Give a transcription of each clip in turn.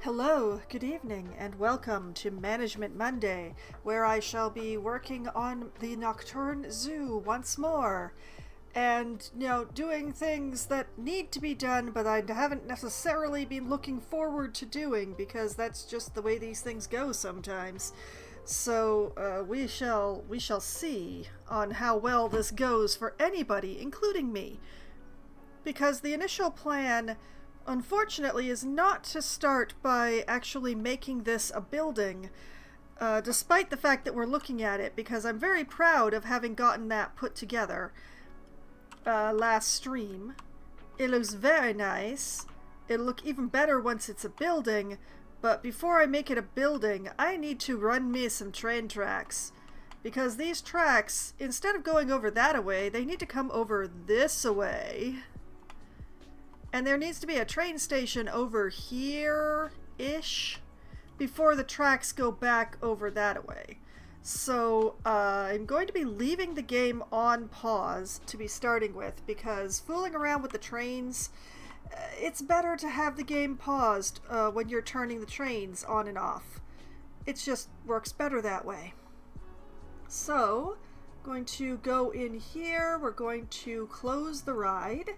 Hello, good evening, and welcome to Management Monday, where I shall be working on the Nocturne Zoo once more. And, doing things that need to be done, but I haven't necessarily been looking forward to doing, because that's just the way these things go sometimes. So, we shall see on how well this goes for anybody, including me. Because the initial plan, unfortunately, is not to start by actually making this a building, despite the fact that we're looking at it, because I'm very proud of having gotten that put together last stream. It looks very nice. It'll look even better once it's a building, but before I make it a building, I need to run me some train tracks. Because these tracks, instead of going over that away, they need to come over this away. And there needs to be a train station over here-ish before the tracks go back over that way. So I'm going to be leaving the game on pause to be starting with, because fooling around with the trains, it's better to have the game paused when you're turning the trains on and off. It just works better that way. So, going to go in here, we're going to close the ride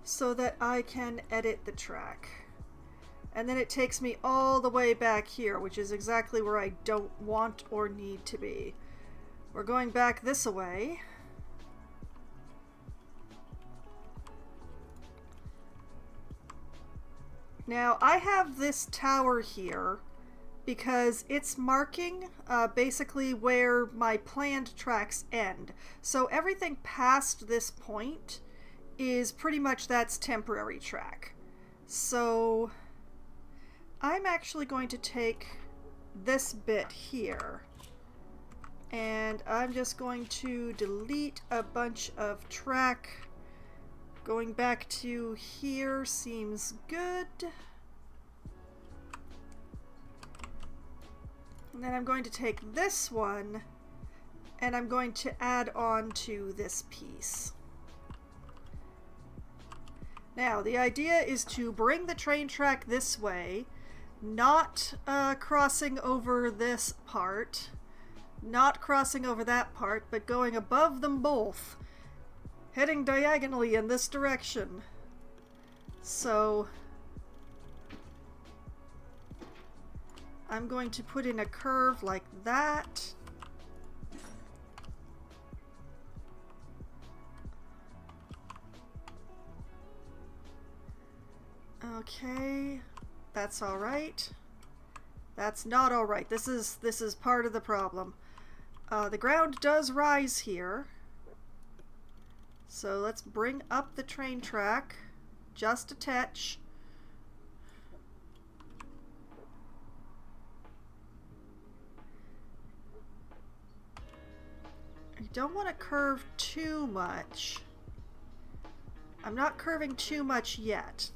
so that I can edit the track. And then it takes me all the way back here, which is exactly where I don't want or need to be. We're going back this way. Now, I have this tower here because it's marking basically where my planned tracks end. So everything past this point is pretty much that's temporary track. So I'm actually going to take this bit here and I'm just going to delete a bunch of track. Going back to here seems good. And then I'm going to take this one and I'm going to add on to this piece. Now, the idea is to bring the train track this way, not crossing over this part, not crossing over that part, but going above them both, heading diagonally in this direction. So I'm going to put in a curve like that. Okay, that's all right. That's not all right. This is part of the problem. The ground does rise here. So let's bring up the train track just a touch. I don't want to curve too much. I'm not curving too much yet.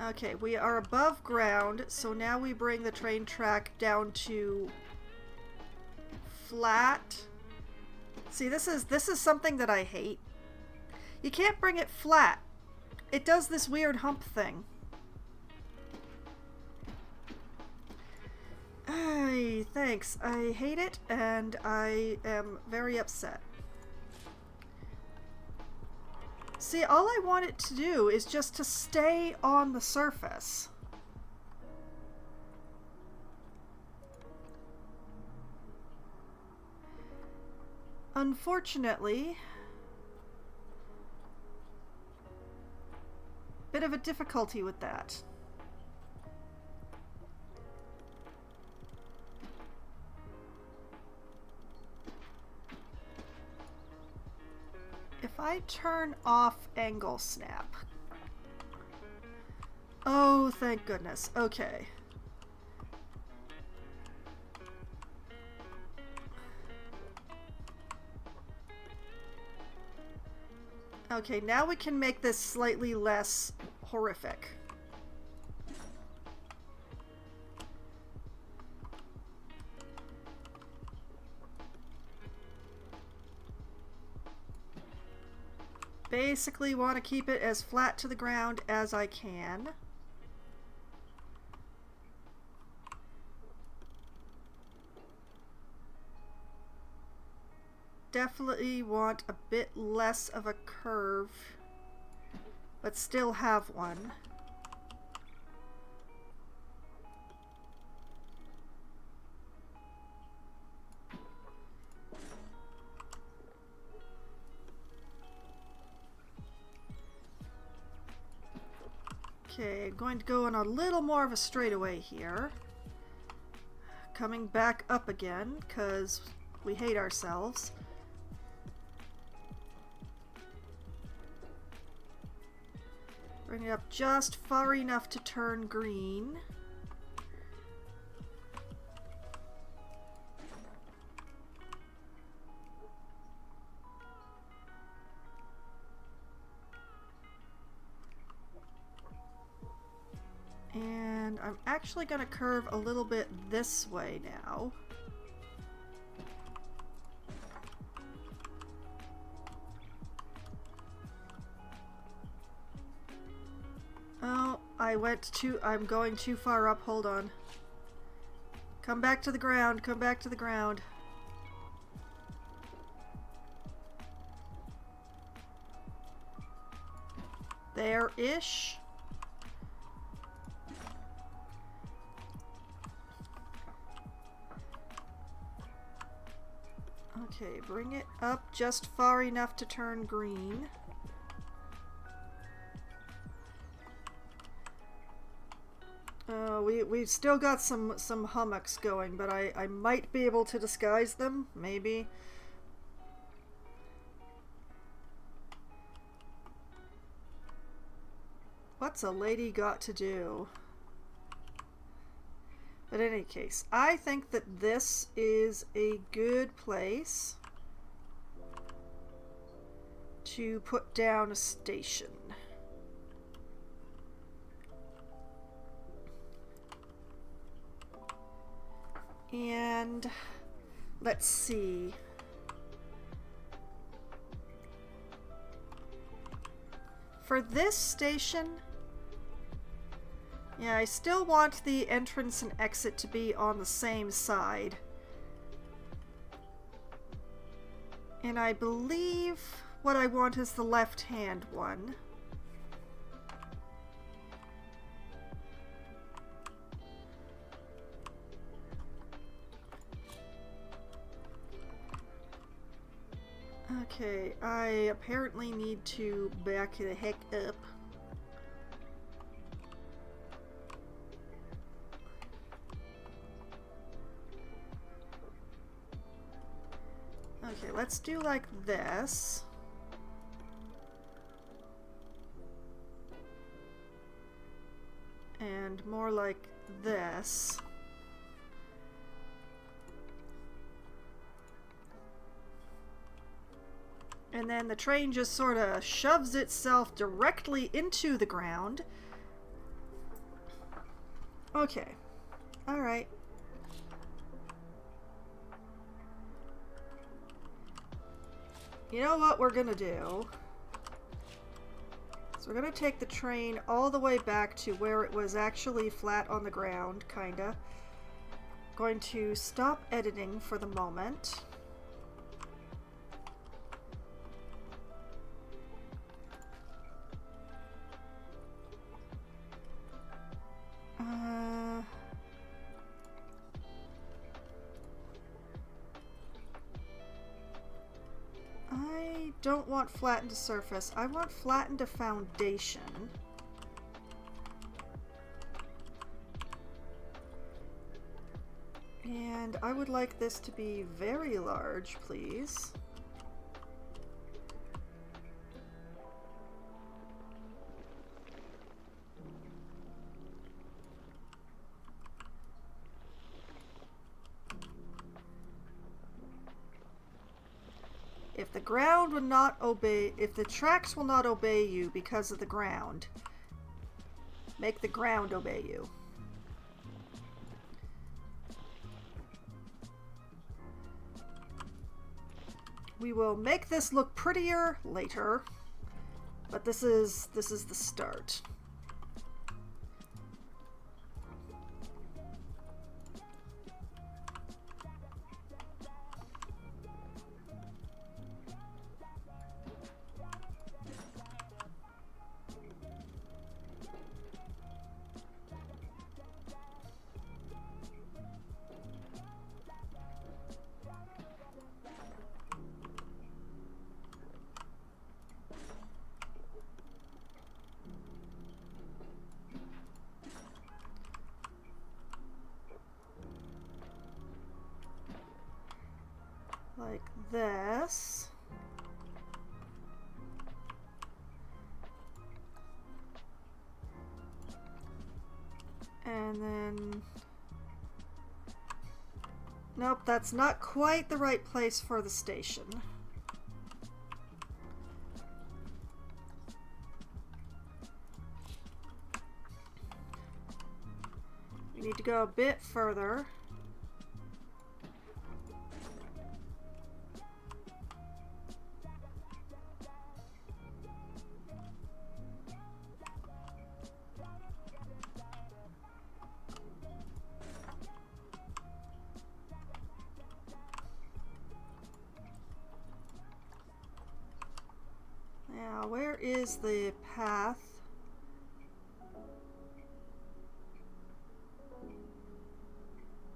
Okay, we are above ground, so now we bring the train track down to flat. See, this is something that I hate. You can't bring it flat. It does this weird hump thing. Ay, thanks. I hate it, and I am very upset. See, all I want it to do is just to stay on the surface. Unfortunately, bit of a difficulty with that. If I turn off angle snap. Oh, thank goodness. Okay. Okay, now we can make this slightly less horrific. basically want to keep it as flat to the ground as I can. Definitely want a bit less of a curve, but still have one. Okay, going to go on a little more of a straightaway here. Coming back up again, because we hate ourselves. Bring it up just far enough to turn green. And I'm actually going to curve a little bit this way now. Oh, I'm going too far up. Hold on. Come back to the ground. Come back to the ground. There-ish. Okay, bring it up just far enough to turn green. We've still got some hummocks going, but I might be able to disguise them, maybe. What's a lady got to do? But in any case, I think that this is a good place to put down a station. And let's see. For this station, yeah, I still want the entrance and exit to be on the same side. And I believe what I want is the left-hand one. Okay, I apparently need to back the heck up. Okay, let's do like this. And more like this. And then the train just sort of shoves itself directly into the ground. Okay. Alright. You know what we're gonna do? So we're gonna take the train all the way back to where it was actually flat on the ground, kinda. Going to stop editing for the moment. I don't want flattened to surface. I want flattened to foundation. And I would like this to be very large, please. If the ground would not obey, if the tracks will not obey you because of the ground, make the ground obey you. We will make this look prettier later. But this is the start. Like this. And then... Nope, that's not quite the right place for the station. We need to go a bit further. Now, where is the path?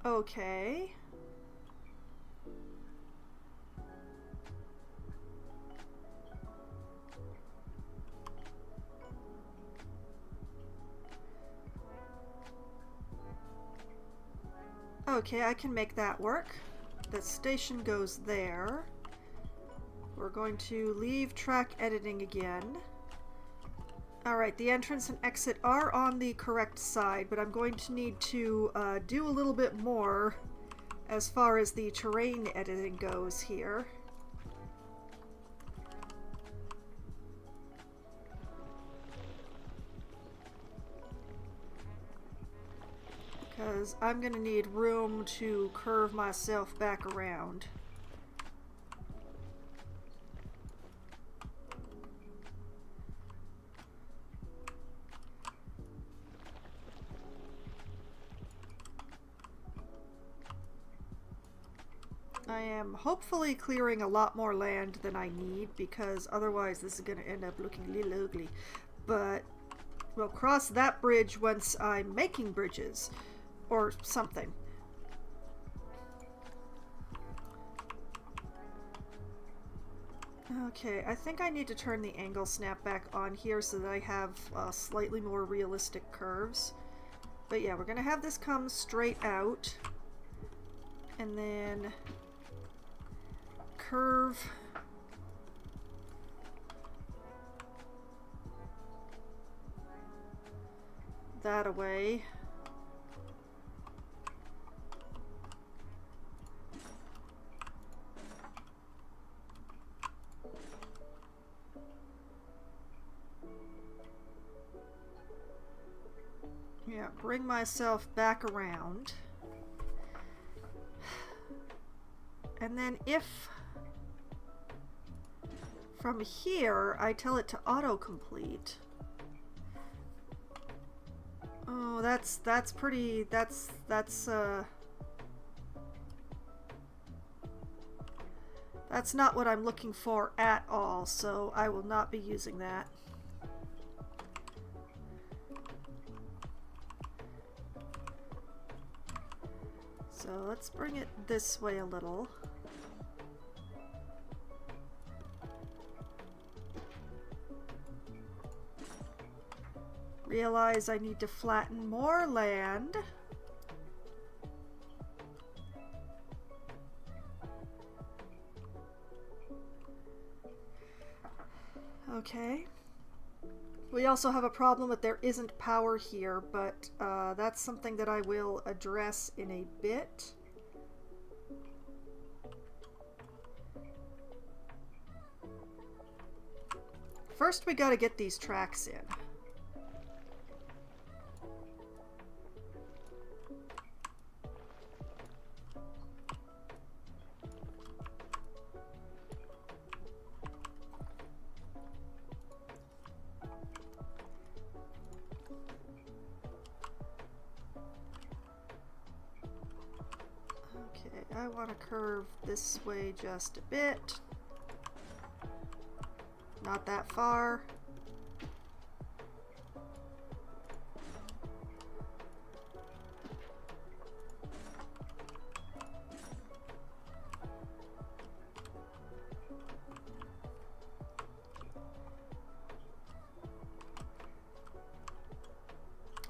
Okay. Okay, I can make that work. The station goes there. We're going to leave track editing again. Alright, the entrance and exit are on the correct side, but I'm going to need to do a little bit more as far as the terrain editing goes here. Because I'm going to need room to curve myself back around. I am hopefully clearing a lot more land than I need, because otherwise this is going to end up looking a little ugly. But we'll cross that bridge once I'm making bridges, or something. Okay, I think I need to turn the angle snap back on here so that I have slightly more realistic curves. But yeah, we're going to have this come straight out, and then curve that away. Yeah, bring myself back around. And then if from here I tell it to autocomplete. Oh, that's pretty, that's not what I'm looking for at all, so I will not be using that. So let's bring it this way a little. Realize I need to flatten more land. Okay. We also have a problem that there isn't power here, but that's something that I will address in a bit. First, we gotta get these tracks in. want to curve this way just a bit. Not that far.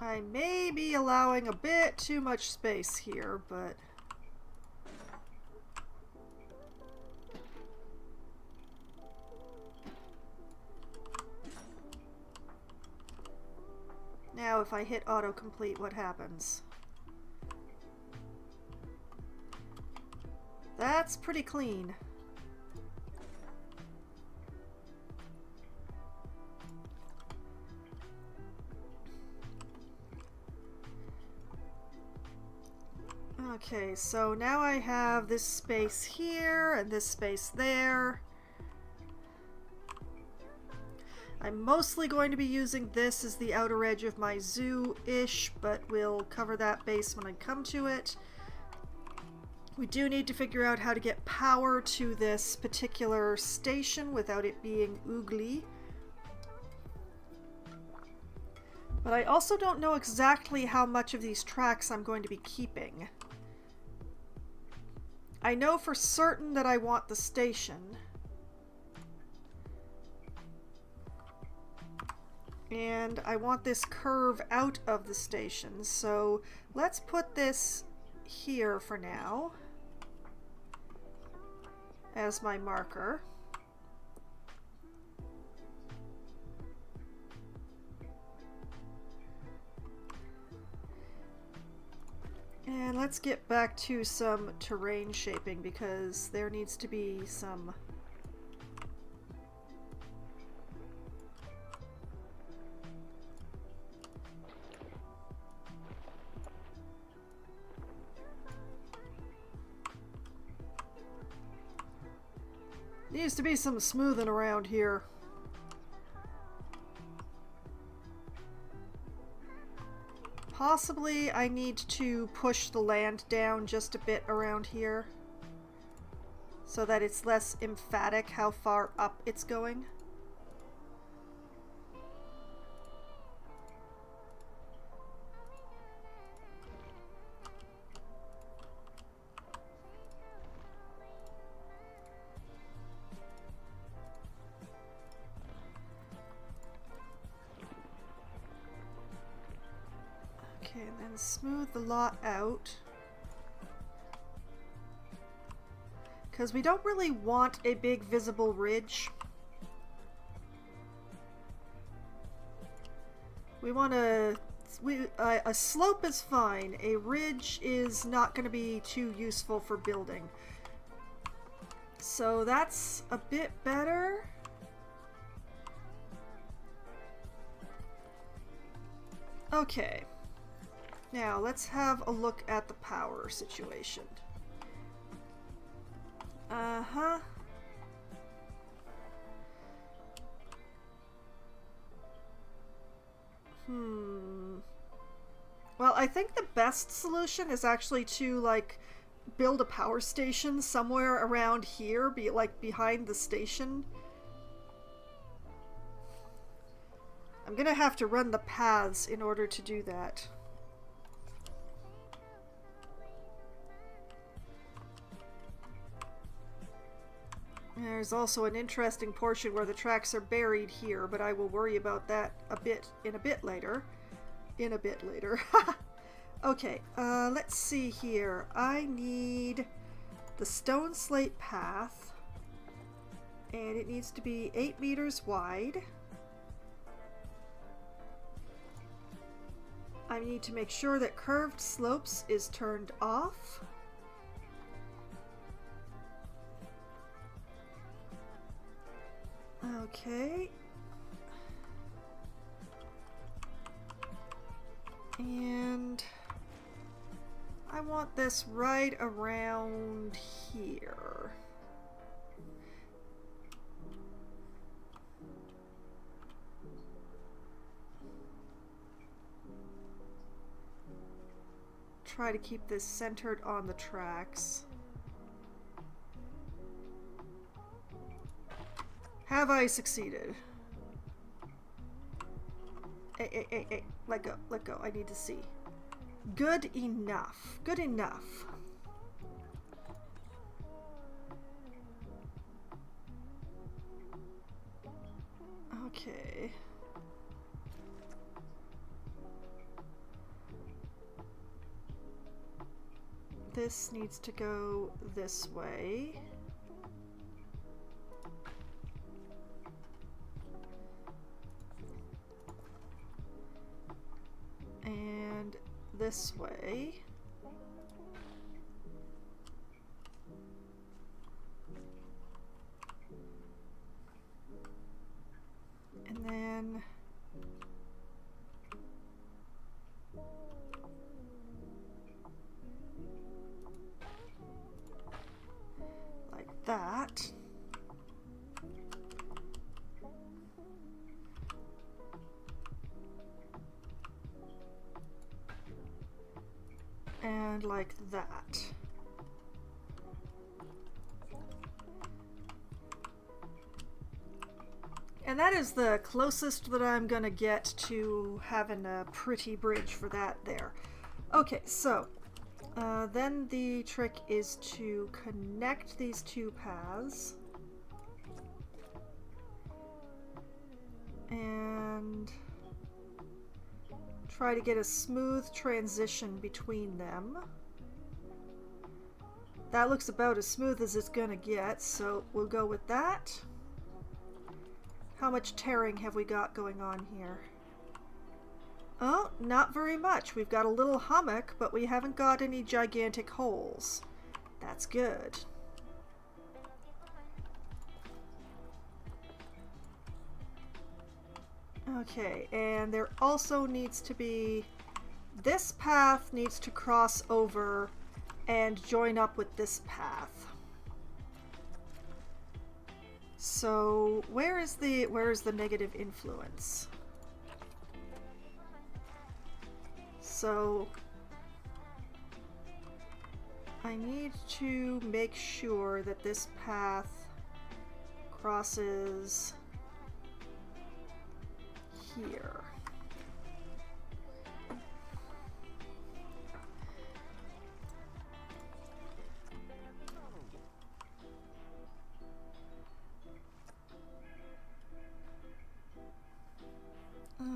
I may be allowing a bit too much space here, but now if I hit autocomplete, what happens? That's pretty clean. Okay, so now I have this space here and this space there. I'm mostly going to be using this as the outer edge of my zoo-ish, but we'll cover that base when I come to it. We do need to figure out how to get power to this particular station without it being oogly. But I also don't know exactly how much of these tracks I'm going to be keeping. I know for certain that I want the station. And I want this curve out of the station, so let's put this here for now as my marker. And let's get back to some terrain shaping because there needs to be some needs to be some smoothing around here. Possibly I need to push the land down just a bit around here so that it's less emphatic how far up it's going. Okay, and then smooth the lot out. Because we don't really want a big visible ridge. We want a slope is fine. A ridge is not going to be too useful for building. So that's a bit better. Okay. Now, let's have a look at the power situation. Uh-huh. Well, I think the best solution is actually to, like, build a power station somewhere around here, like, behind the station. I'm gonna have to run the paths in order to do that. There's also an interesting portion where the tracks are buried here, but I will worry about that a bit later. Okay, let's see here. I need the stone slate path, and it needs to be 8 meters wide. I need to make sure that curved slopes is turned off. Okay. And I want this right around here. Try to keep this centered on the tracks. Have I succeeded? Hey, let go, let go. I need to see. Good enough. Good enough. Okay. This needs to go this way. And this way. And then like that. And like that. And that is the closest that I'm gonna get to having a pretty bridge for that there. Okay, so then the trick is to connect these two paths. And try to get a smooth transition between them. That looks about as smooth as it's gonna get, so we'll go with that. How much tearing have we got going on here? Oh, not very much. We've got a little hummock, but we haven't got any gigantic holes. That's good. Okay, and there also needs to be... This path needs to cross over and join up with this path. So where is the negative influence? So I need to make sure that this path crosses here.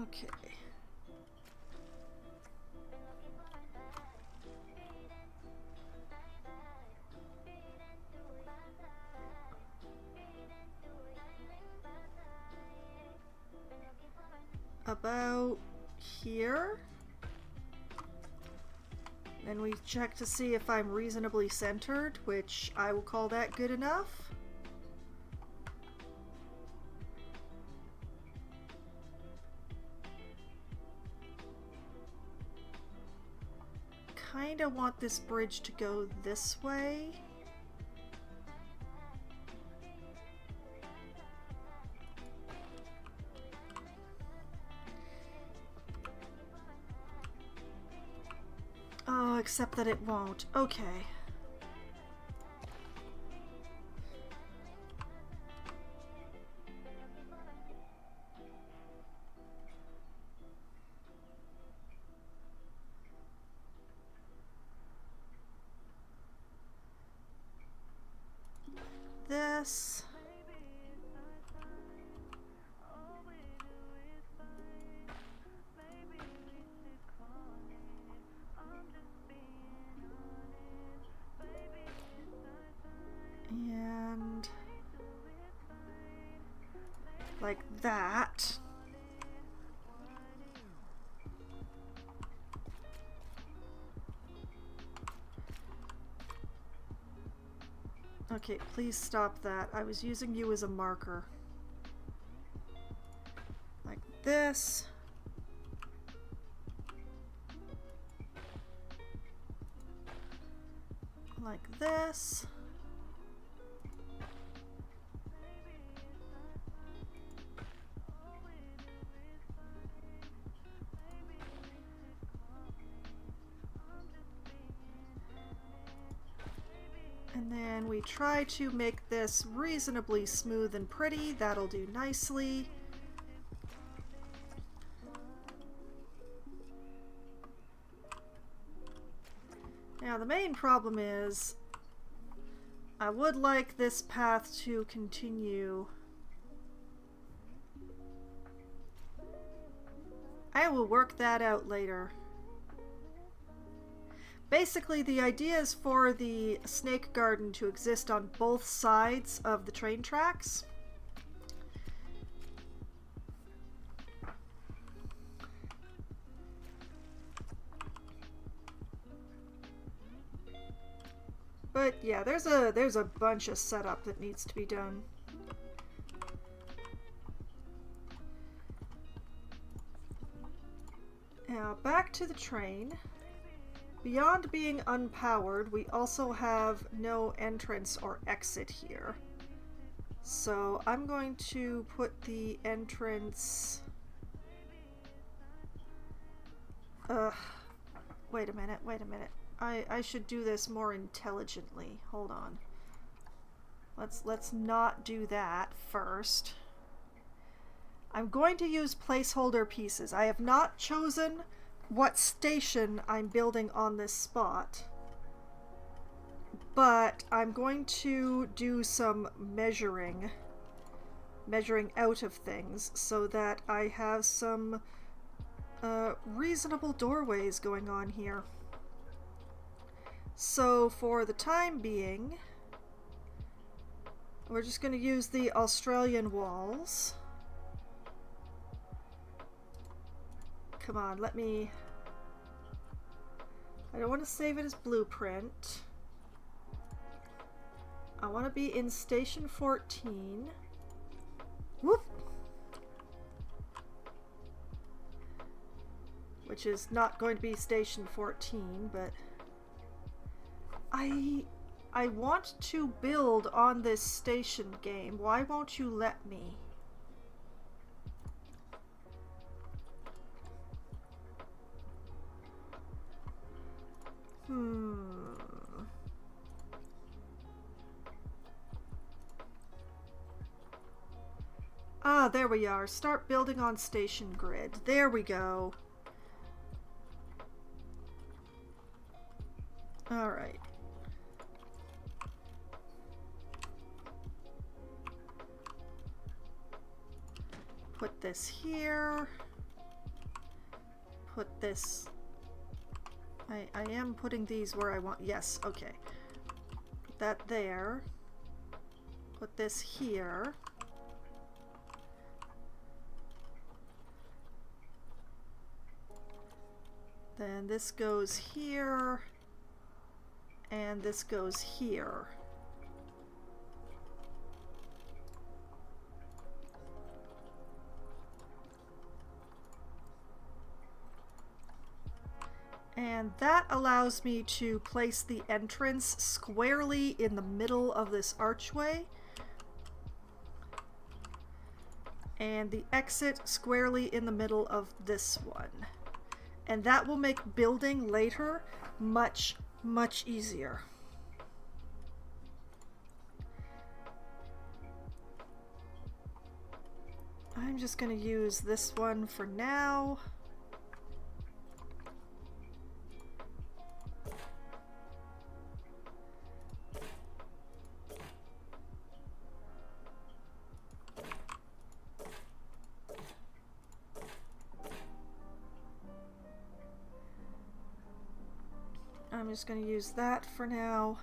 Okay. About here. Then we check to see if I'm reasonably centered, which I will call that good enough. Kinda want this bridge to go this way. Oh, except that it won't. Okay. This. And like that. Okay, please stop that. I was using you as a marker. Like this. Like this. And then we try to make this reasonably smooth and pretty. That'll do nicely. Now the main problem is I would like this path to continue. I will work that out later. Basically, the idea is for the snake garden to exist on both sides of the train tracks. But yeah, there's a bunch of setup that needs to be done. Now, back to the train. Beyond being unpowered, we also have no entrance or exit here. So I'm going to put the entrance... wait a minute. I should do this more intelligently. Hold on. Let's not do that first. I'm going to use placeholder pieces. I have not chosen what station I'm building on this spot, but I'm going to do some measuring out of things so that I have some reasonable doorways going on here. So for the time being, we're just going to use the Australian walls. Come on, let me... I don't want to save it as blueprint. I want to be in station 14. Whoop! Which is not going to be station 14, but... I want to build on this station game. Why won't you let me? Ah, there we are. Start building on station grid. There we go. Alright. Put this here. Put this... I am putting these where I want... Yes, okay. Put that there. Put this here. Then this goes here. And this goes here. And that allows me to place the entrance squarely in the middle of this archway. And the exit squarely in the middle of this one. And that will make building later much, much easier. I'm just going to use this one for now. I'm just going to use that for now.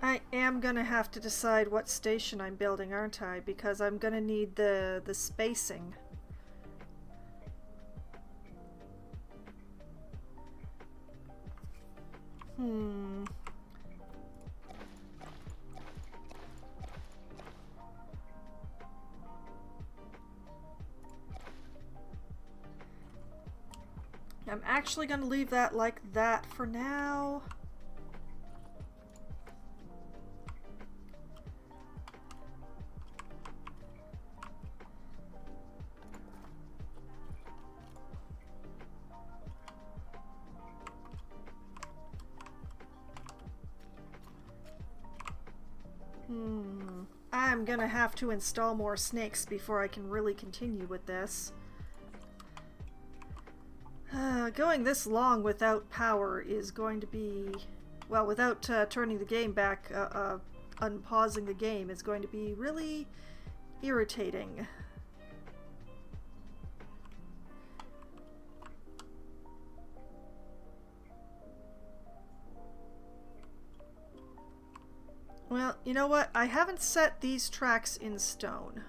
I am going to have to decide what station I'm building, aren't I? Because I'm going to need the spacing. I'm actually going to leave that like that for now. I'm gonna have to install more snakes before I can really continue with this. Going this long without power is going to be... Well, without turning the game back, unpausing the game is going to be really irritating. Well, you know what? I haven't set these tracks in stone.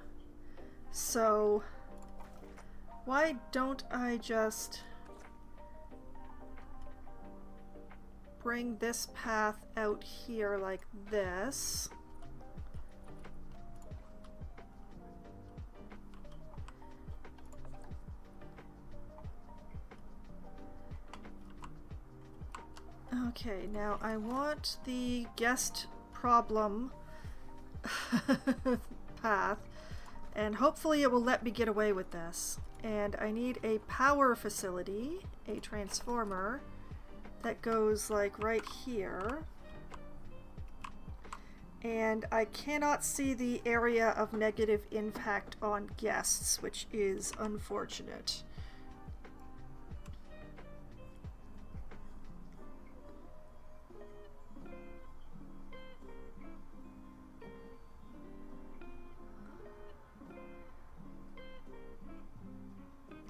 So, why don't I just bring this path out here like this? Okay, now I want the guest problem path, and hopefully it will let me get away with this. And I need a power facility, a transformer, that goes like right here. And I cannot see the area of negative impact on guests, which is unfortunate.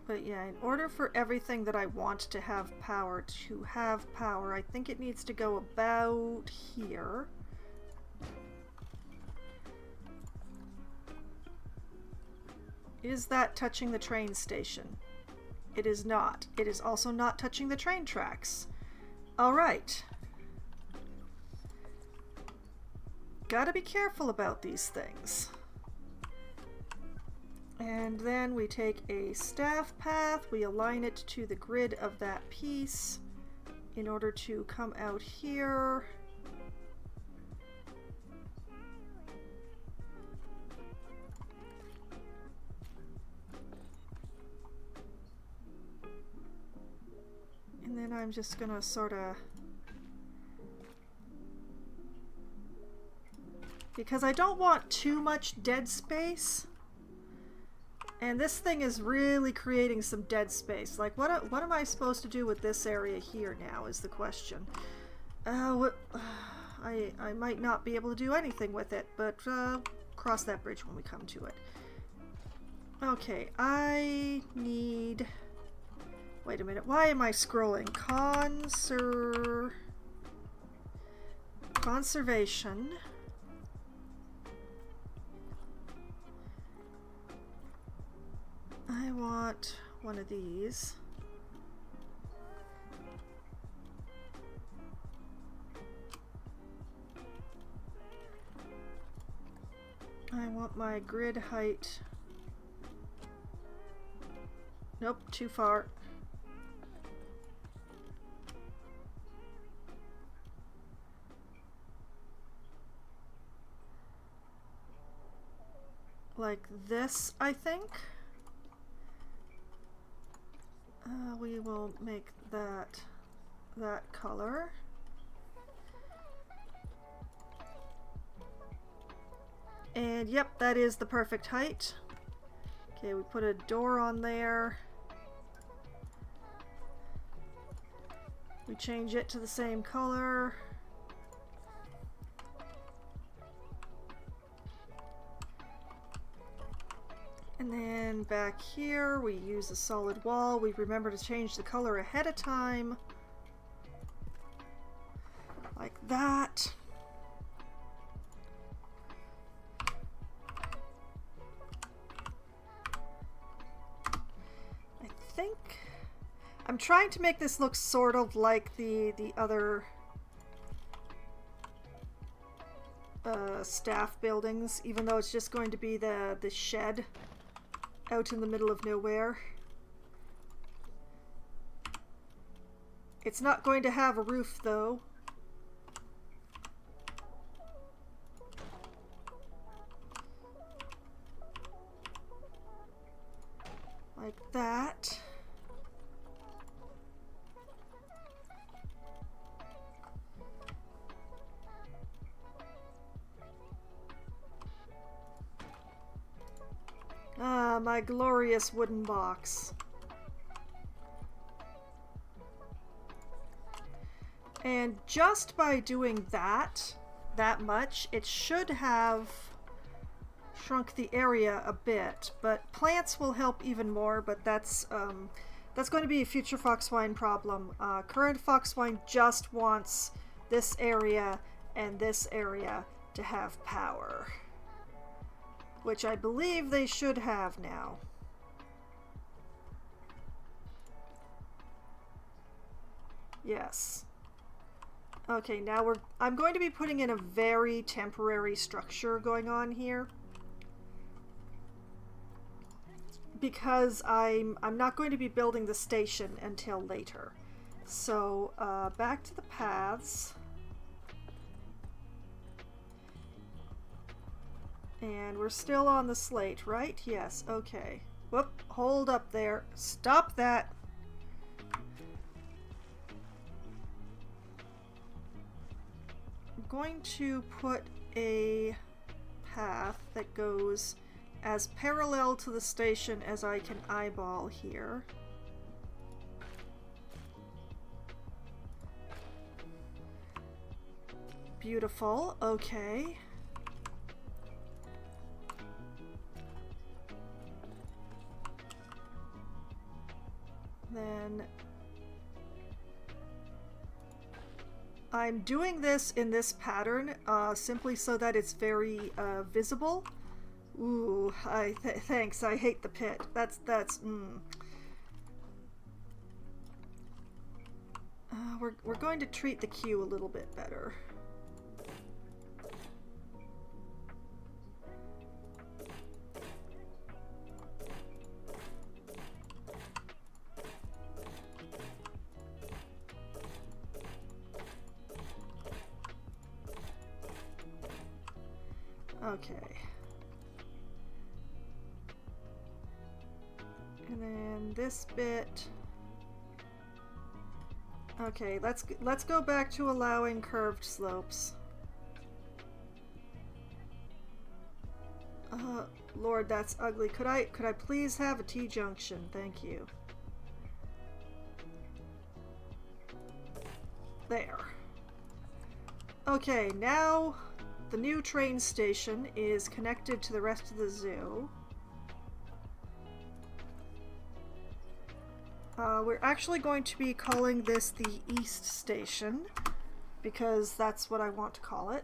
But yeah, in order for everything that I want to have power, I think it needs to go about here. Is that touching the train station? It is not. It is also not touching the train tracks. Alright. Gotta be careful about these things. And then we take a staff path, we align it to the grid of that piece in order to come out here. And then I'm just gonna sort of... Because I don't want too much dead space. And this thing is really creating some dead space. Like, what am I supposed to do with this area here now is the question. I might not be able to do anything with it, but cross that bridge when we come to it. Okay, I need... Wait a minute, why am I scrolling? Conservation. I want one of these. I want my grid height. Nope, too far. Like this, I think. We will make that color. And yep, that is the perfect height. Okay, we put a door on there. We change it to the same color. And then back here, we use a solid wall. We remember to change the color ahead of time. Like that. I think I'm trying to make this look sort of like the other staff buildings, even though it's just going to be the shed out in the middle of nowhere. It's not going to have a roof though. Like that. Ah, my glorious wooden box. And just by doing that much, it should have shrunk the area a bit. But plants will help even more, but that's going to be a future Foxwine problem. Current Foxwine just wants this area and this area to have power, which I believe they should have now. Yes. Okay, now I'm going to be putting in a very temporary structure going on here, because I'm not going to be building the station until later. So back to the paths. And we're still on the slate, right? Yes, okay. Whoop, hold up there. Stop that. I'm going to put a path that goes as parallel to the station as I can eyeball here. Beautiful, okay. Then I'm doing this in this pattern simply so that it's very visible. Ooh, thanks. I hate the pit. That's we're going to treat the queue a little bit better. Okay. And then this bit. Okay, let's go back to allowing curved slopes. Lord, that's ugly. Could I please have a T-junction? Thank you. There. Okay, now the new train station is connected to the rest of the zoo. We're actually going to be calling this the East Station, because that's what I want to call it.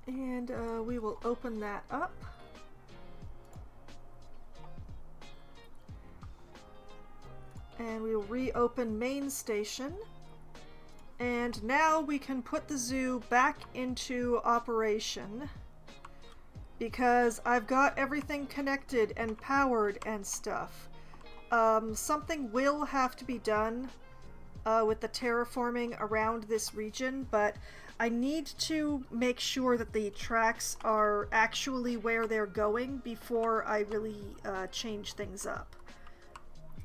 And we will open that up. And we will reopen main station. And now we can put the zoo back into operation, because I've got everything connected and powered and stuff. Something will have to be done with the terraforming around this region, but I need to make sure that the tracks are actually where they're going before I really change things up.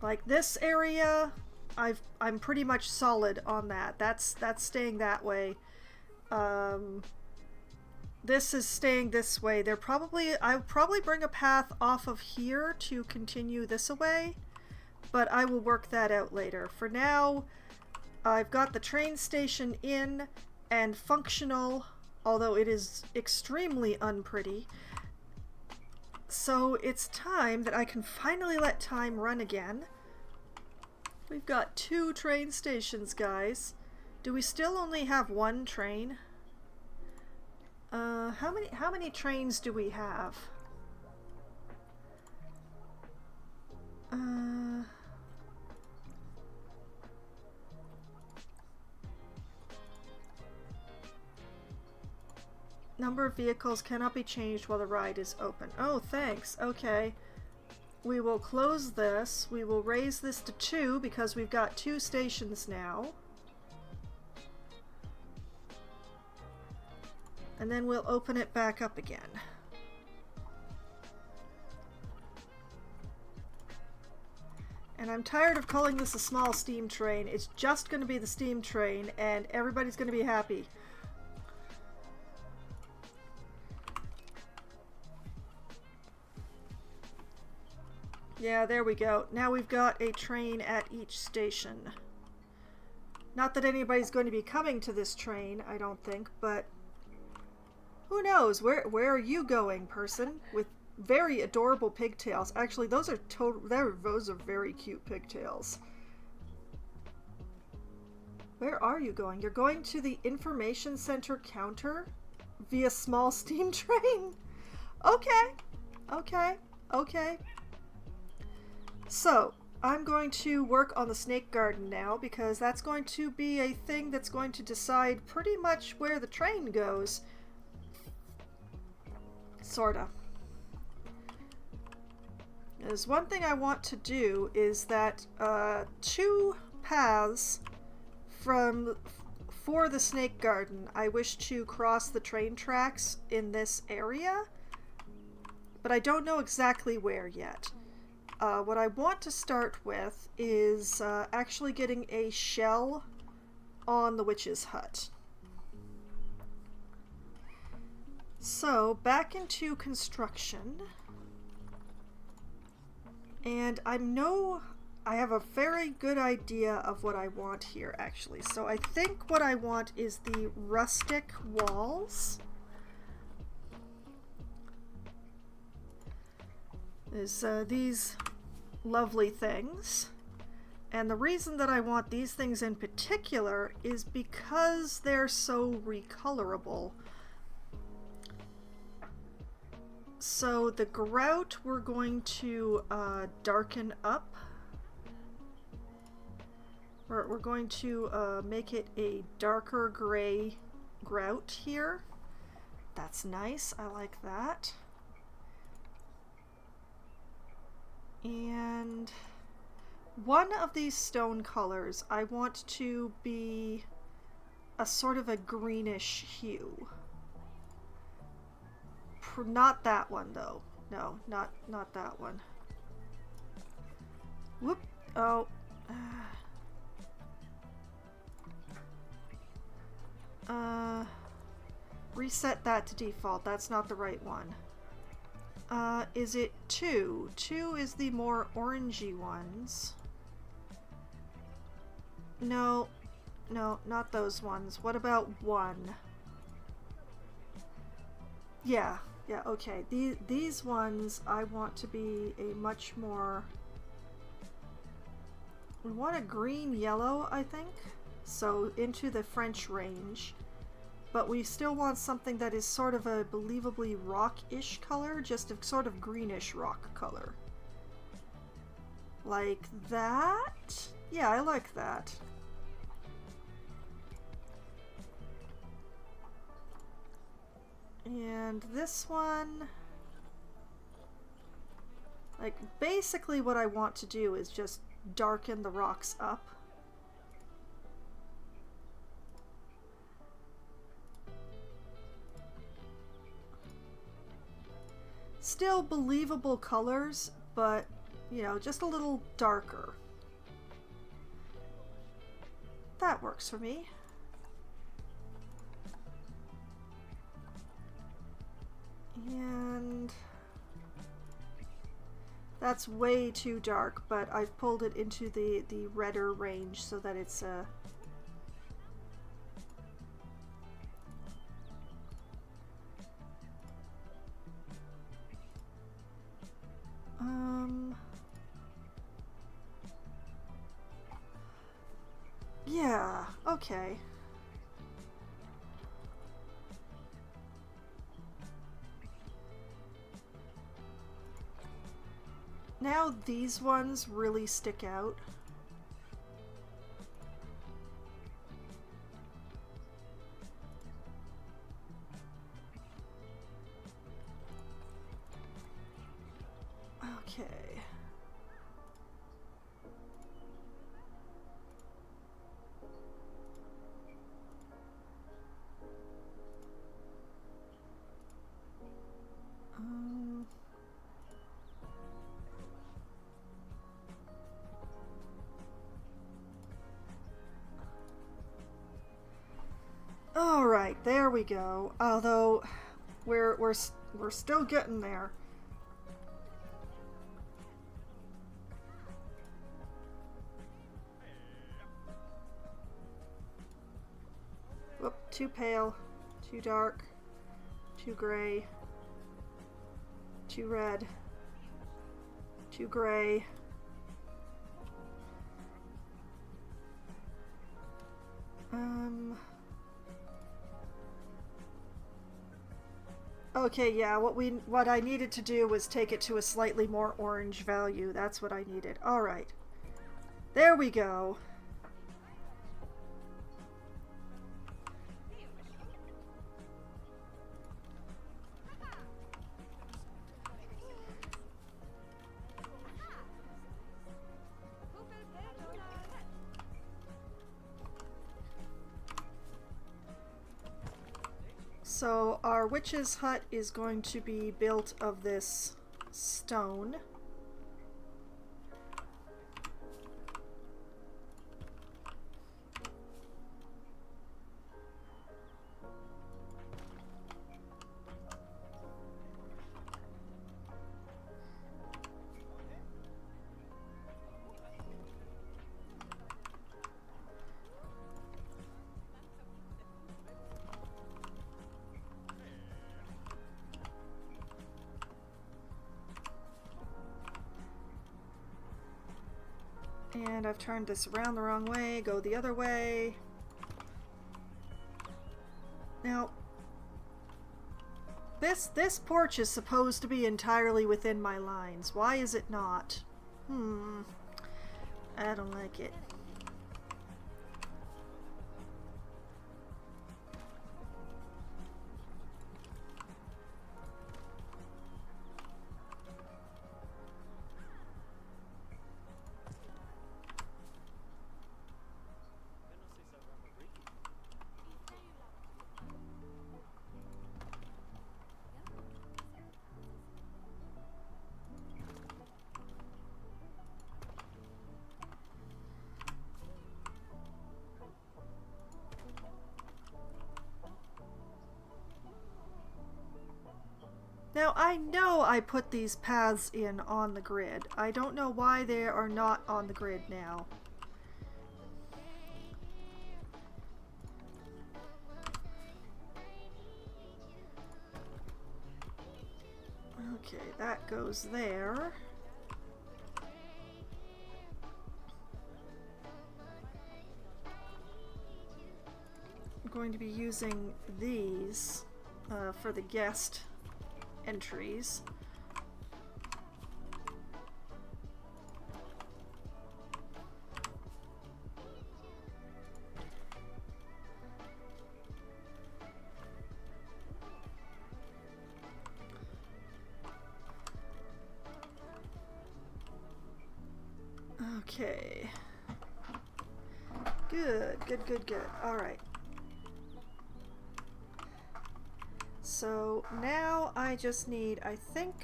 Like this area, I'm pretty much solid on that. That's staying that way. This is staying this way. I'll probably bring a path off of here to continue this away, but I will work that out later. For now, I've got the train station in and functional, although it is extremely unpretty. So it's time that I can finally let time run again. We've got 2 train stations, guys. Do we still only have 1 train? How many trains do we have? Number of vehicles cannot be changed while the ride is open. Oh, thanks. Okay. We will close this. We will raise this to 2 because we've got 2 stations now. And then we'll open it back up again. And I'm tired of calling this a small steam train. It's just going to be the steam train and everybody's going to be happy. Yeah, there we go. Now we've got a train at each station. Not that anybody's going to be coming to this train, I don't think, but who knows? Where are you going, person? With very adorable pigtails. Actually, those are very cute pigtails. Where are you going? You're going to the information center counter via small steam train? Okay. Okay. Okay. So, I'm going to work on the snake garden now because that's going to be a thing that's going to decide pretty much where the train goes. Sorta. There's one thing I want to do is that 2 paths for the snake garden, I wish to cross the train tracks in this area, but I don't know exactly where yet. What I want to start with is actually getting a shell on the witch's hut. So, back into construction. And I have a very good idea of what I want here, actually. So I think what I want is the rustic walls. Is these lovely things. And the reason that I want these things in particular is because they're so recolorable. So the grout we're going to darken up. We're going to make it a darker gray grout here. That's nice. I like that. And one of these stone colors I want to be a sort of a greenish hue. Not that one though. No, not that one. Whoop. Oh. Reset that to default. That's not the right one. Is it 2? 2 is the more orangey ones. No, not those ones. What about 1? Yeah, okay. These ones I want to be a much more... We want a green-yellow, I think. So into the French range. But we still want something that is sort of a believably rock-ish color, just a sort of greenish rock color. Like that? Yeah, I like that. And this one... Like, basically what I want to do is just darken the rocks up. Still believable colors, but, you know, just a little darker. That works for me. And that's way too dark, but I've pulled it into the redder range so that it's yeah, okay. Now these ones really stick out. Okay. All right, there we go. Although we're still getting there. Whoop, too pale, too dark, too gray, too red, too gray. Okay, yeah, what I needed to do was take it to a slightly more orange value. That's what I needed. All right. There we go. So our witch's hut is going to be built of this stone. And I've turned this around the wrong way, go the other way. Now, this porch is supposed to be entirely within my lines. Why is it not? I don't like it. Now, I know I put these paths in on the grid. I don't know why they are not on the grid now. Okay, that goes there. I'm going to be using these for the guest entries. Okay. Good, good, good, good. All right. So now I just need, I think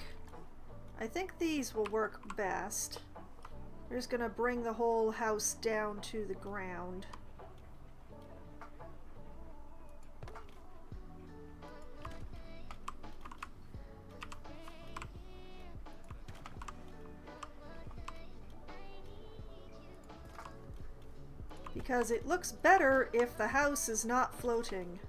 these will work best. We're just gonna bring the whole house down to the ground. Because it looks better if the house is not floating.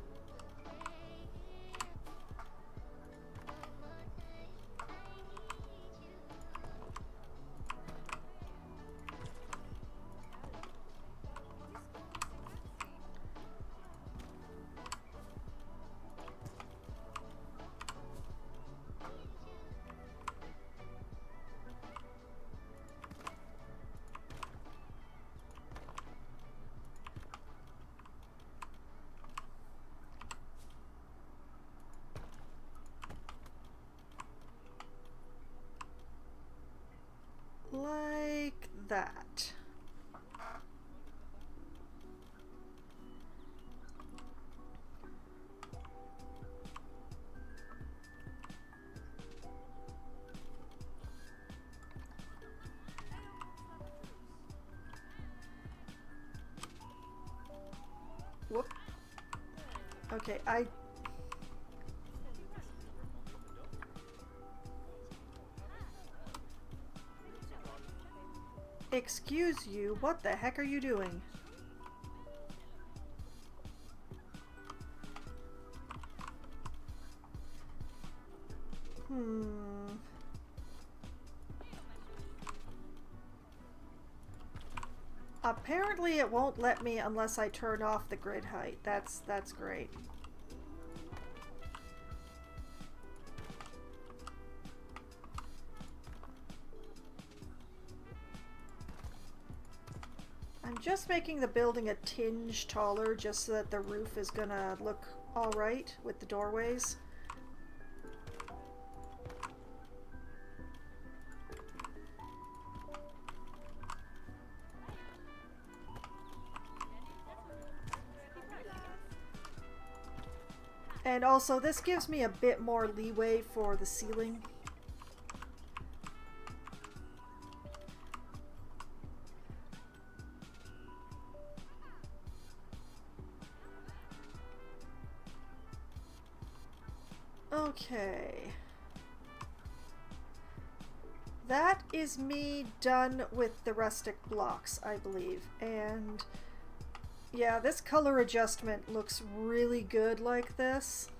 Like that. Whoop. Okay, Excuse you, what the heck are you doing? Apparently it won't let me unless I turn off the grid height. That's great. I'm just making the building a tinge taller just so that the roof is gonna look alright with the doorways. And also, this gives me a bit more leeway for the ceiling. Okay. That is me done with the rustic blocks, I believe. And yeah, this color adjustment looks really good like this.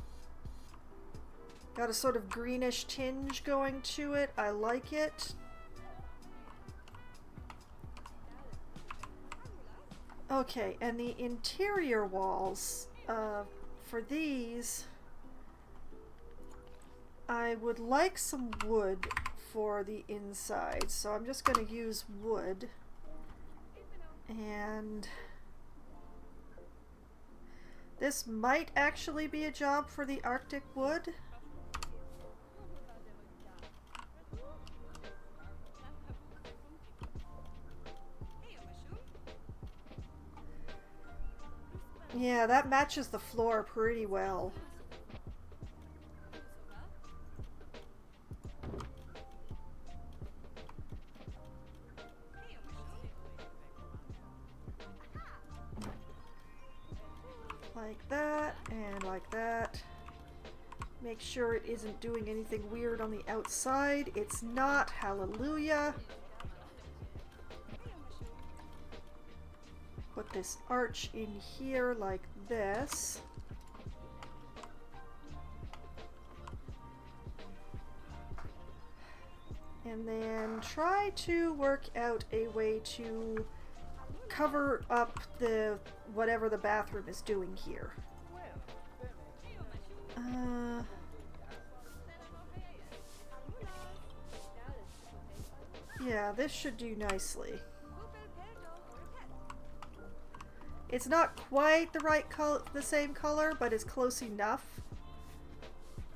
Got a sort of greenish tinge going to it. I like it. Okay, and the interior walls, for these, I would like some wood for the inside, so I'm just going to use wood. And this might actually be a job for the Arctic wood. Yeah, that matches the floor pretty well. Like that, and like that. Make sure it isn't doing anything weird on the outside. It's not. Hallelujah. Put this arch in here like this. And then try to work out a way to cover up the whatever the bathroom is doing here. Yeah, this should do nicely. It's not quite the right color, the same color, but it's close enough.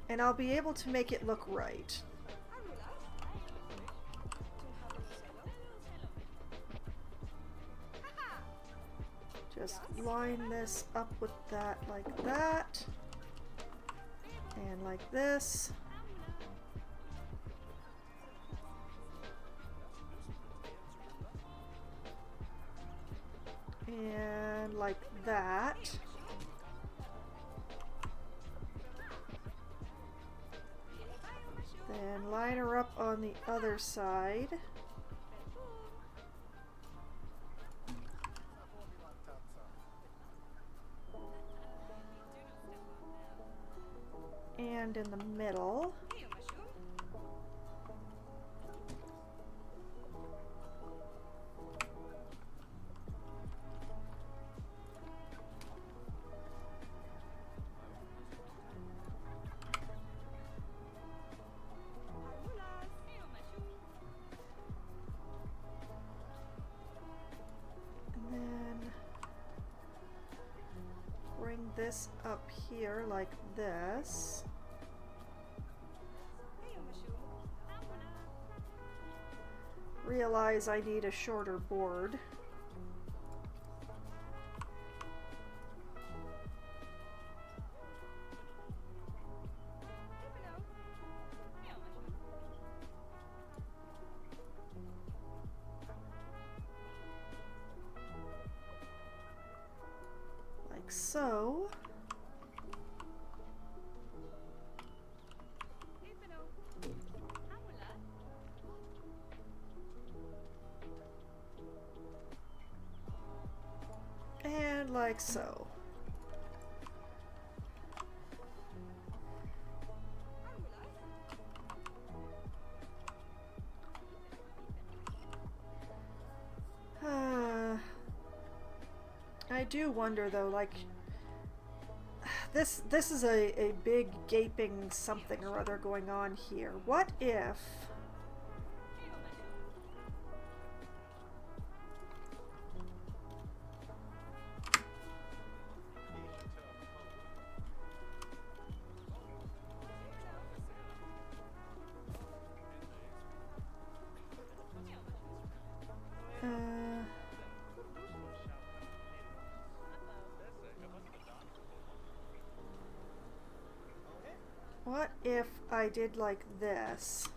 And I'll be able to make it look right. Just line this up with that like that. And like this. And like that. Then line her up on the other side. And in the middle. This up here like this. Realize I need a shorter board. Like so. And like so. do wonder though, like, this is a big gaping something or other going on here. What if... what if I did like this?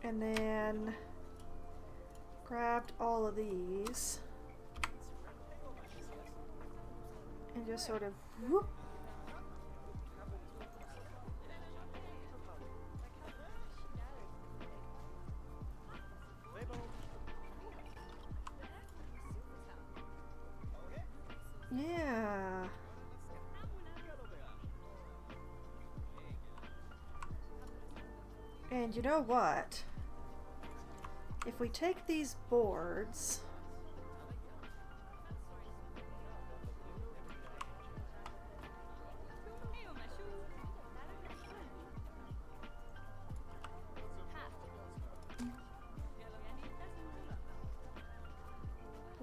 And then grabbed all of these and just sort of whoop. Yeah. And you know what? If we take these boards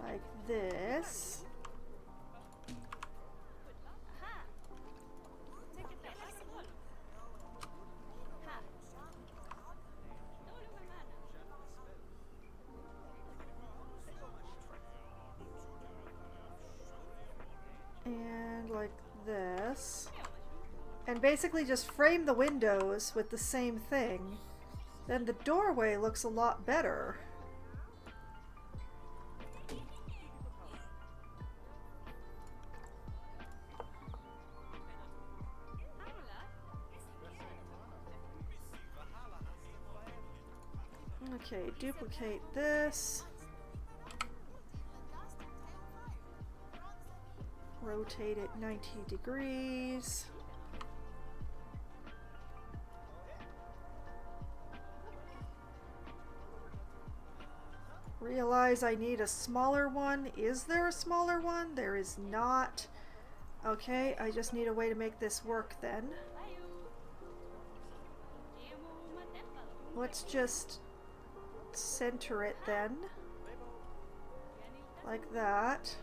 like this, and like this, and basically just frame the windows with the same thing, then the doorway looks a lot better. Okay, duplicate this. Rotate it 90 degrees. Realize I need a smaller one. Is there a smaller one? There is not. Okay, I just need a way to make this work then. Let's just center it then. Like that.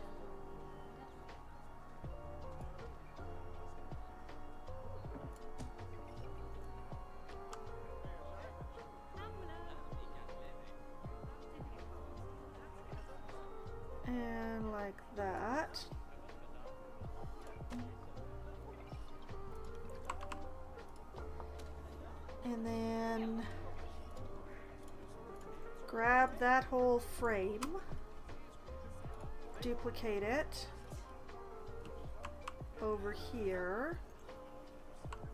And like that. And then grab that whole frame, duplicate it over here,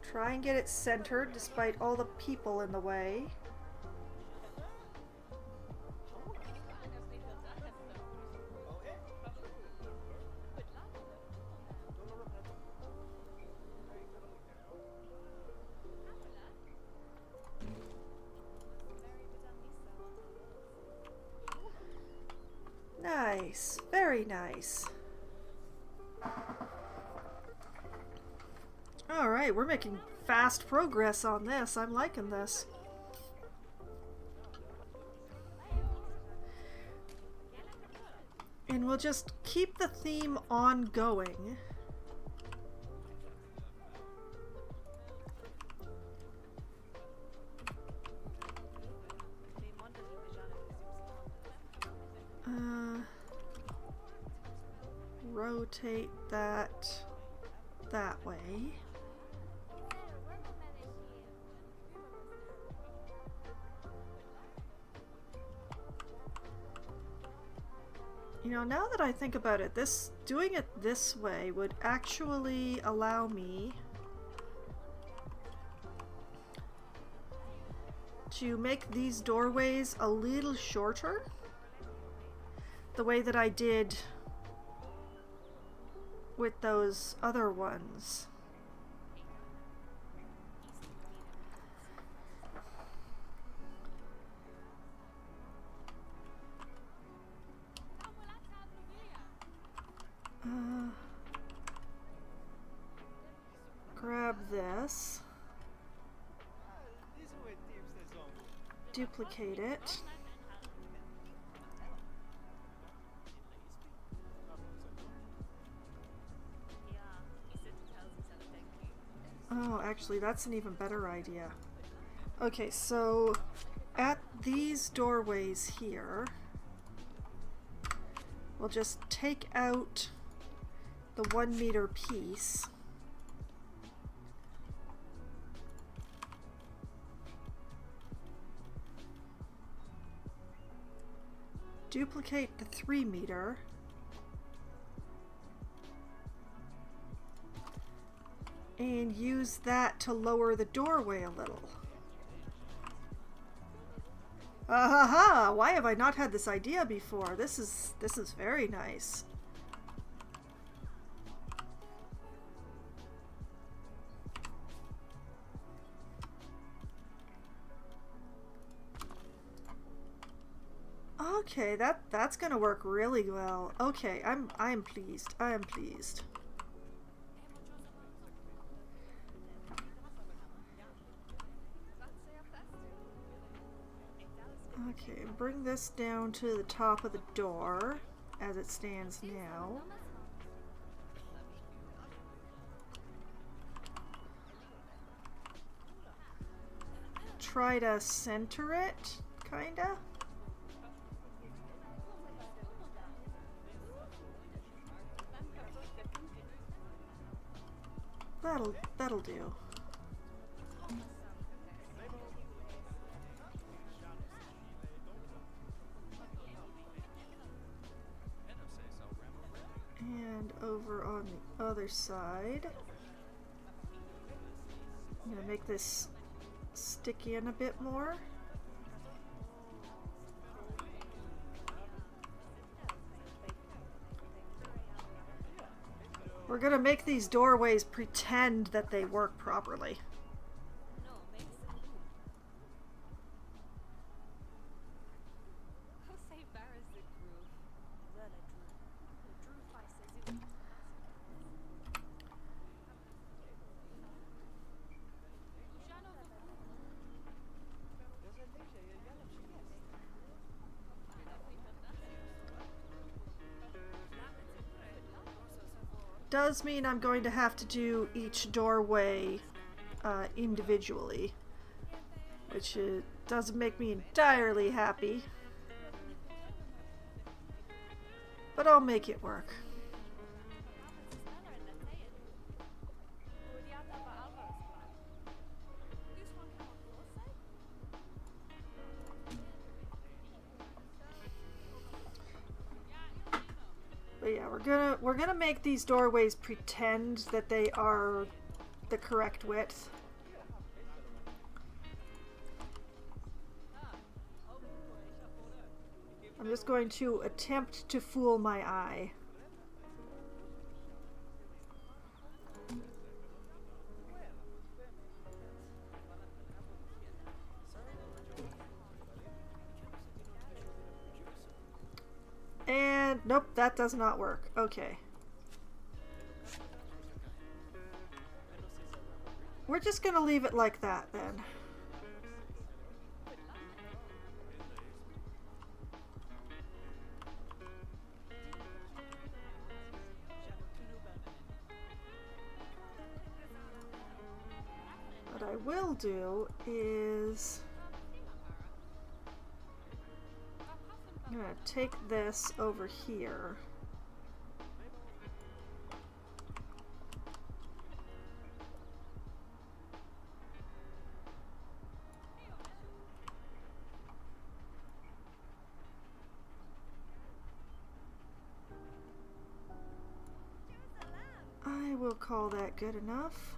try and get it centered despite all the people in the way. Nice, very nice. Alright, we're making fast progress on this. I'm liking this. And we'll just keep the theme ongoing. Rotate that way. You know, now that I think about it, doing it this way would actually allow me to make these doorways a little shorter, the way that I did with those other ones. duplicate it. Oh, actually, that's an even better idea. Okay, so at these doorways here, we'll just take out the 1 meter piece. Duplicate the 3 meter. And use that to lower the doorway a little. Ahaha! Why have I not had this idea before? This is very nice. Okay, that's gonna work really well. Okay, I'm pleased. I am pleased. Okay, bring this down to the top of the door as it stands now. Try to center it, kinda. That'll do. And over on the other side, I'm gonna make this stick in a bit more. We're gonna make these doorways pretend that they work properly. Does mean I'm going to have to do each doorway individually, which doesn't make me entirely happy, but I'll make it work. But yeah, we're gonna make these doorways pretend that they are the correct width. I'm just going to attempt to fool my eye. And nope, that does not work. Okay. We're just gonna leave it like that then. What I will do is I'm gonna take this over here. I will call that good enough.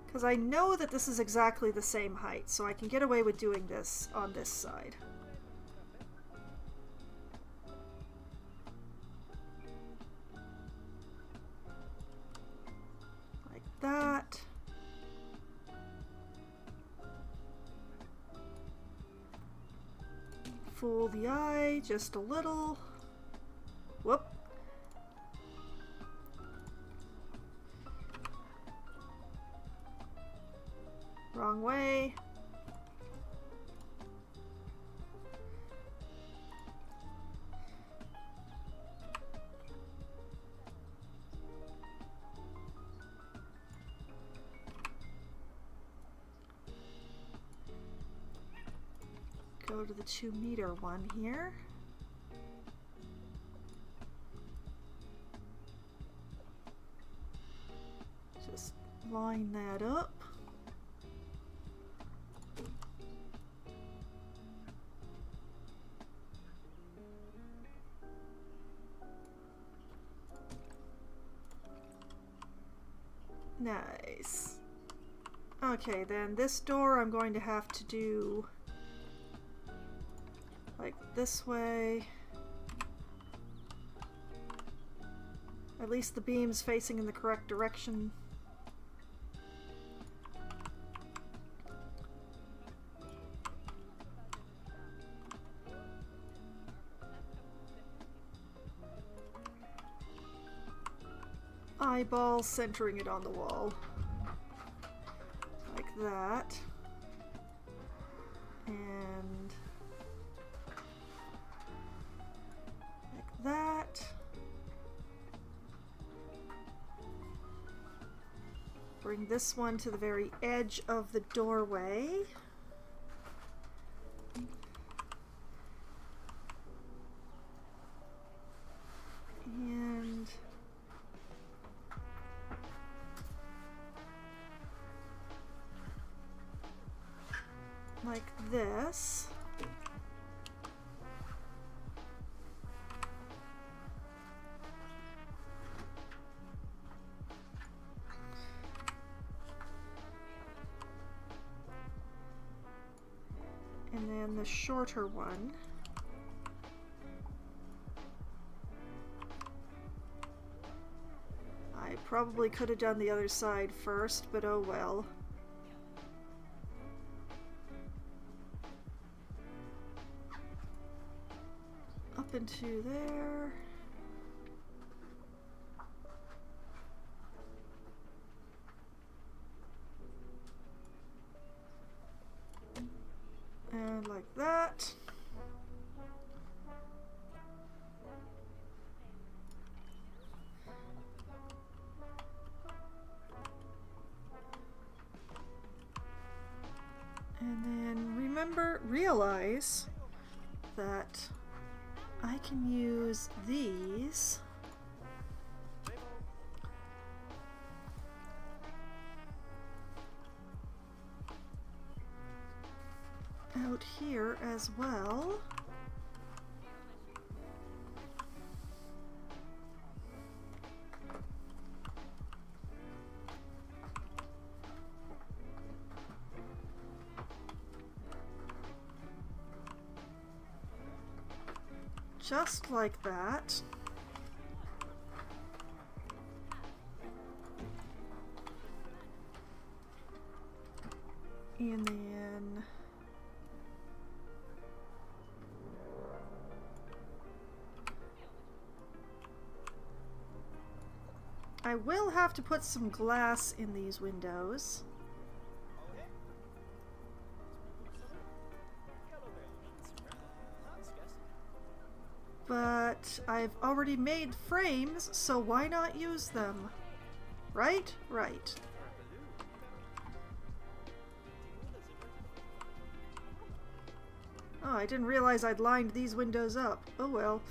Because I know that this is exactly the same height, so I can get away with doing this on this side. Like that. Fool the eye just a little. Whoop. Wrong way. go to the 2-meter one here. Just line that up. Nice. Okay, then this door I'm going to have to do like this way. At least the beam's facing in the correct direction. Eyeball centering it on the wall. Like that. And like that. Bring this one to the very edge of the doorway. And like this. And then the shorter one. I probably could have done the other side first, but oh well. Up into there. And like that. And then realize that I can use these out here as well. Just like that. And then I will have to put some glass in these windows. But I've already made frames, so why not use them? Right? Right. Oh, I didn't realize I'd lined these windows up. Oh well.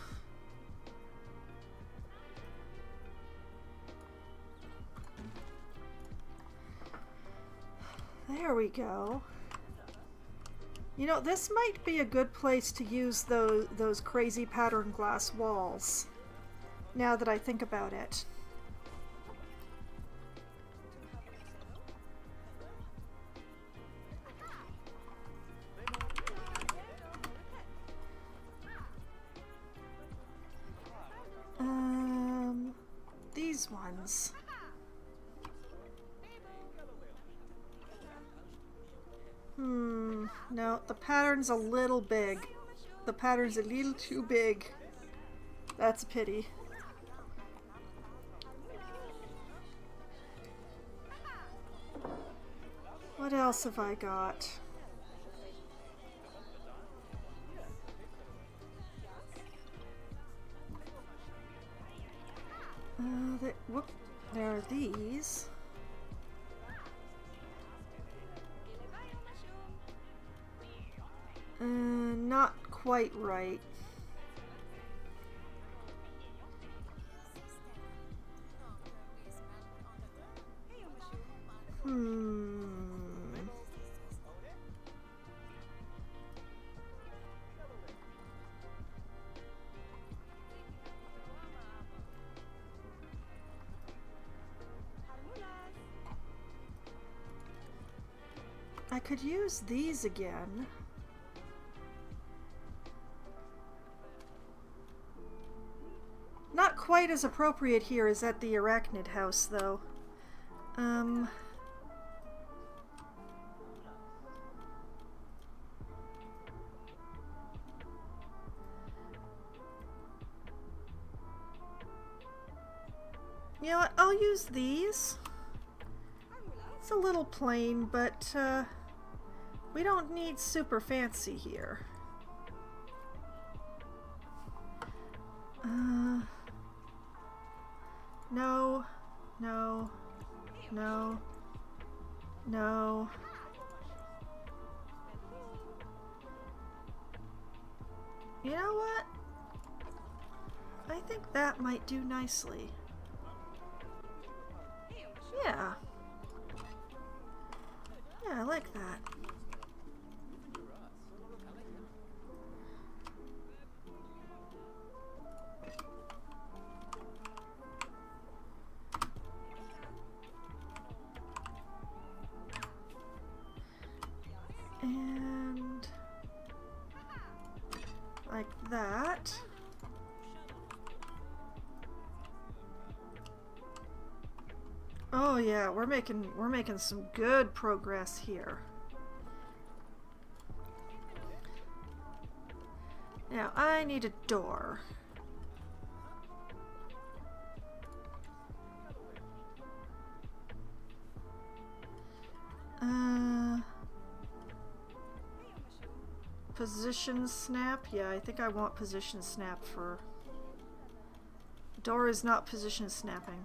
There we go. You know, this might be a good place to use those crazy pattern glass walls, now that I think about it. These ones. No, the pattern's a little big. The pattern's a little too big. That's a pity. What else have I got? Whoop, there are these. Not quite right. I could use these again. Not quite as appropriate here as at the Arachnid house, though. You know what? I'll use these. It's a little plain, but we don't need super fancy here. No, no, no, no. You know what? I think that might do nicely. Yeah. Yeah, I like that. And like that. Oh yeah, we're making some good progress here. Now I need a door. Position snap? Yeah, I think I want position snap for... Door is not position snapping.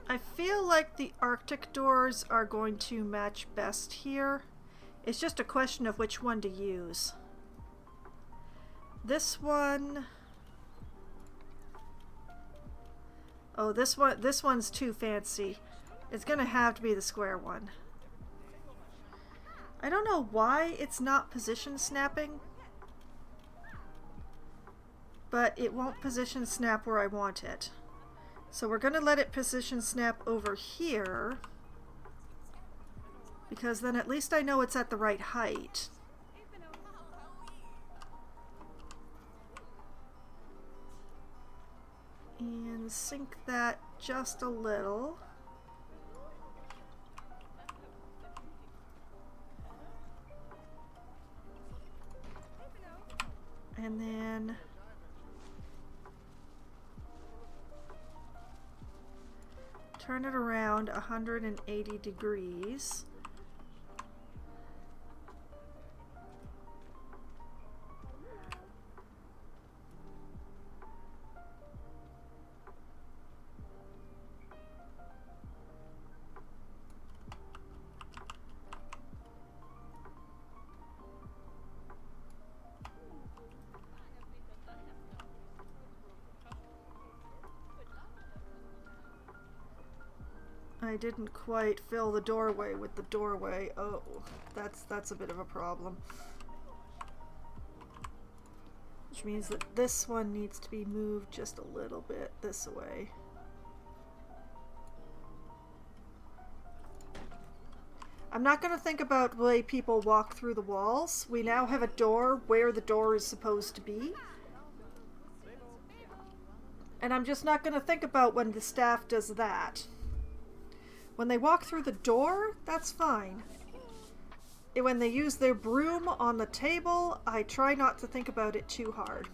I feel like the Arctic doors are going to match best here. It's just a question of which one to use. This one... Oh, this one's too fancy. It's gonna have to be the square one. I don't know why it's not position snapping, but it won't position snap where I want it. So we're gonna let it position snap over here, because then at least I know it's at the right height. And sink that just a little. And then turn it around 180 degrees. I didn't quite fill the doorway with the doorway. Oh, that's a bit of a problem. Which means that this one needs to be moved just a little bit this way. I'm not going to think about the way people walk through the walls. We now have a door where the door is supposed to be. And I'm just not going to think about when the staff does that. When they walk through the door, that's fine. When they use their broom on the table, I try not to think about it too hard.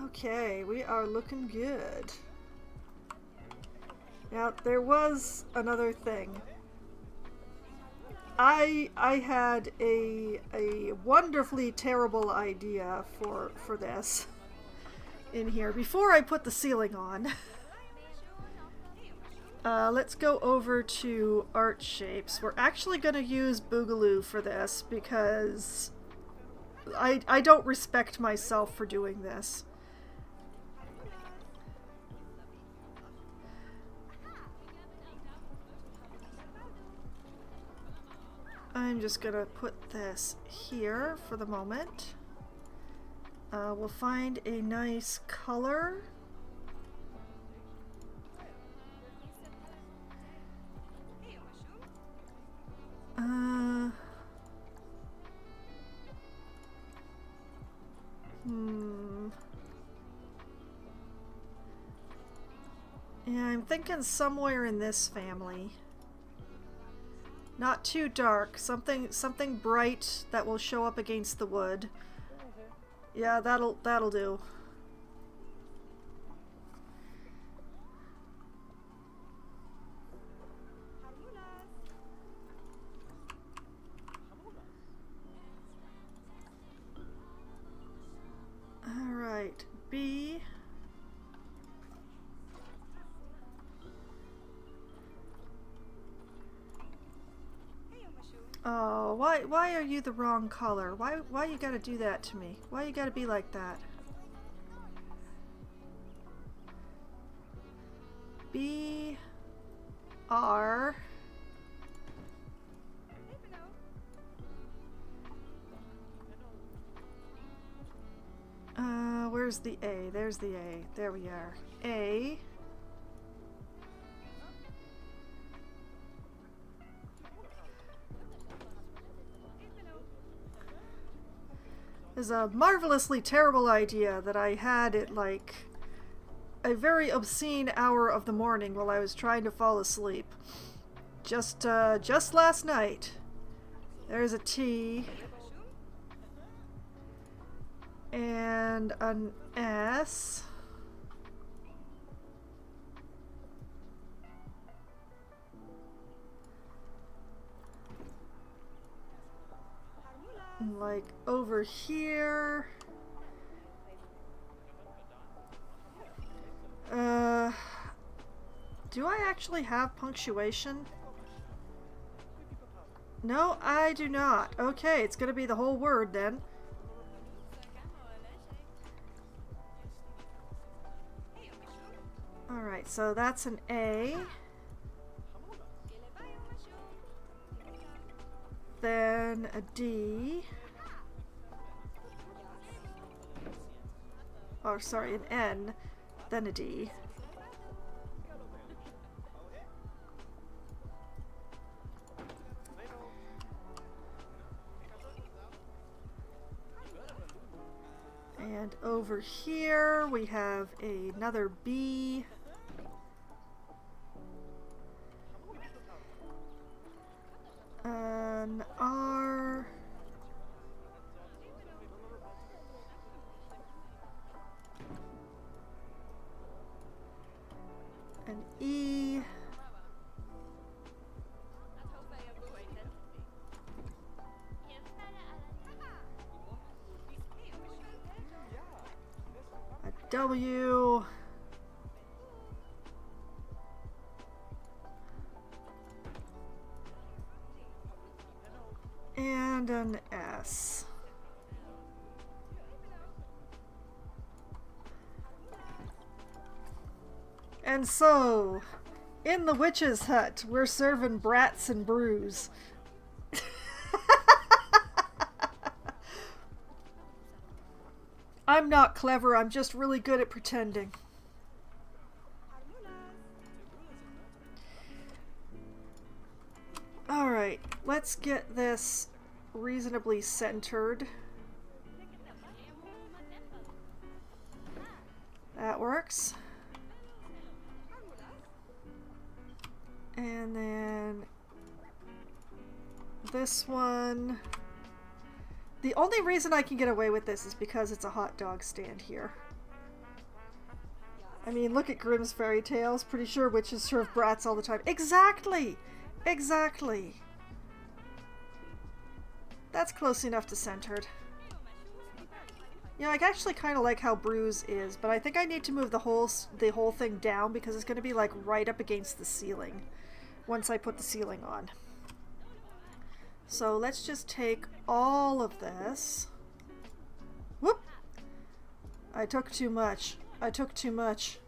Okay, we are looking good. Now, there was another thing. I had a wonderfully terrible idea for this. in here before I put the ceiling on. Let's go over to art shapes. We're actually going to use Boogaloo for this because I don't respect myself for doing this. I'm just going to put this here for the moment. We'll find a nice color. Yeah, I'm thinking somewhere in this family. Not too dark, something bright that will show up against the wood. Yeah, that'll do. All right, B. Oh, why are you the wrong color? Why you gotta do that to me? Why you gotta be like that? B R where's the A? There's the A. There we are. A. Is a marvelously terrible idea that I had at like a very obscene hour of the morning while I was trying to fall asleep. Just last night. There's a T. And an S. Like over here. Do I actually have punctuation? No, I do not. Okay, it's gonna be the whole word then. Alright, so that's an A. Then a D. Oh, sorry, an N. Then a D. And over here we have another B. An R. An E. A W. And an S. And so, in the witch's hut, we're serving brats and brews. I'm not clever, I'm just really good at pretending. Alright, let's get this reasonably centered. That works. And then this one. The only reason I can get away with this is because it's a hot dog stand here. I mean, look at Grimm's fairy tales. Pretty sure witches serve brats all the time. Exactly! Exactly! That's close enough to centered. You know, I actually kind of like how Bruise is, but I think I need to move the whole thing down because it's going to be like right up against the ceiling once I put the ceiling on. So let's just take all of this. Whoop! I took too much. I took too much.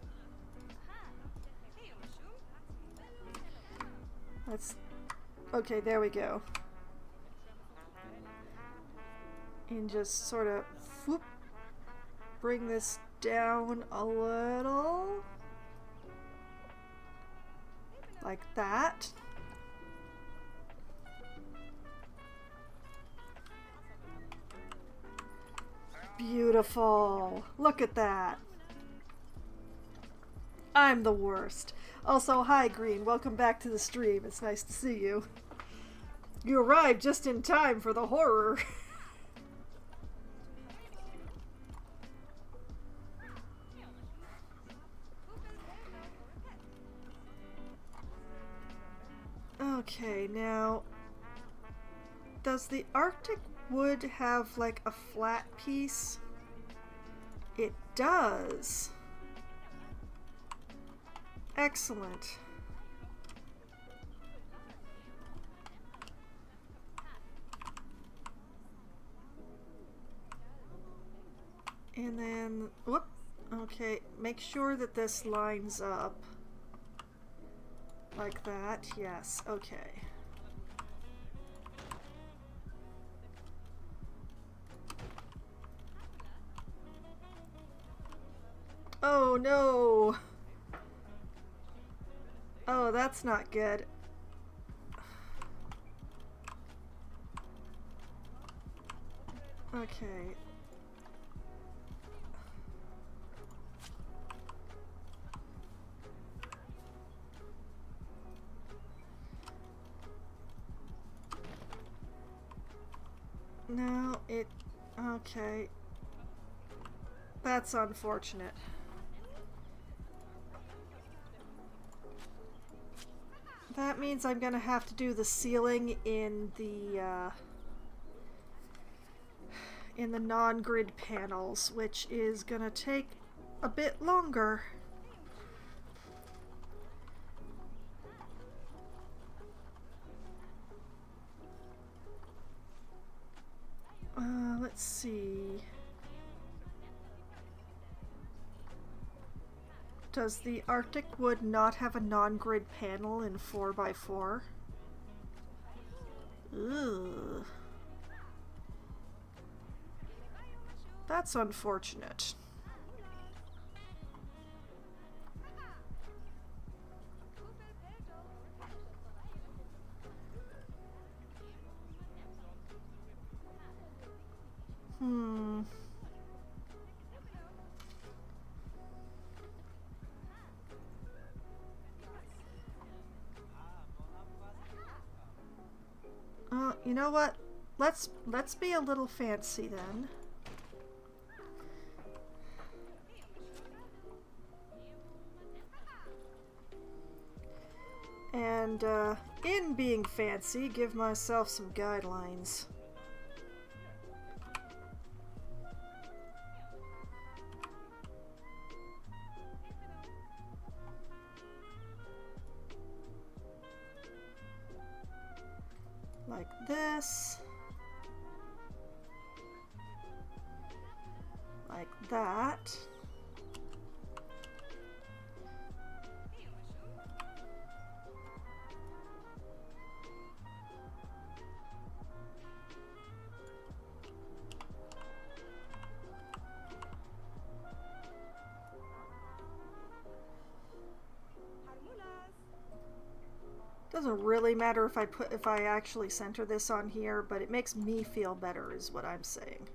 Let's... Okay, there we go. And just sort of whoop, bring this down a little. Like that. Beautiful. Look at that. I'm the worst. Also, hi Green. Welcome back to the stream. It's nice to see you. You arrived just in time for the horror. Okay, now, does the Arctic wood have like a flat piece? It does. Excellent. And then, whoop, okay, make sure that this lines up. Like that, yes, okay. Oh no! Oh, that's not good. Okay. No, it... Okay. That's unfortunate. That means I'm gonna have to do the ceiling in the non-grid panels, which is gonna take a bit longer. Let's see. Does the Arctic wood not have a non-grid panel in 4x4? Ugh. That's unfortunate. You know what? Let's be a little fancy then. And in being fancy, give myself some guidelines. Like this. Like that. Doesn't really matter if I actually center this on here, but it makes me feel better is what I'm saying.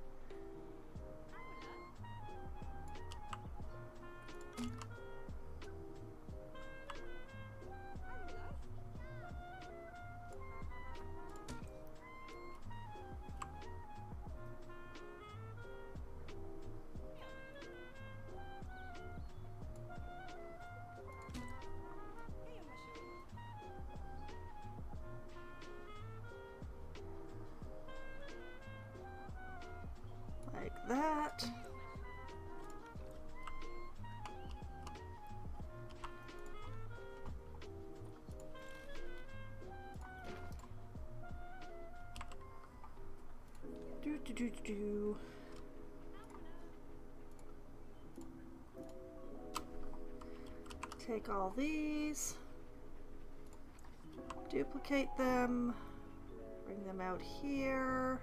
Take all these, duplicate them, bring them out here.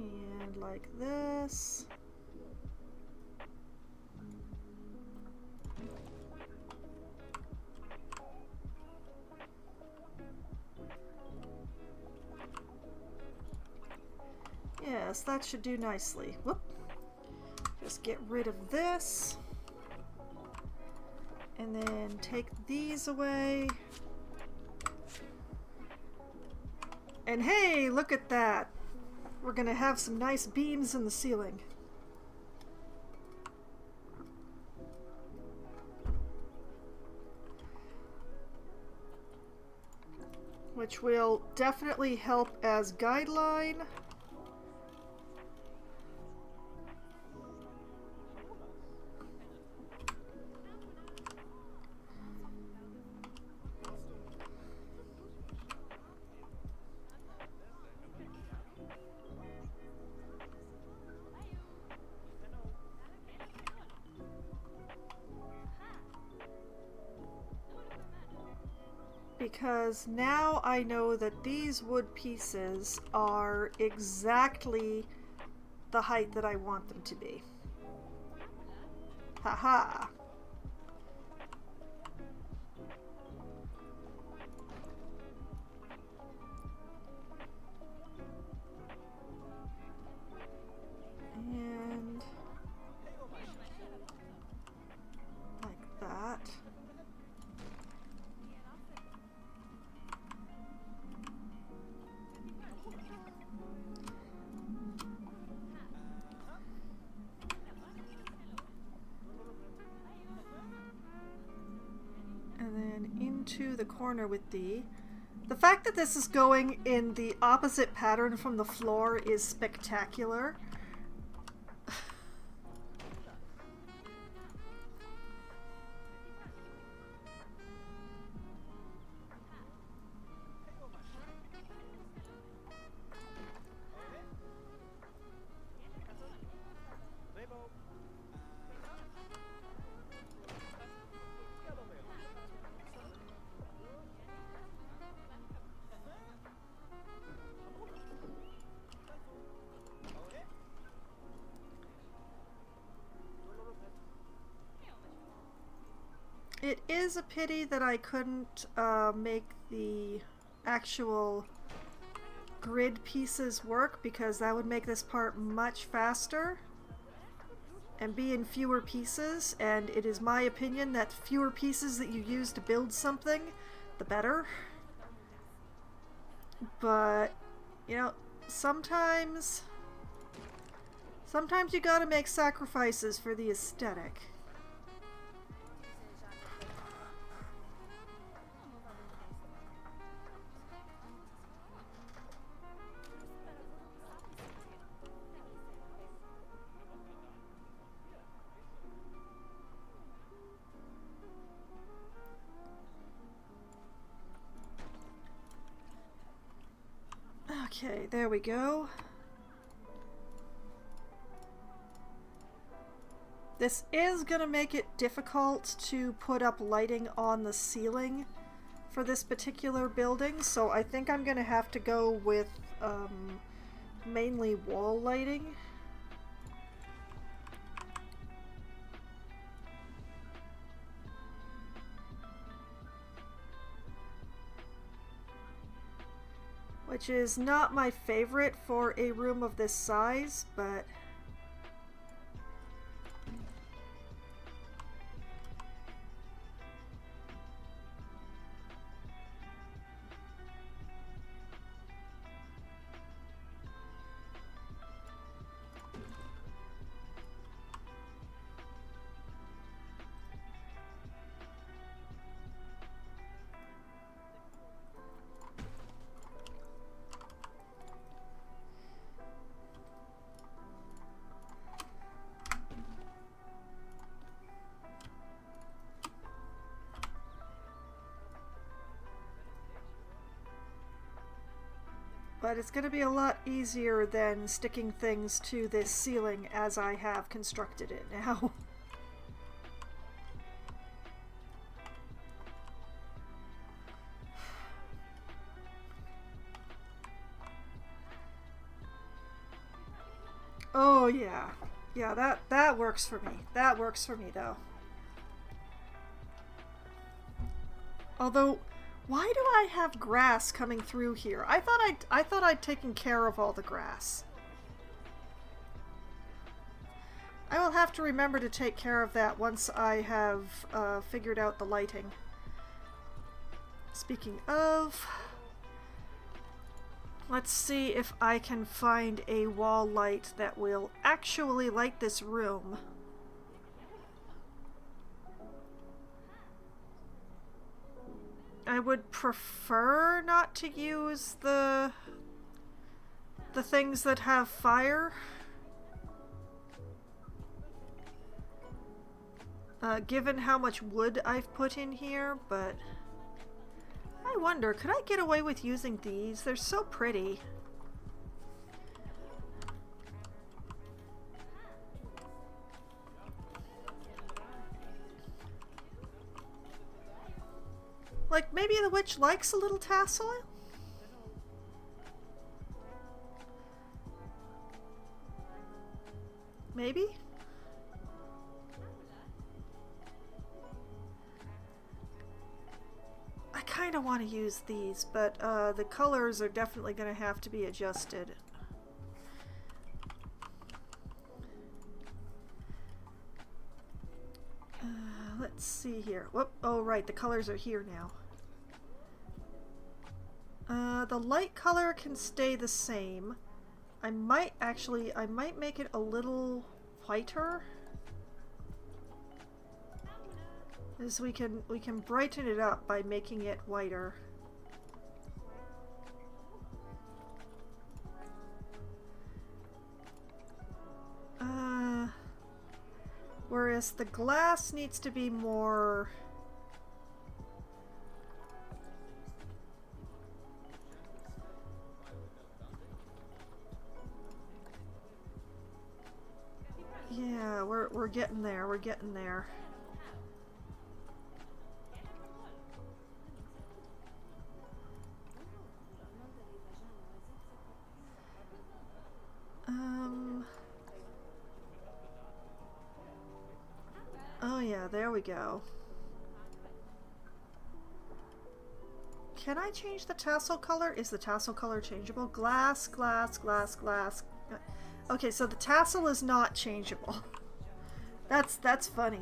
And like this. Yes, that should do nicely. Whoop. Just get rid of this. And then take these away. And hey, look at that. We're gonna have some nice beams in the ceiling. Which will definitely help as guideline. Because now I know that these wood pieces are exactly the height that I want them to be. Haha. And like that. And then into the corner with the fact that this is going in the opposite pattern from the floor is spectacular. It is a pity that I couldn't make the actual grid pieces work, because that would make this part much faster and be in fewer pieces, and it is my opinion that fewer pieces that you use to build something, the better. But, you know, sometimes you gotta make sacrifices for the aesthetic. Okay, there we go. This is gonna make it difficult to put up lighting on the ceiling for this particular building, so I think I'm gonna have to go with mainly wall lighting. Which is not my favorite for a room of this size, but but it's going to be a lot easier than sticking things to this ceiling as I have constructed it now. Oh yeah. Yeah, that works for me. That works for me though. Although, why do I have grass coming through here? I thought I'd taken care of all the grass. I will have to remember to take care of that once I have figured out the lighting. Speaking of, let's see if I can find a wall light that will actually light this room. I would prefer not to use the things that have fire. Given how much wood I've put in here, but I wonder, could I get away with using these? They're so pretty. Like, maybe the witch likes a little tassel? Maybe? I kind of want to use these, but the colors are definitely going to have to be adjusted. Let's see here. Whoop. Oh, right. The colors are here now. The light color can stay the same. I might make it a little whiter. As we can brighten it up by making it whiter. Whereas the glass needs to be more... Yeah, we're getting there, we're getting there. Oh yeah, there we go. Can I change the tassel color? Is the tassel color changeable? Glass, glass, glass, glass. Okay, so the tassel is not changeable. That's funny.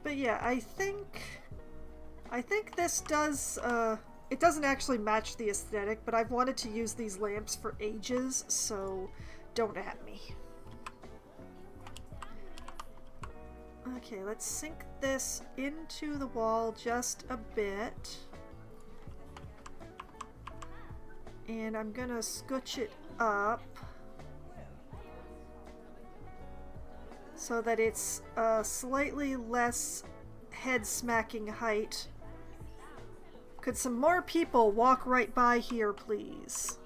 But yeah, I think this does it doesn't actually match the aesthetic, but I've wanted to use these lamps for ages, so don't at me. Okay, let's sink this into the wall just a bit. And I'm gonna scooch it up so that it's slightly less head-smacking height. Could some more people walk right by here, please?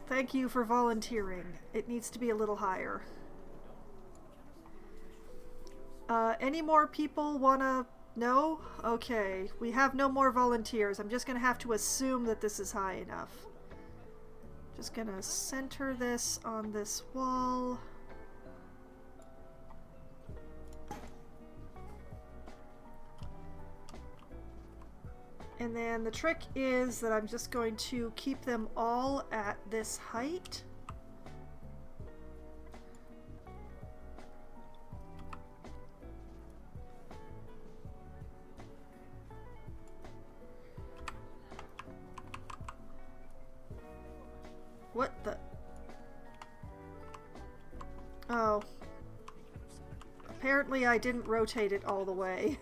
Thank you for volunteering. It needs to be a little higher. Any more people wanna... No? Okay. We have no more volunteers. I'm just gonna have to assume that this is high enough. Just gonna center this on this wall. And then the trick is that I'm just going to keep them all at this height. What the? Oh. Apparently I didn't rotate it all the way.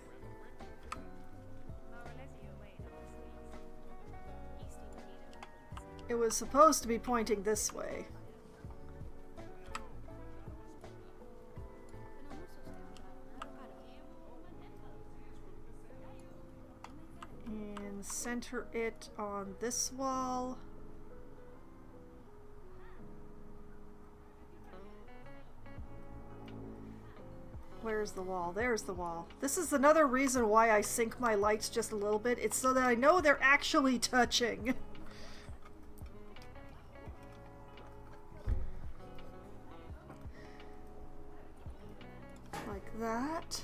It was supposed to be pointing this way. And center it on this wall. Where's the wall? There's the wall. This is another reason why I sync my lights just a little bit. It's so that I know they're actually touching. Like that.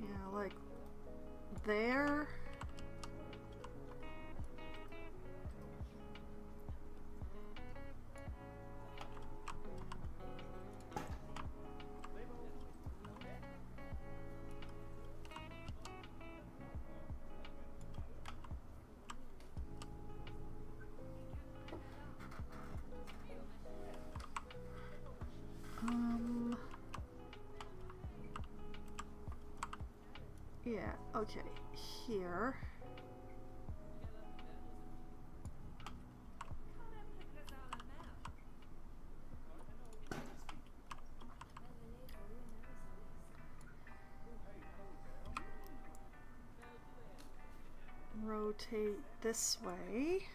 Yeah, like there. Yeah, okay, here. Rotate this way.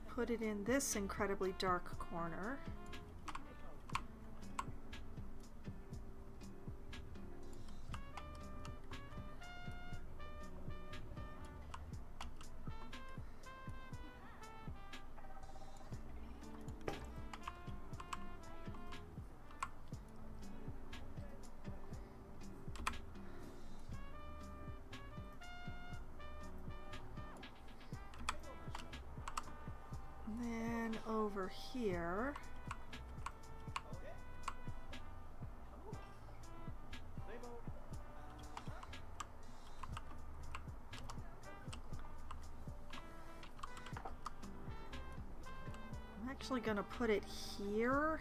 Put it in this incredibly dark corner. Over here. I'm actually gonna put it here.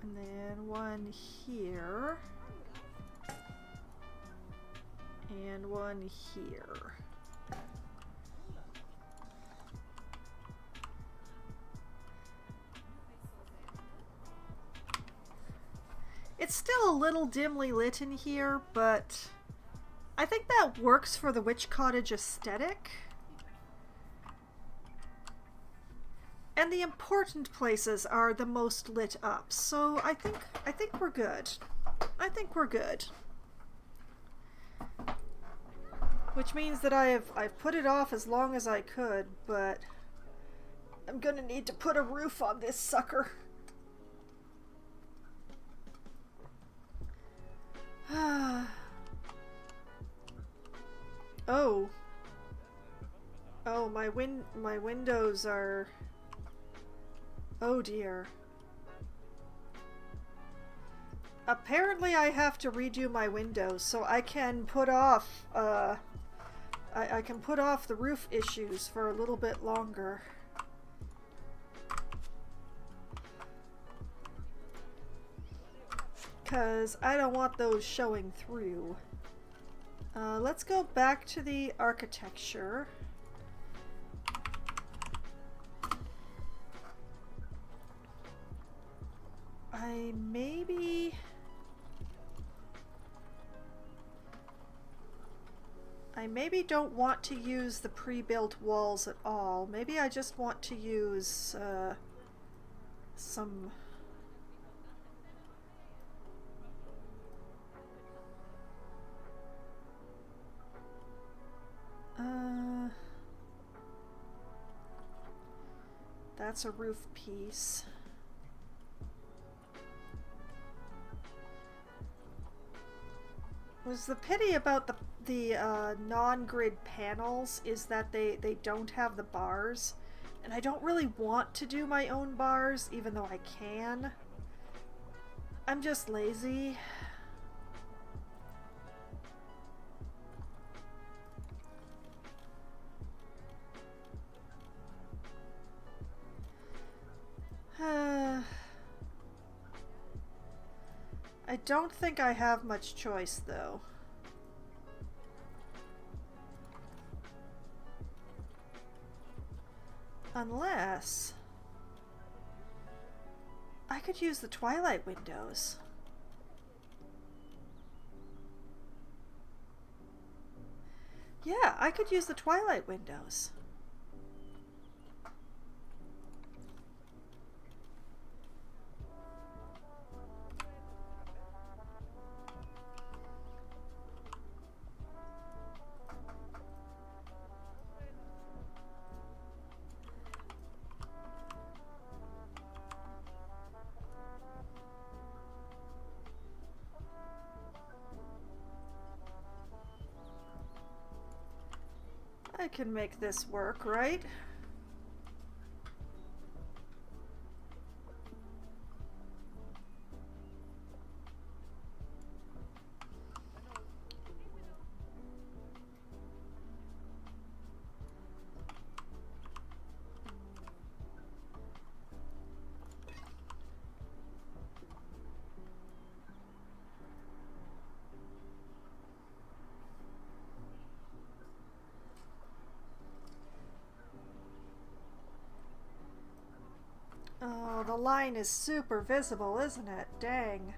And then one here. And one here. It's still a little dimly lit in here, but I think that works for the witch cottage aesthetic. And the important places are the most lit up, so I think we're good. I think we're good. Which means that I've put it off as long as I could, but I'm gonna need to put a roof on this sucker. Oh. Oh, my windows are... Oh dear. Apparently I have to redo my windows so I can put off, I can put off the roof issues for a little bit longer. Because I don't want those showing through. Let's go back to the architecture. I maybe don't want to use the pre-built walls at all. Maybe I just want to use some... That's a roof piece. Was the pity about the non-grid panels is that they don't have the bars, and I don't really want to do my own bars, even though I can. I'm just lazy. I don't think I have much choice, though. Unless I could use the twilight windows. Yeah, I could use the twilight windows. I can make this work, right? Oh, the line is super visible, isn't it? Dang.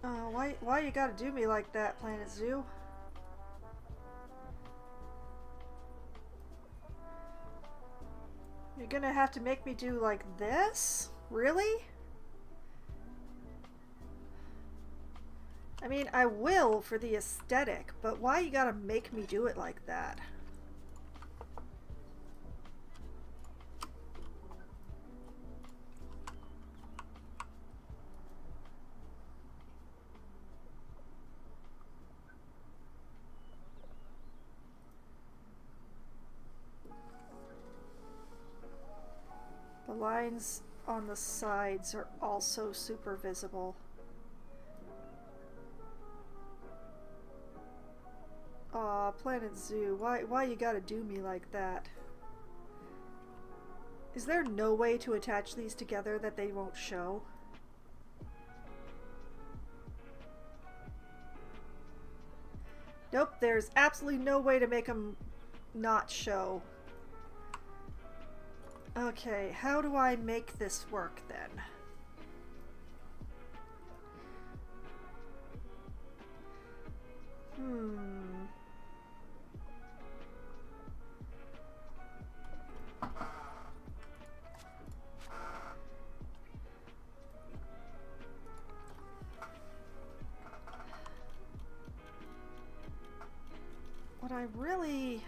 Oh, why you gotta do me like that, Planet Zoo? You're gonna have to make me do like this? Really? I mean, I will for the aesthetic, but why you gotta make me do it like that? The lines on the sides are also super visible. Aw, Planet Zoo, why you gotta do me like that? Is there no way to attach these together that they won't show? Nope, there's absolutely no way to make them not show. Okay, how do I make this work then? What I really...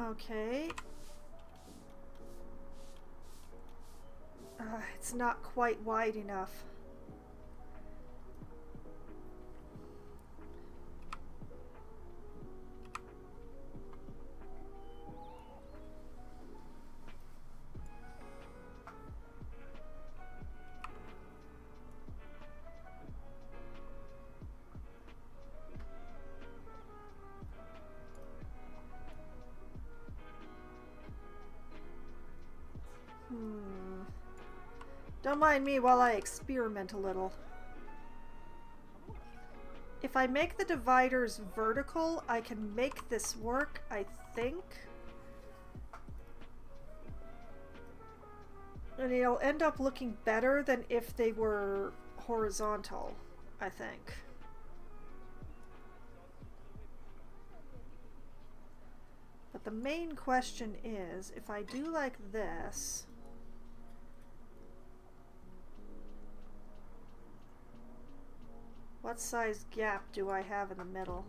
Okay. It's not quite wide enough. Don't mind me while I experiment a little. If I make the dividers vertical, I can make this work, I think. And it'll end up looking better than if they were horizontal, I think. But the main question is, if I do like this... What size gap do I have in the middle?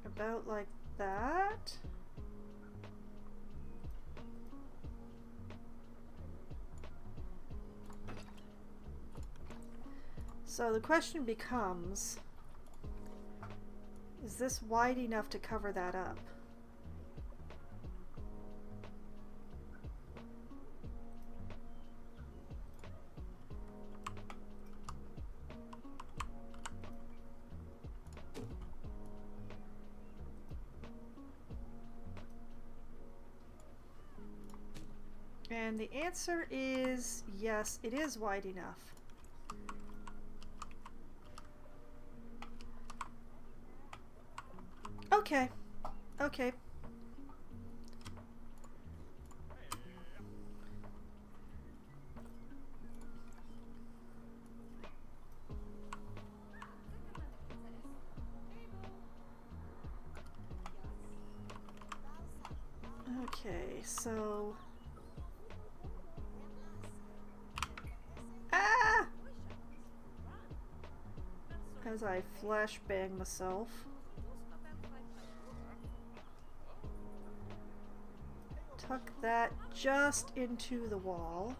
About like that? So the question becomes, is this wide enough to cover that up? And the answer is yes, it is wide enough. Okay. Okay. Okay, so... Ah! As I flashbang myself. Tuck that just into the wall.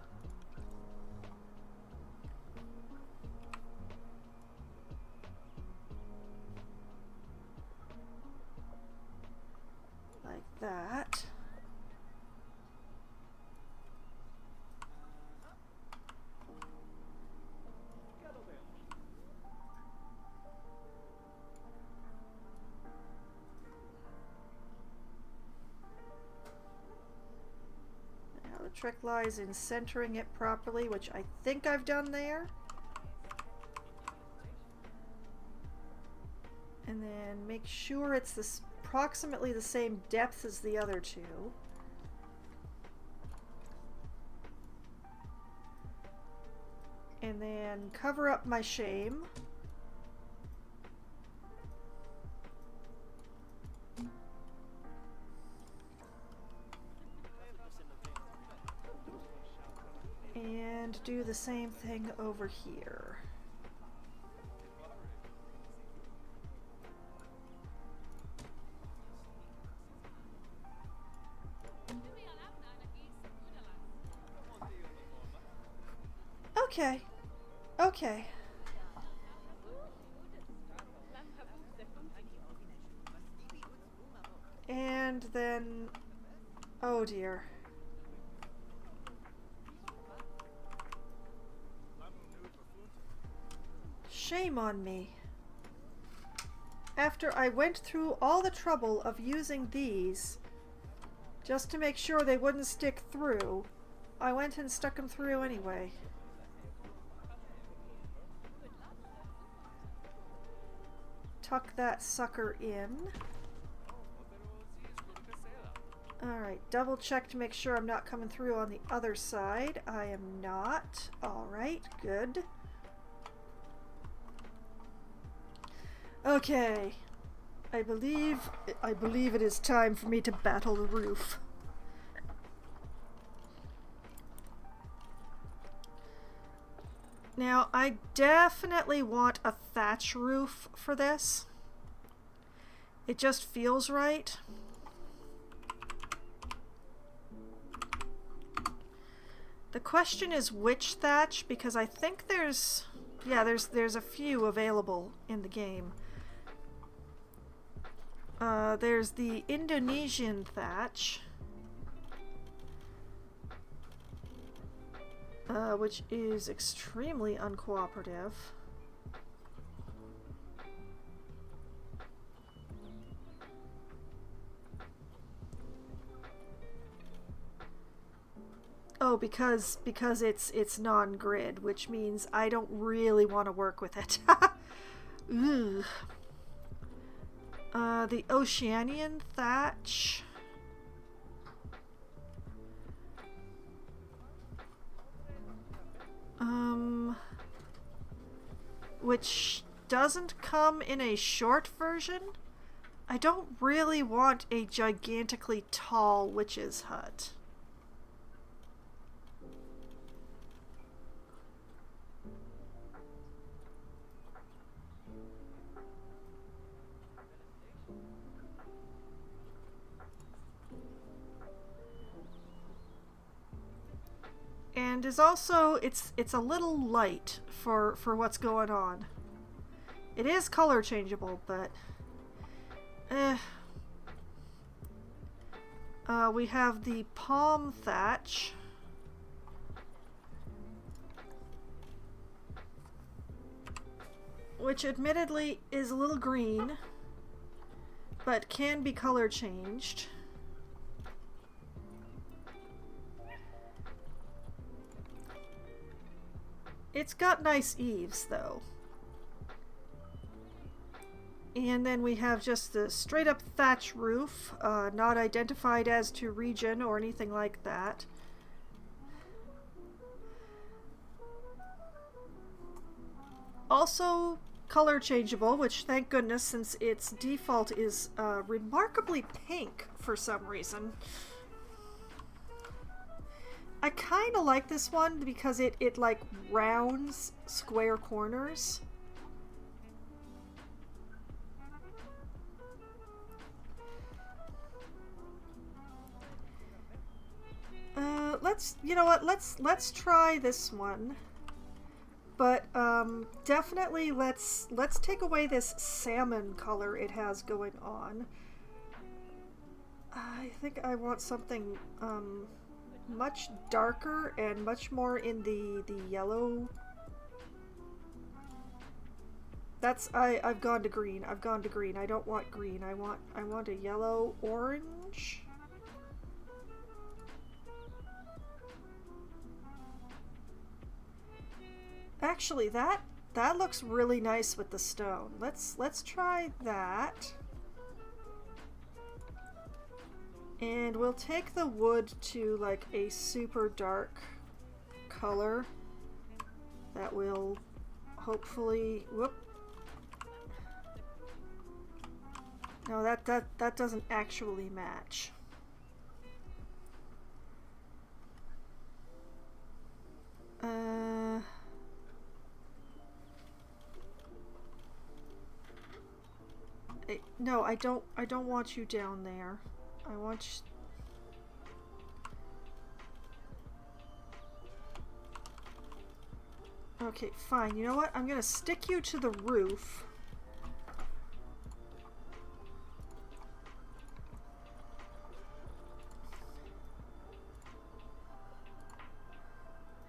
Like that. Trick lies in centering it properly, which I think I've done there. And then make sure it's this approximately the same depth as the other two. And then cover up my shame. And do the same thing over here. Okay. Okay. And then... oh dear. Shame on me. After I went through all the trouble of using these just to make sure they wouldn't stick through, I went and stuck them through anyway. Tuck that sucker in. Alright, double check to make sure I'm not coming through on the other side. I am not. Alright, good. Okay. I believe it is time for me to battle the roof. Now, I definitely want a thatch roof for this. It just feels right. The question is which thatch, because I think there's a few available in the game. There's the Indonesian thatch, which is extremely uncooperative. Oh, because it's non-grid, which means I don't really want to work with it. Ugh. The Oceanian thatch. Which doesn't come in a short version. I don't really want a gigantically tall witch's hut. and is also it's a little light for what's going on. It is color changeable, but we have the palm thatch, which admittedly is a little green, but can be color changed. It's got nice eaves, though. And then we have just the straight up thatch roof, not identified as to region or anything like that. Also color changeable, which thank goodness, since its default is remarkably pink for some reason. I kind of like this one because it like rounds square corners. You know what, let's try this one. But definitely let's take away this salmon color it has going on. I think I want something much darker and much more in the yellow. I've gone to green. I've gone to green. I don't want green. I want a yellow orange. Actually, that looks really nice with the stone. Let's try that. And we'll take the wood to like a super dark color that will hopefully, whoop. No, that doesn't actually match. No, I don't want you down there. I want you... Okay, fine. You know what? I'm gonna stick you to the roof.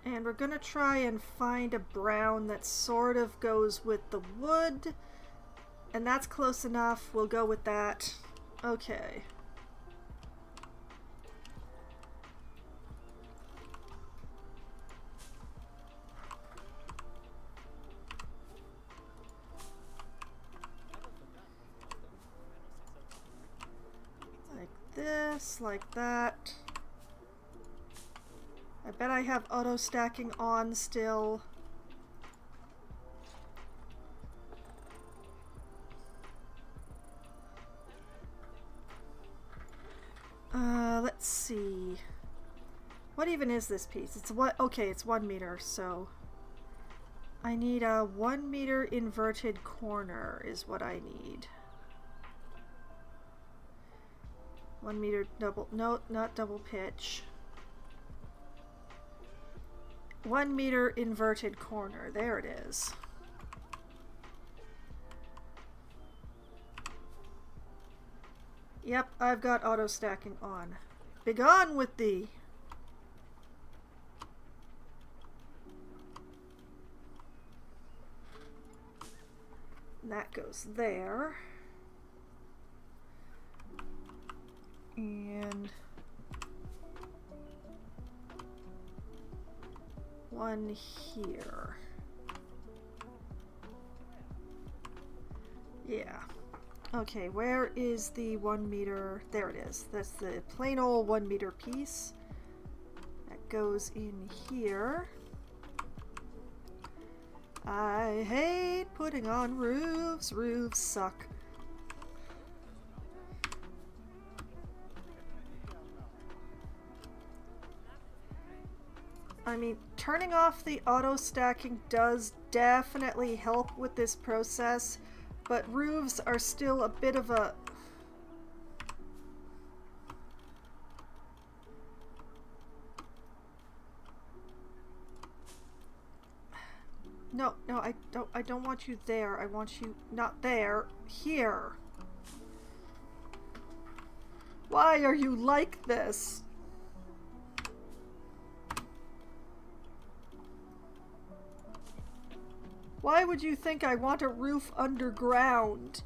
And we're gonna try and find a brown that sort of goes with the wood. And that's close enough. We'll go with that. Okay. Like this, like that. I bet I have auto stacking on still. Let's see. What even is this piece? It's what? Okay, it's 1 meter, so I need a 1 meter inverted corner is what I need. 1 meter double, no, not double pitch. 1 meter inverted corner, there it is. Yep, I've got auto stacking on. Begone with thee! That goes there. And one here. Yeah. Okay, where is the 1 meter? There it is. That's the plain old 1 meter piece. That goes in here. I hate putting on roofs. Roofs suck. I mean, turning off the auto stacking does definitely help with this process. But roofs are still a bit of a... No, no, I don't want you there. I want you not there. Here. Why are you like this? Why would you think I want a roof underground?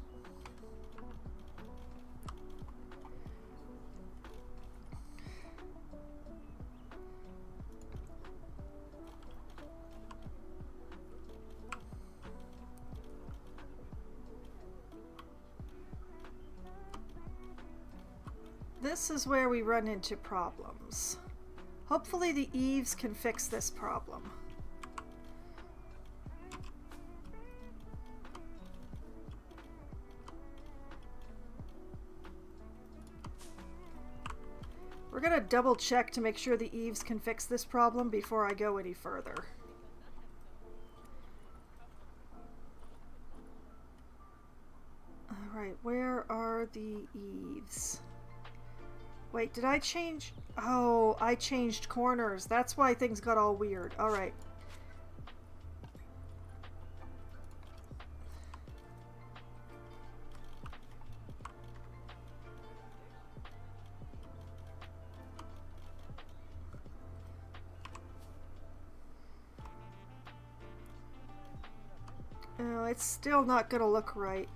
This is where we run into problems. Hopefully the eaves can fix this problem. We're gonna double check to make sure the eaves can fix this problem before I go any further. Alright, where are the eaves? Wait, did I change? Oh, I changed corners. That's why things got all weird. Alright. Oh, it's still not gonna look right.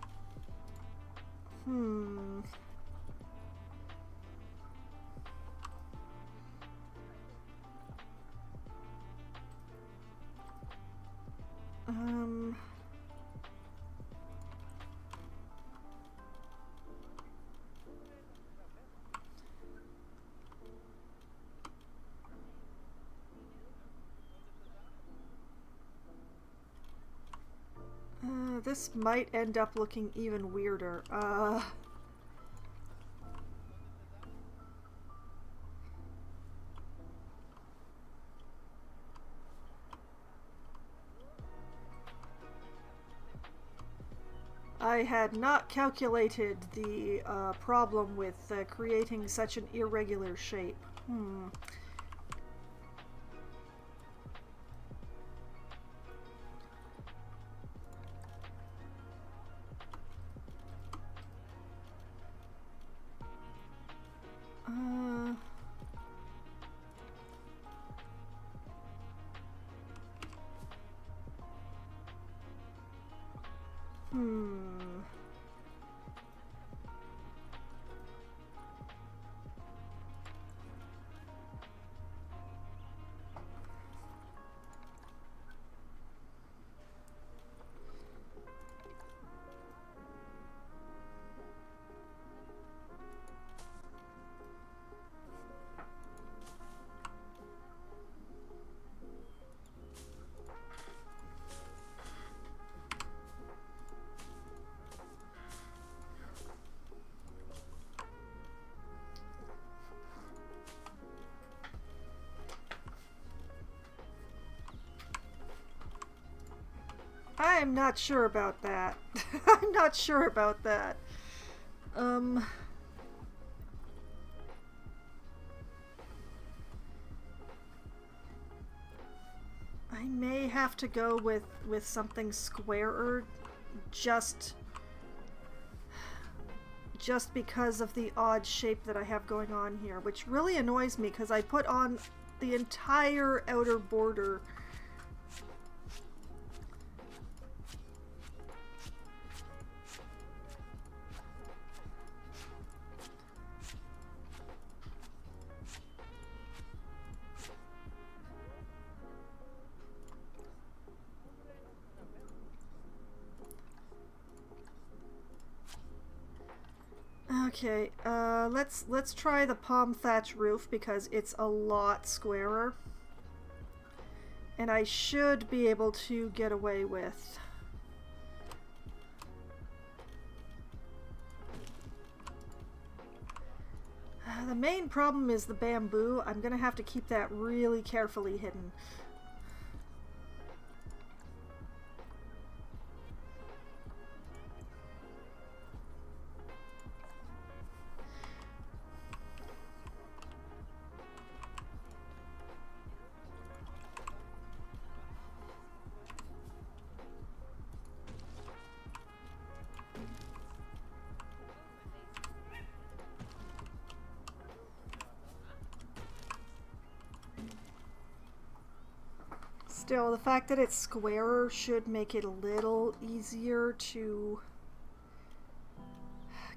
This might end up looking even weirder. I had not calculated the problem with creating such an irregular shape. I'm not sure about that. I'm not sure about that. I may have to go with something squarer just because of the odd shape that I have going on here, which really annoys me because I put on the entire outer border. Okay, let's try the palm thatch roof because it's a lot squarer. And I should be able to get away with. The main problem is the bamboo. I'm gonna have to keep that really carefully hidden. Still, the fact that it's squarer should make it a little easier to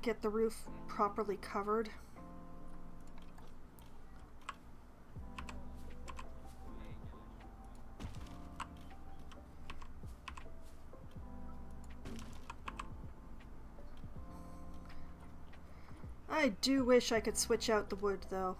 get the roof properly covered. I do wish I could switch out the wood, though.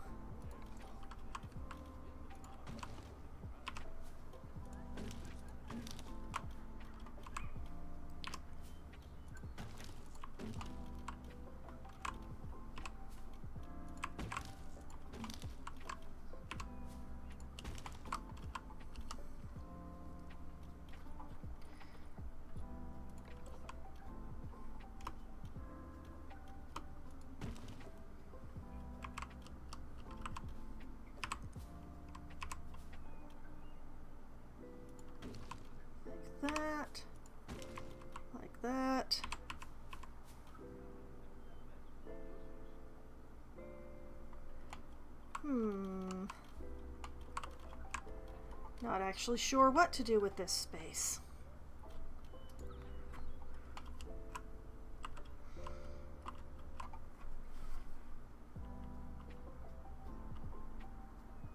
That, like that. Not actually sure what to do with this space.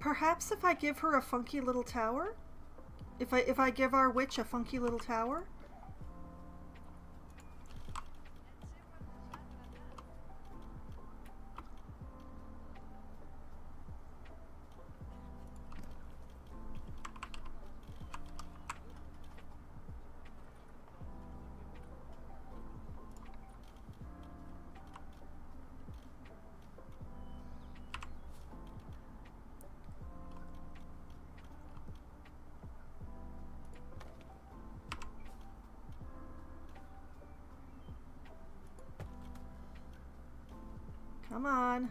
Perhaps if I give her a funky little tower? If I give our witch a funky little tower? Come on.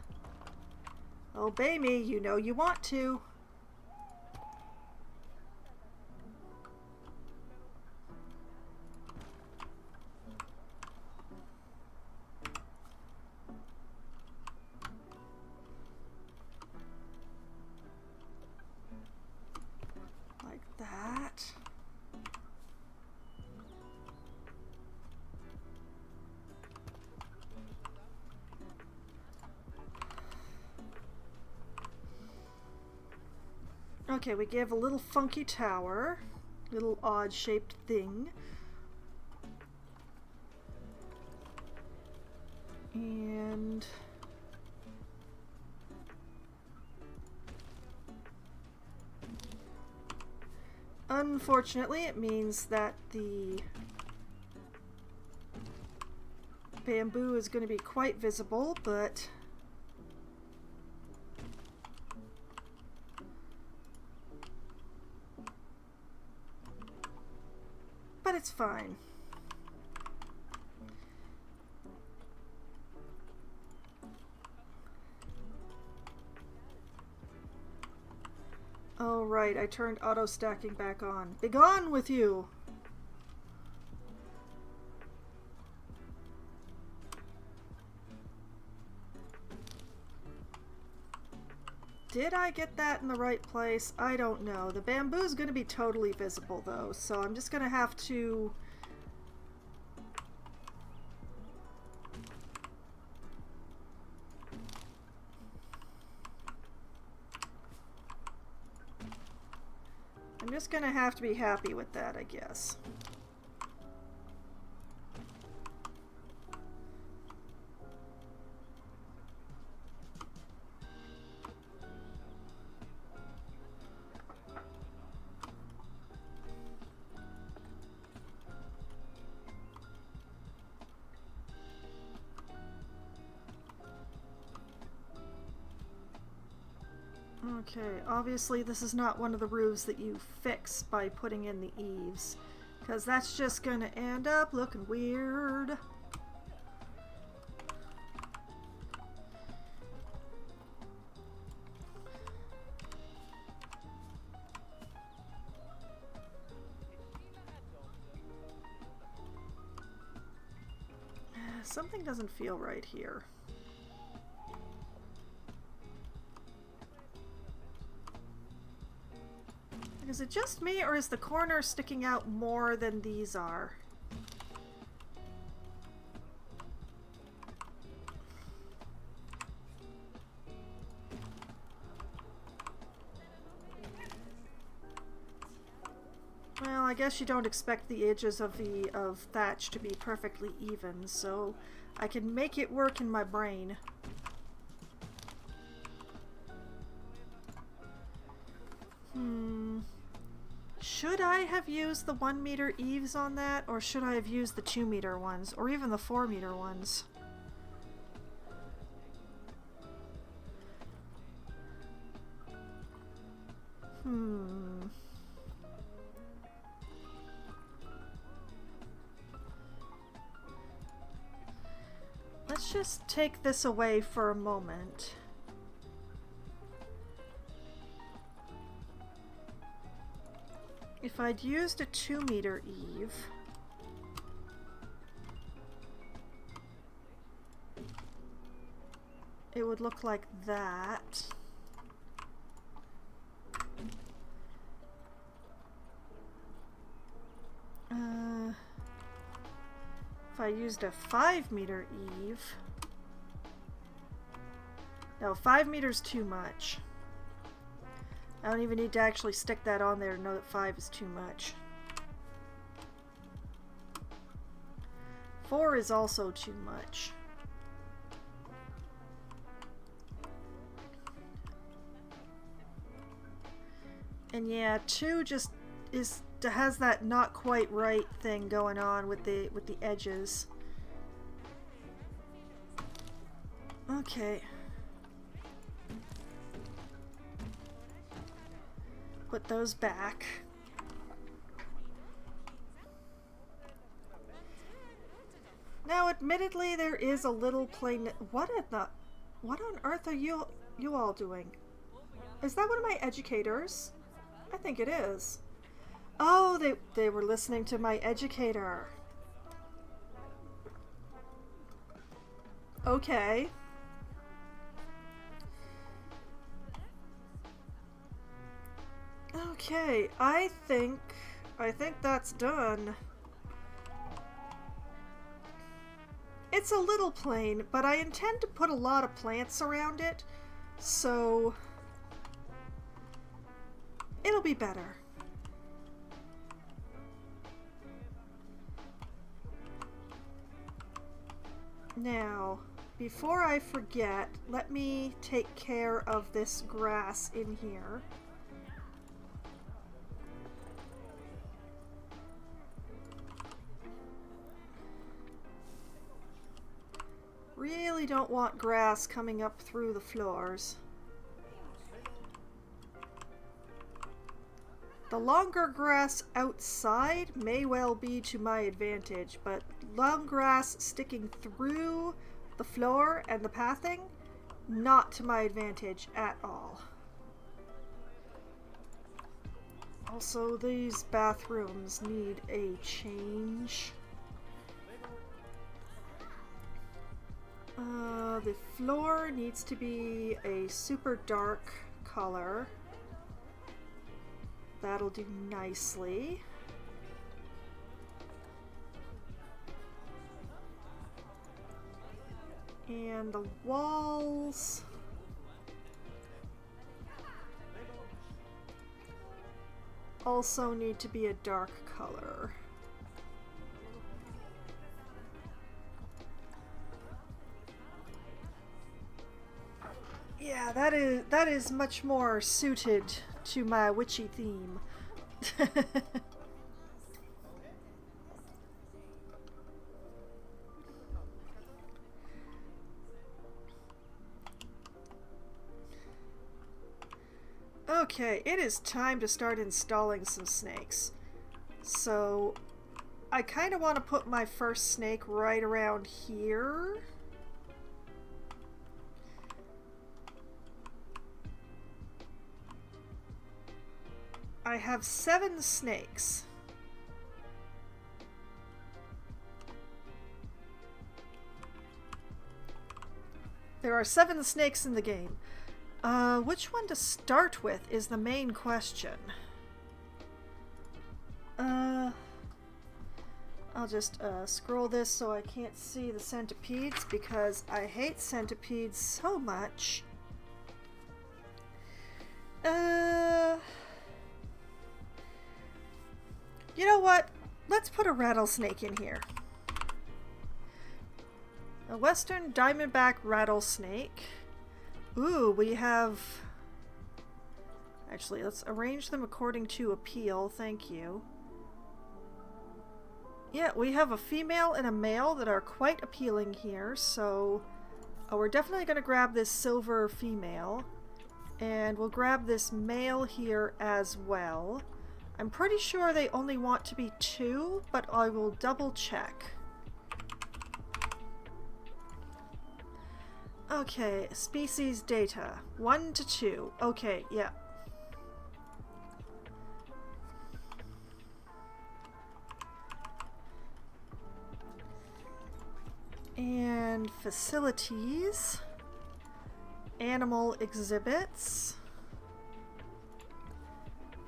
Obey me, you know you want to. Like that. Okay, we give a little funky tower, little odd-shaped thing. And unfortunately, it means that the bamboo is going to be quite visible, but it's fine. Oh right, I turned auto stacking back on. Begone with you! Did I get that in the right place? I don't know. The bamboo's going to be totally visible though, so I'm just going to have to... I'm just going to have to be happy with that, I guess. Okay, obviously this is not one of the roofs that you fix by putting in the eaves, because that's just gonna end up looking weird. Something doesn't feel right here. Is it just me, or is the corner sticking out more than these are? Well, I guess you don't expect the edges of thatch to be perfectly even, so I can make it work in my brain. Should I have used the 1 meter eaves on that, or should I have used the 2 meter ones, or even the 4 meter ones? Let's just take this away for a moment. If I'd used a 2 meter eave, it would look like that. If I used a 5 meter eave, no, 5 meters too much. I don't even need to actually stick that on there to know that 5 is too much. 4 is also too much. And yeah, 2 just has that not quite right thing going on with the edges. Okay. Put those back. Now, admittedly, there is a little plain. What on earth are you all doing? Is that one of my educators? I think it is. Oh, they were listening to my educator. Okay. Okay, I think that's done. It's a little plain, but I intend to put a lot of plants around it, so it'll be better. Now, before I forget, let me take care of this grass in here. Really don't want grass coming up through the floors. The longer grass outside may well be to my advantage, but long grass sticking through the floor and the pathing, not to my advantage at all. Also, these bathrooms need a change. The floor needs to be a super dark color. That'll do nicely. And the walls also need to be a dark color. Yeah, that is much more suited to my witchy theme. Okay, it is time to start installing some snakes. So, I kind of want to put my first snake right around here. I have 7 snakes. There are 7 snakes in the game. Which one to start with is the main question. I'll just scroll this so I can't see the centipedes because I hate centipedes so much. You know what? Let's put a rattlesnake in here. A western diamondback rattlesnake. Ooh, we have... Actually, let's arrange them according to appeal. Thank you. Yeah, we have a female and a male that are quite appealing here, so... Oh, we're definitely going to grab this silver female. And we'll grab this male here as well. I'm pretty sure they only want to be 2, but I will double check. Okay, species data. 1 to 2. Okay, yeah. And facilities. Animal exhibits.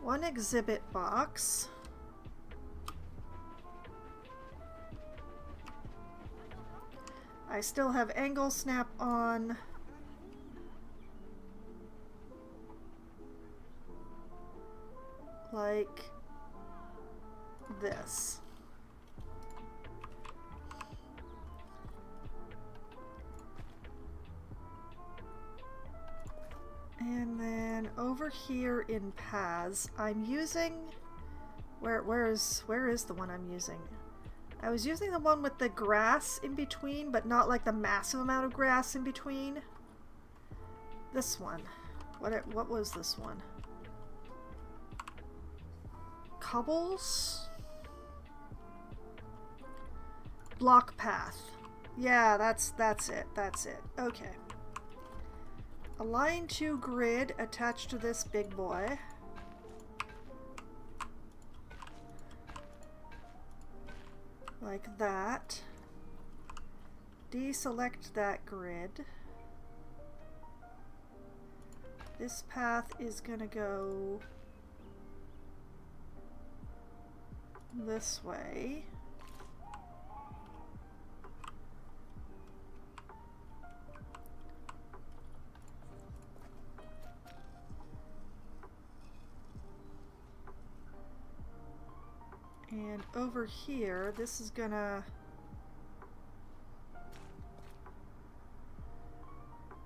1 exhibit box. I still have angle snap on. Like this. And then over here in paths, I'm using... Where is the one I'm using? I was using the one with the grass in between, but not like the massive amount of grass in between. This one. What was this one? Cobbles? Block path. Yeah, that's it. That's it. Okay. Align to grid attached to this big boy. Like that. Deselect that grid. This path is gonna go this way. And over here, this is gonna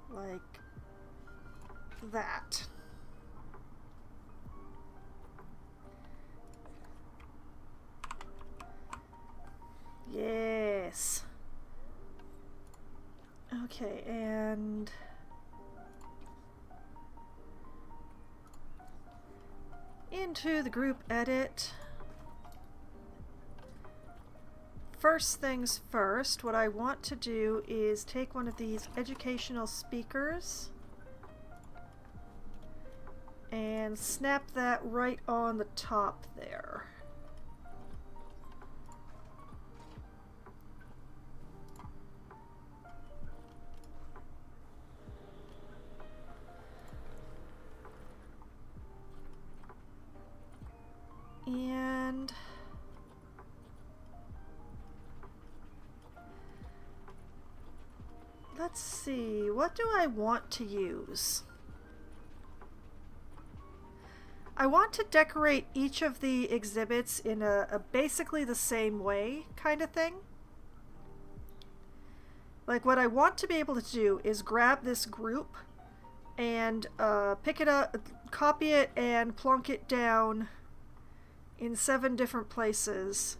like that. Yes. Okay, and into the group edit. First things first, what I want to do is take one of these educational speakers and snap that right on the top there. And let's see, what do I want to use? I want to decorate each of the exhibits in a basically the same way kind of thing. Like what I want to be able to do is grab this group and pick it up, copy it and plonk it down in 7 different places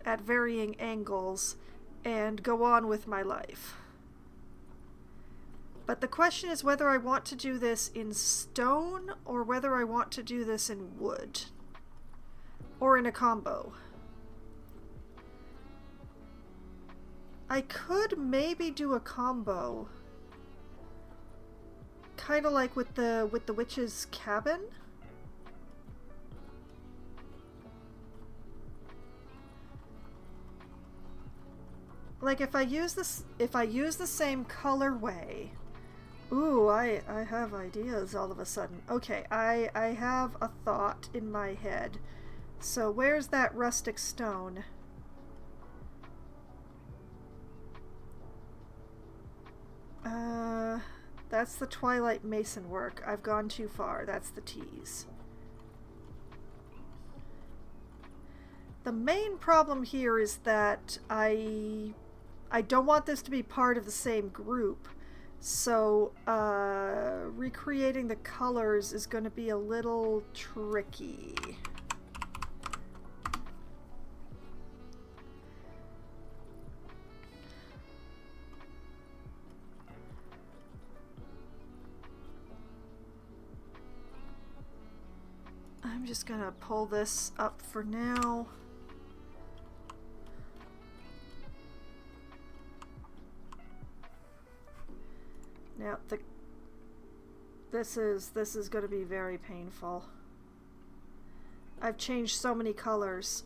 at varying angles and go on with my life. But the question is whether I want to do this in stone or whether I want to do this in wood or in a combo. I could maybe do a combo, kind of like with the witch's cabin. Like if I use the same colorway. Ooh, I have ideas all of a sudden. Okay, I have a thought in my head. So where's that rustic stone? That's the Twilight Mason work. I've gone too far. That's the T's. The main problem here is that I don't want this to be part of the same group. So recreating the colors is going to be a little tricky. I'm just going to pull this up for now. Now this is going to be very painful. I've changed so many colors.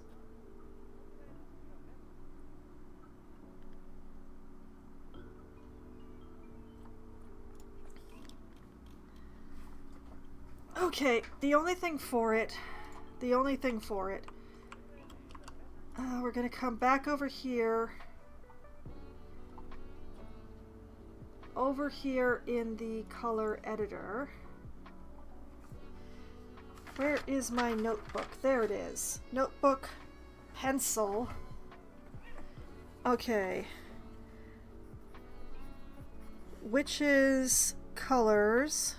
Okay, the only thing for it, we're gonna come back over here in the color editor. Where is my notebook? There it is. Notebook, pencil. Okay. Witches, colors.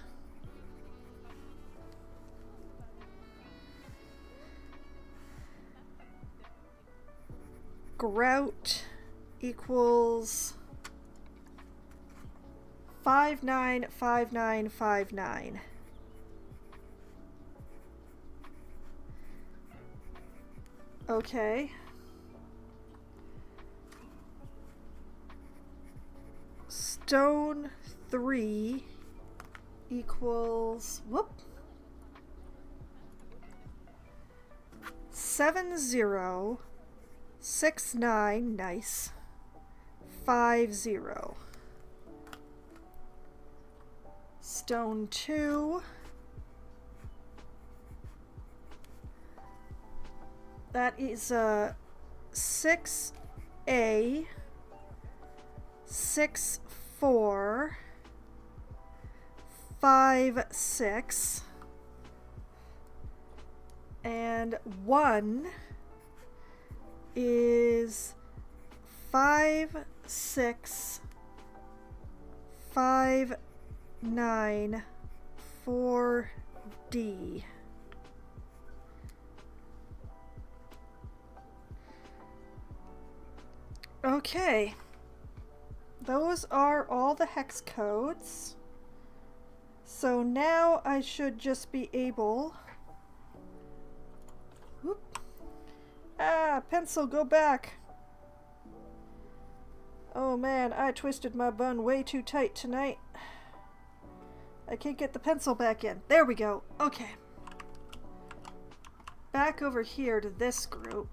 Grout equals 595959. Okay. Stone 3 equals 7069, nice, 50. Stone 2, that is 6A, 64, 56, and 1 is 56594D. Okay, those are all the hex codes. So now I should just be able... Whoop. Ah, pencil, go back. Oh man, I twisted my bun way too tight tonight. I can't get the pencil back in. There we go. Okay. Back over here to this group.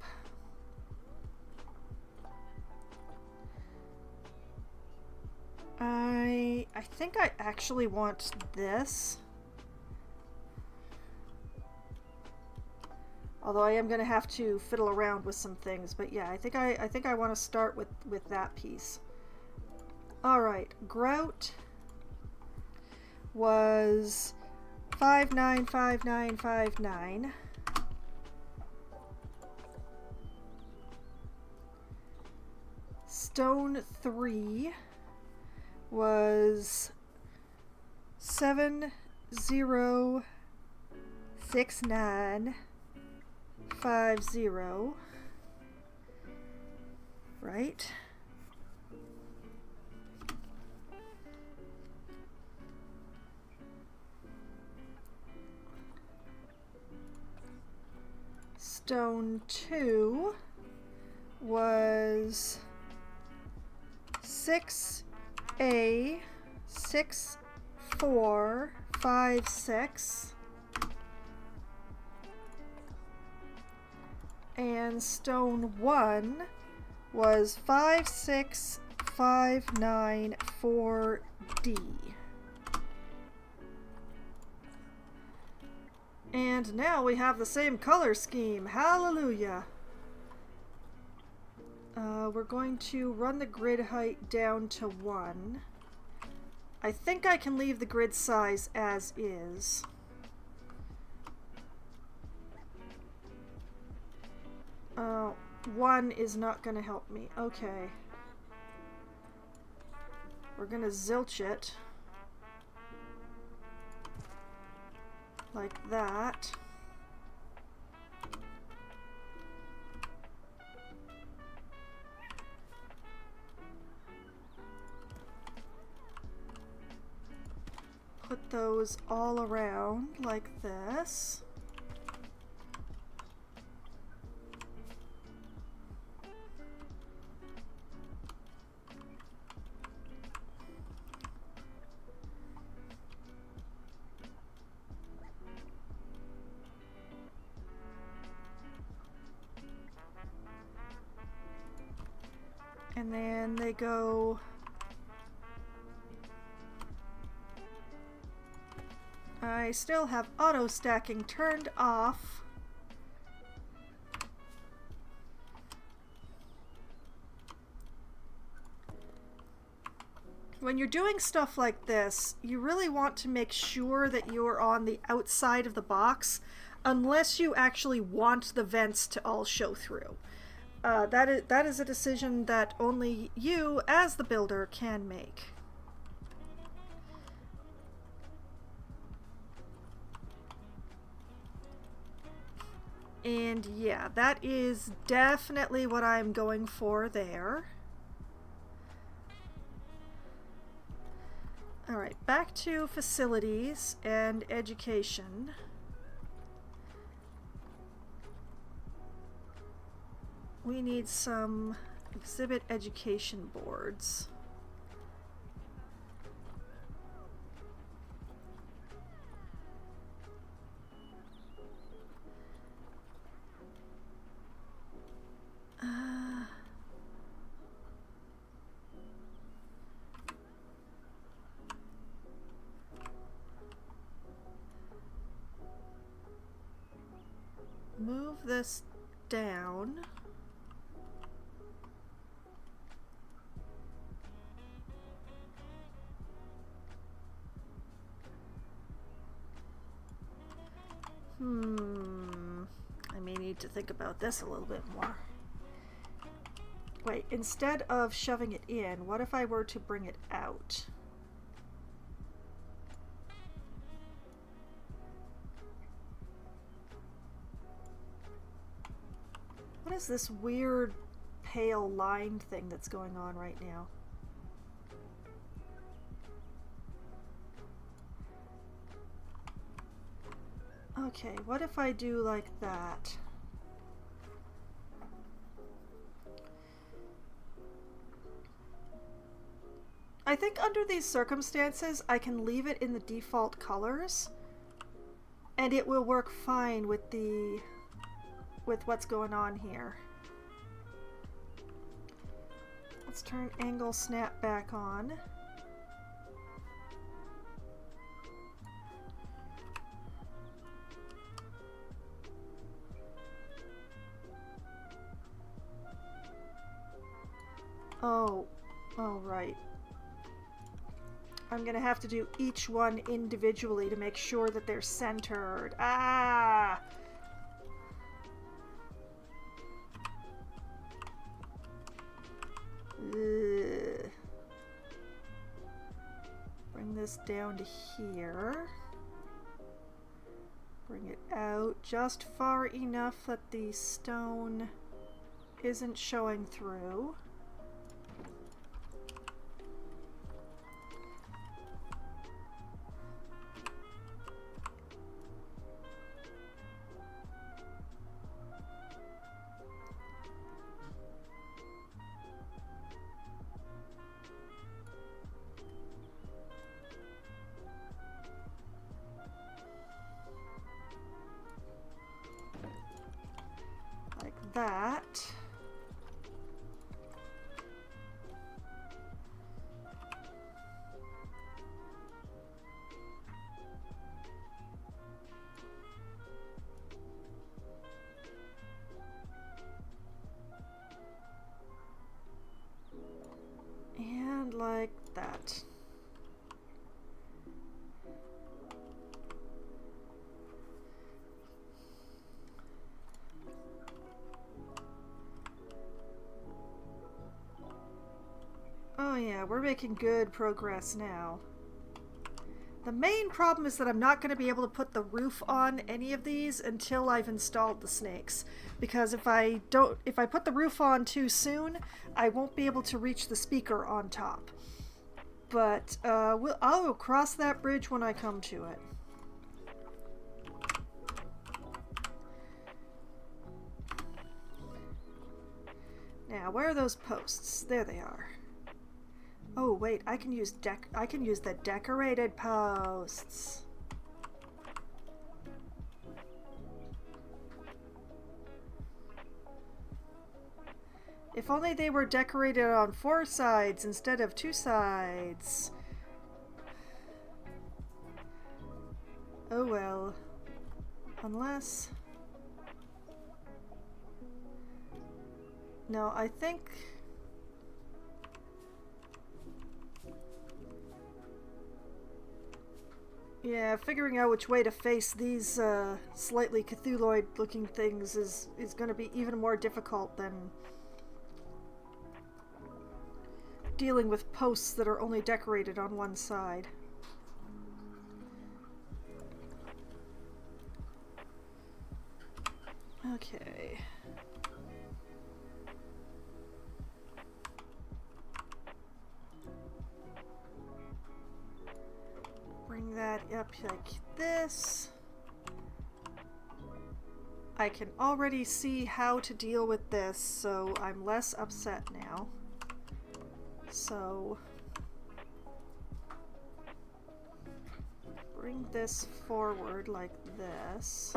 I think I actually want this. Although I am going to have to fiddle around with some things, but yeah, I think I want to start with that piece. All right, grout was 595959. Stone 3 was 706950, right? Stone 2 was 6A 6456, and stone 1 was 56594D. And now we have the same color scheme. Hallelujah. We're going to run the grid height down to 1. I think I can leave the grid size as is. Oh, 1 is not going to help me. Okay. We're going to zilch it. Like that. Put those all around like this. And then they go I still have auto stacking turned off. When you're doing stuff like this, you really want to make sure that you're on the outside of the box, unless you actually want the vents to all show through. That is a decision that only you, as the builder, can make. And yeah, that is definitely what I'm going for there. Alright, back to facilities and education. We need some exhibit education boards. Move this down. I may need to think about this a little bit more. Wait, instead of shoving it in, what if I were to bring it out? What is this weird pale line thing that's going on right now? Okay, what if I do like that? I think under these circumstances, I can leave it in the default colors, and it will work fine with what's going on here. Let's turn angle snap back on. Oh, right. I'm gonna have to do each one individually to make sure that they're centered. Ah! Ugh. Bring this down to here. Bring it out just far enough that the stone isn't showing through. That. we're making good progress now. The main problem is that I'm not going to be able to put the roof on any of these until I've installed the snakes. Because if I put the roof on too soon, I won't be able to reach the speaker on top. But I'll cross that bridge when I come to it. Now, where are those posts? There they are. Oh wait, I can use the decorated posts. If only they were decorated on 4 sides instead of 2 sides. Oh well. Unless... No, I think... Yeah, figuring out which way to face these slightly Cthulhuid-looking things is going to be even more difficult than dealing with posts that are only decorated on one side. Okay. Bring that up like this. I can already see how to deal with this, so I'm less upset now. So bring this forward like this.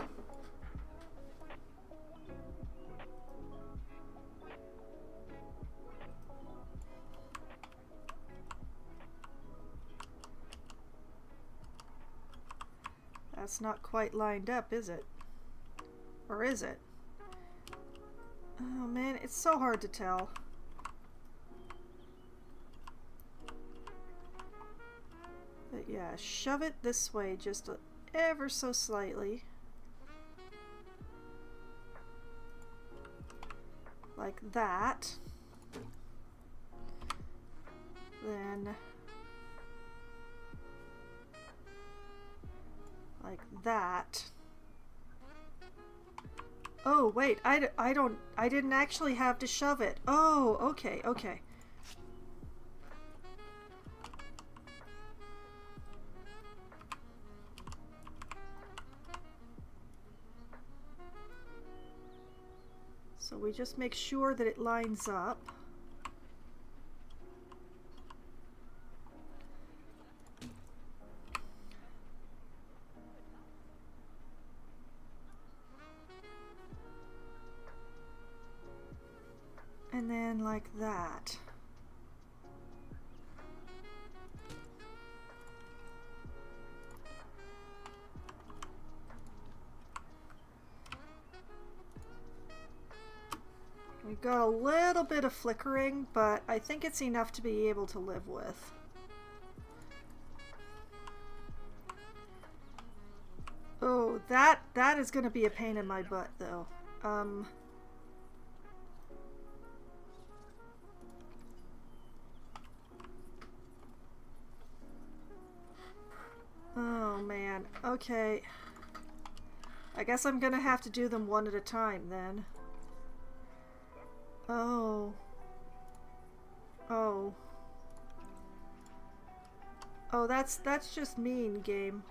That's not quite lined up, is it? Or is it? Oh man, it's so hard to tell. But yeah, shove it this way just ever so slightly. Like that. Then... like that. Oh, wait, I didn't actually have to shove it. Oh, okay, okay. So we just make sure that it lines up. And then like that. We've got a little bit of flickering, but I think it's enough to be able to live with. Oh, that is going to be a pain in my butt, though. Oh, man. Okay. I guess I'm gonna have to do them one at a time, then. Oh. Oh. Oh, that's just mean, game.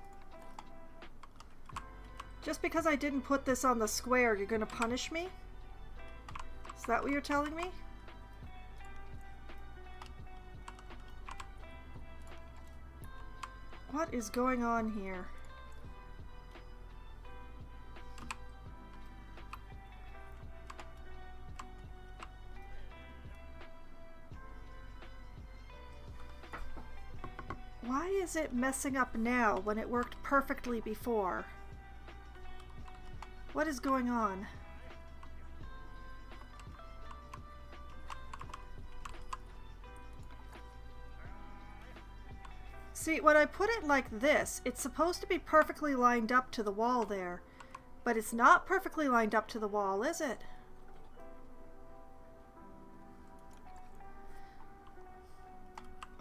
Just because I didn't put this on the square, you're gonna punish me? Is that what you're telling me? What is going on here? Why is it messing up now when it worked perfectly before? What is going on? See, when I put it like this, it's supposed to be perfectly lined up to the wall there. But it's not perfectly lined up to the wall, is it?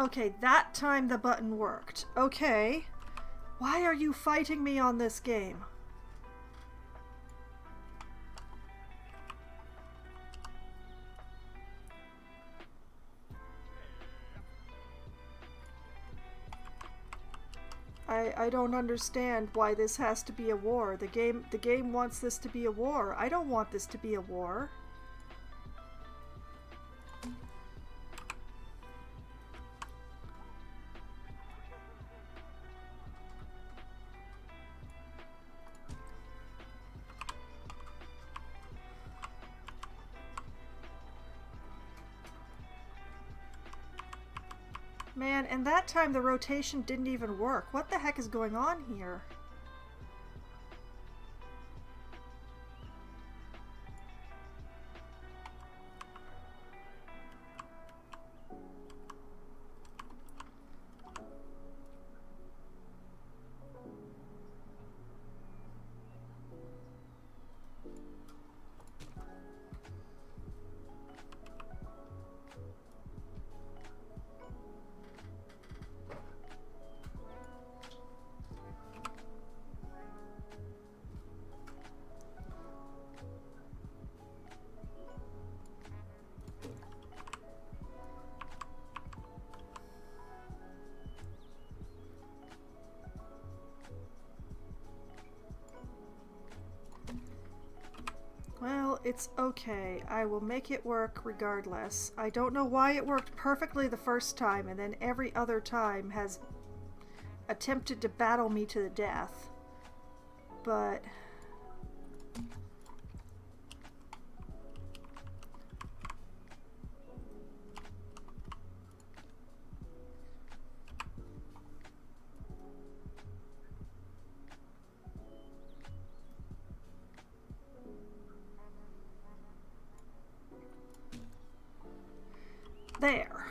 Okay, that time the button worked. Okay. Why are you fighting me on this game? I don't understand why this has to be a war. The game wants this to be a war. I don't want this to be a war. Man, and that time the rotation didn't even work. What the heck is going on here? Well, it's okay. I will make it work regardless. I don't know why it worked perfectly the first time and then every other time has attempted to battle me to the death. But there.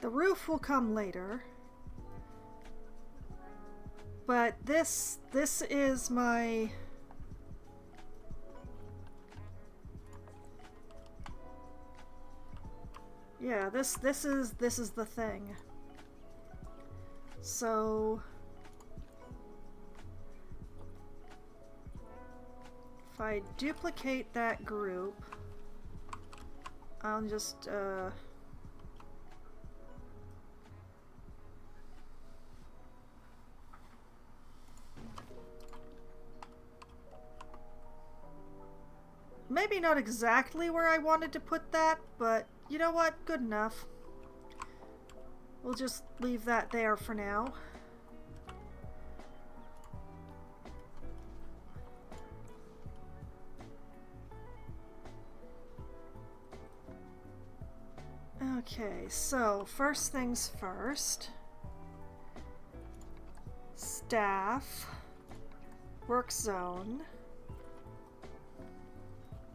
The roof will come later. But this is my yeah, this is the thing. So if I duplicate that group, I'll just maybe not exactly where I wanted to put that, but you know what? Good enough. We'll just leave that there for now. Okay, so first things first. Staff. Work zone.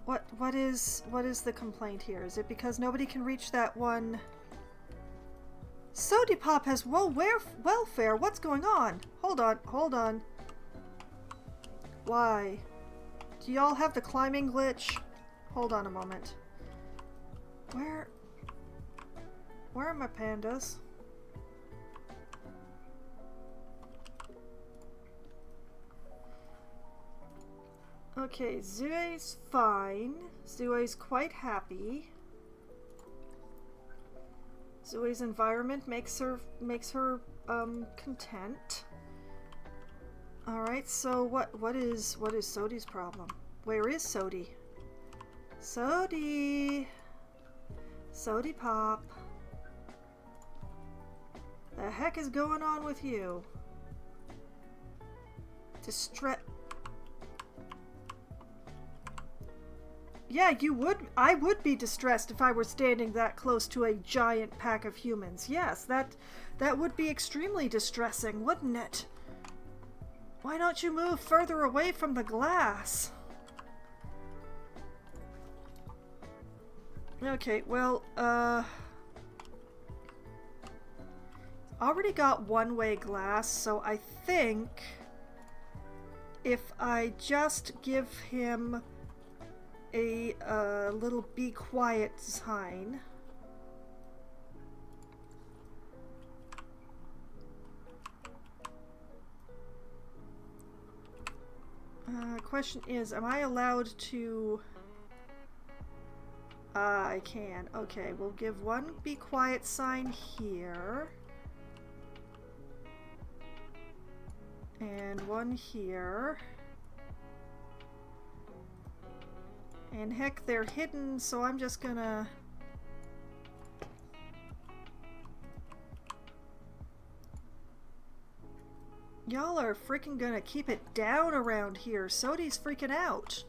What is the complaint here? Is it because nobody can reach that one? Sodipop has welfare. What's going on? Hold on. Why? Do y'all have the climbing glitch? Hold on a moment. Where are my pandas? Okay, Zue's fine. Zue's quite happy. Zue's environment makes her content. All right, so what is Sodi's problem? Where is Sodi? Sodi Pop. The heck is going on with you? Yeah, you would. I would be distressed if I were standing that close to a giant pack of humans. Yes, that would be extremely distressing, wouldn't it? Why don't you move further away from the glass? Okay, well, already got one-way glass, so I think if I just give him a little be quiet sign. Question is, am I allowed to... I can. Okay, we'll give one be quiet sign here. And one here. And heck, they're hidden, so I'm just gonna... Y'all are freaking gonna keep it down around here. Sodi's freaking out.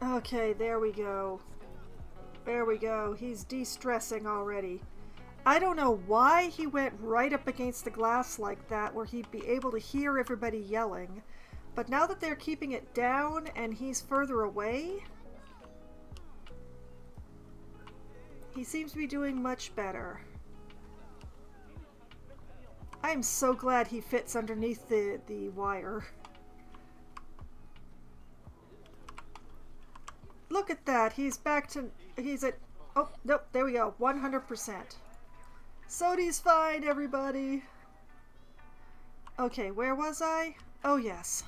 Okay, there we go. There we go. He's de-stressing already. I don't know why he went right up against the glass like that where he'd be able to hear everybody yelling. But now that they're keeping it down and he's further away, he seems to be doing much better. I'm so glad he fits underneath the wire. Look at that. He's back to... He's at... Oh, nope. There we go. 100%. Sodi's fine, everybody. Okay, where was I? Oh, yes.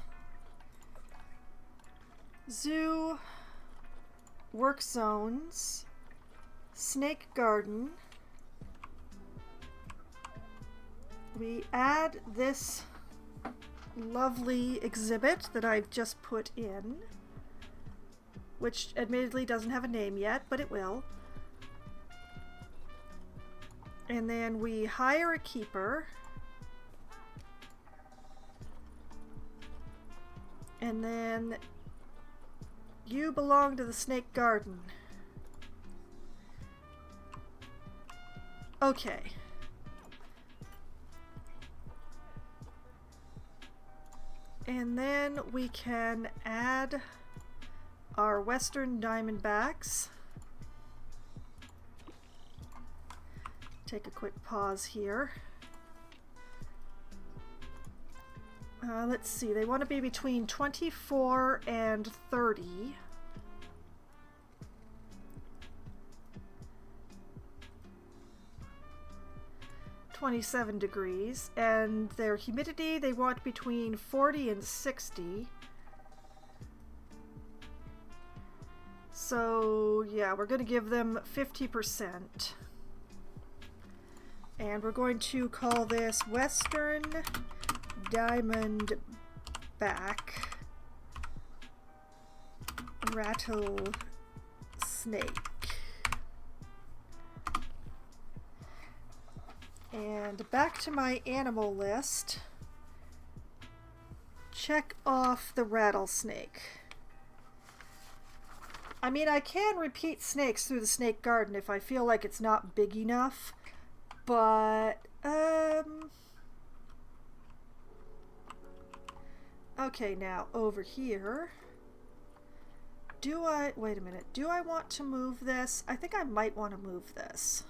Zoo. Work zones. Snake garden. We add this lovely exhibit that I've just put in, which admittedly doesn't have a name yet, but it will. And then we hire a keeper. And then you belong to the snake garden. Okay. And then we can add our western diamondbacks. Take a quick pause here. Let's see, they want to be between 24 and 30. (27 degrees), and their humidity they want between 40 and 60. So yeah, we're going to give them 50%. And we're going to call this Western Diamondback Rattlesnake. And back to my animal list. Check off the rattlesnake. I mean, I can repeat snakes through the snake garden if I feel like it's not big enough. But, okay, now over here, wait a minute, do I want to move this? I think I might want to move this.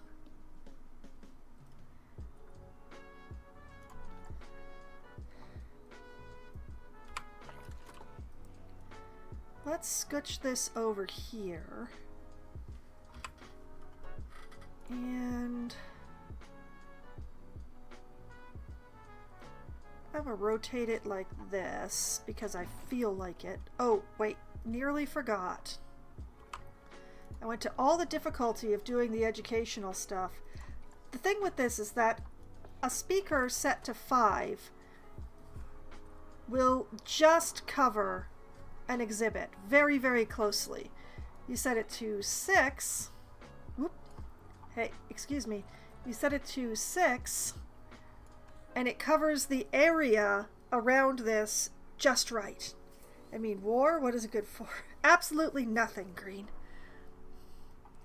Let's scooch this over here. And I'm gonna rotate it like this because I feel like it. Oh, wait, nearly forgot. I went to all the difficulty of doing the educational stuff. The thing with this is that a speaker set to 5 will just cover an exhibit very, very closely. You set it to 6. Whoop. Hey, excuse me. You set it to 6. And it covers the area around this just right. I mean, war, what is it good for? Absolutely nothing, Green.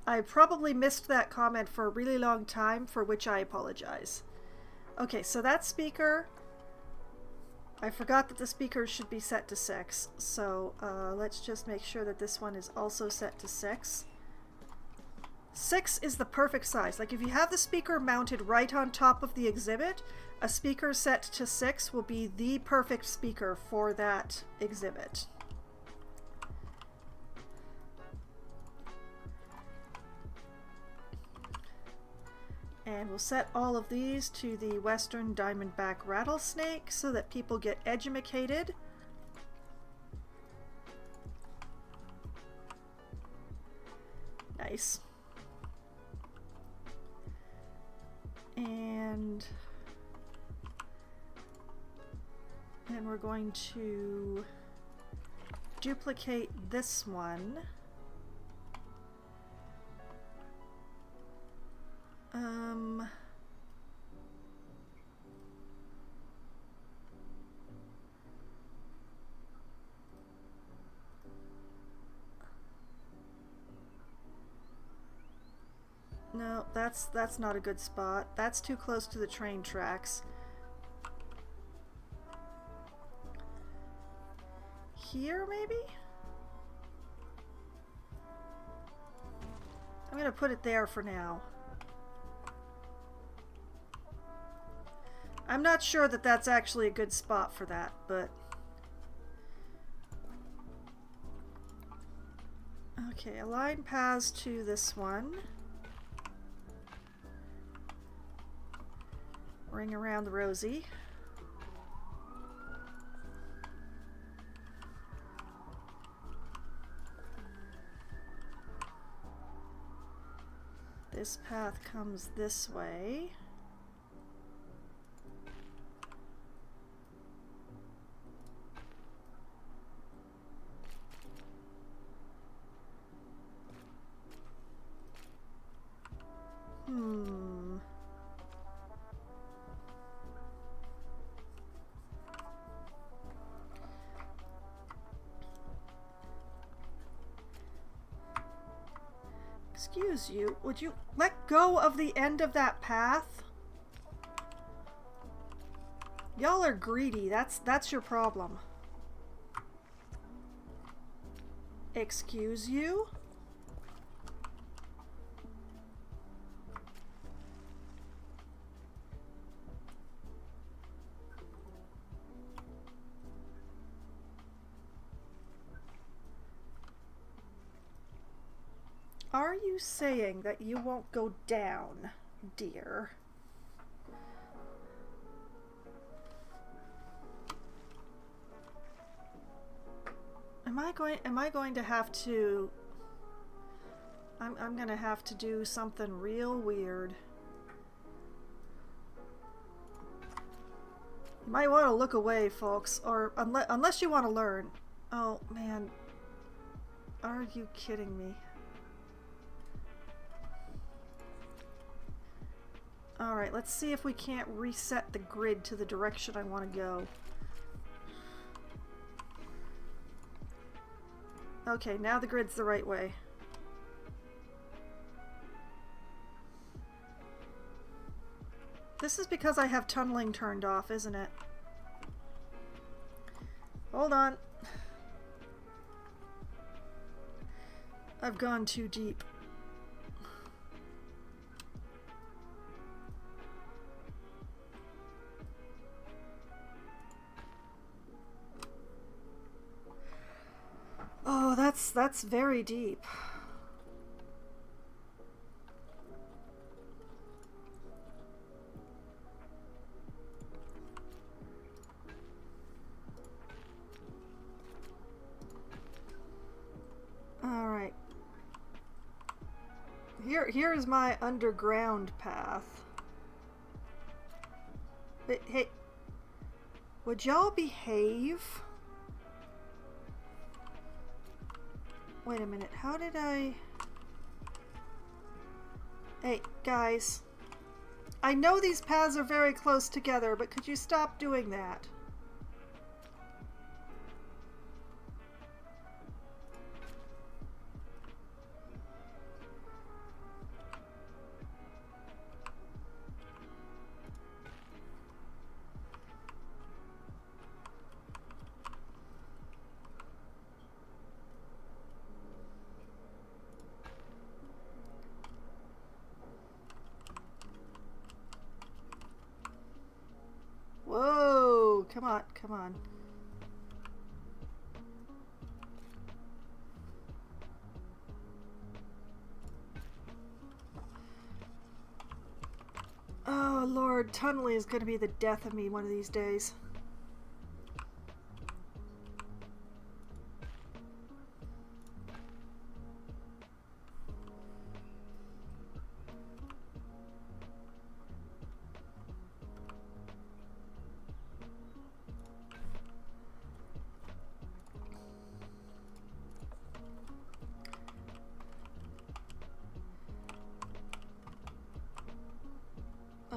I probably missed that comment for a really long time, for which I apologize. Okay, so that speaker I forgot that the speakers should be set to 6, so let's just make sure that this one is also set to 6. 6 is the perfect size. Like if you have the speaker mounted right on top of the exhibit, a speaker set to 6 will be the perfect speaker for that exhibit. And we'll set all of these to the Western Diamondback Rattlesnake so that people get edumacated. Nice. And then we're going to duplicate this one. No, that's not a good spot. That's too close to the train tracks. Here, maybe? I'm gonna put it there for now. I'm not sure that that's actually a good spot for that, but... Okay, align paths to this one. Ring around the rosy. This path comes this way. Excuse you, would you let go of the end of that path? Y'all are greedy. That's your problem. Excuse you? Are you saying that you won't go down, dear? Am I going to have to... I'm gonna have to do something real weird. You might want to look away, folks, or unless you want to learn. Oh, man. Are you kidding me? Alright, let's see if we can't reset the grid to the direction I want to go. Okay, now the grid's the right way. This is because I have tunneling turned off, isn't it? Hold on. I've gone too deep. Oh, that's very deep. All right. Here's my underground path. But hey, would y'all behave? Wait a minute, how did I... Hey, guys. I know these paths are very close together, but could you stop doing that? not. Come on. Oh, Lord. Tunneling is going to be the death of me one of these days.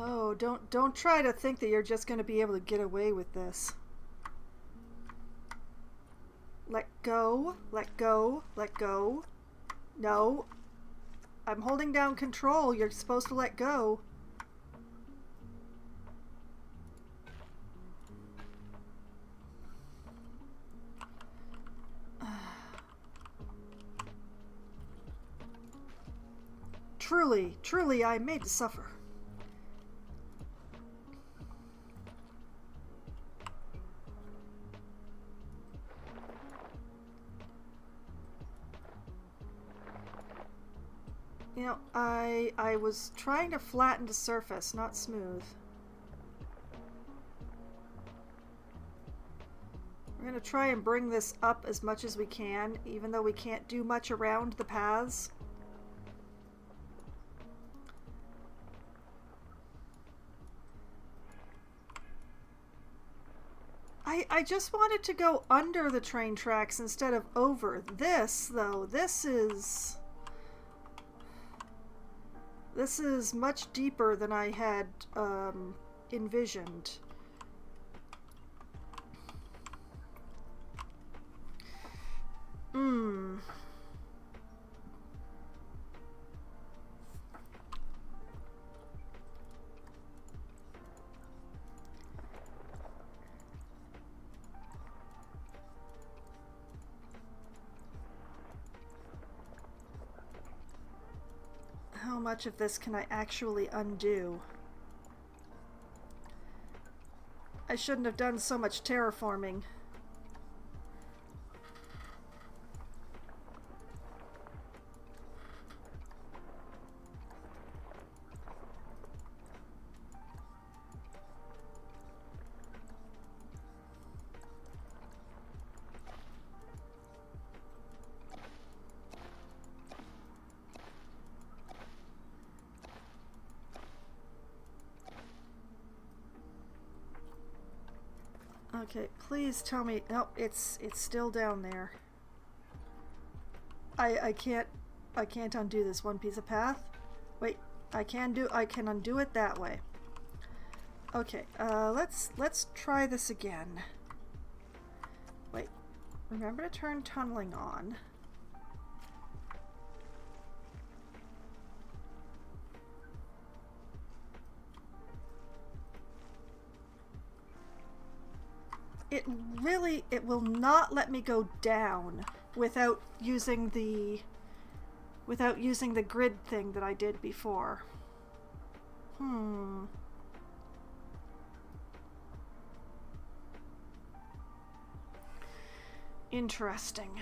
Oh, don't try to think that you're just going to be able to get away with this. Let go, let go, let go. No. I'm holding down control. You're supposed to let go. Truly, truly, I am made to suffer. You know, I was trying to flatten the surface, not smooth. We're going to try and bring this up as much as we can, even though we can't do much around the paths. I just wanted to go under the train tracks instead of over. This, though, this is much deeper than I had envisioned. How much of this can I actually undo? I shouldn't have done so much terraforming. Okay, please tell me. No, it's still down there. I can't undo this one piece of path. Wait, I can undo it that way. Okay, let's try this again. Wait, remember to turn tunneling on. It will not let me go down without using the grid thing that I did before. Interesting.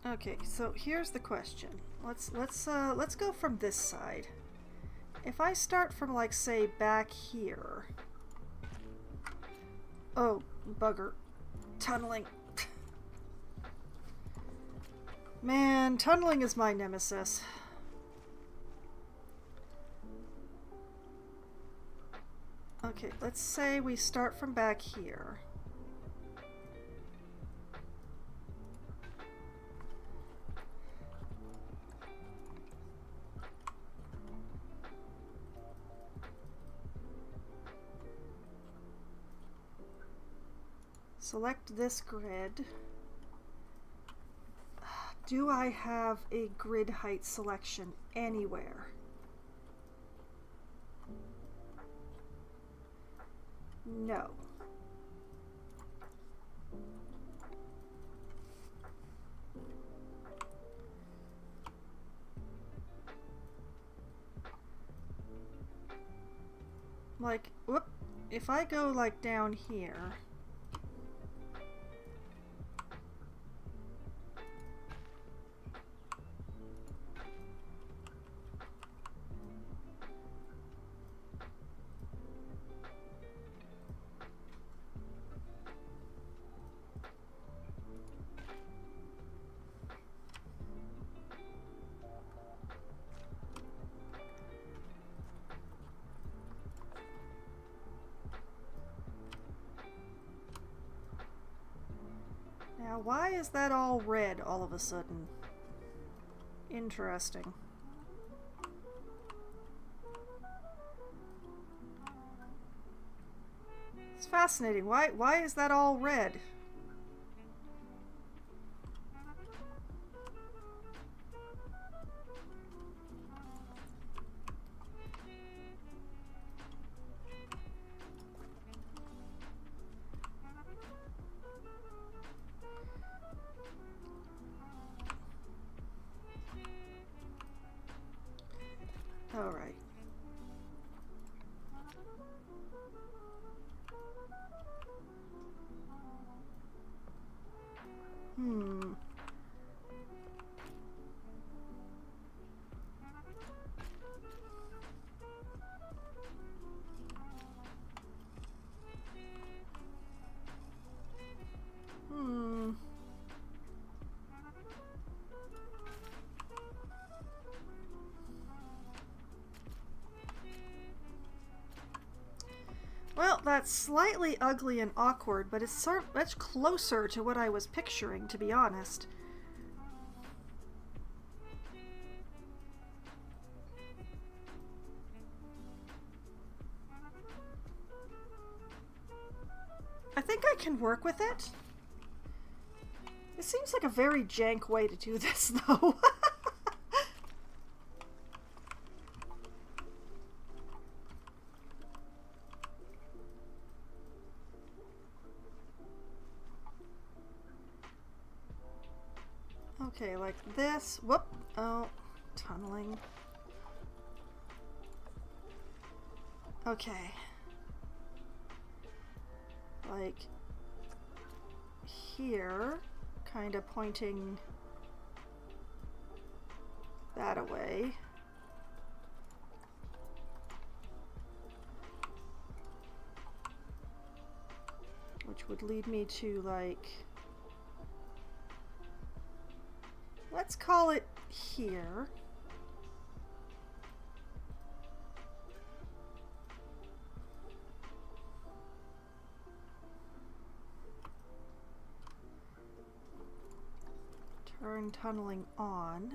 Okay, so here's the question. Let's go from this side. If I start from, like, say, back here. Oh, bugger. Tunneling. Man, tunneling is my nemesis. Okay, let's say we start from back here. Select this grid. Do I have a grid height selection anywhere? No. Like, whoop, if I go like down here. Now, why is that all red all of a sudden? Interesting. It's fascinating. Why is that all red? All right. Hmm. Well, that's slightly ugly and awkward, but it's sort of much closer to what I was picturing, to be honest. I think I can work with it. It seems like a very jank way to do this, though. Okay, like this. Whoop. Oh, tunneling. Okay. Like here, kind of pointing that away. Which would lead me to, like, let's call it here. Turn tunneling on.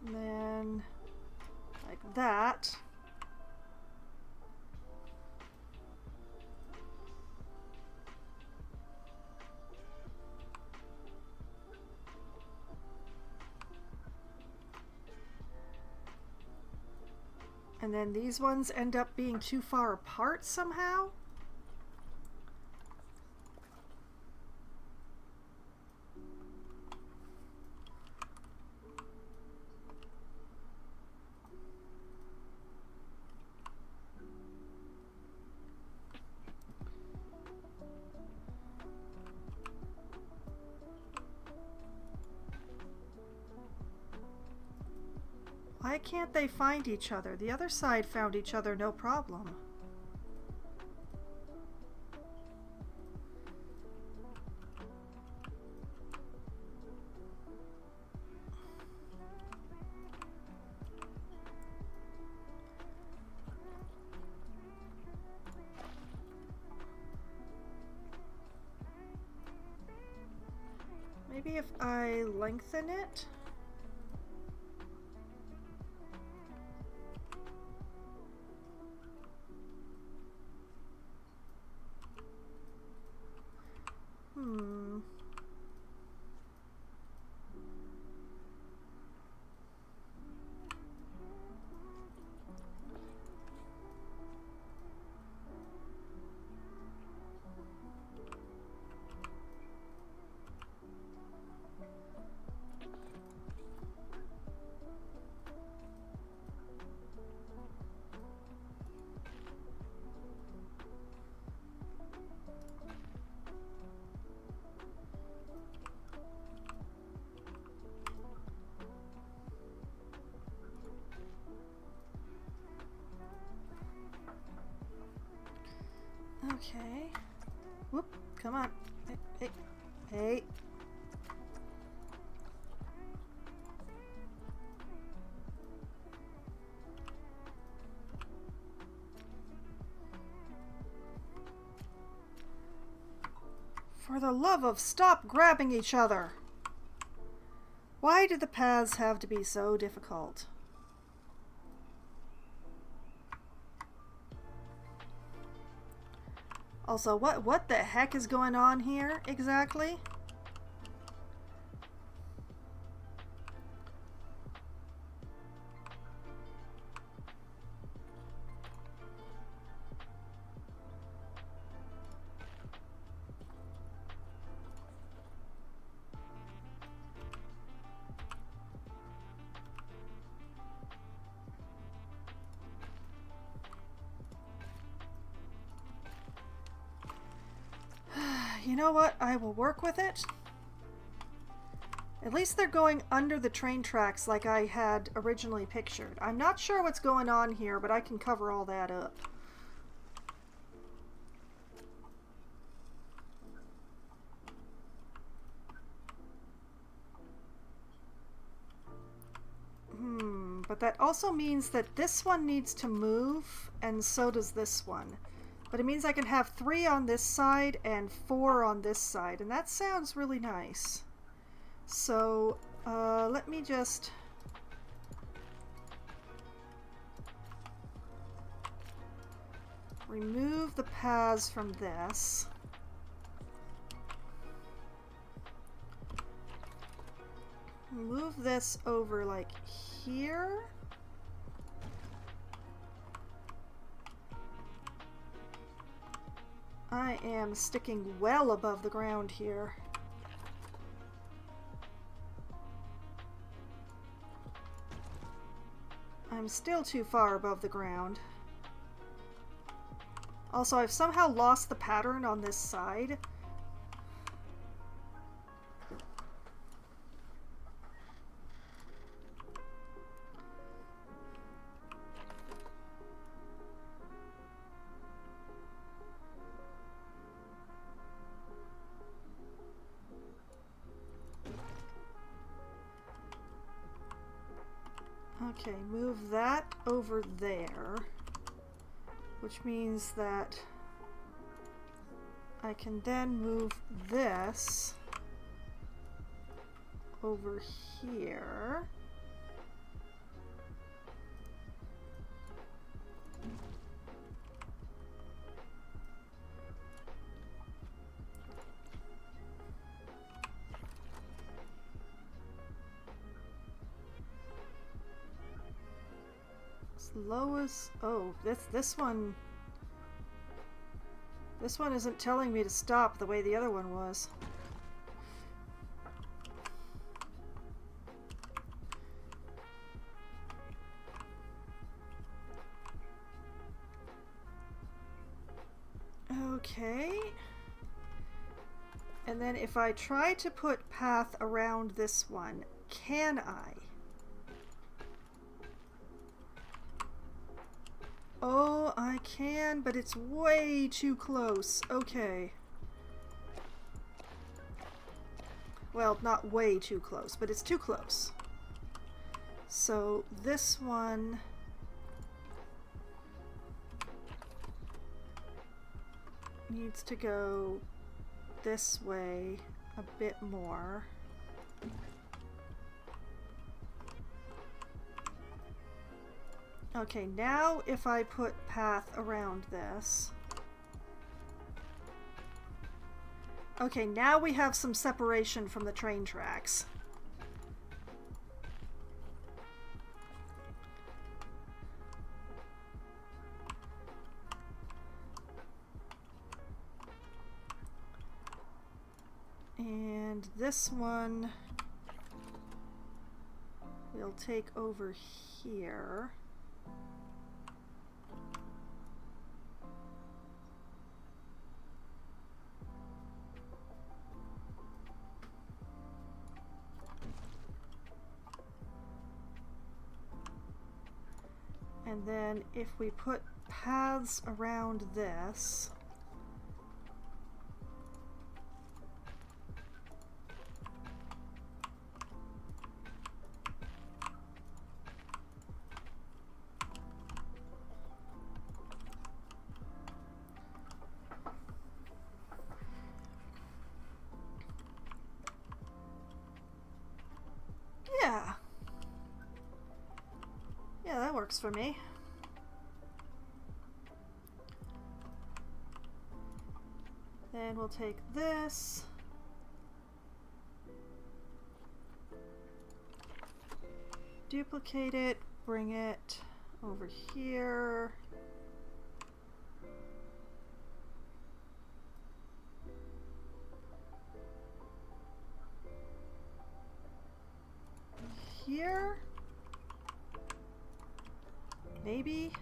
And then like that. And then these ones end up being too far apart somehow? Why can't they find each other? The other side found each other no problem. maybe if I lengthen it? Okay. Whoop, come on. Hey, hey, hey. For the love of stop grabbing each other! Why do the paths have to be so difficult? Also, what the heck is going on here exactly? You know what? I will work with it. At least they're going under the train tracks like I had originally pictured. I'm not sure what's going on here, but I can cover all that up. But that also means that this one needs to move, and so does this one. But it means I can have 3 on this side and 4 on this side, and that sounds really nice. So, let me just... remove the paths from this. Move this over like here. I am sticking well above the ground here. I'm still too far above the ground. Also, I've somehow lost the pattern on this side. Okay, move that over there, which means that I can then move this over here. Lowest. Oh, this one isn't telling me to stop the way the other one was. Okay. And then if I try to put path around this one, can I? Oh, I can, but it's way too close. Okay. Well, not way too close, but it's too close. So this one... needs to go this way a bit more. Okay, now if I put path around this. Okay, now we have some separation from the train tracks. And this one we'll take over here. And then if we put paths around this, yeah. Yeah, that works for me. Then we'll take this. Duplicate it, bring it over here. Here? Maybe?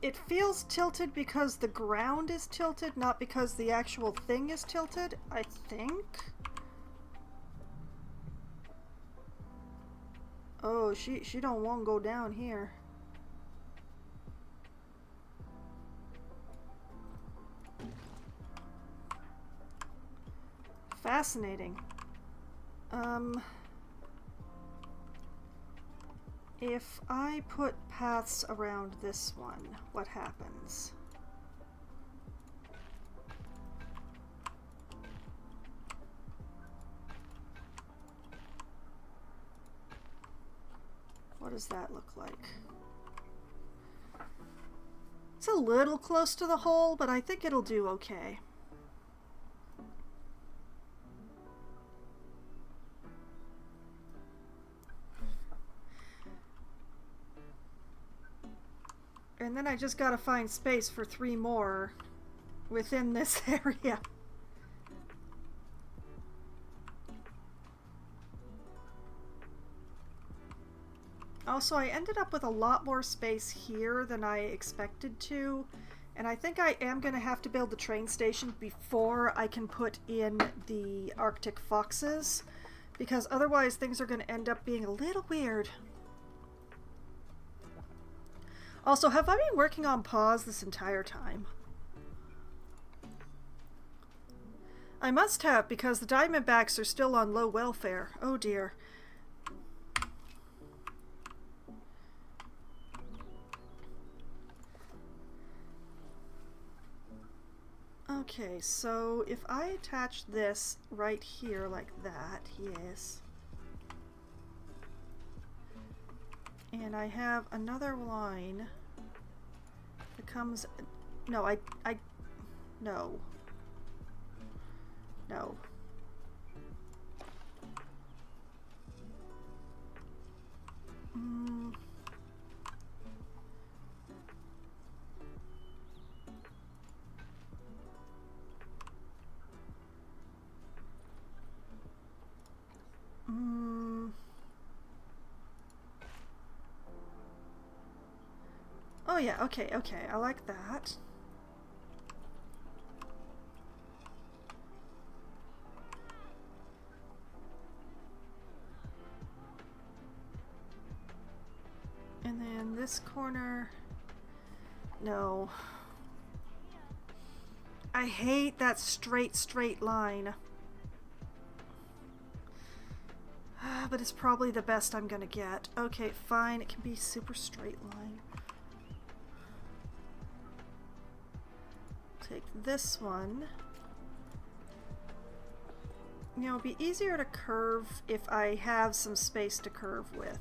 It feels tilted because the ground is tilted, not because the actual thing is tilted, I think. Oh, she don't want to go down here. Fascinating. If I put paths around this one, what happens? What does that look like? It's a little close to the hole, but I think it'll do okay. And then I just gotta find space for 3 more within this area. Also, I ended up with a lot more space here than I expected to, and I think I am gonna have to build the train station before I can put in the Arctic foxes, because otherwise things are gonna end up being a little weird. Also, have I been working on pause this entire time? I must have, because the Diamondbacks are still on low welfare. Oh dear. Okay, so if I attach this right here like that, yes. And I have another line that comes... No, no. No. Oh yeah, okay, I like that. And then this corner... No. I hate that straight line. But it's probably the best I'm gonna get. Okay, fine, it can be super straight line. take this one. You know, it'd be easier to curve if I have some space to curve with.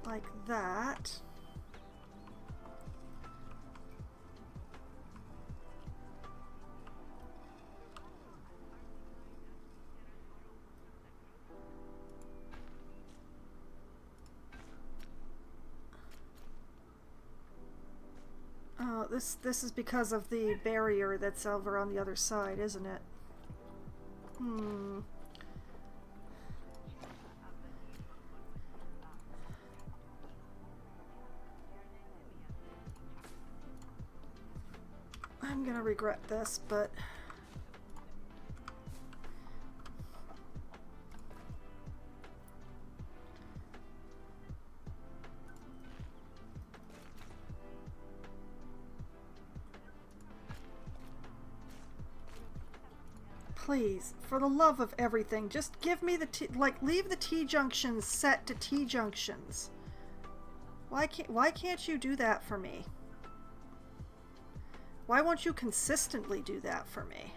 Like that. Oh, this is because of the barrier that's over on the other side, isn't it? I'm gonna regret this, but... Please, for the love of everything, just give me the leave the T-junctions set to T-junctions. Why can't you do that for me? Why won't you consistently do that for me?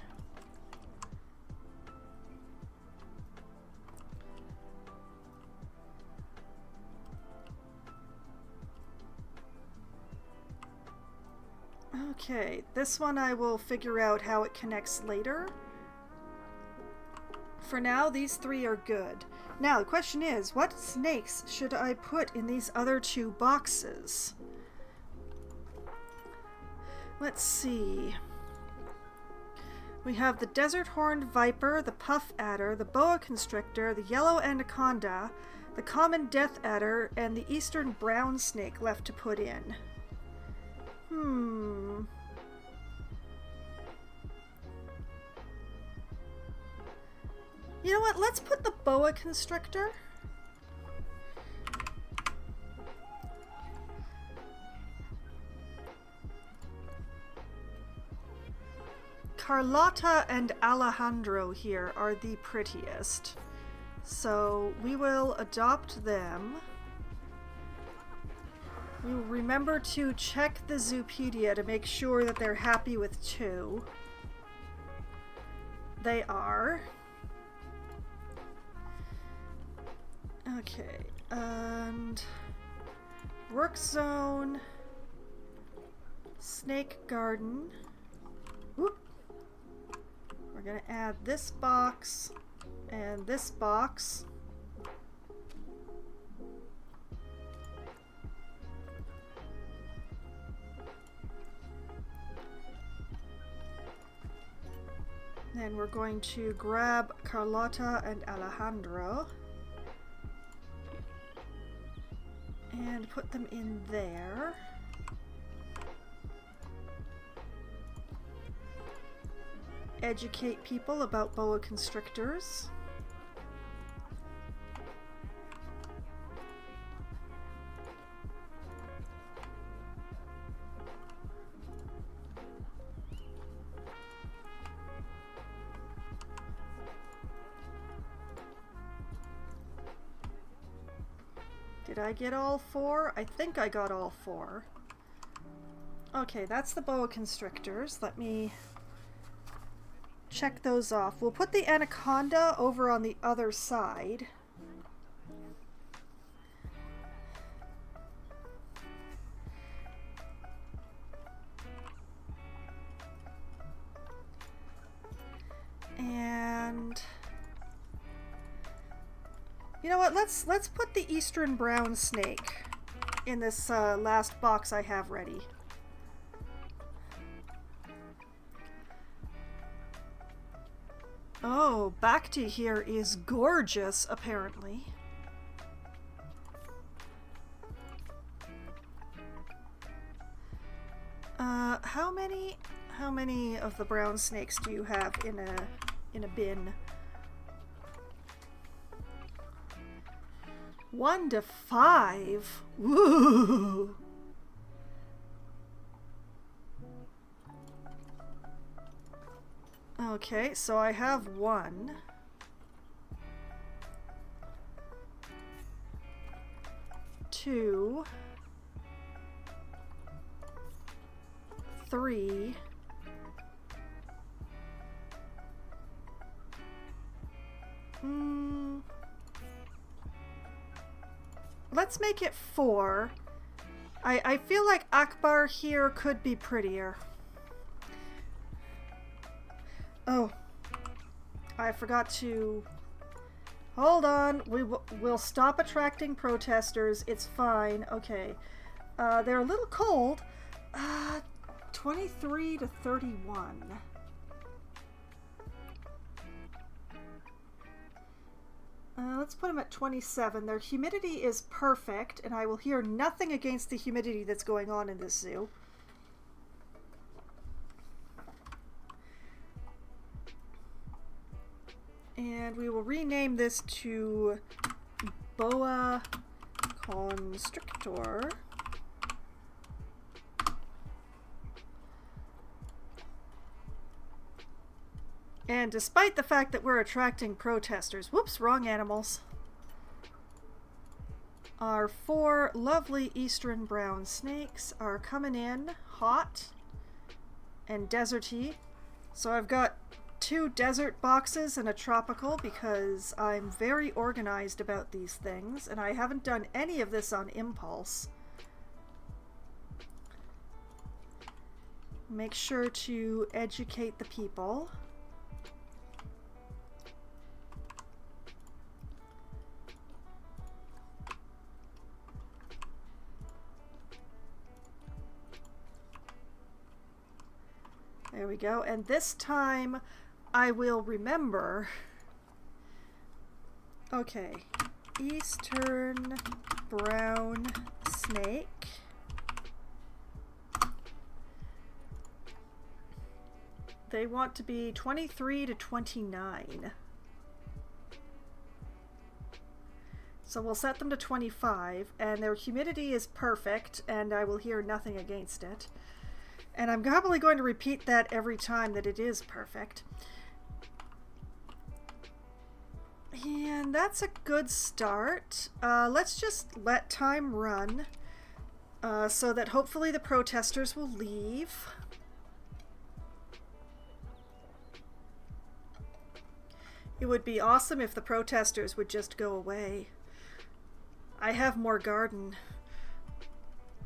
Okay, this one I will figure out how it connects later. For now, these three are good. Now, the question is, what snakes should I put in these other two boxes? Let's see. We have the desert horned viper, the puff adder, the boa constrictor, the yellow anaconda, the common death adder, and the eastern brown snake left to put in. You know what? Let's put the boa constrictor. Carlotta and Alejandro here are the prettiest. So we will adopt them. We will remember to check the Zoopedia to make sure that they're happy with 2. They are. Okay, and work zone, snake garden. Whoop. We're gonna add this box and this box. Then we're going to grab Carlotta and Alejandro and put them in there. Educate people about boa constrictors. Did I get all 4? I think I got all 4. Okay, that's the boa constrictors. Let me check those off. We'll put the anaconda over on the other side. And you know what? Let's put the eastern brown snake in this last box I have ready. Oh, Bhakti here is gorgeous, apparently. How many of the brown snakes do you have in a bin? 1 to 5? Woo! Okay, so I have 1. 2, 3. Let's make it 4. I feel like Akbar here could be prettier. Oh, I forgot to... Hold on, we'll stop attracting protesters. It's fine. Okay. They're a little cold. 23 to 31. Let's put them at 27. Their humidity is perfect, and I will hear nothing against the humidity that's going on in this zoo. And we will rename this to Boa Constrictor. And despite the fact that we're attracting protesters, whoops, wrong animals, our 4 lovely eastern brown snakes are coming in hot and deserty. So I've got 2 desert boxes and a tropical because I'm very organized about these things, and I haven't done any of this on impulse. Make sure to educate the people. There we go. And this time I will remember. Okay. Eastern brown snake. They want to be 23 to 29. So we'll set them to 25, and their humidity is perfect, and I will hear nothing against it. And I'm probably going to repeat that every time that it is perfect. And that's a good start. Let's just let time run so that hopefully the protesters will leave. It would be awesome if the protesters would just go away. I have more garden.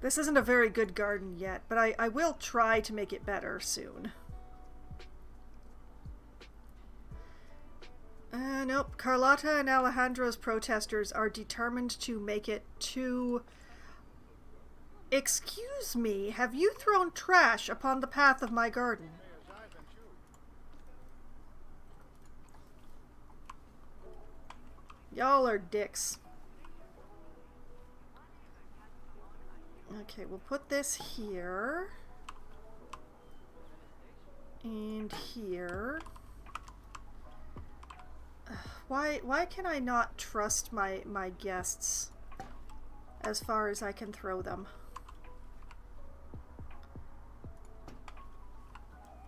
This isn't a very good garden yet, but I will try to make it better soon. Nope. Carlotta and Alejandro's protesters are determined to make it to... Excuse me, have you thrown trash upon the path of my garden? Y'all are dicks. Okay, we'll put this here. And here. Why can I not trust my guests as far as I can throw them?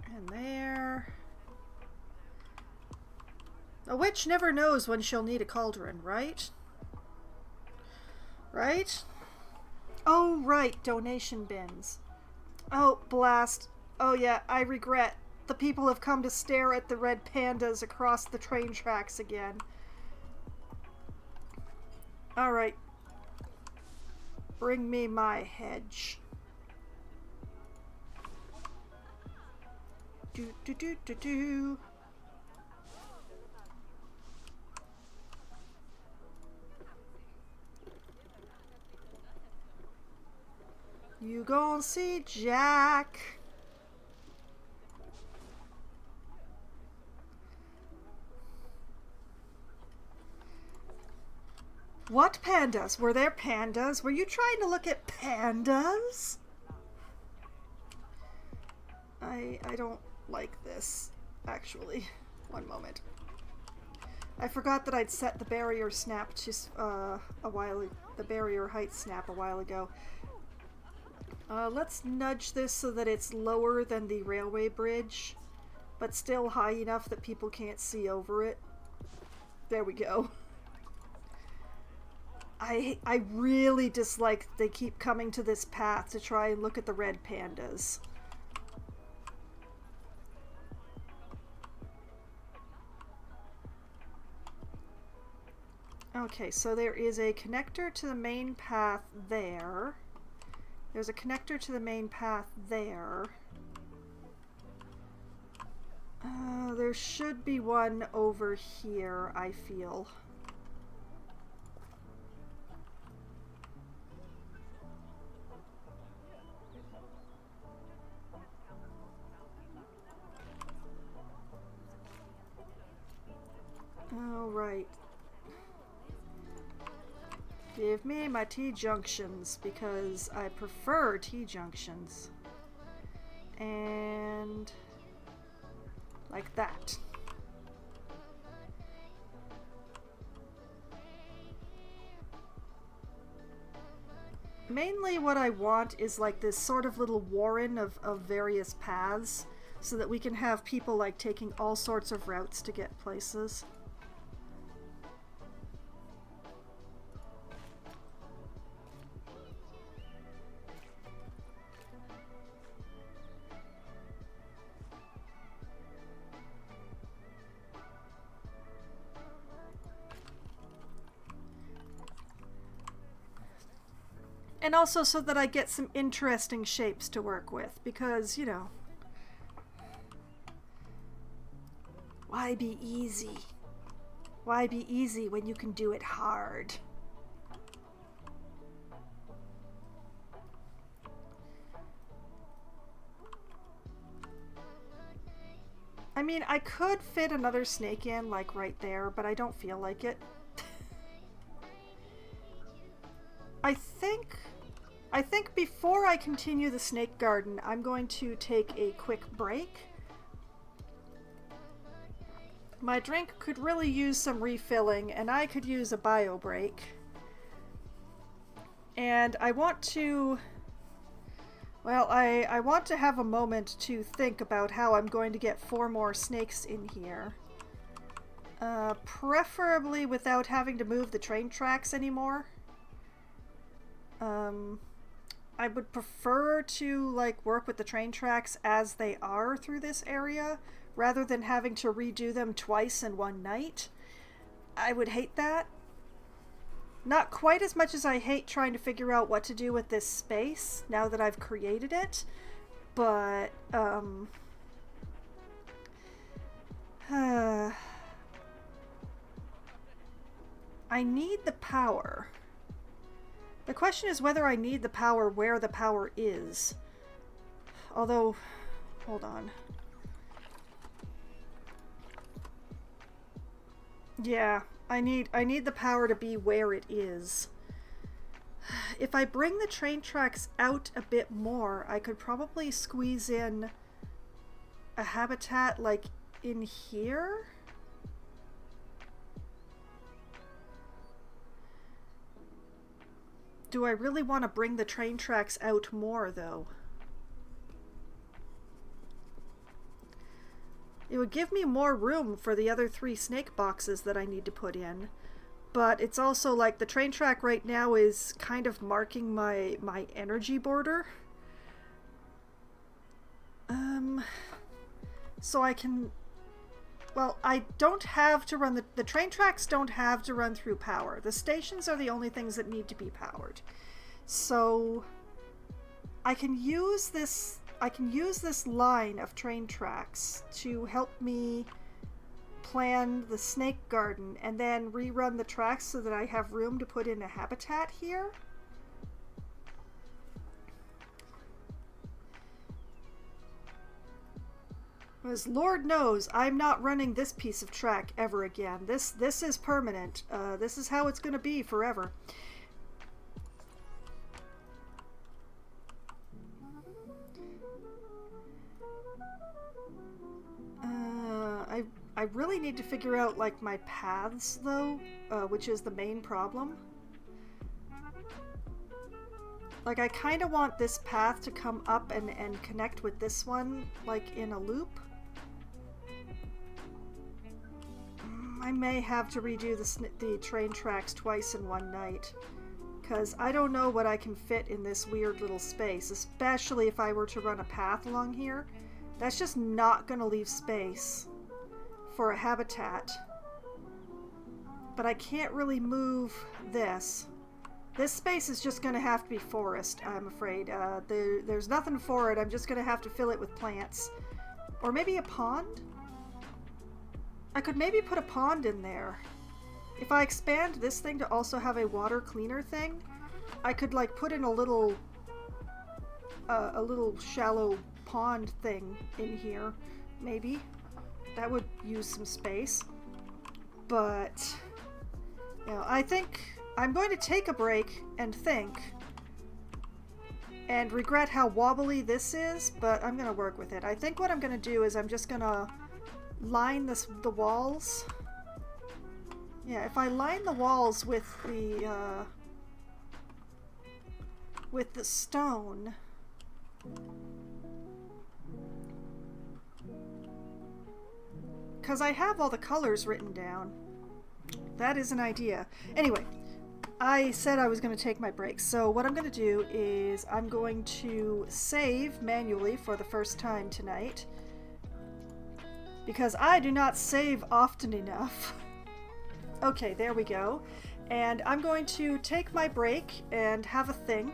And there. A witch never knows when she'll need a cauldron, right? Right? Oh, right, donation bins. Oh, blast. Oh yeah, I regret. The people have come to stare at the red pandas across the train tracks again. Alright. Bring me my hedge. Do do do do do. You gon' see Jack. What pandas? Were there pandas? Were you trying to look at pandas? I don't like this, actually. One moment. I forgot that I'd set the barrier snap just the barrier height snap a while ago. Let's nudge this so that it's lower than the railway bridge, but still high enough that people can't see over it. There we go. I really dislike they keep coming to this path to try and look at the red pandas. Okay, so there is a connector to the main path there. There's a connector to the main path there. There should be one over here, I feel. All right. Give me my T-junctions, because I prefer T-junctions. And like that. Mainly what I want is like this sort of little warren of various paths, so that we can have people like taking all sorts of routes to get places. And also so that I get some interesting shapes to work with, because, you know, why be easy? Why be easy when you can do it hard? I mean, I could fit another snake in, like, right there, but I don't feel like it. I think before I continue the snake garden, I'm going to take a quick break. My drink could really use some refilling, and I could use a bio break. And I want to... Well, I want to have a moment to think about how I'm going to get 4 more snakes in here. Preferably without having to move the train tracks anymore. I would prefer to like work with the train tracks as they are through this area, rather than having to redo them twice in one night. I would hate that. Not quite as much as I hate trying to figure out what to do with this space now that I've created it, but I need the power. The question is whether I need the power where the power is. Although, hold on. Yeah, I need the power to be where it is. If I bring the train tracks out a bit more, I could probably squeeze in a habitat like in here. Do I really want to bring the train tracks out more, though? It would give me more room for the other 3 snake boxes that I need to put in. But it's also like the train track right now is kind of marking my energy border. So I can... Well, I don't have to run the train tracks don't have to run through power. The stations are the only things that need to be powered. So I can use this line of train tracks to help me plan the snake garden and then rerun the tracks so that I have room to put in a habitat here. Because Lord knows I'm not running this piece of track ever again. This is permanent. This is how it's going to be forever. I really need to figure out like my paths though, which is the main problem. Like I kind of want this path to come up and connect with this one like in a loop. I may have to redo the train tracks twice in one night, because I don't know what I can fit in this weird little space, especially if I were to run a path along here. That's just not going to leave space for a habitat. But I can't really move this. This space is just going to have to be forest, I'm afraid. There's nothing for it. I'm just going to have to fill it with plants. Or maybe a pond? I could maybe put a pond in there. If I expand this thing to also have a water cleaner thing, I could like put in a little shallow pond thing in here, maybe. That would use some space. But, you know, I think I'm going to take a break and think and regret how wobbly this is, but I'm going to work with it. I think what I'm going to do is I'm just going to line the walls. Yeah, if I line the walls with the stone, because I have all the colors written down. That is an idea. Anyway, I said I was going to take my break, so what I'm going to do is I'm going to save manually for the first time tonight, because I do not save often enough. Okay, there we go. And I'm going to take my break and have a think,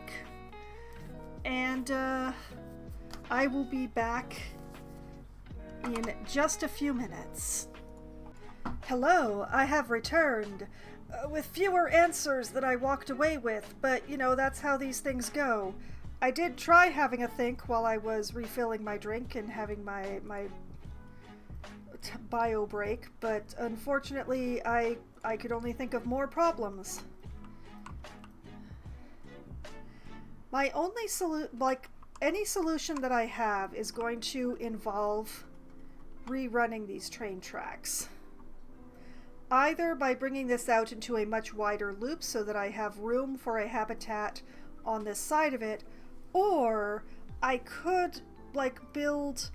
and I will be back in just a few minutes. Hello, I have returned with fewer answers that I walked away with, but you know, that's how these things go. I did try having a think while I was refilling my drink and having my bio break, but unfortunately I could only think of more problems. My only any solution that I have is going to involve rerunning these train tracks. Either by bringing this out into a much wider loop so that I have room for a habitat on this side of it, or I could like build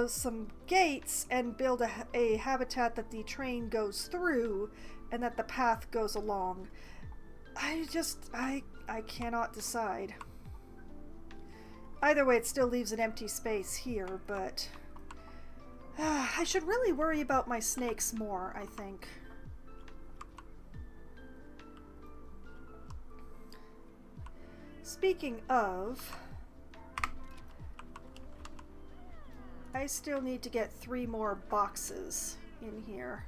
some gates and build a habitat that the train goes through and that the path goes along. I cannot decide. Either way, it still leaves an empty space here, but I should really worry about my snakes more, I think. Speaking of, I still need to get 3 more boxes in here.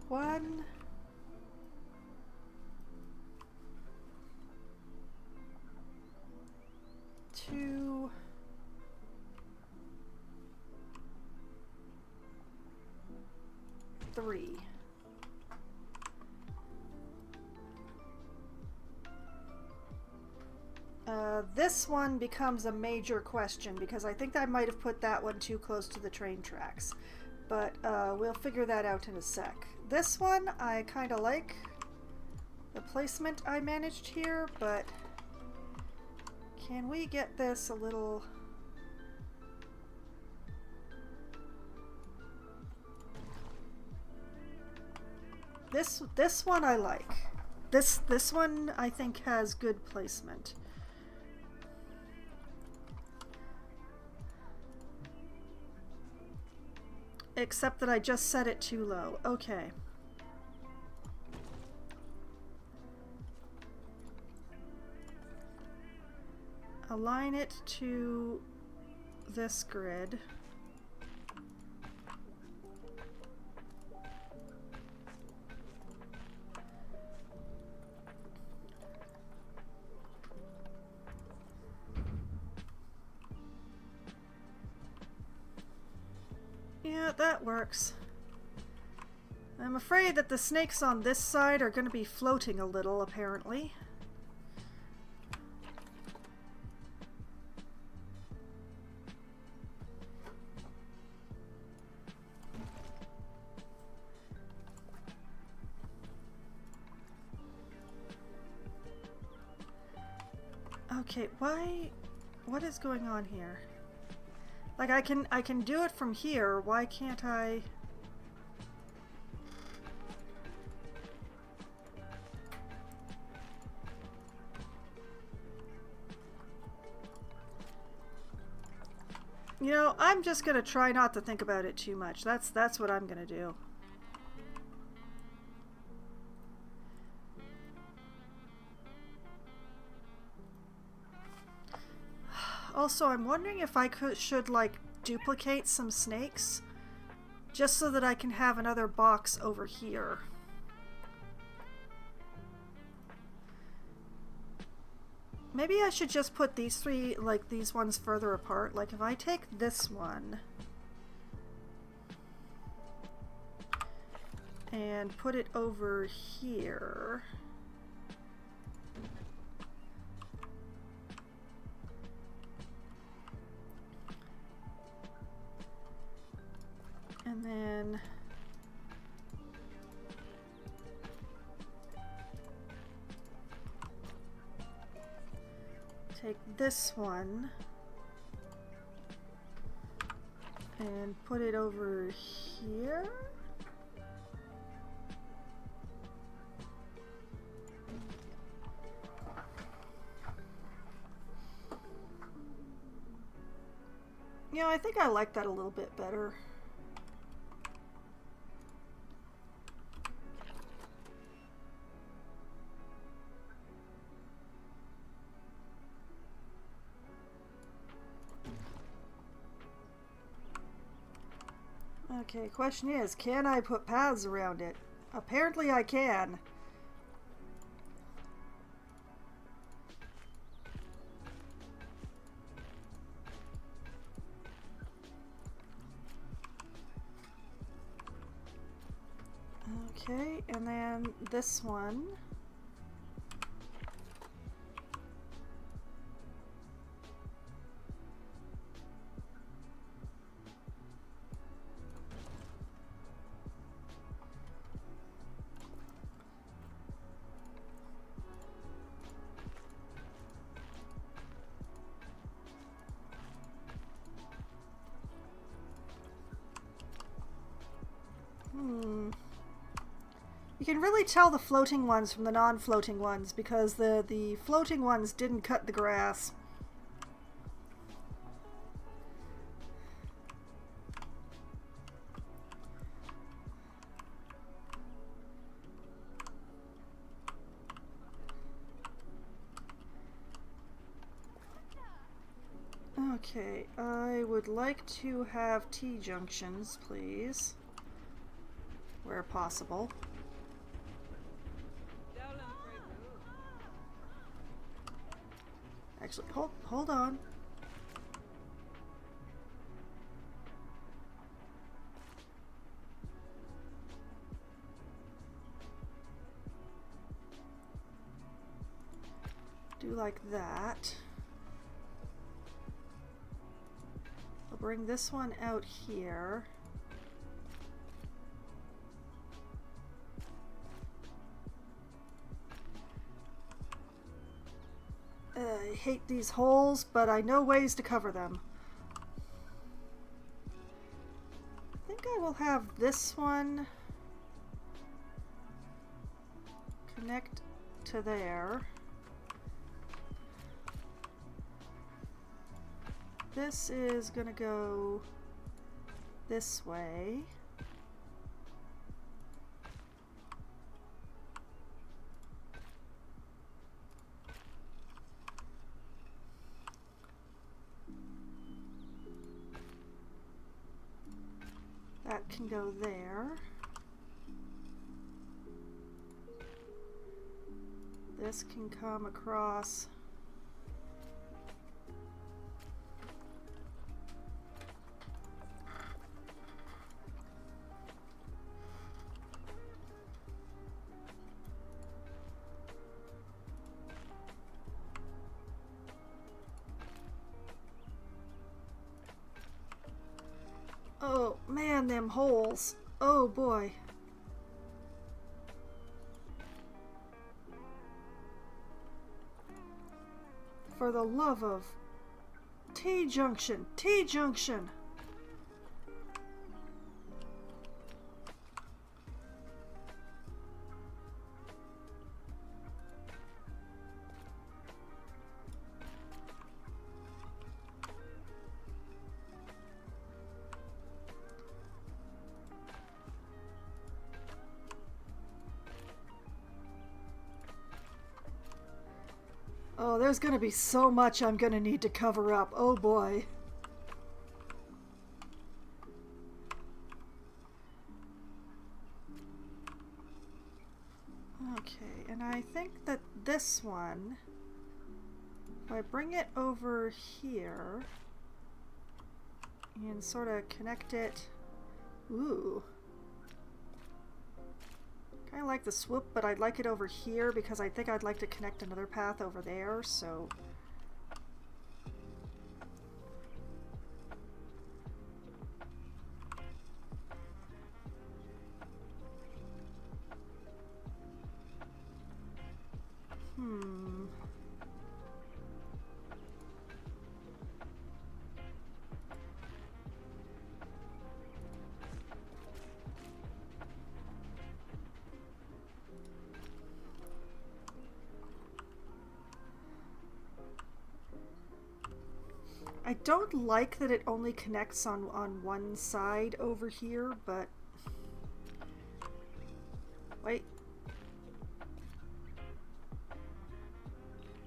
One, 2, 3. This one becomes a major question because I think I might have put that one too close to the train tracks, but we'll figure that out in a sec. This one I kind of like the placement I managed here, but can we get this a little... This one I like. This one I think has good placement. Except that I just set it too low. Okay. Align it to this grid. Yeah, that works. I'm afraid that the snakes on this side are going to be floating a little, apparently. Okay, why? What is going on here? Like I can do it from here. Why can't I? You know, I'm just gonna try not to think about it too much. That's what I'm gonna do. Also, I'm wondering if I should like duplicate some snakes just so that I can have another box over here. Maybe I should just put these three, like these ones further apart. Like if I take this one and put it over here. And then take this one and put it over here. You know, I think I like that a little bit better. Okay, question is, can I put paths around it? Apparently I can. Okay, and then this one. You can really tell the floating ones from the non-floating ones because the floating ones didn't cut the grass. Okay, I would like to have T-junctions, please, where possible. Actually, hold on. Do like that. I'll bring this one out here. I hate these holes, but I know ways to cover them. I think I will have this one connect to there. This is gonna go this way. That can go there. This can come across. Oh man, them holes. Oh boy. for the love of T-junction, T-junction. Oh, there's gonna be so much I'm gonna need to cover up. Oh boy. Okay, and I think that this one, if I bring it over here and sort of connect it, ooh. I like the swoop, but I'd like it over here because I think I'd like to connect another path over there, so... I don't like that it only connects on one side over here, but... Wait.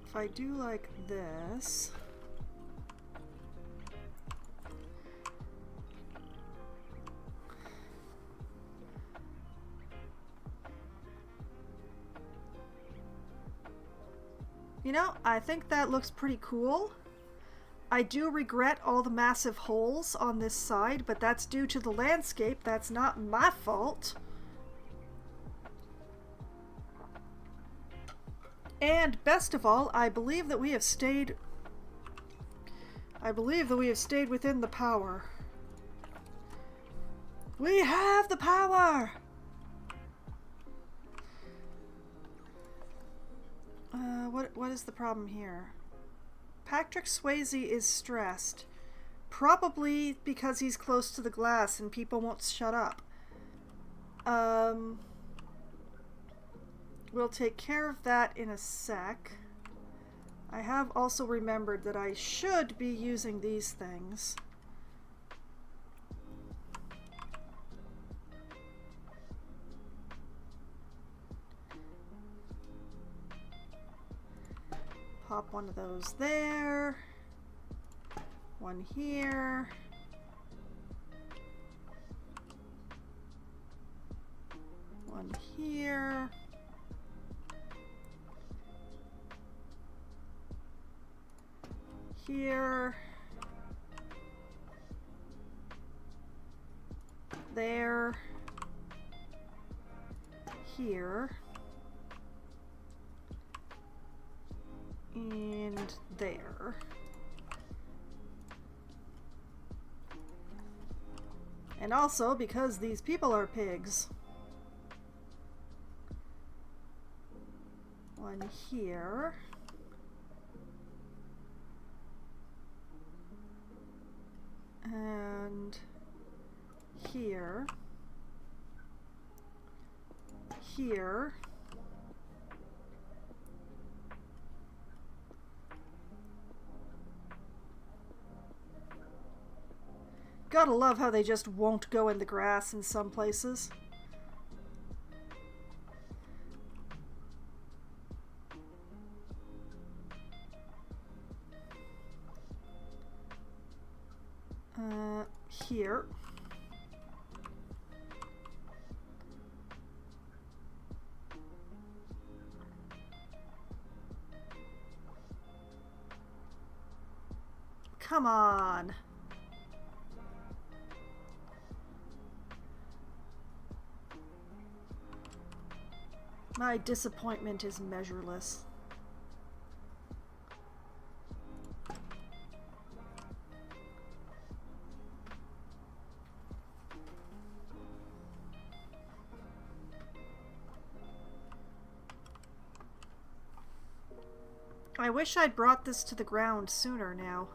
If I do like this... You know, I think that looks pretty cool. I do regret all the massive holes on this side, but that's due to the landscape. That's not my fault. And best of all, I believe that we have stayed within the power. We have the power! What is the problem here? Patrick Swayze is stressed. Probably because he's close to the glass and people won't shut up. We'll take care of that in a sec. I have also remembered that I should be using these things. Pop one of those there. One here. One here. Here. There. Here. And there. And also because these people are pigs. One here. And here. Here. Gotta love how they just won't go in the grass in some places. Here. Come on. My disappointment is measureless. I wish I'd brought this to the ground sooner now.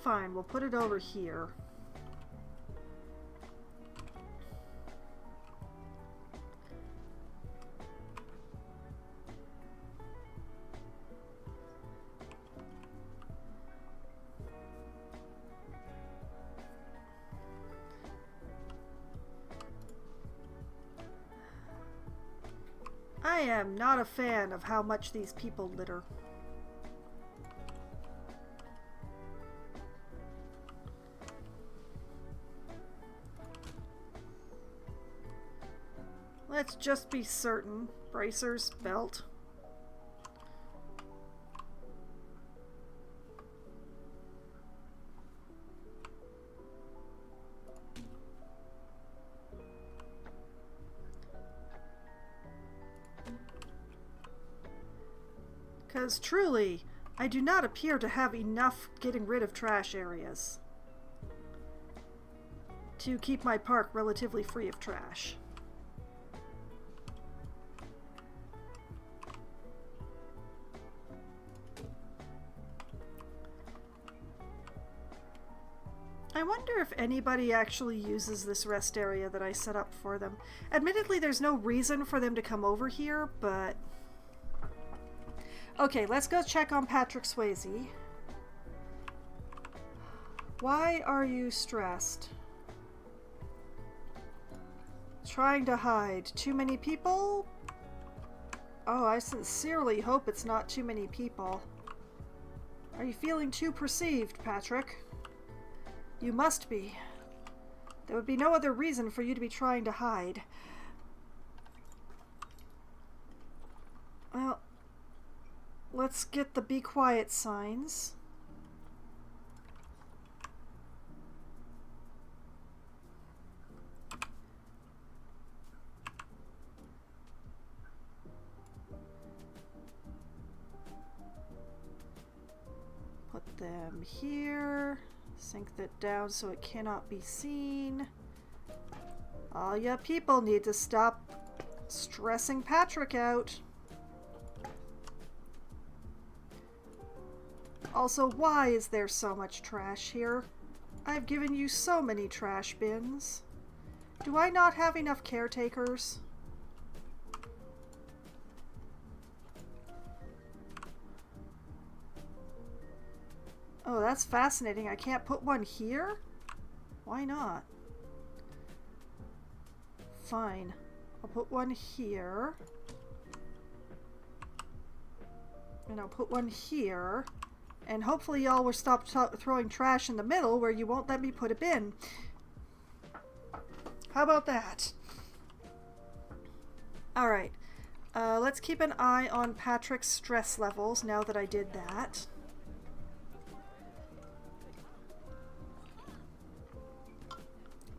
Fine, we'll put it over here. I am not a fan of how much these people litter. Let's just be certain. Bracers, belt. Because truly, I do not appear to have enough getting rid of trash areas to keep my park relatively free of trash. I wonder if anybody actually uses this rest area that I set up for them. Admittedly, there's no reason for them to come over here, but... Okay, let's go check on Patrick Swayze. Why are you stressed? Trying to hide. Too many people? Oh, I sincerely hope it's not too many people. Are you feeling too perceived, Patrick? You must be. There would be no other reason for you to be trying to hide. Well, let's get the be quiet signs. Put them here. Sink that down so it cannot be seen. All ya people need to stop stressing Patrick out. Also, why is there so much trash here? I've given you so many trash bins. Do I not have enough caretakers? Oh, that's fascinating. I can't put one here? Why not? Fine. I'll put one here. And I'll put one here. And hopefully y'all will stop throwing trash in the middle where you won't let me put a bin. How about that? Alright. Let's keep an eye on Patrick's stress levels now that I did that.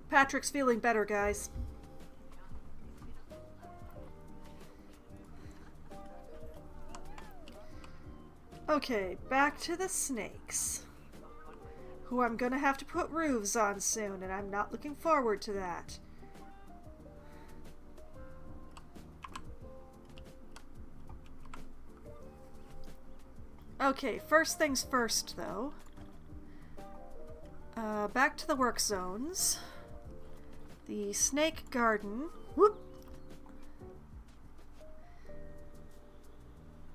Patrick's feeling better, guys. Okay, back to the snakes, who I'm gonna have to put roofs on soon, and I'm not looking forward to that. Okay, first things first, though. Back to the work zones. The snake garden. Whoop!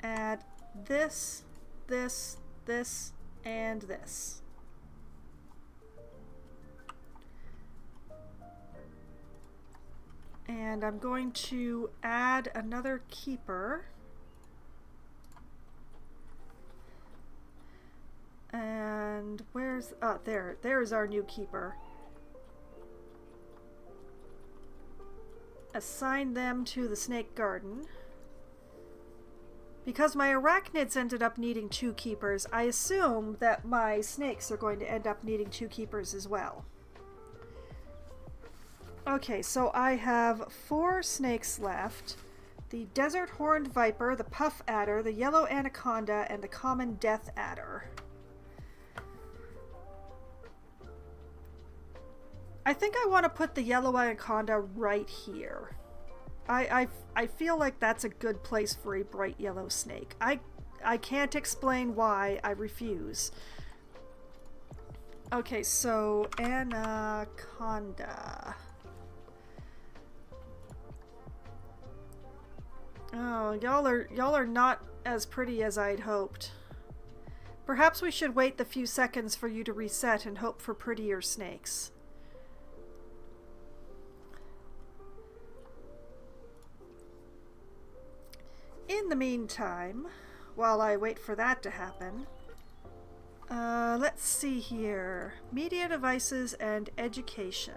Add this, this, this, and this. And I'm going to add another keeper. And where's... oh, there's our new keeper. Assign them to the snake garden. Because my arachnids ended up needing 2 keepers, I assume that my snakes are going to end up needing 2 keepers as well. Okay, so I have 4 snakes left. The desert horned viper, the puff adder, the yellow anaconda, and the common death adder. I think I want to put the yellow anaconda right here. I feel like that's a good place for a bright yellow snake. I can't explain why. I refuse. Okay, so anaconda. Oh, y'all are not as pretty as I'd hoped. Perhaps we should wait the few seconds for you to reset and hope for prettier snakes. In the meantime, while I wait for that to happen, let's see here. Media devices and education.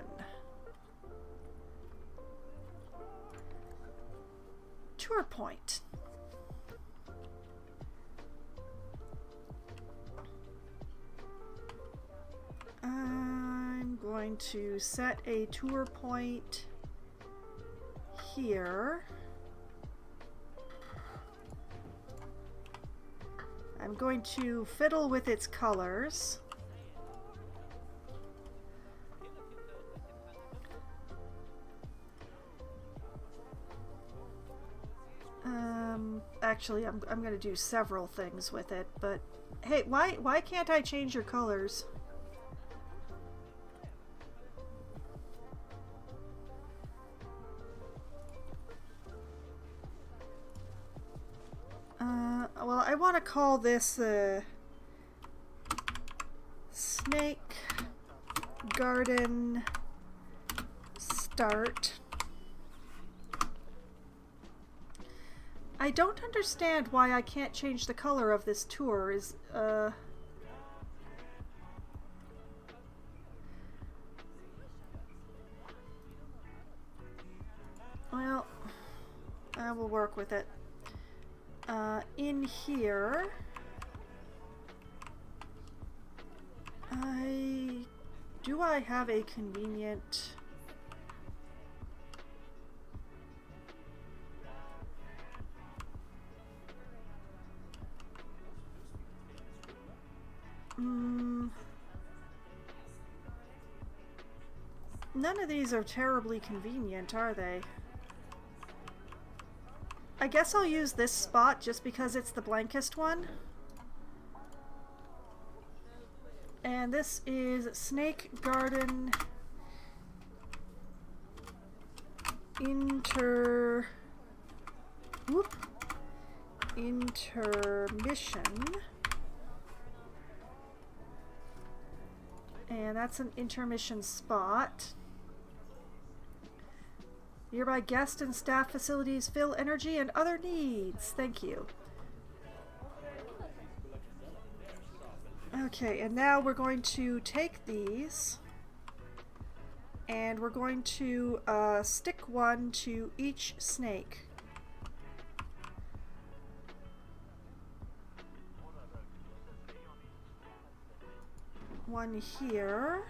Tour point. I'm going to set a tour point here. I'm going to fiddle with its colors. Actually, I'm going to do several things with it, but hey, why can't I change your colors? Well, I want to call this Snake Garden Start. I don't understand why I can't change the color of this tour. Well, I will work with it. In here, do I have a convenient... None of these are terribly convenient, are they? I guess I'll use this spot just because it's the blankest one. And this is Snake Garden Intermission. And that's an intermission spot. Nearby guest and staff facilities fill energy and other needs. Thank you. Okay, and now we're going to take these and we're going to stick one to each snake. One here.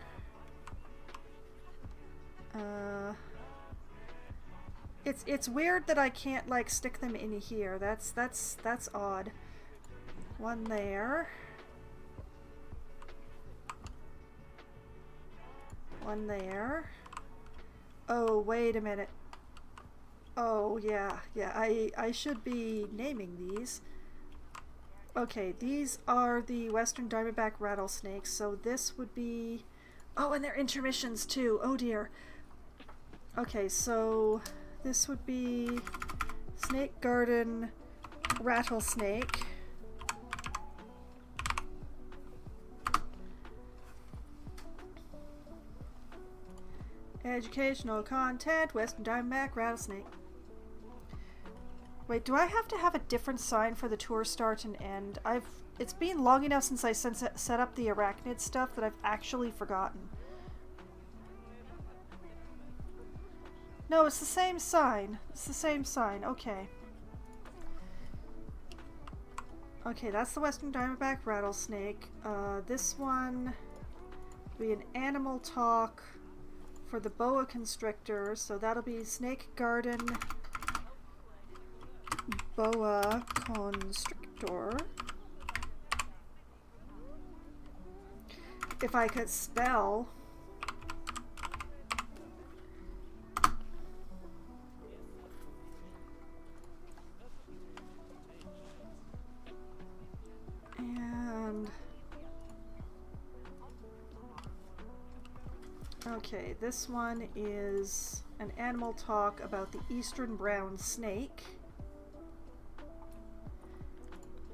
It's weird that I can't like stick them in here. That's odd. One there. One there. Oh, wait a minute. Oh, yeah. I should be naming these. Okay, these are the Western Diamondback rattlesnakes, so this would be... Oh, and they're intermissions too. Oh dear. Okay, so this would be Snake Garden Rattlesnake. Educational content, Western Diamondback Rattlesnake. Wait, do I have to have a different sign for the tour start and end? It's been long enough since I set up the arachnid stuff that I've actually forgotten. No, it's the same sign. It's the same sign. Okay. Okay, that's the Western Diamondback Rattlesnake. This one will be an animal talk for the boa constrictor, so that'll be Snake Garden boa constrictor. If I could spell. And okay, this one is an animal talk about the eastern brown snake.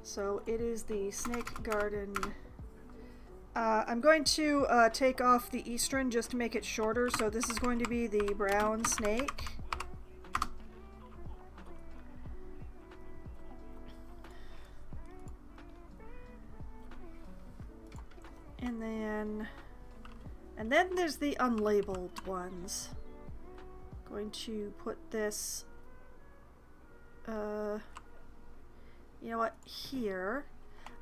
So it is the snake garden. I'm going to take off the eastern just to make it shorter. So this is going to be the brown snake. And then there's the unlabeled ones. Going to put this, you know what, here.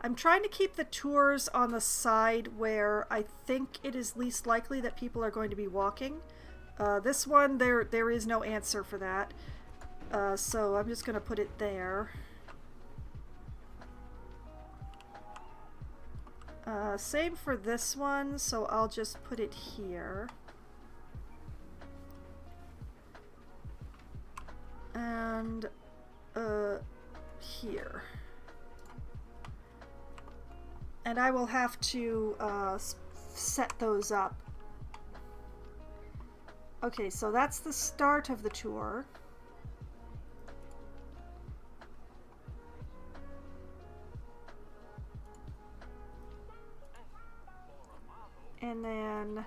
I'm trying to keep the tours on the side where I think it is least likely that people are going to be walking. This one, there is no answer for that. So I'm just going to put it there. Same for this one, so I'll just put it here. And here. And I will have to set those up. Okay, so that's the start of the tour. And then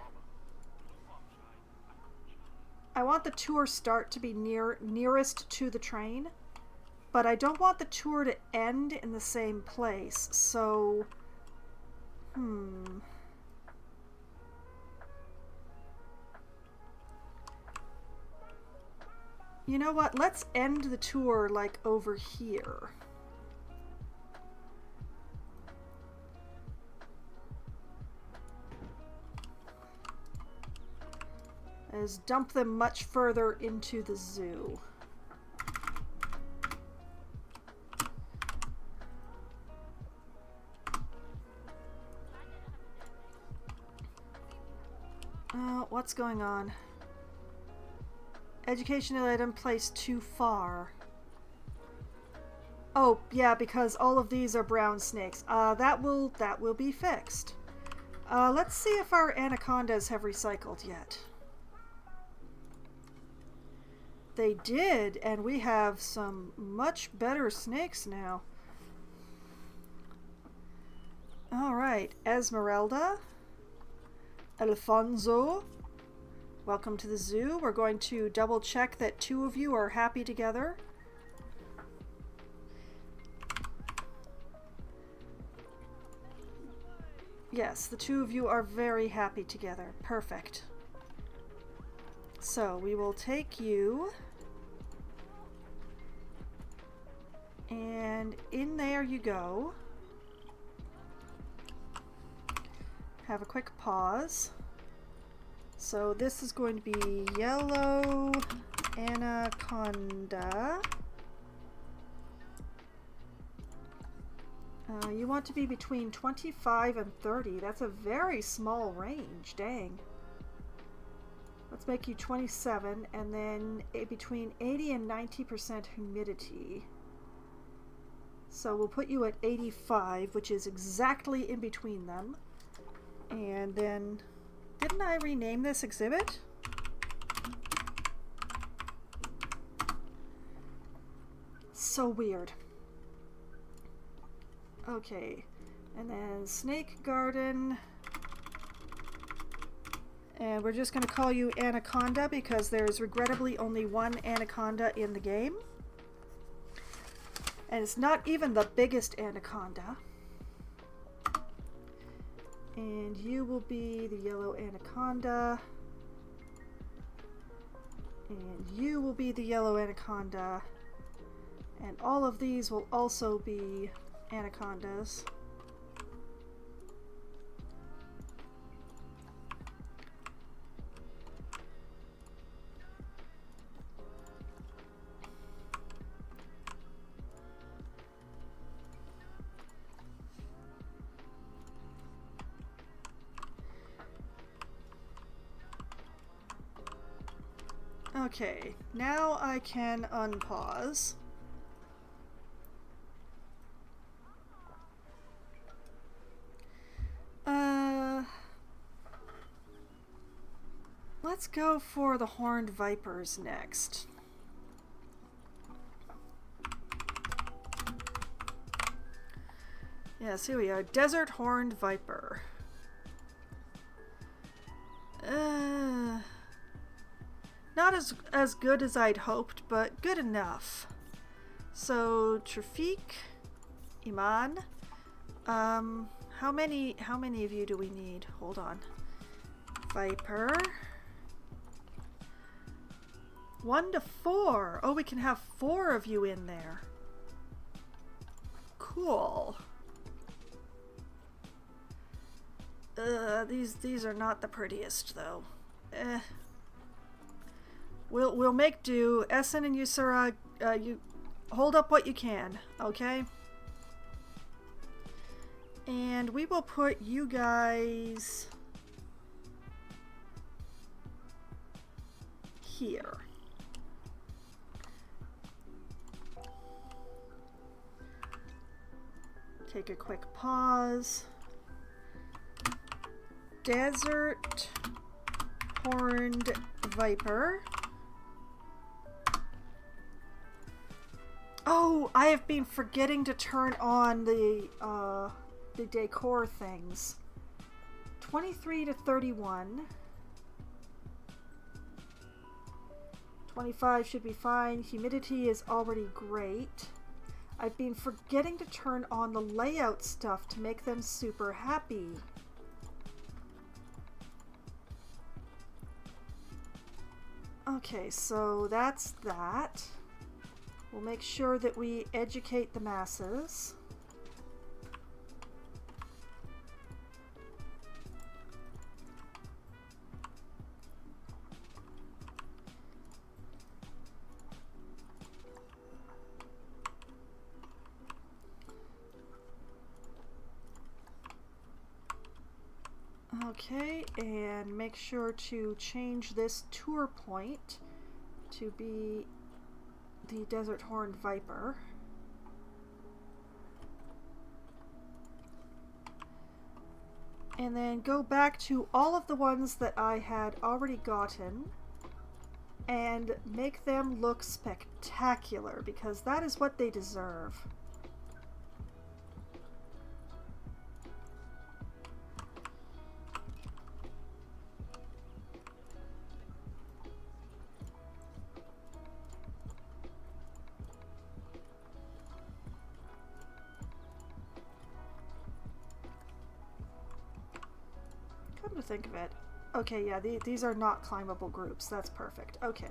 I want the tour start to be nearest to the train, but I don't want the tour to end in the same place. So, you know what? Let's end the tour like over here. Is dump them much further into the zoo. What's going on? Educational item placed too far. Oh, yeah, because all of these are brown snakes. That will be fixed. Let's see if our anacondas have recycled yet. They did, and we have some much better snakes now. Alright, Esmeralda, Alfonso, welcome to the zoo. We're going to double check that 2 of you are happy together. Yes, the 2 of you are very happy together. Perfect. So we will take you, and in there you go. Have a quick pause. So this is going to be yellow anaconda. You want to be between 25 and 30. That's a very small range, dang. Let's make you 27, and then between 80 and 90% humidity. So we'll put you at 85, which is exactly in between them. And then, didn't I rename this exhibit? So weird. Okay, and then Snake Garden. And we're just going to call you Anaconda because there's regrettably only one anaconda in the game. And it's not even the biggest anaconda. And you will be the yellow anaconda. And you will be the yellow anaconda. And all of these will also be anacondas. Okay, now I can unpause. Let's go for the horned vipers next. Yes, here we are. Desert horned viper. Not as good as I'd hoped, but good enough. So Trafik, Iman. How many of you do we need? Hold on. Viper. 1 to 4. Oh, we can have 4 of you in there. Cool. These are not the prettiest though. We'll make do. Essen and Yusura, you hold up what you can, okay? And we will put you guys here. Take a quick pause. Desert horned viper. Oh, I have been forgetting to turn on the decor things. 23 to 31. 25 should be fine. Humidity is already great. I've been forgetting to turn on the layout stuff to make them super happy. Okay, so that's that. We'll make sure that we educate the masses. Okay, and make sure to change this tour point to be the Desert Horned Viper. And then go back to all of the ones that I had already gotten and make them look spectacular, because that is what they deserve. To think of it. Okay, yeah, these are not climbable groups. That's perfect. Okay.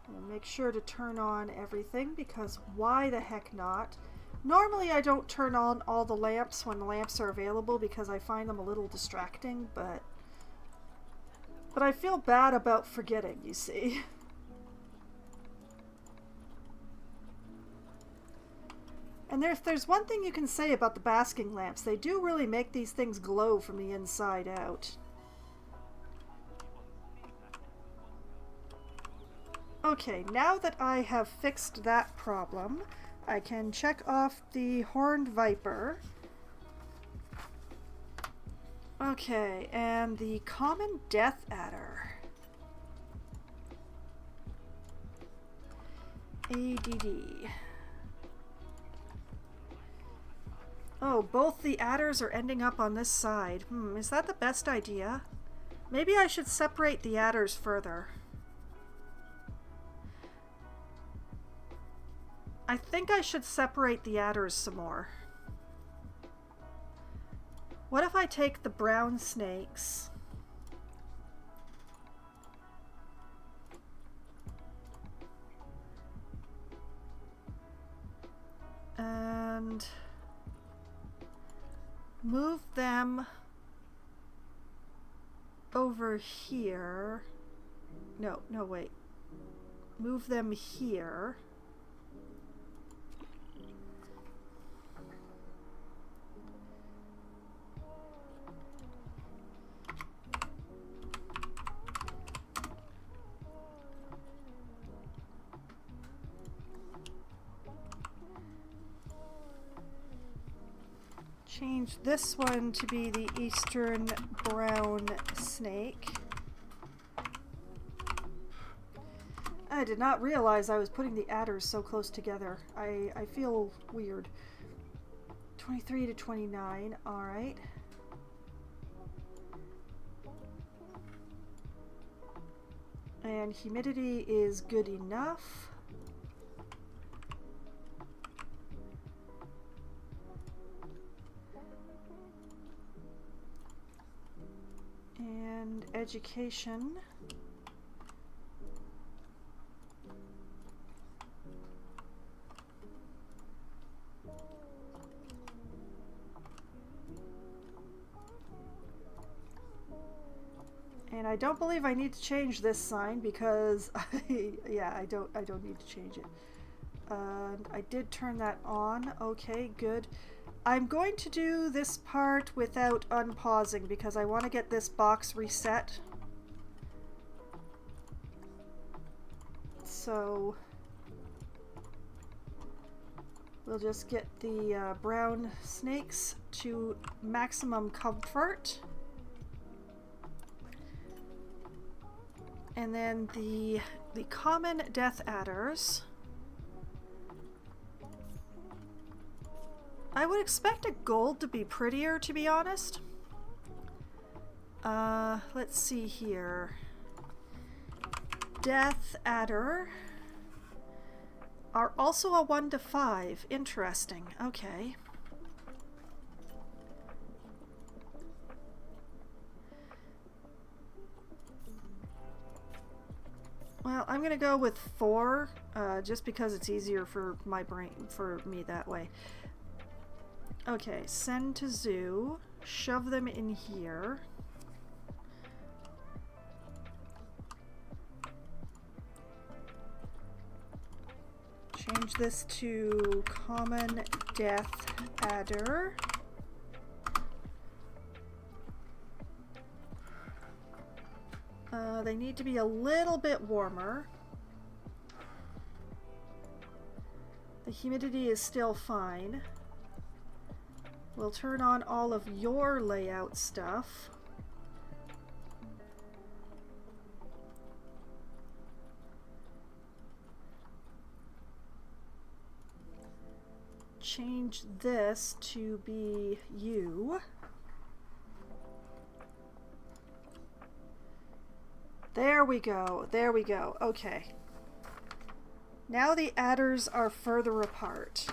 We'll make sure to turn on everything, because why the heck not? Normally I don't turn on all the lamps when the lamps are available because I find them a little distracting, but I feel bad about forgetting, you see. And if there's one thing you can say about the basking lamps, they do really make these things glow from the inside out. Okay, now that I have fixed that problem, I can check off the Horned Viper. Okay, and the Common Death Adder. ADD. Oh, both the adders are ending up on this side. Is that the best idea? Maybe I should separate the adders further. I think I should separate the adders some more. What if I take the brown snakes and move them over here? No, wait. Move them here. change this one to be the eastern brown snake. I did not realize I was putting the adders so close together. I feel weird. 23 to 29, alright. And humidity is good enough. And education. And I don't believe I need to change this sign because I don't need to change it. I did turn that on. Okay, good. I'm going to do this part without unpausing because I want to get this box reset. So we'll just get the brown snakes to maximum comfort. And then the common death adders. I would expect a gold to be prettier, to be honest. Let's see here. Death adder are also a 1 to 5. Interesting. Okay. Well, I'm gonna go with 4, just because it's easier for my brain, for me that way. Okay, send to zoo. Shove them in here. Change this to common death adder. They need to be a little bit warmer. The humidity is still fine. We'll turn on all of your layout stuff. Change this to be you. There we go. There we go. Okay. Now the adders are further apart.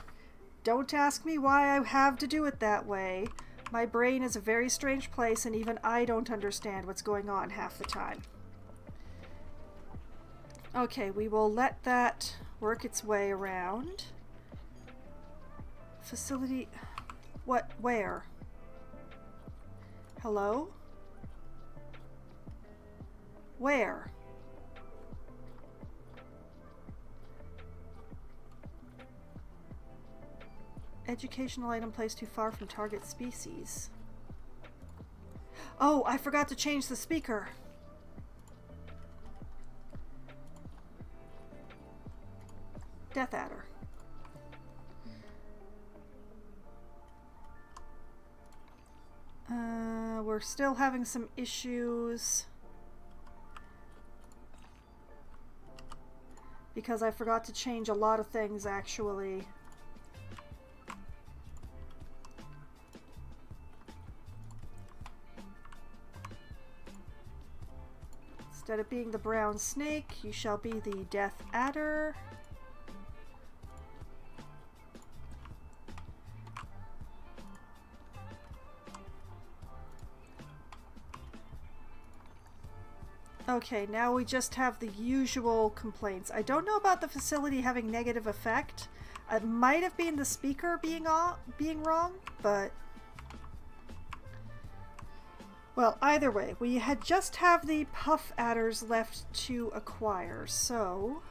Don't ask me why I have to do it that way. My brain is a very strange place and even I don't understand what's going on half the time. Okay, we will let that work its way around. Facility... What? Where? Hello? Where? Educational item placed too far from target species. Oh, I forgot to change the speaker. Death adder. We're still having some issues because I forgot to change a lot of things actually. Instead of being the brown snake, you shall be the death adder. Okay, now we just have the usual complaints. I don't know about the facility having negative effect. It might have been the speaker being wrong, but... Well, either way, we had just have the puff adders left to acquire, so...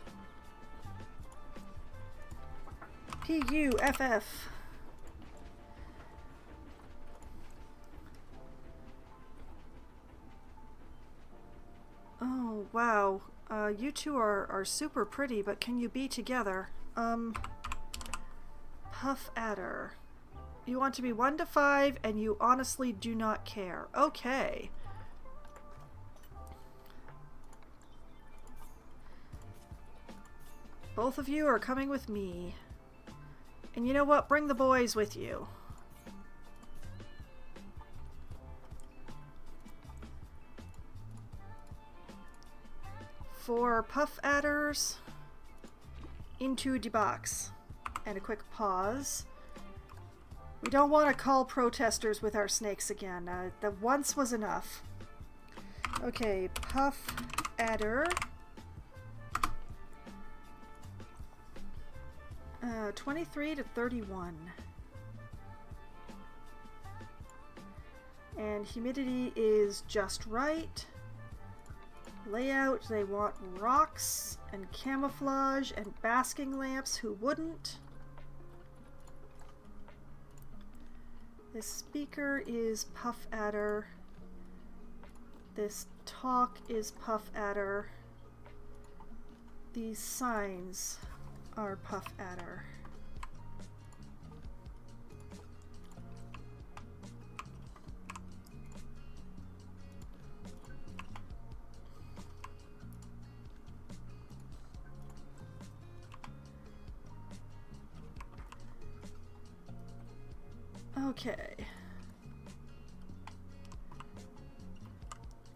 P-U-F-F. Oh, wow. You two are super pretty, but can you be together? Puff adder. You want to be 1 to 5 and you honestly do not care. Okay. Both of you are coming with me. And you know what? Bring the boys with you. For puff adders, into the box. And a quick pause. We don't want to call protesters with our snakes again. The once was enough. Okay, puff adder. 23 to 31. And humidity is just right. Layout, they want rocks and camouflage and basking lamps. Who wouldn't? This speaker is puff adder. This talk is puff adder. These signs are puff adder. Okay.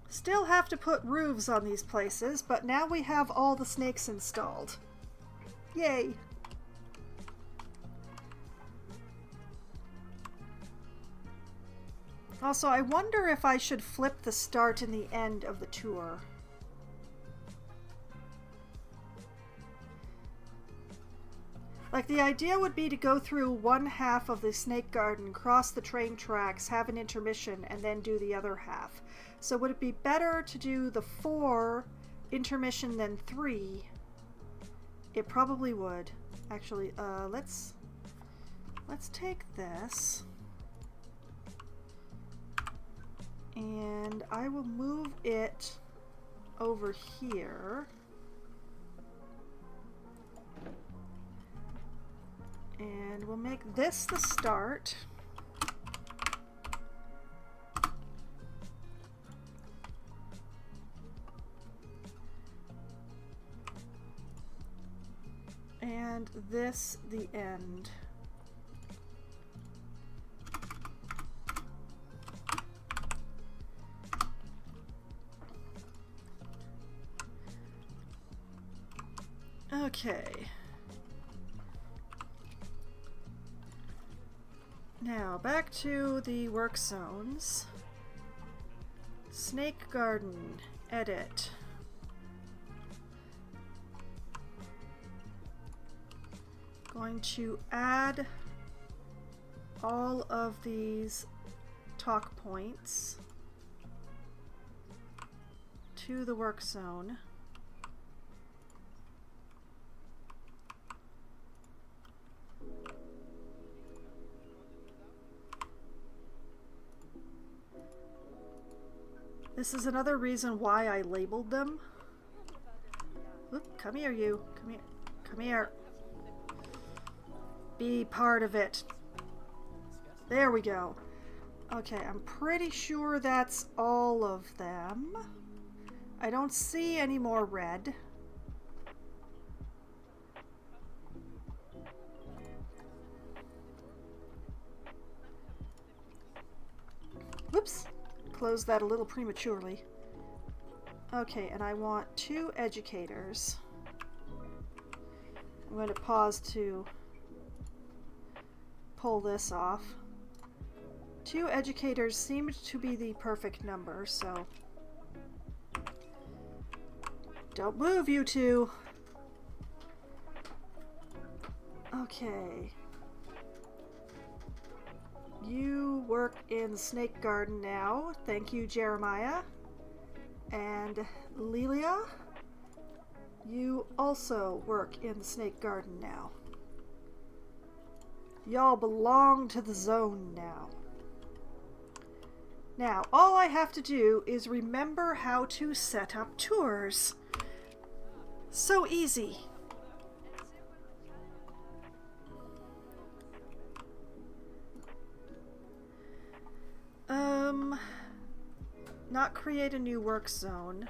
Still have to put roofs on these places, but now we have all the snakes installed. Yay! Also, I wonder if I should flip the start and the end of the tour. Like, the idea would be to go through one half of the snake garden, cross the train tracks, have an intermission, and then do the other half. So would it be better to do the 4 intermission than 3? It probably would. Actually, let's take this. And I will move it over here. And we'll make this the start. And this the end. Okay. Now, back to the work zones. Snake Garden, edit. Going to add all of these talk points to the work zone. This is another reason why I labeled them. Oop, come here, you. Come here. Come here. Be part of it. There we go. Okay, I'm pretty sure that's all of them. I don't see any more red. Whoops. Closed that a little prematurely. Okay, and I want 2 educators. I'm going to pause to pull this off. 2 educators seemed to be the perfect number, so don't move, you two. Okay. You work in the snake garden now. Thank you, Jeremiah. And Lilia, you also work in the snake garden now. Y'all belong to the zone now. Now, all I have to do is remember how to set up tours. So easy. not create a new work zone.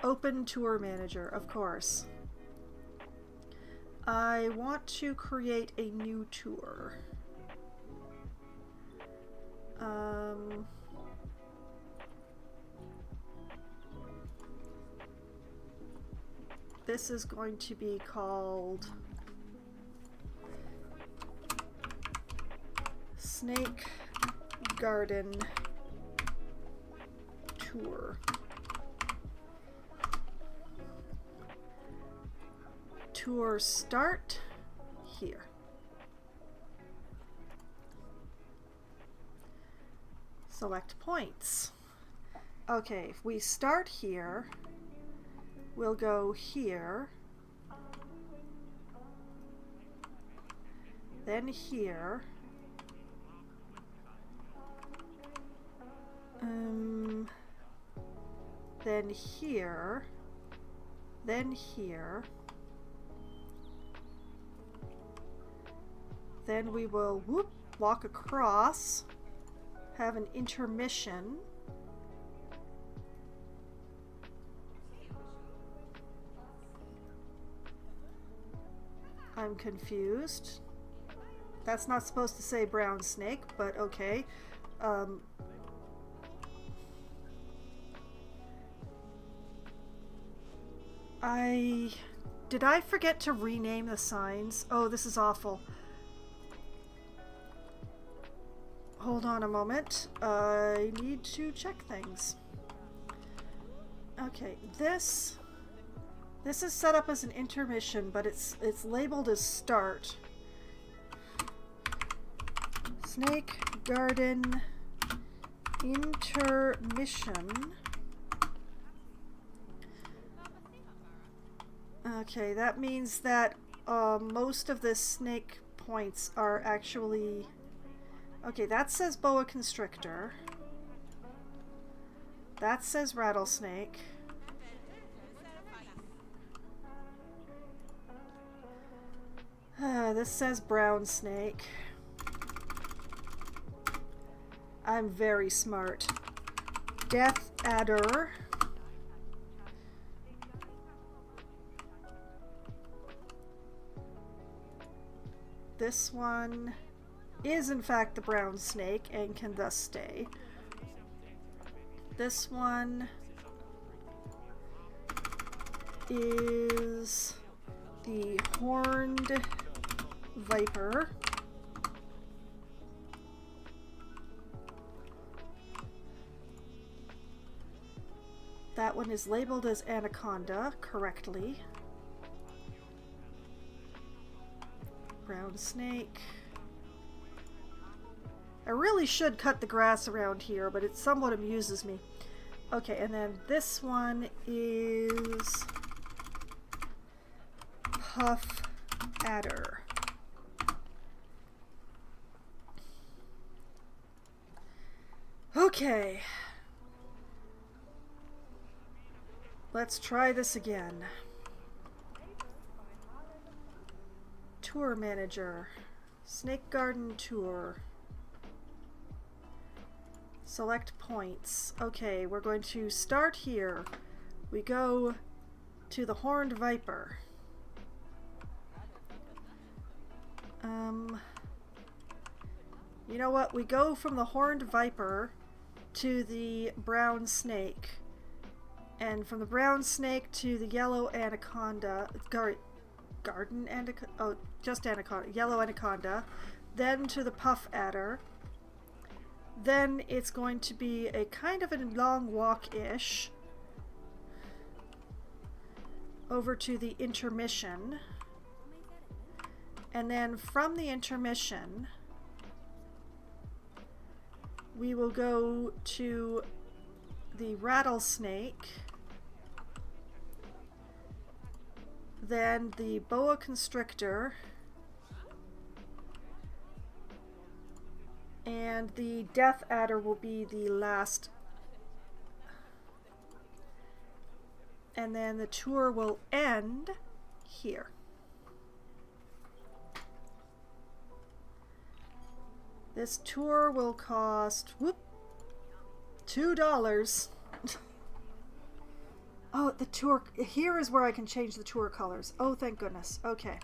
Open tour manager, of course. I want to create a new tour. This is going to be called Snake Garden Tour. Tour start here. Select points. Okay, if we start here, we'll go here, then here, then here, then here, then we will walk across, have an intermission, I'm confused. That's not supposed to say brown snake, but okay. Did I forget to rename the signs? Oh, this is awful. Hold on a moment. I need to check things. Okay, this is set up as an intermission, but it's labeled as start. Snake Garden Intermission. Okay, that means that most of the snake points are actually... Okay, that says boa constrictor. That says rattlesnake. This says brown snake. I'm very smart. Death adder. This one is in fact the brown snake and can thus stay. This one is the horned viper. That one is labeled as anaconda correctly. Brown snake. I really should cut the grass around here, but it somewhat amuses me. Okay, and then this one is puff adder. Okay. Let's try this again. Tour manager. Snake Garden Tour. Select points. Okay, we're going to start here. We go to the horned viper. You know what? We go from the horned viper to the brown snake. And from the brown snake to the yellow anaconda. Garden anaconda? Oh, just anaconda. Yellow anaconda. Then to the puff adder. Then it's going to be a kind of a long walk-ish over to the intermission. And then from the intermission, we will go to the rattlesnake, then the boa constrictor, and the death adder will be the last. And then the tour will end here. This tour will cost $2. Oh, the tour. Here is where I can change the tour colors. Oh, thank goodness. Okay.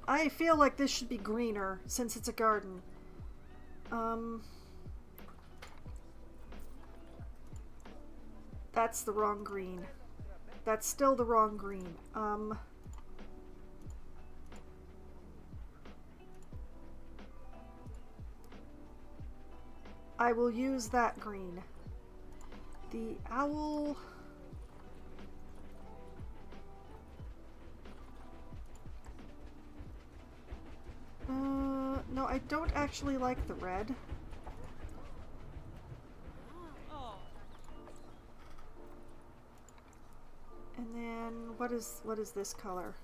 I feel like this should be greener since it's a garden. That's the wrong green. That's still the wrong green. I will use that green. The owl... no, I don't actually like the red. And then what is this color?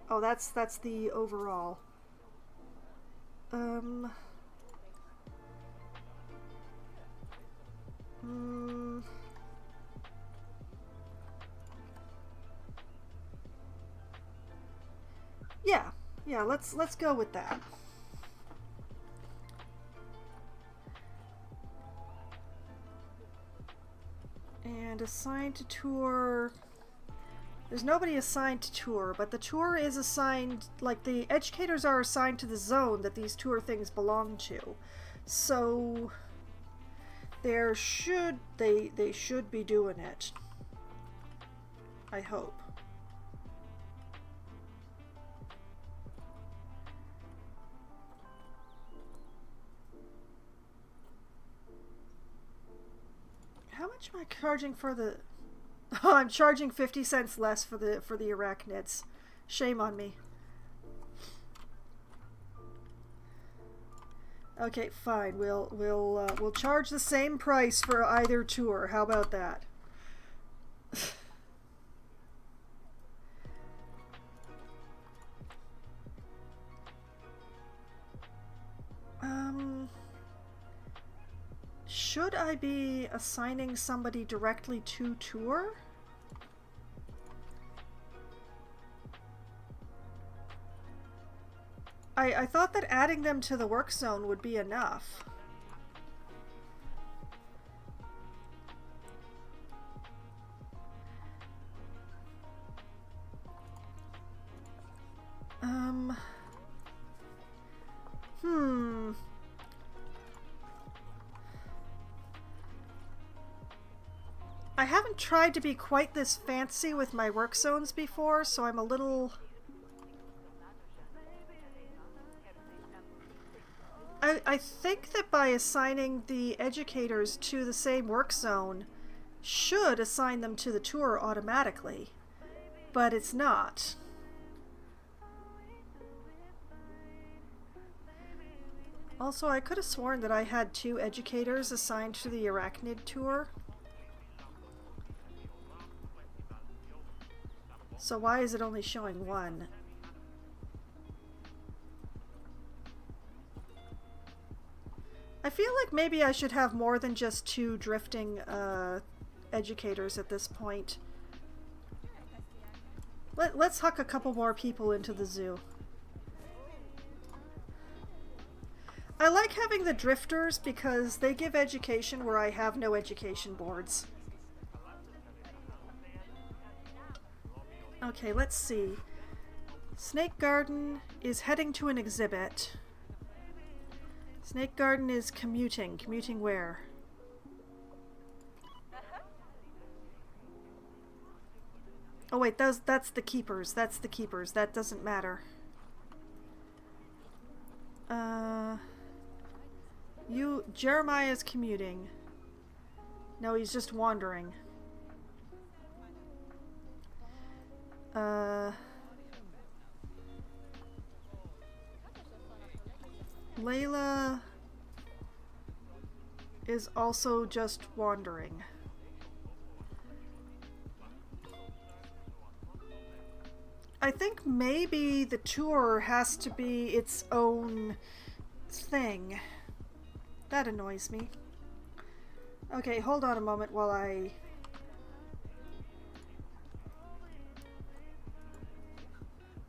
Oh, that's the overall. Yeah, let's go with that. And assigned to tour. There's nobody assigned to tour, but the tour is assigned, like the educators are assigned to the zone that these tour things belong to. So they should be doing it. I hope. How much am I charging for the... Oh, I'm charging 50 cents less for the arachnids. Shame on me. Okay, fine. We'll charge the same price for either tour. How about that? Should I be assigning somebody directly to tour? I thought that adding them to the work zone would be enough. I haven't tried to be quite this fancy with my work zones before, so I'm a little... I think that by assigning the educators to the same work zone should assign them to the tour automatically, but it's not. Also, I could have sworn that I had 2 educators assigned to the Arachnid tour. So why is it only showing 1? I feel like maybe I should have more than just 2 drifting educators at this point. Let's huck a couple more people into the zoo. I like having the drifters because they give education where I have no education boards. Okay, let's see. Snake Garden is heading to an exhibit. Snake Garden is commuting. Commuting where? Oh wait, that's the keepers. That's the keepers. That doesn't matter. Jeremiah's commuting. No, he's just wandering. Layla is also just wandering. I think maybe the tour has to be its own thing. That annoys me. Okay, hold on a moment while I...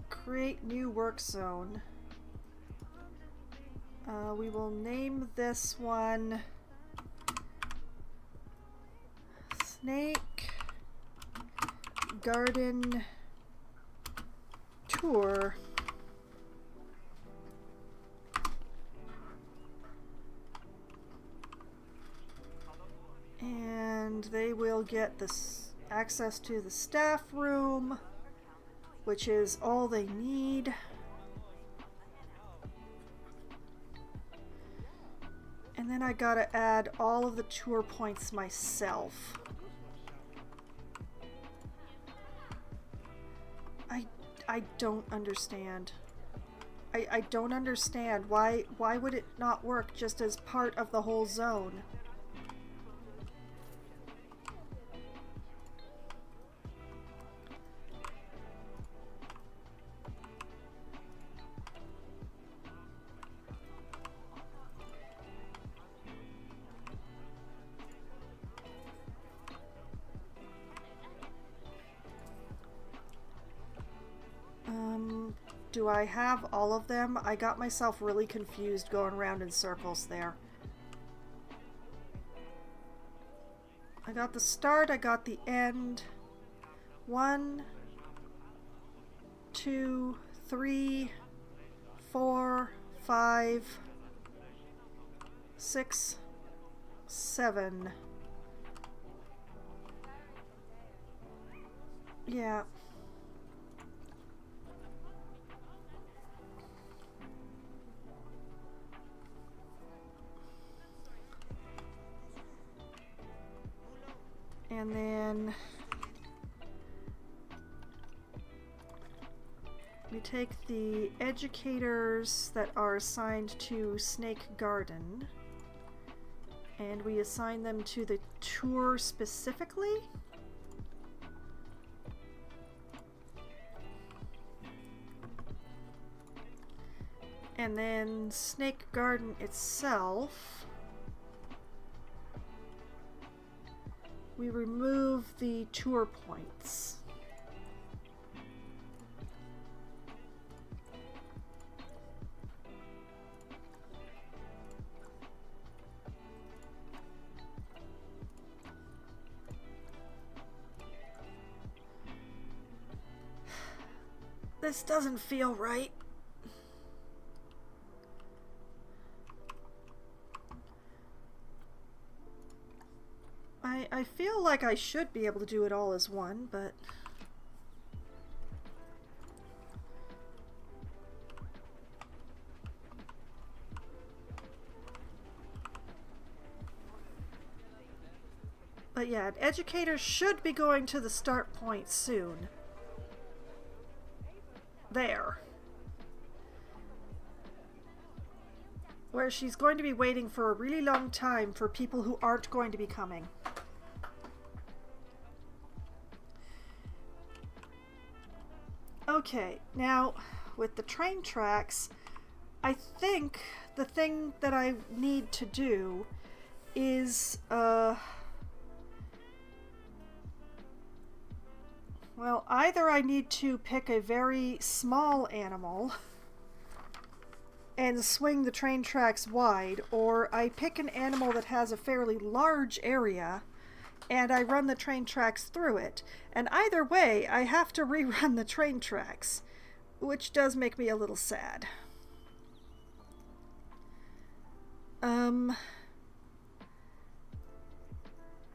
create new work zone. We will name this one Snake Garden Tour. And they will get this access to the staff room, which is all they need. And then I gotta add all of the tour points myself. I don't understand. I don't understand. Why would it not work just as part of the whole zone? Do I have all of them? I got myself really confused going around in circles there. I got the start, I got the end. 1, 2, 3, 4, 5, 6, 7. Yeah. And then we take the educators that are assigned to Snake Garden and we assign them to the tour specifically. And then Snake Garden itself, we remove the tour points. This doesn't feel right. I feel like I should be able to do it all as one, but... But yeah, educators should be going to the start point soon. There. Where she's going to be waiting for a really long time for people who aren't going to be coming. Okay, now with the train tracks, I think the thing that I need to do is, well, either I need to pick a very small animal and swing the train tracks wide, or I pick an animal that has a fairly large area and I run the train tracks through it. And either way, I have to rerun the train tracks, which does make me a little sad.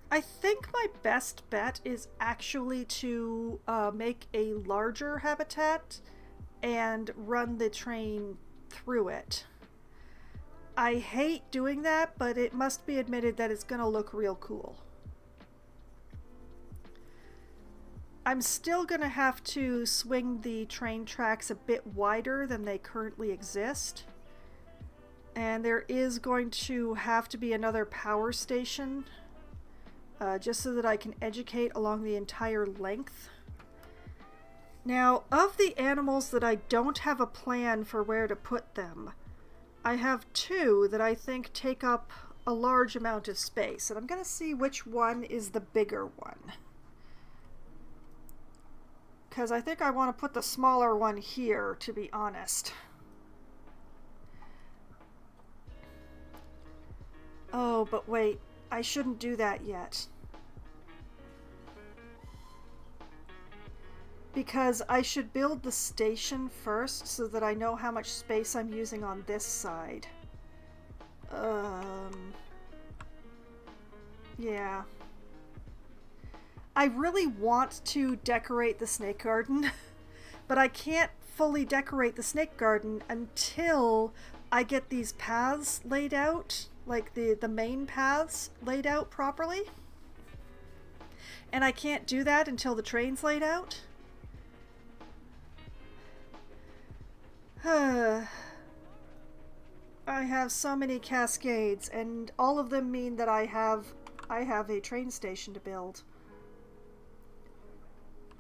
I think my best bet is actually to make a larger habitat and run the train through it. I hate doing that, but it must be admitted that it's gonna look real cool. I'm still gonna have to swing the train tracks a bit wider than they currently exist. And there is going to have to be another power station, just so that I can educate along the entire length. Now, of the animals that I don't have a plan for where to put them, I have 2 that I think take up a large amount of space, and I'm gonna see which one is the bigger one. Because I think I want to put the smaller one here, to be honest. Oh, but wait, I shouldn't do that yet. because I should build the station first so that I know how much space I'm using on this side. Yeah. I really want to decorate the snake garden, but I can't fully decorate the snake garden until I get these paths laid out, like the main paths laid out properly. And I can't do that until the train's laid out. I have so many cascades, and all of them mean that I have a train station to build.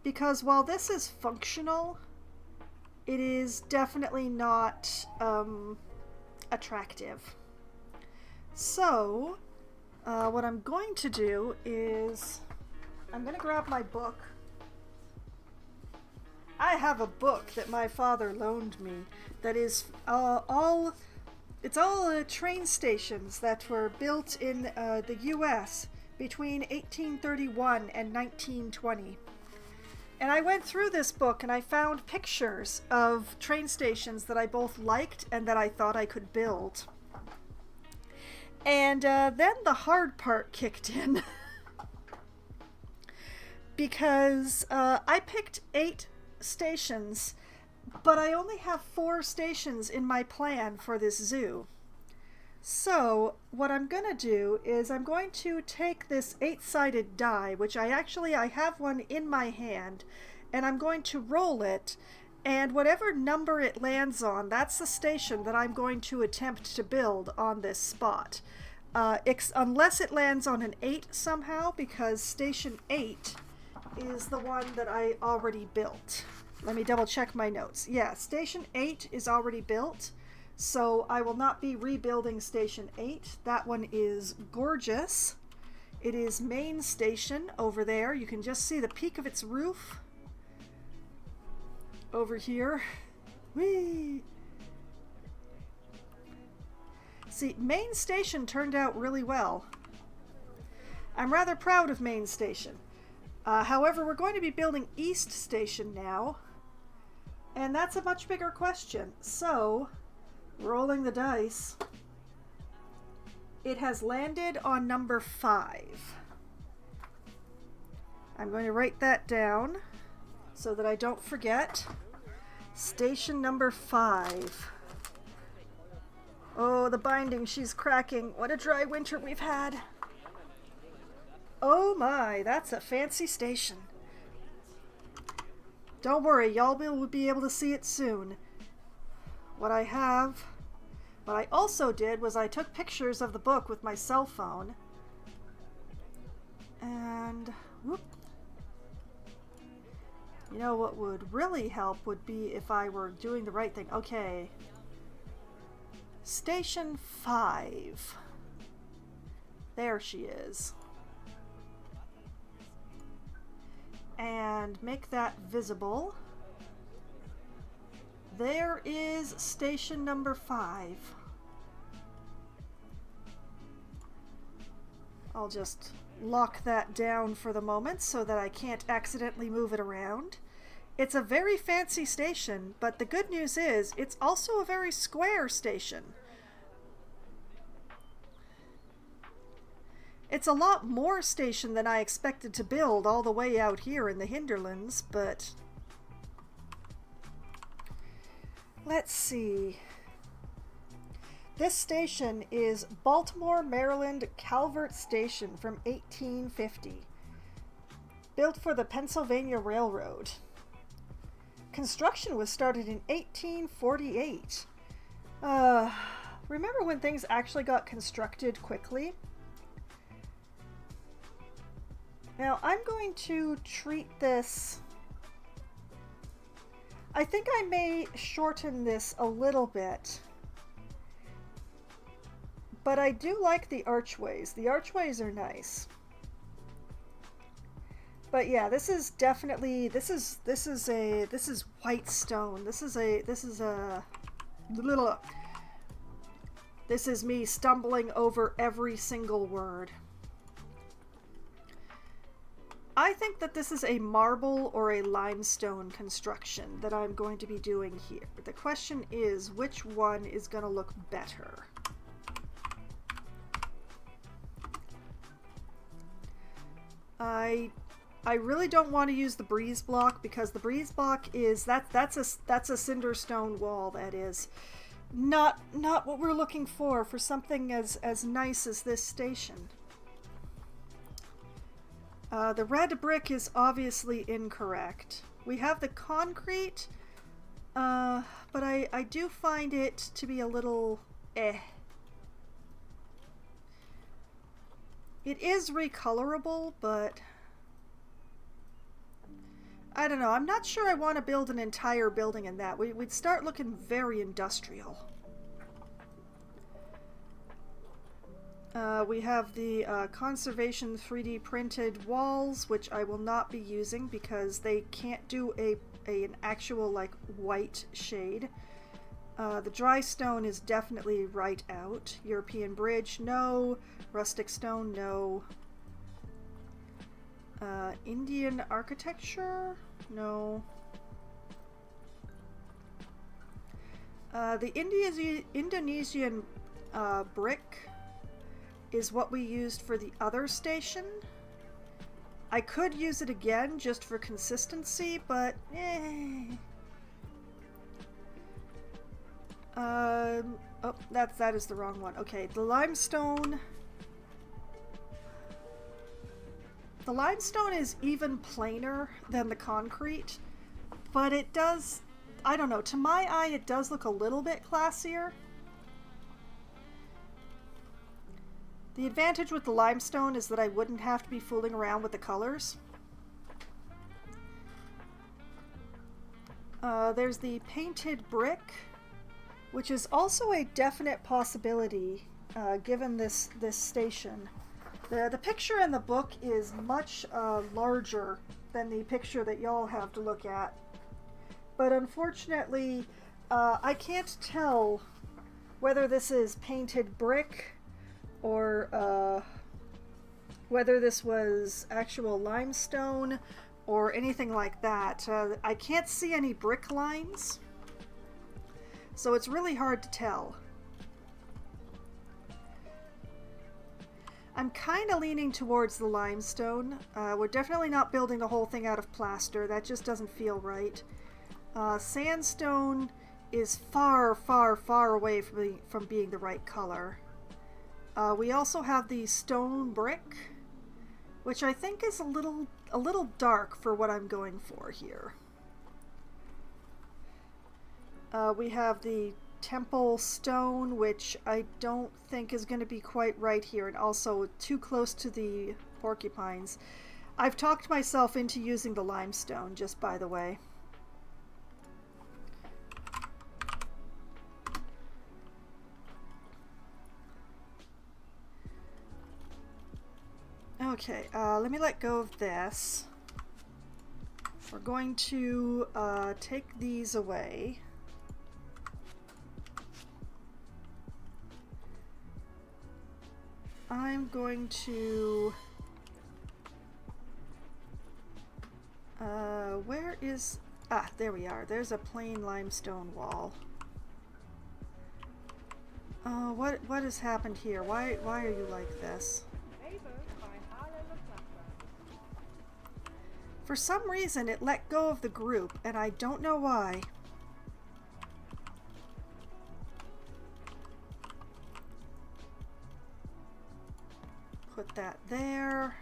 Because while this is functional, it is definitely not attractive. So, what I'm going to do is I'm going to grab my book. I have a book that my father loaned me that is all train stations that were built in the US between 1831 and 1920. And I went through this book and I found pictures of train stations that I both liked and that I thought I could build. And then the hard part kicked in. Because I picked 8 stations, but I only have 4 stations in my plan for this zoo. So what I'm gonna do is I'm going to take this 8-sided die, which I have one in my hand, and I'm going to roll it, and whatever number it lands on, that's the station that I'm going to attempt to build on this spot. Unless it lands on an 8 somehow, because station 8 is the one that I already built. Let me double check my notes. Yeah, station 8 is already built, so I will not be rebuilding station 8. That one is gorgeous. It is main station over there. You can just see the peak of its roof over here. Whee! See, main station turned out really well. I'm rather proud of main station. However, we're going to be building East Station now, and that's a much bigger question. So, rolling the dice, it has landed on number 5. I'm going to write that down so that I don't forget. Station number 5. Oh, the binding, she's cracking. What a dry winter we've had. Oh my, that's a fancy station. Don't worry, y'all will be able to see it soon. What I also did was I took pictures of the book with my cell phone. And, whoop. You know what would really help would be if I were doing the right thing. Okay. Station 5. There she is. And make that visible. There is station number 5. I'll just lock that down for the moment so that I can't accidentally move it around. It's a very fancy station, but the good news is it's also a very square station. It's a lot more station than I expected to build all the way out here in the hinterlands, but let's see. This station is Baltimore, Maryland Calvert Station from 1850, built for the Pennsylvania Railroad. Construction was started in 1848. Remember when things actually got constructed quickly? Now, I'm going to treat this... I think I may shorten this a little bit. But I do like the archways. The archways are nice. But yeah, this is definitely... This is white stone. This is me stumbling over every single word. I think that this is a marble or a limestone construction that I'm going to be doing here. The question is, which one is going to look better? I really don't want to use the breeze block because the breeze block is that's a cinder stone wall. That is not what we're looking for something as nice as this station. The red brick is obviously incorrect. We have the concrete, but I do find it to be a little eh. It is recolorable, but I don't know. I'm not sure I want to build an entire building in that. We'd start looking very industrial. We have the conservation 3D printed walls, which I will not be using because they can't do an actual like white shade. The dry stone is definitely right out. European bridge, no. Rustic stone, no. Indian architecture, no. The Indonesian brick is what we used for the other station. I could use it again just for consistency, but oh, that is the wrong one. Okay, the limestone. The limestone is even plainer than the concrete, but it does, I don't know, to my eye it does look a little bit classier. The advantage with the limestone is that I wouldn't have to be fooling around with the colors. There's the painted brick, which is also a definite possibility given this station. The picture in the book is much larger than the picture that y'all have to look at. But unfortunately, I can't tell whether this is painted brick or whether this was actual limestone or anything like that. I can't see any brick lines, so it's really hard to tell. I'm kind of leaning towards the limestone. We're definitely not building the whole thing out of plaster. That just doesn't feel right. Sandstone is far, far, far away from being the right color. We also have the stone brick, which I think is a little dark for what I'm going for here. We have the temple stone, which I don't think is going to be quite right here, and also too close to the porcupines. I've talked myself into using the limestone, just by the way. Okay, let me let go of this. We're going to take these away. I'm going to... where is... Ah, there we are. There's a plain limestone wall. What has happened here? Why are you like this? For some reason, it let go of the group, and I don't know why. Put that there.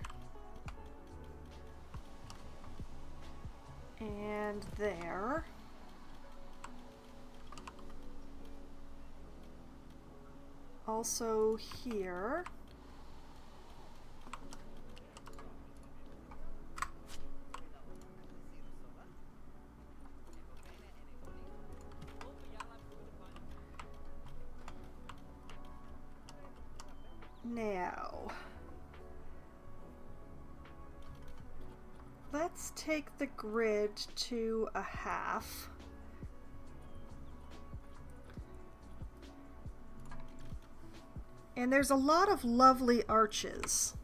And there. Also here. Now, let's take the grid to a half. And there's a lot of lovely arches.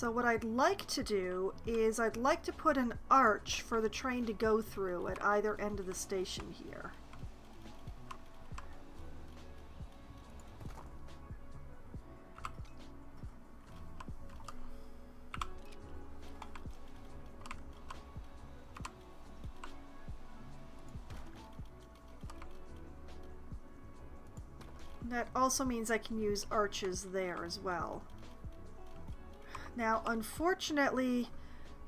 So what I'd like to do is I'd like to put an arch for the train to go through at either end of the station here. That also means I can use arches there as well. Now, unfortunately,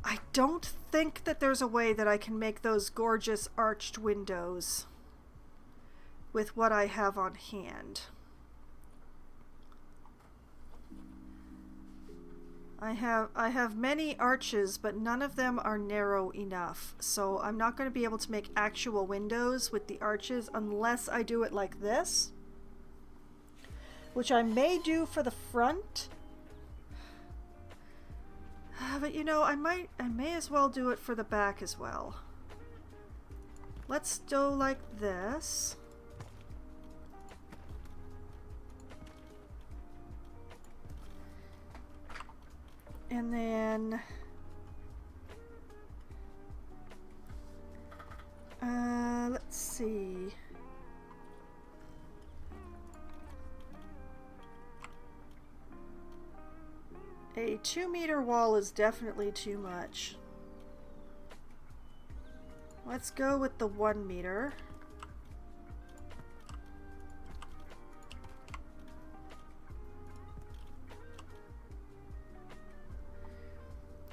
I don't think that there's a way that I can make those gorgeous arched windows with what I have on hand. I have many arches, but none of them are narrow enough. So I'm not going to be able to make actual windows with the arches unless I do it like this, which I may do for the front. But you know, I may as well do it for the back as well. Let's go like this. And then let's see. A 2-meter wall is definitely too much. Let's go with the 1 meter.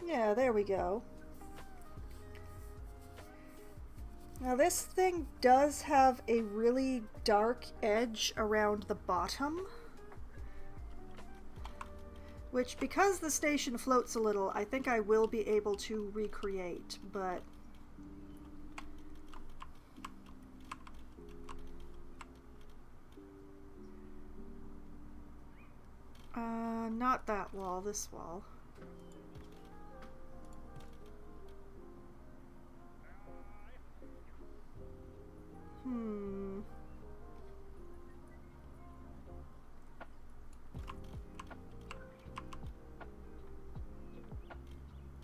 Yeah, there we go. Now this thing does have a really dark edge around the bottom, which, because the station floats a little, I think I will be able to recreate, but not that wall, this wall.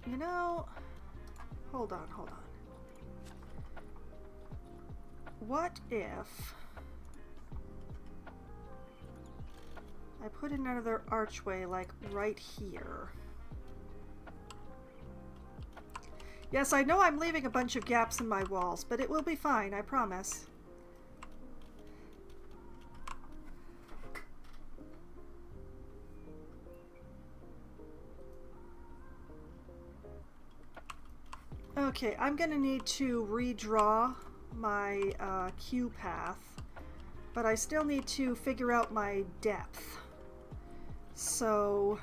You know, hold on. What if I put another archway like right here? Yes, I know I'm leaving a bunch of gaps in my walls, but it will be fine, I promise. Okay, I'm gonna need to redraw my queue path, but I still need to figure out my depth. So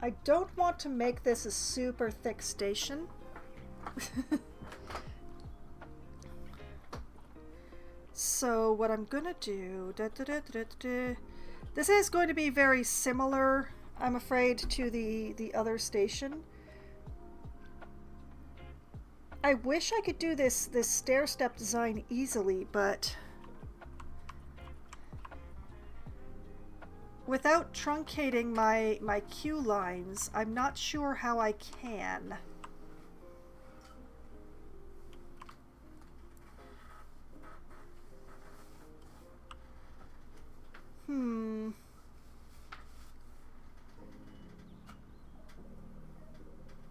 I don't want to make this a super thick station. So what I'm gonna do, this is going to be very similar, I'm afraid, to the other station. I wish I could do this stair-step design easily, but without truncating my queue lines, I'm not sure how I can.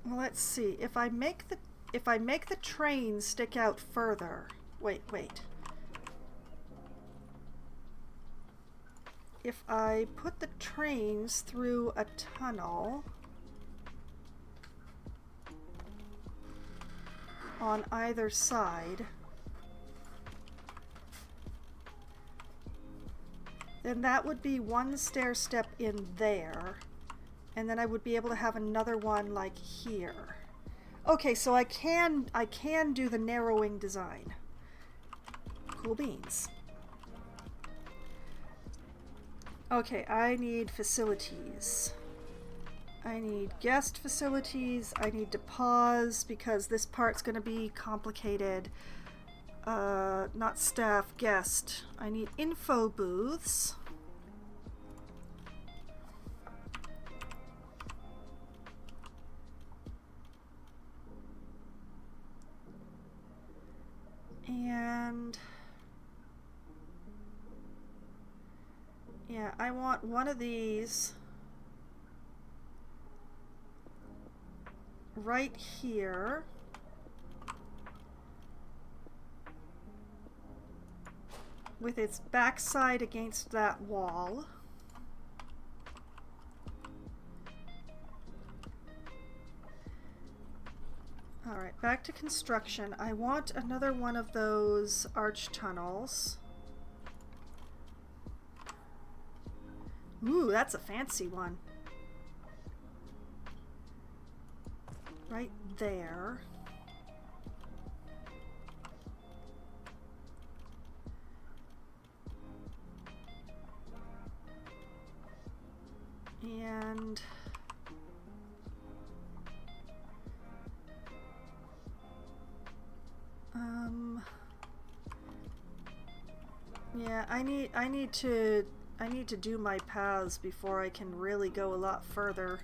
Well, let's see. If I make the train stick out further. Wait. If I put the trains through a tunnel on either side, then that would be one stair step in there, and then I would be able to have another one like here. Okay, so I can do the narrowing design. Cool beans. Okay, I need facilities. I need guest facilities. I need to pause because this part's going to be complicated. Not staff, guest. I need info booths. And yeah, I want one of these right here. With its backside against that wall. Alright, back to construction. I want another one of those arch tunnels. Ooh, that's a fancy one. Right there. And yeah, I need to do my paths before I can really go a lot further.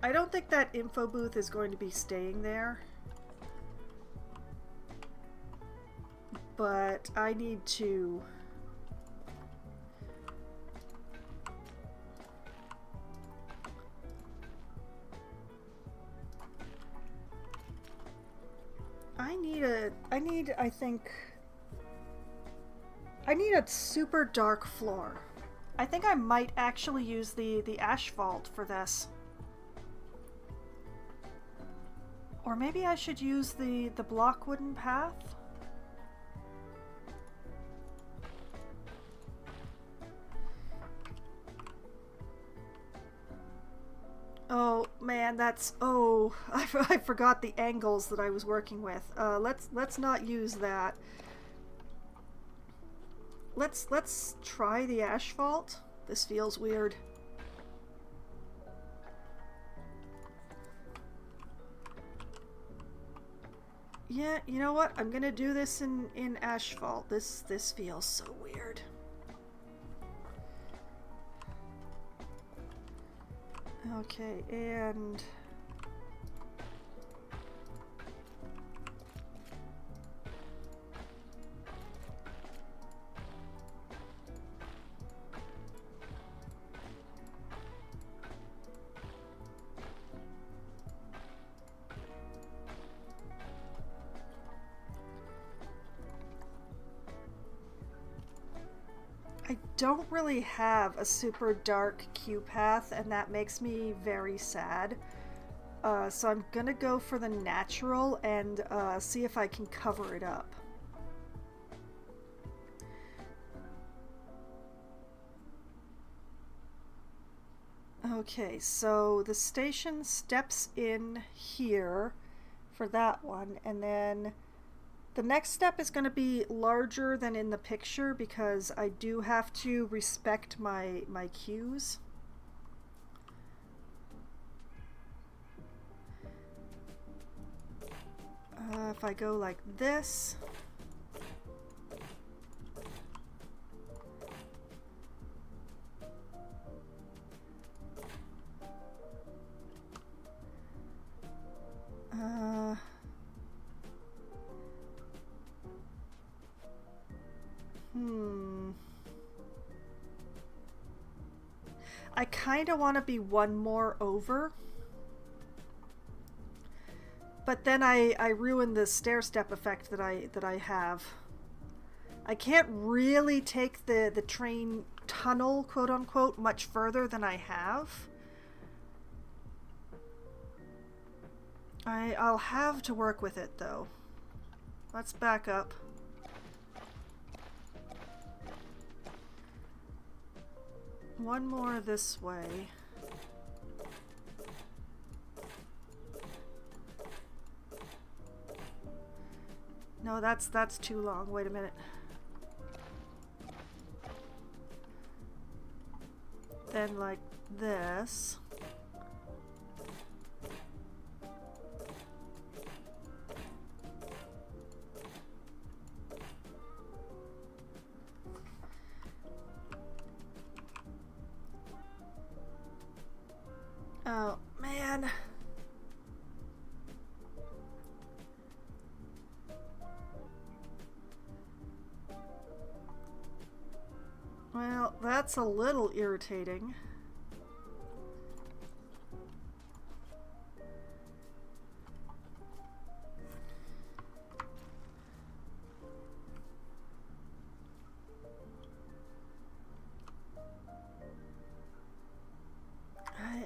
I don't think that info booth is going to be staying there. But I need to... I need a super dark floor. I think I might actually use the asphalt for this. Or maybe I should use the block wooden path? Oh man, that's... oh, I forgot the angles that I was working with. Let's not use that. Let's try the asphalt. This feels weird. Yeah, you know what? I'm gonna do this in asphalt. This feels so weird. Okay, and... I don't really have a super dark Q path, and that makes me very sad. So I'm gonna go for the natural and see if I can cover it up. Okay, so the station steps in here for that one, and then the next step is going to be larger than in the picture because I do have to respect my cues. If I go like this... I kind of want to be one more over. But then I ruin the stair step effect that I have. I can't really take the train tunnel, quote unquote, much further than I have. I'll have to work with it though. Let's back up. One more this way. No, that's too long. Wait a minute. Then like this. that's a little irritating.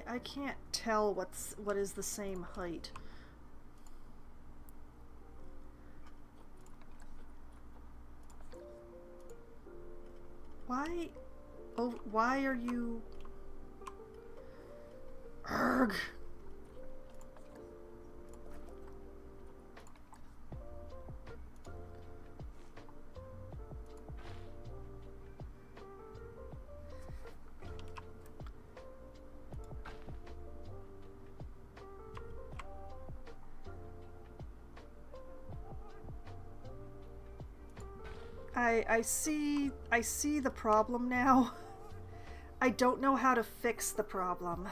I can't tell what is the same height. Why? Oh, why are you? Urgh. I see the problem now. I don't know how to fix the problem.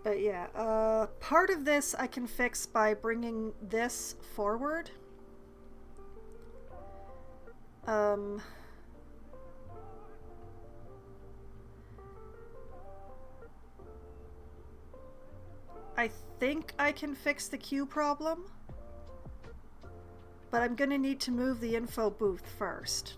But yeah, part of this I can fix by bringing this forward. I think I can fix the queue problem, but I'm gonna need to move the info booth first.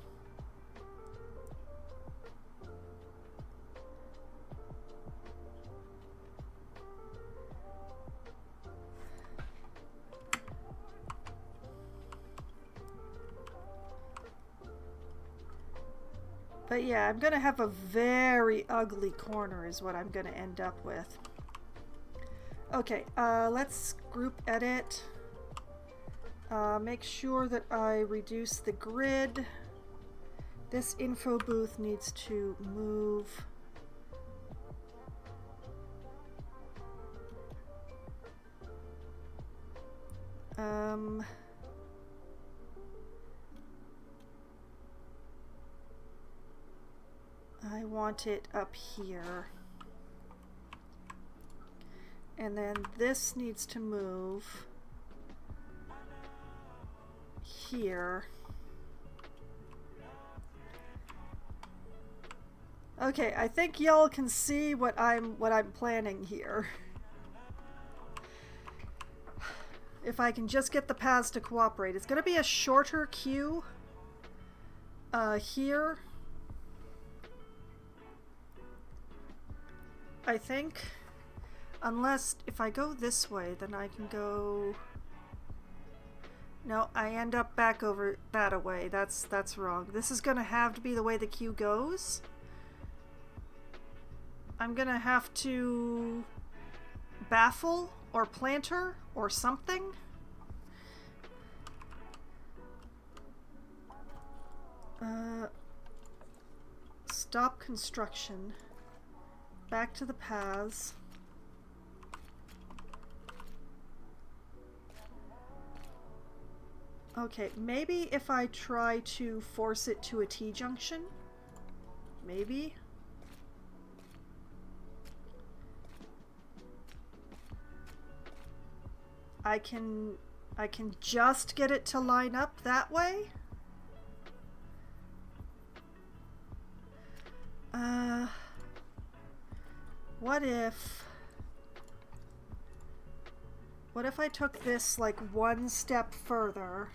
But yeah, I'm gonna have a very ugly corner is what I'm gonna end up with. Okay, let's group edit. Make sure that I reduce the grid. This info booth needs to move. I want it up here. And then this needs to move here. Okay, I think y'all can see what I'm planning here. If I can just get the paths to cooperate. It's gonna be a shorter queue here. I think. Unless, if I go this way, then I can go... No, I end up back over that way. That's wrong. This is gonna have to be the way the queue goes. I'm gonna have to baffle or planter or something. Stop construction. Back to the paths. Okay, maybe if I try to force it to a T-junction. Maybe. I can just get it to line up that way. What if I took this like one step further?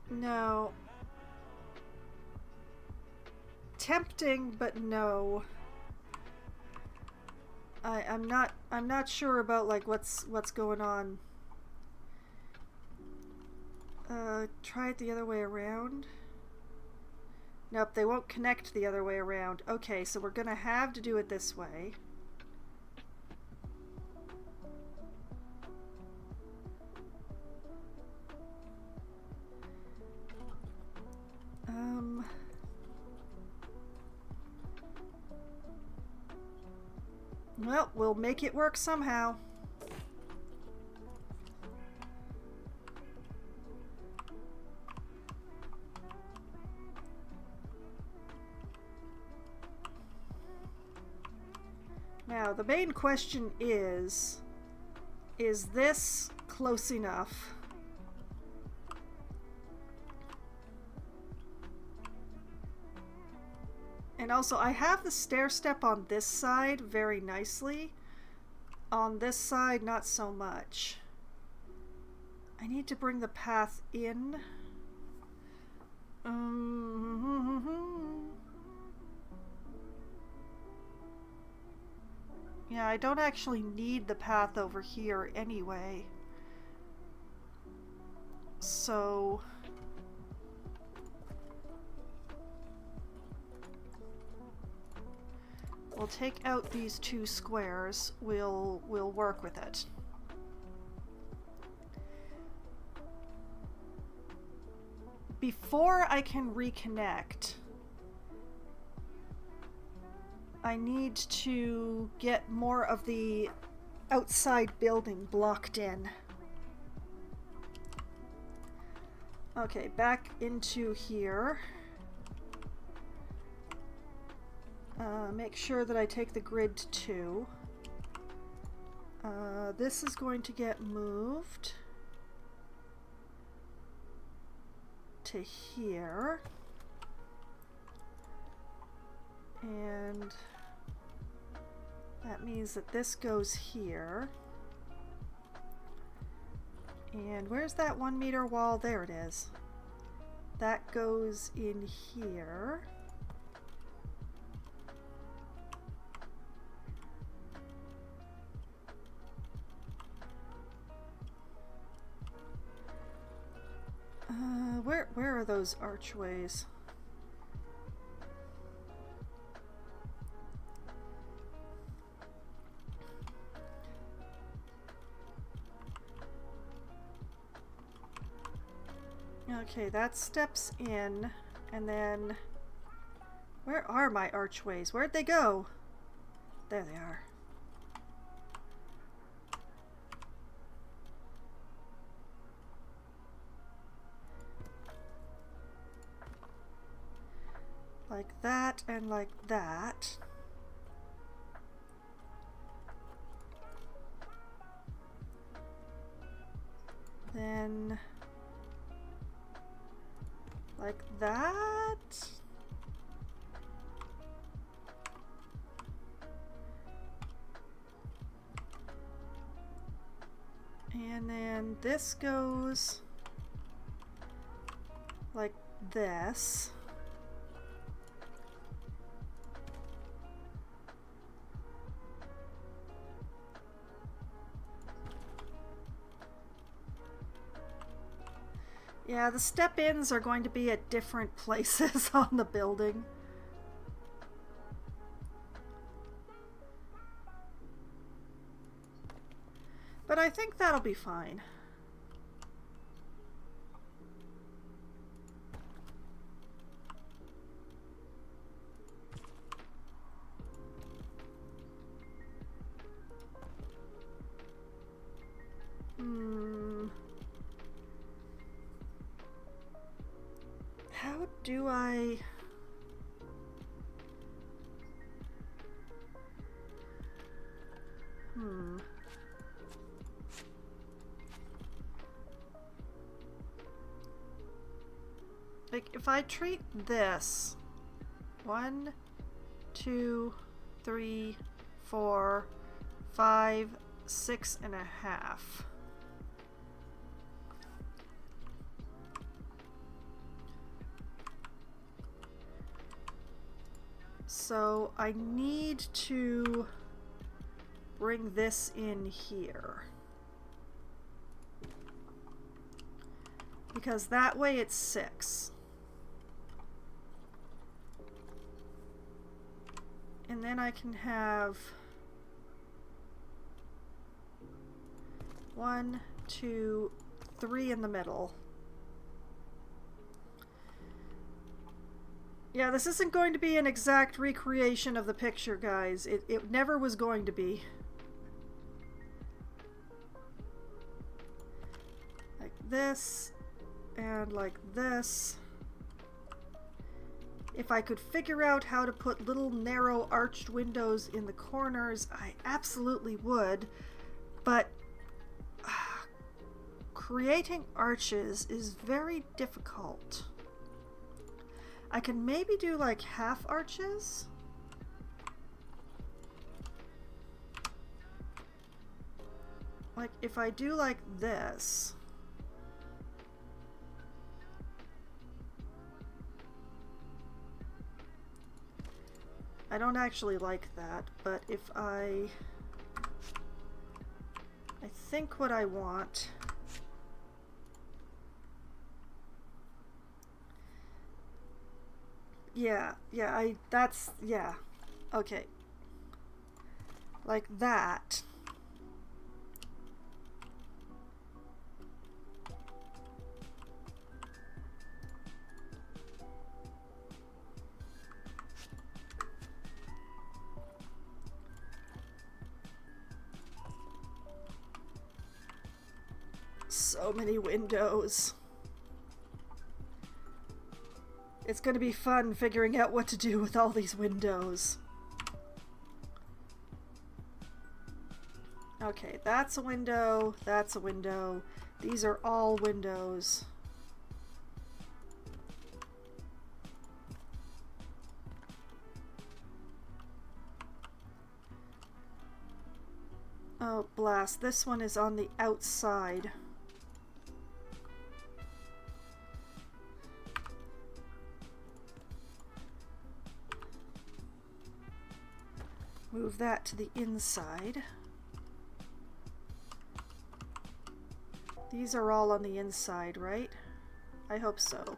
No. Tempting, but no. I'm not sure about like what's going on. Try it the other way around. Nope, they won't connect the other way around. Okay, so we're gonna have to do it this way. we'll make it work somehow. Now, the main question is this close enough? And also, I have the stair step on this side very nicely. On this side, not so much. I need to bring the path in. Yeah, I don't actually need the path over here anyway. So... we'll take out these two squares. We'll work with it. Before I can reconnect, I need to get more of the outside building blocked in. Okay, back into here. Make sure that I take the grid to 2. This is going to get moved to here. And that means that this goes here. And where's that 1 meter wall? There it is. That goes in here. Where are those archways? Okay, that steps in, and then where are my archways? Where'd they go? There they are. Like that and like that. Then like that. And then this goes like this. Yeah, the step-ins are going to be at different places on the building. But I think that'll be fine. How do I... Like, if I treat this 1, 2, 3, 4, 5, 6.5. So I need to bring this in here. Because that way it's 6. And then I can have 1, 2, 3 in the middle. Yeah, this isn't going to be an exact recreation of the picture, guys. It never was going to be. this and like this. If I could figure out how to put little narrow arched windows in the corners, I absolutely would. But creating arches is very difficult. I can maybe do like half arches. Like if I do like this. I don't actually like that, but if I think what I want. Yeah, okay. Like that. So many windows. It's going to be fun figuring out what to do with all these windows. Okay, that's a window, that's a window. These are all windows. Oh, blast. This one is on the outside. Move that to the inside. These are all on the inside, right? I hope so.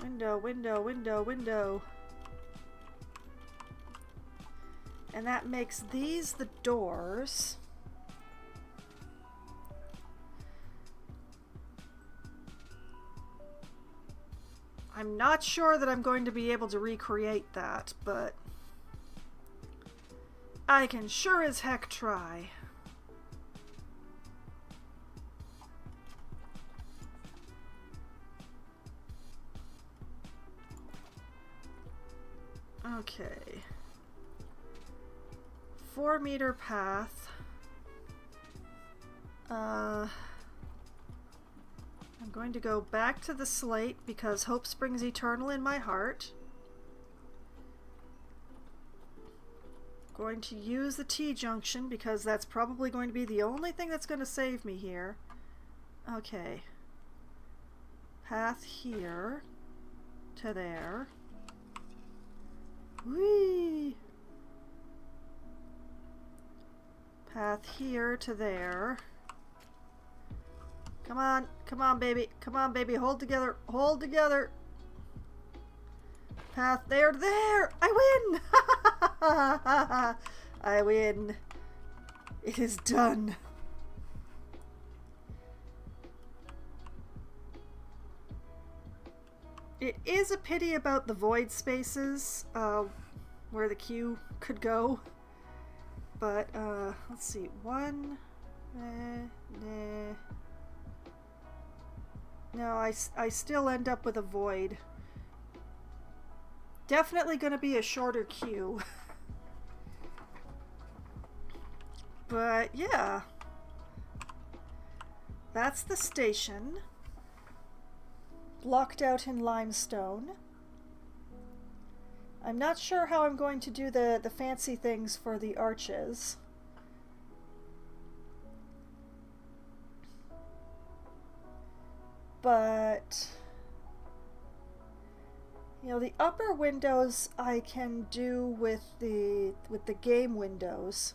Window, window, window, window. And that makes these the doors. I'm not sure that I'm going to be able to recreate that, but I can sure as heck try. Okay. 4-meter path. I'm going to go back to the slate because hope springs eternal in my heart. Going to use the T-junction because that's probably going to be the only thing that's going to save me here. Okay. Path here to there. Whee! Path here to there. Come on, baby. Come on, baby. Hold together. Hold together. Path there to there. I win! I win. It is done. It is a pity about the void spaces, where the queue could go. But, let's see. One. Nah. No, I still end up with a void. Definitely going to be a shorter queue. But, yeah. That's the station. Blocked out in limestone. I'm not sure how I'm going to do the fancy things for the arches. But, you know, the upper windows I can do with the game windows.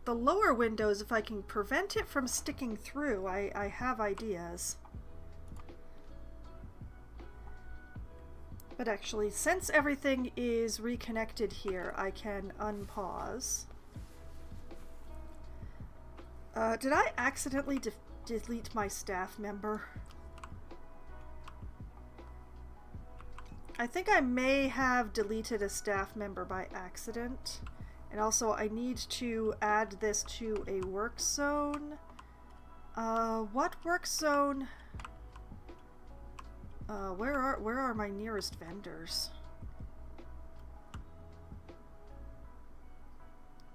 The lower windows, if I can prevent it from sticking through, I have ideas. But actually, since everything is reconnected here, I can unpause. Did I accidentally delete my staff member? I think I may have deleted a staff member by accident. And also I need to add this to a work zone. What work zone? Where are my nearest vendors?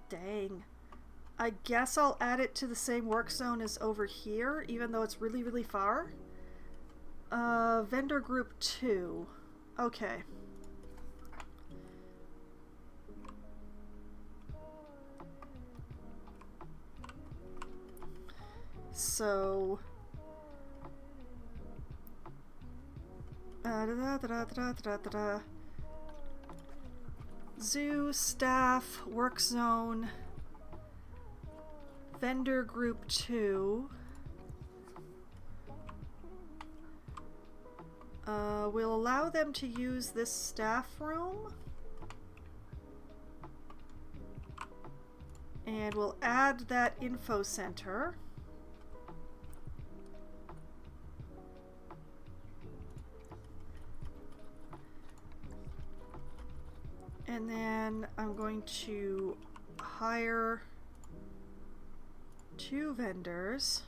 Dang. I guess I'll add it to the same work zone as over here, even though it's really, really far. Vendor group 2. Okay. So... Zoo, staff, work zone, vendor group 2. We'll allow them to use this staff room. And we'll add that info center. And then I'm going to hire 2 vendors.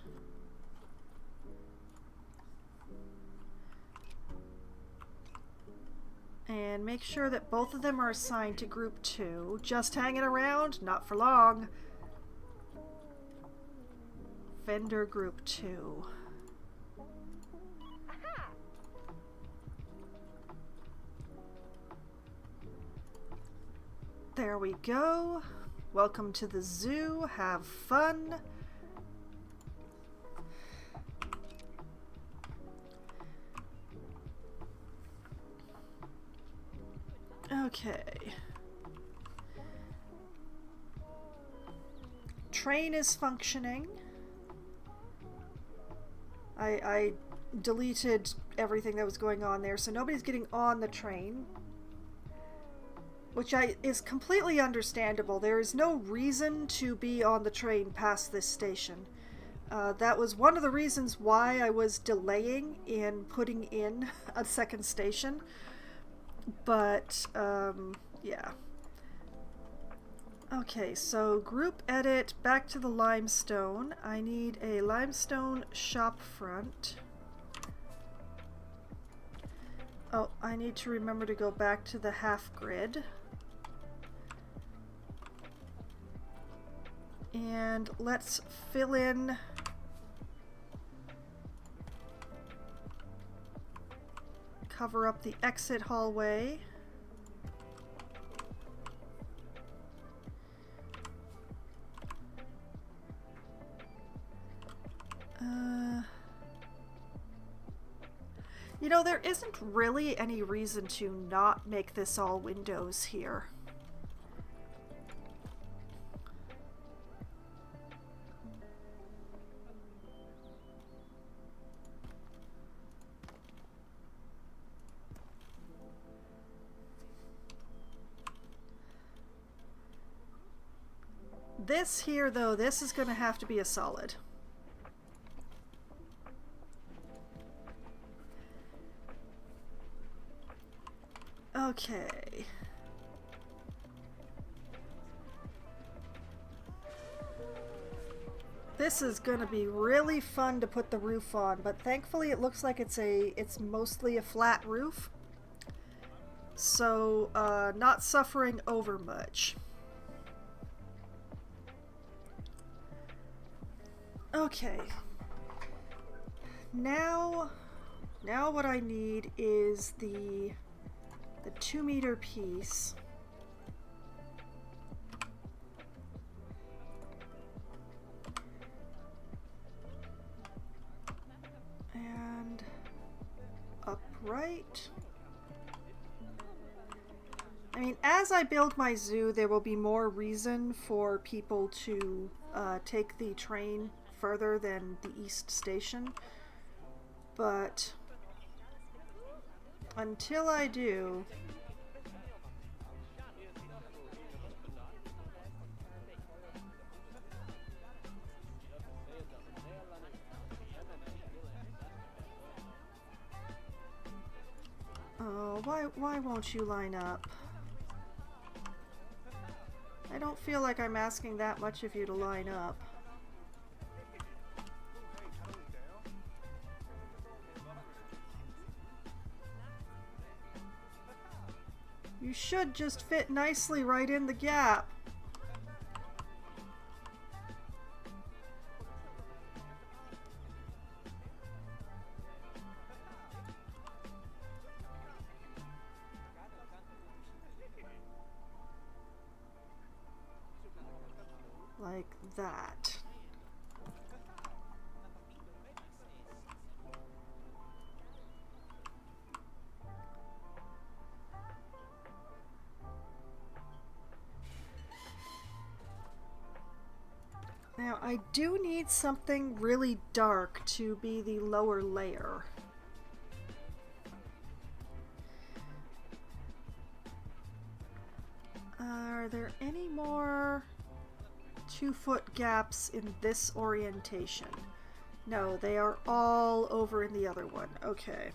And make sure that both of them are assigned to group 2. Just hanging around? Not for long. Vendor group 2. There we go. Welcome to the zoo. Have fun. Okay. Train is functioning. I deleted everything that was going on there, so nobody's getting on the train. Which is completely understandable. There is no reason to be on the train past this station. That was one of the reasons why I was delaying in putting in a second station. But, yeah. Okay, so group edit, back to the limestone. I need a limestone shop front. Oh, I need to remember to go back to the half grid. And let's fill in cover up the exit hallway. You know, there isn't really any reason to not make this all windows here. This here, though, this is going to have to be a solid. Okay. This is going to be really fun to put the roof on, but thankfully it looks like it's mostly a flat roof. So, not suffering over much. Okay. Now what I need is the 2-meter piece. And upright. I mean, as I build my zoo, there will be more reason for people to take the train further than the East Station. But until I do, Oh, why won't you line up? I don't feel like I'm asking that much of you to line up. You should just fit nicely right in the gap. Like that. Now, I do need something really dark to be the lower layer. Are there any more 2-foot gaps in this orientation? No, they are all over in the other one. Okay.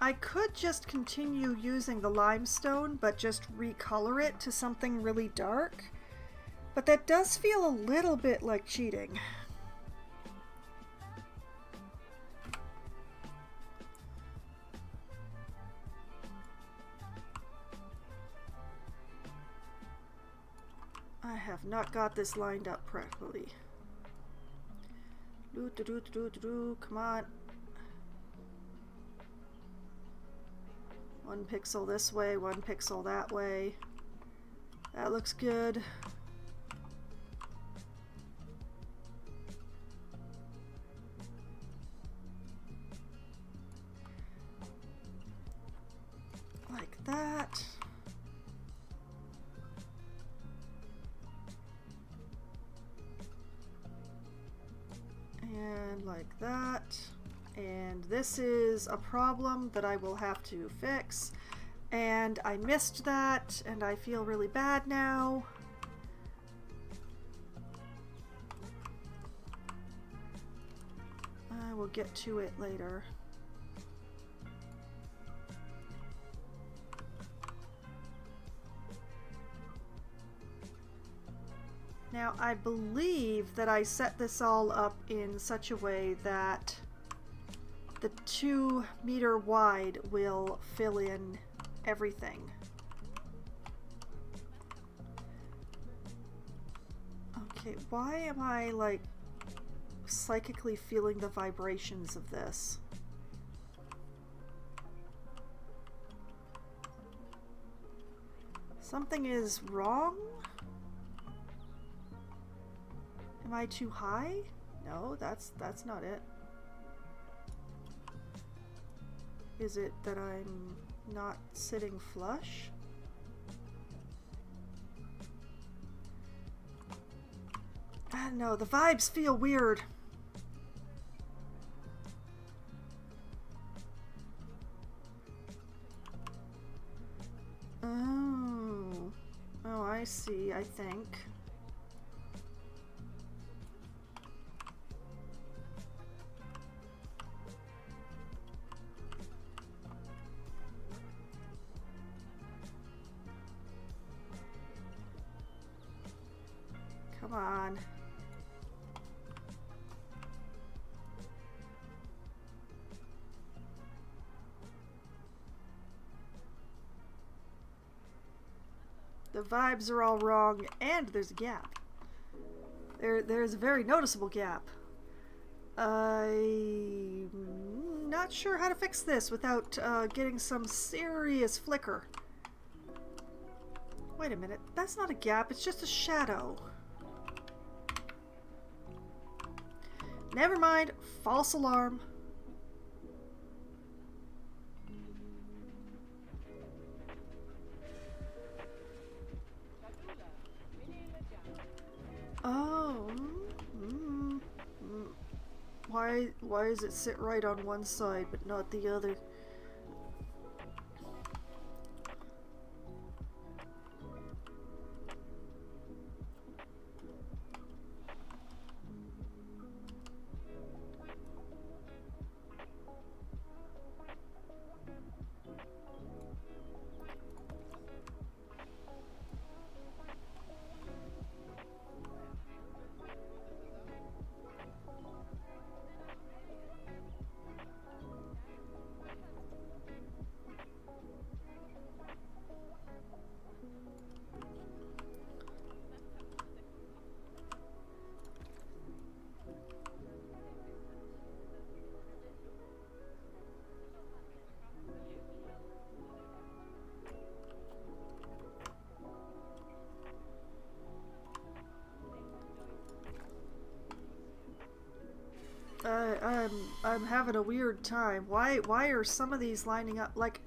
I could just continue using the limestone, but just recolor it to something really dark. But that does feel a little bit like cheating. I have not got this lined up properly. Come on. 1 pixel this way, 1 pixel that way. That looks good. Like that. And like that. And this is a problem that I will have to fix. And I missed that, and I feel really bad now. I will get to it later. Now, I believe that I set this all up in such a way that the 2 meter wide will fill in everything. Okay, why am I like psychically feeling the vibrations of this? Something is wrong? Am I too high? No, that's not it. Is it that I'm not sitting flush? I don't know, the vibes feel weird. Oh, I see, I think. Come on. The vibes are all wrong, and there's a gap. There's a very noticeable gap. I'm not sure how to fix this without getting some serious flicker. Wait a minute, that's not a gap, it's just a shadow. Never mind, false alarm. Oh, why does it sit right on one side but not the other? I'm having a weird time. Why are some of these lining up? Like,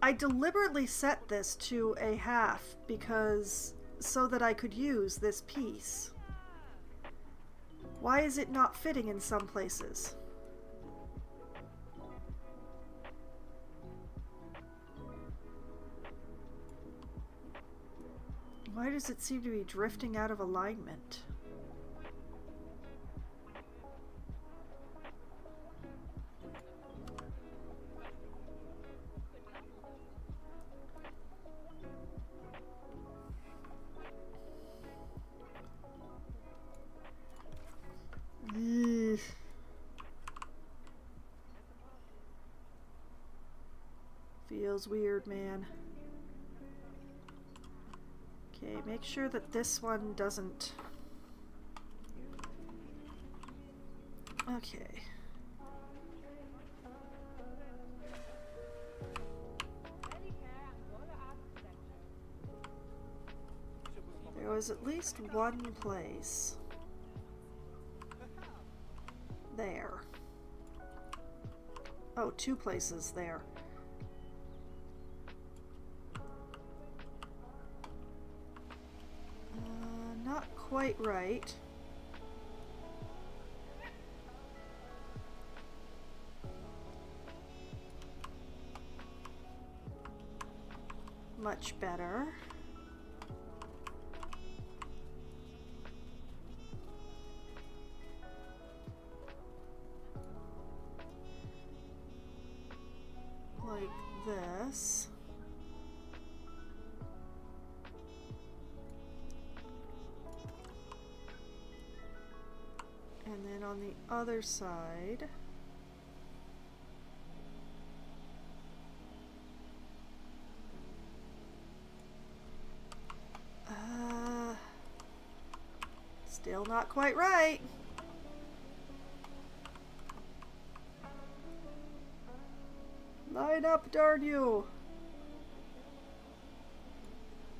I deliberately set this to a half because so that I could use this piece. Why is it not fitting in some places? Why does it seem to be drifting out of alignment? Ugh. Feels weird, man. Okay, make sure that this one doesn't... Okay. There was at least one place. There. Oh, two places there. Not quite right. Much better. Like this. And then on the other side, still not quite right. Line up, darn you.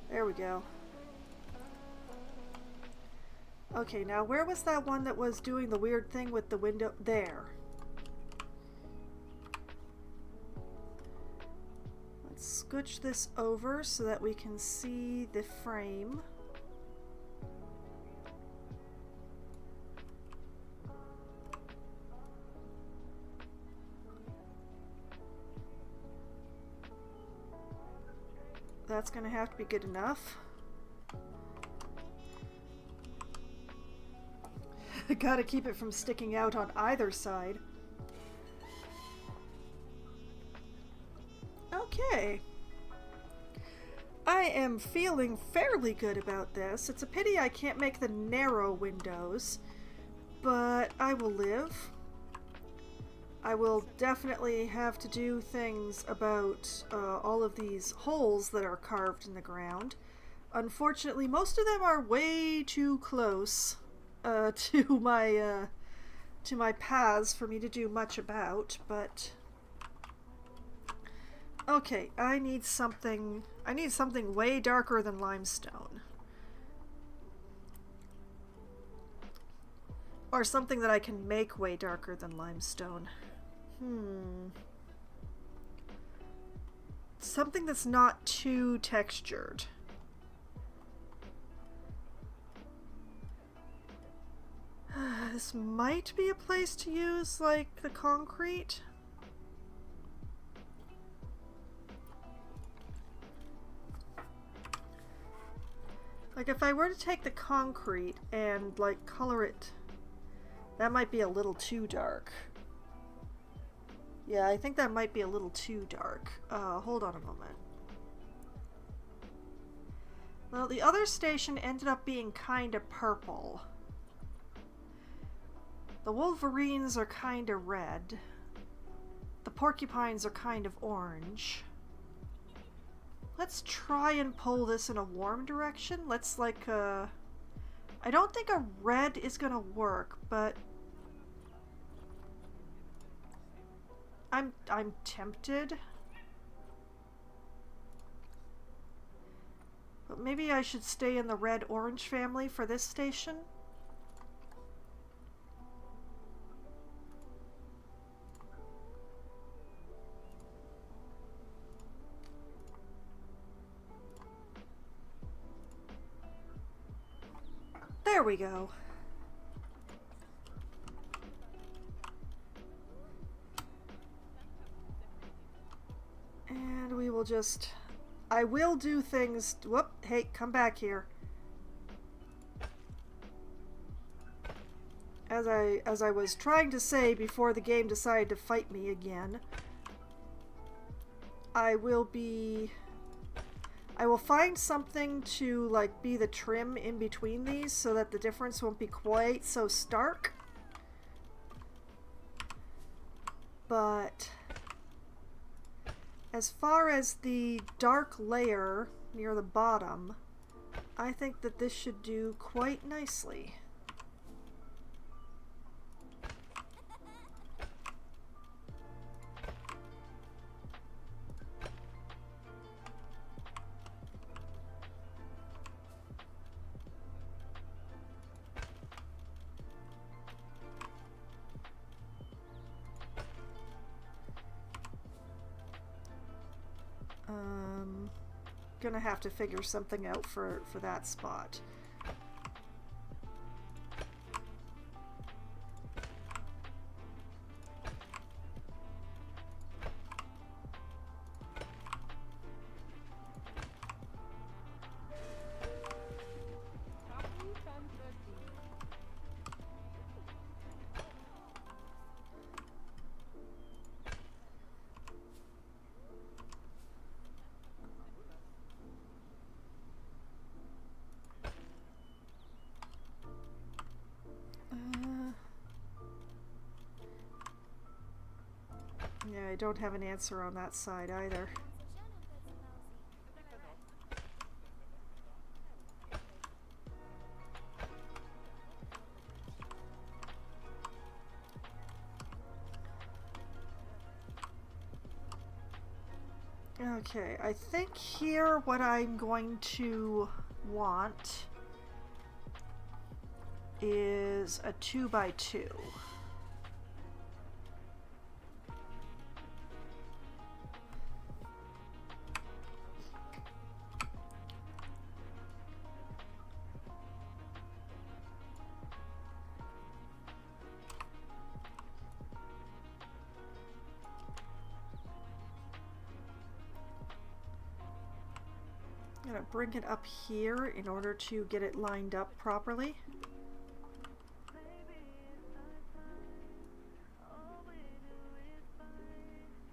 There we go. Okay, now where was that one that was doing the weird thing with the window? There. Let's scooch this over so that we can see the frame. That's gonna have to be good enough. Gotta keep it from sticking out on either side. Okay. I am feeling fairly good about this. It's a pity I can't make the narrow windows, but I will live. I will definitely have to do things about all of these holes that are carved in the ground. Unfortunately, most of them are way too close to my paths for me to do much about, but okay, I need something way darker than limestone. Or something that I can make way darker than limestone. Something that's not too textured. This might be a place to use, like, the concrete. Like, if I were to take the concrete and, like, color it, that might be a little too dark. Yeah, I think that might be a little too dark. Hold on a moment. Well, the other station ended up being kind of purple. The wolverines are kind of red. The porcupines are kind of orange. Let's try and pull this in a warm direction. Let's like I don't think a red is gonna work, but I'm tempted. But maybe I should stay in the red-orange family for this station. There we go. And we will just... I will do things... Whoop! Hey, come back here. As I was trying to say before the game decided to fight me again, I will find something to like be the trim in between these so that the difference won't be quite so stark. But as far as the dark layer near the bottom, I think that this should do quite nicely. Gonna have to figure something out for that spot. Yeah, I don't have an answer on that side either. Okay, I think here what I'm going to want is a 2x2. I'm gonna bring it up here in order to get it lined up properly.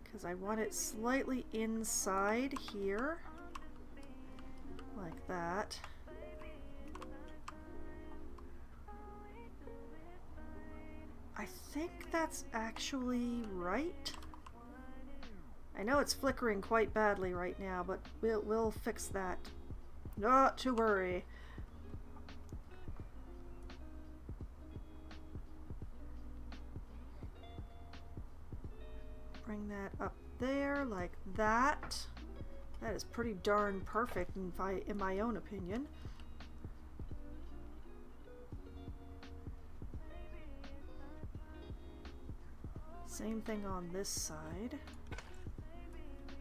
Because I want it slightly inside here, like that. I think that's actually right. I know it's flickering quite badly right now, but we'll fix that. Not to worry. Bring that up there like that. That is pretty darn perfect in my own opinion. Same thing on this side.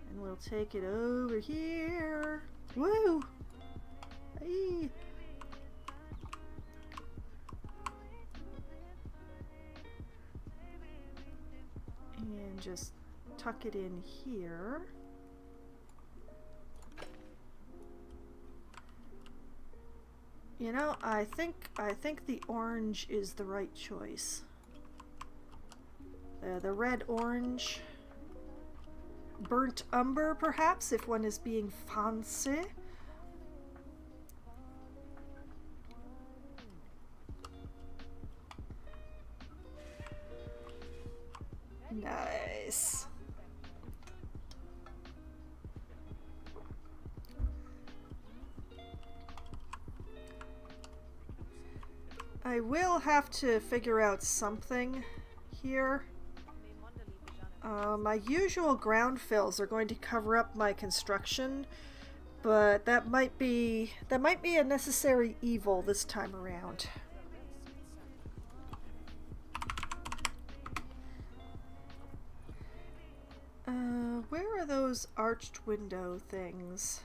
And we'll take it over here. Woo! Hey! And just tuck it in here. You know, I think the orange is the right choice. The red-orange. Burnt umber, perhaps, if one is being fancy. Nice. I will have to figure out something here. My usual ground fills are going to cover up my construction, but that might be a necessary evil this time around. Where are those arched window things?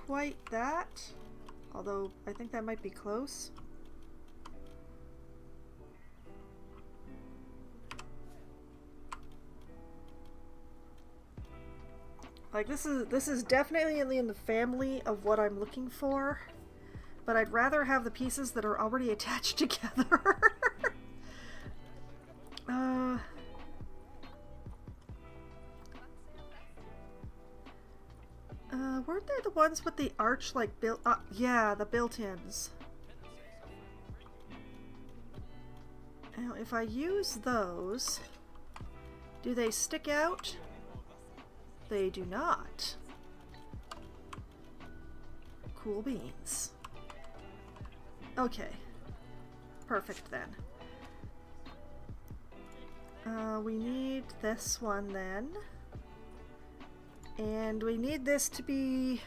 quite that, although I think that might be close. Like this is definitely in the family of what I'm looking for, but I'd rather have the pieces that are already attached together. Weren't they the ones with the arch like built? Yeah, the built-ins. Now, if I use those, do they stick out? They do not. Cool beans. Okay. Perfect then. We need this one then. And we need this to be...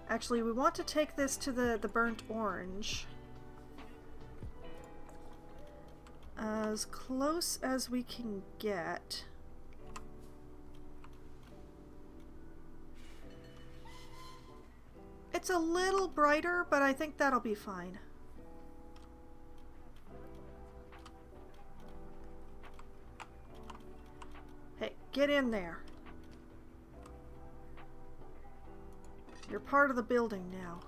Actually, we want to take this to the burnt orange. As close as we can get. It's a little brighter, but I think that'll be fine. Hey, get in there. You're part of the building now.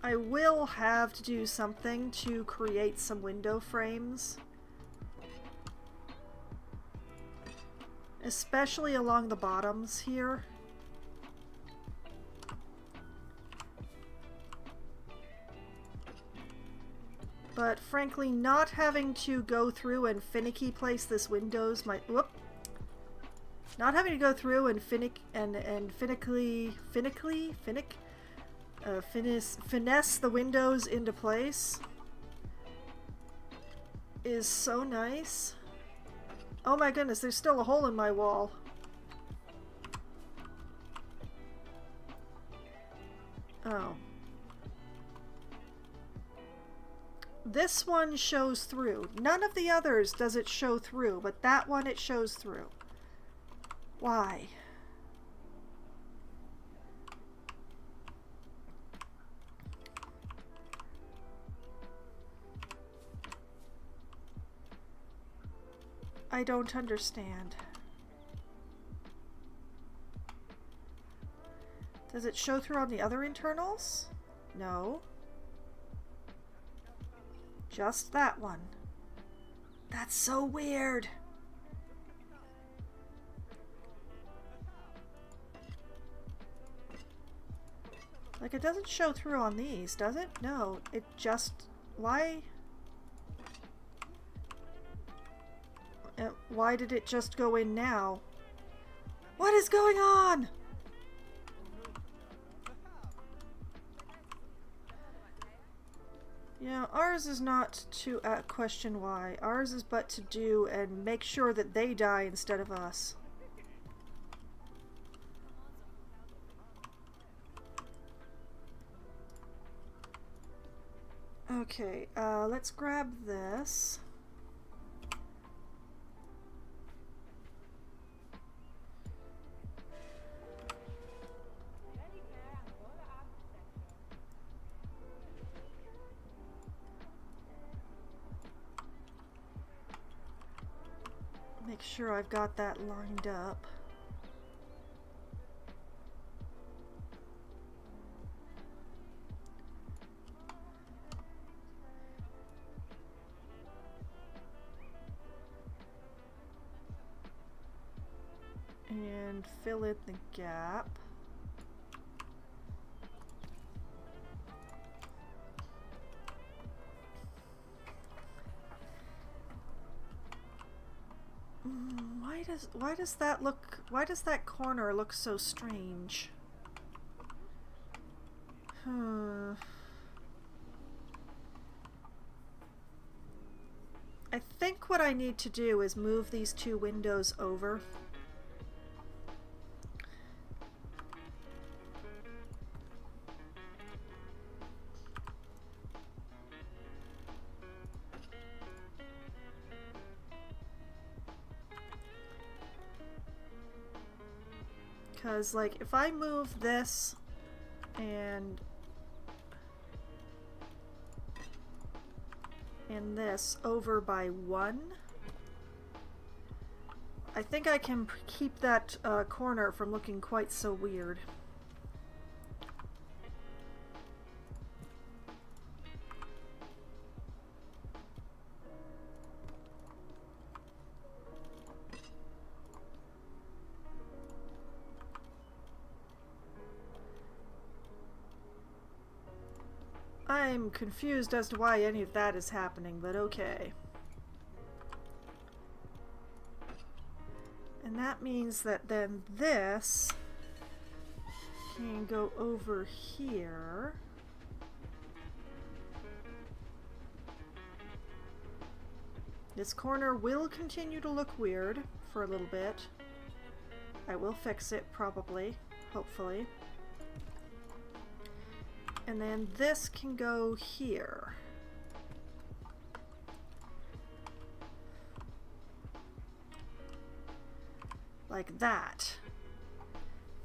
I will have to do something to create some window frames. Especially along the bottoms here. But frankly, not having to go through and finicky place this windows might... Whoop! Not having to go through and finesse the windows into place is so nice. Oh my goodness, there's still a hole in my wall. Oh. This one shows through. None of the others does it show through, but that one it shows through. Why? I don't understand. Does it show through on the other internals? No. Just that one. That's so weird. Like, it doesn't show through on these, does it? No, it just... Why? Why did it just go in now? What is going on? You know, ours is not to question why. Ours is but to do and make sure that they die instead of us. Okay, let's grab this. Make sure I've got that lined up. And fill in the gap. Why does that corner look so strange? I think what I need to do is move these two windows over. Because, like, if I move this and this over by 1, I think I can keep that corner from looking quite so weird. I'm confused as to why any of that is happening, but okay. And that means that then this can go over here. This corner will continue to look weird for a little bit. I will fix it, probably, hopefully. And then this can go here. Like that.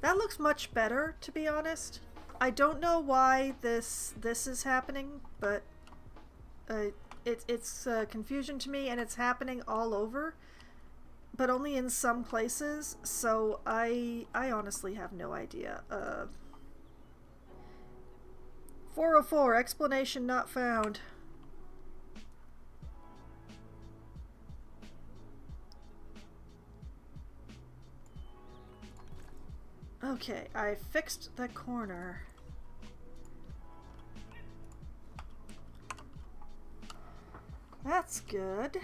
That looks much better, to be honest. I don't know why this is happening, but it's confusion to me, and it's happening all over, but only in some places. So I honestly have no idea. 404, explanation not found. Okay, I fixed the corner. That's good.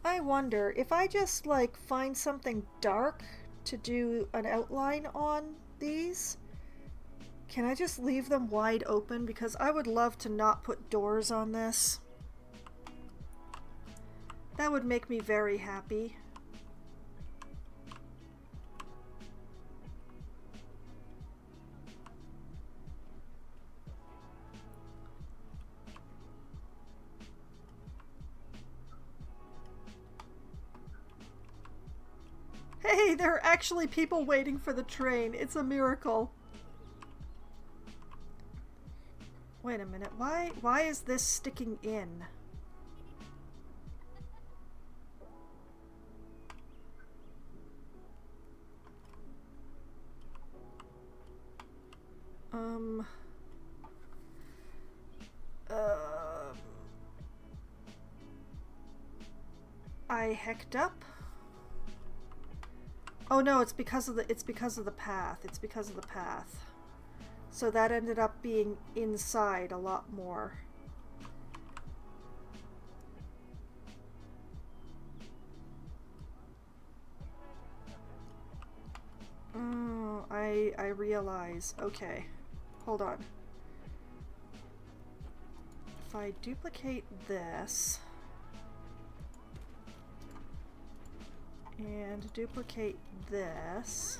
I wonder if I just like find something dark to do an outline on these. Can I just leave them wide open? Because I would love to not put doors on this. That would make me very happy. Hey, there are actually people waiting for the train. It's a miracle. Wait a minute. Why is this sticking in? I hecked up? Oh no, it's because of the path. It's because of the path. So that ended up being inside a lot more. Oh, I realize. Okay. Hold on. If I duplicate this and duplicate this,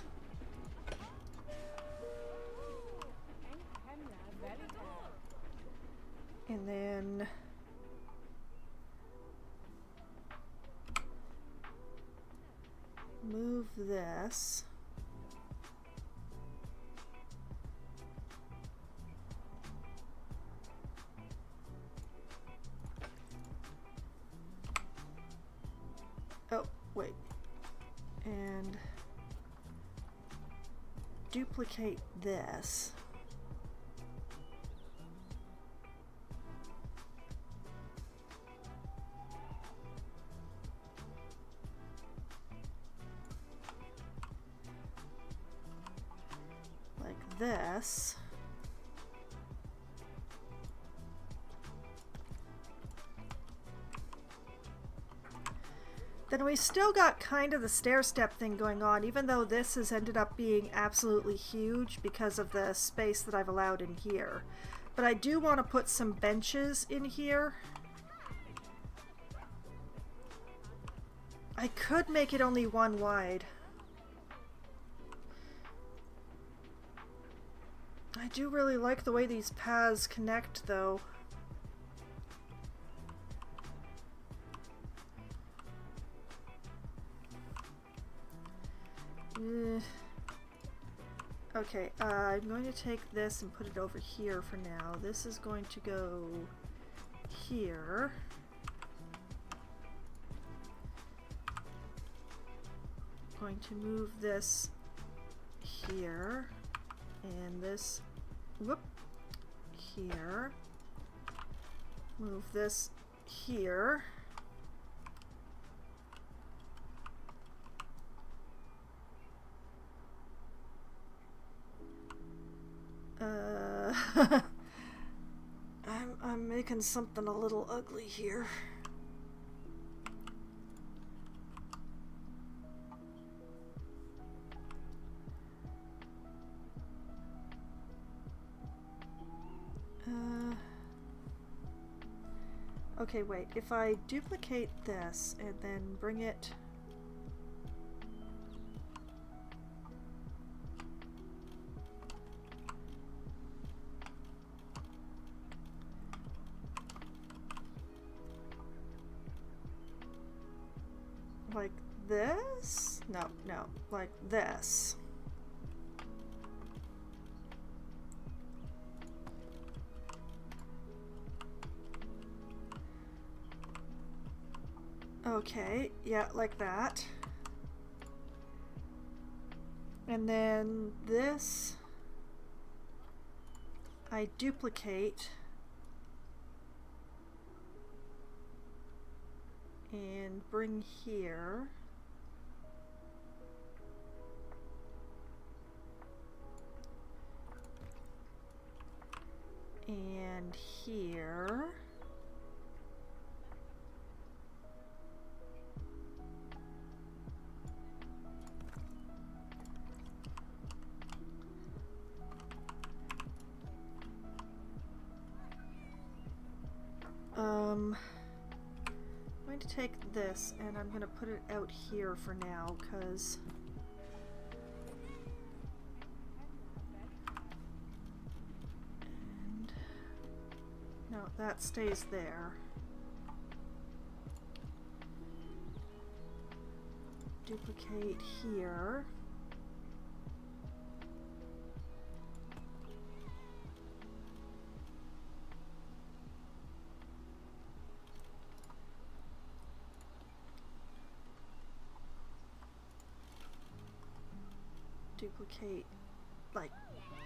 and then move this, oh wait, and duplicate this. Like this. Then we still got kind of the stair step thing going on, even though this has ended up being absolutely huge because of the space that I've allowed in here. But I do want to put some benches in here. I could make it only one wide. I do really like the way these paths connect, though. Okay, I'm going to take this and put it over here for now. This is going to go here. Going to move this here and this here. Move this here. I'm making something a little ugly here. Okay, wait. If I duplicate this and then bring it like this? No, like this. Okay, yeah, like that. And then this I duplicate and bring here. And here. I'm going to take this and I'm going to put it out here for now, because no, that stays there. Duplicate here. Duplicate like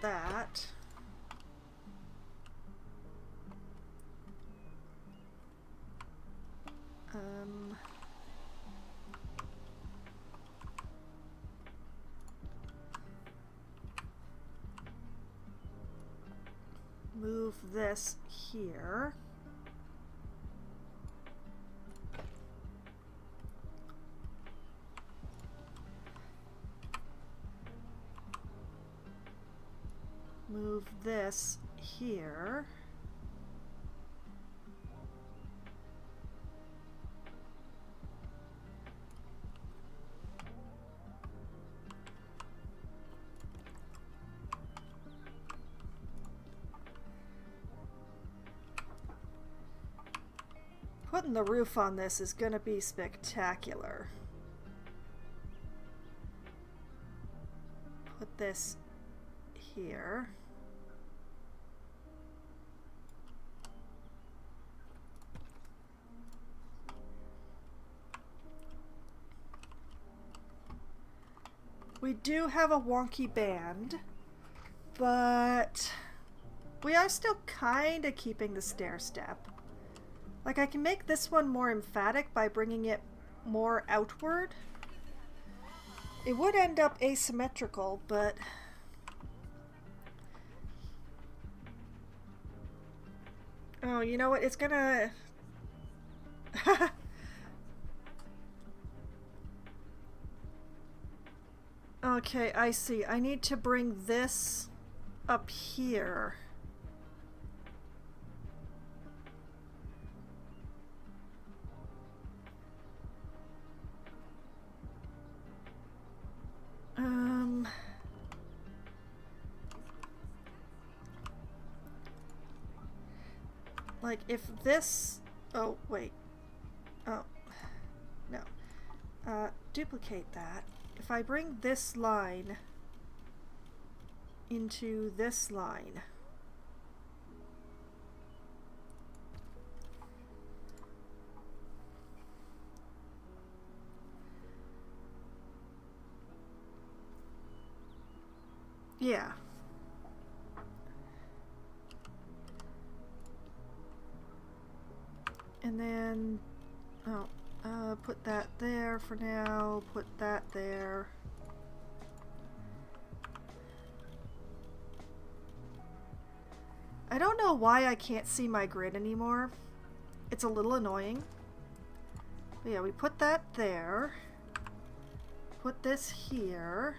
that. Move this here. Move this here. Putting the roof on this is gonna be spectacular. Put this here. We do have a wonky band, but we are still kind of keeping the stair step. Like, I can make this one more emphatic by bringing it more outward. It would end up asymmetrical, but oh, you know what? It's gonna okay, I see. I need to bring this up here. Like if this, oh wait, oh no, duplicate that if I bring this line into this line, yeah. And then, put that there for now, put that there. I don't know why I can't see my grid anymore. It's a little annoying. But yeah, we put that there. Put this here.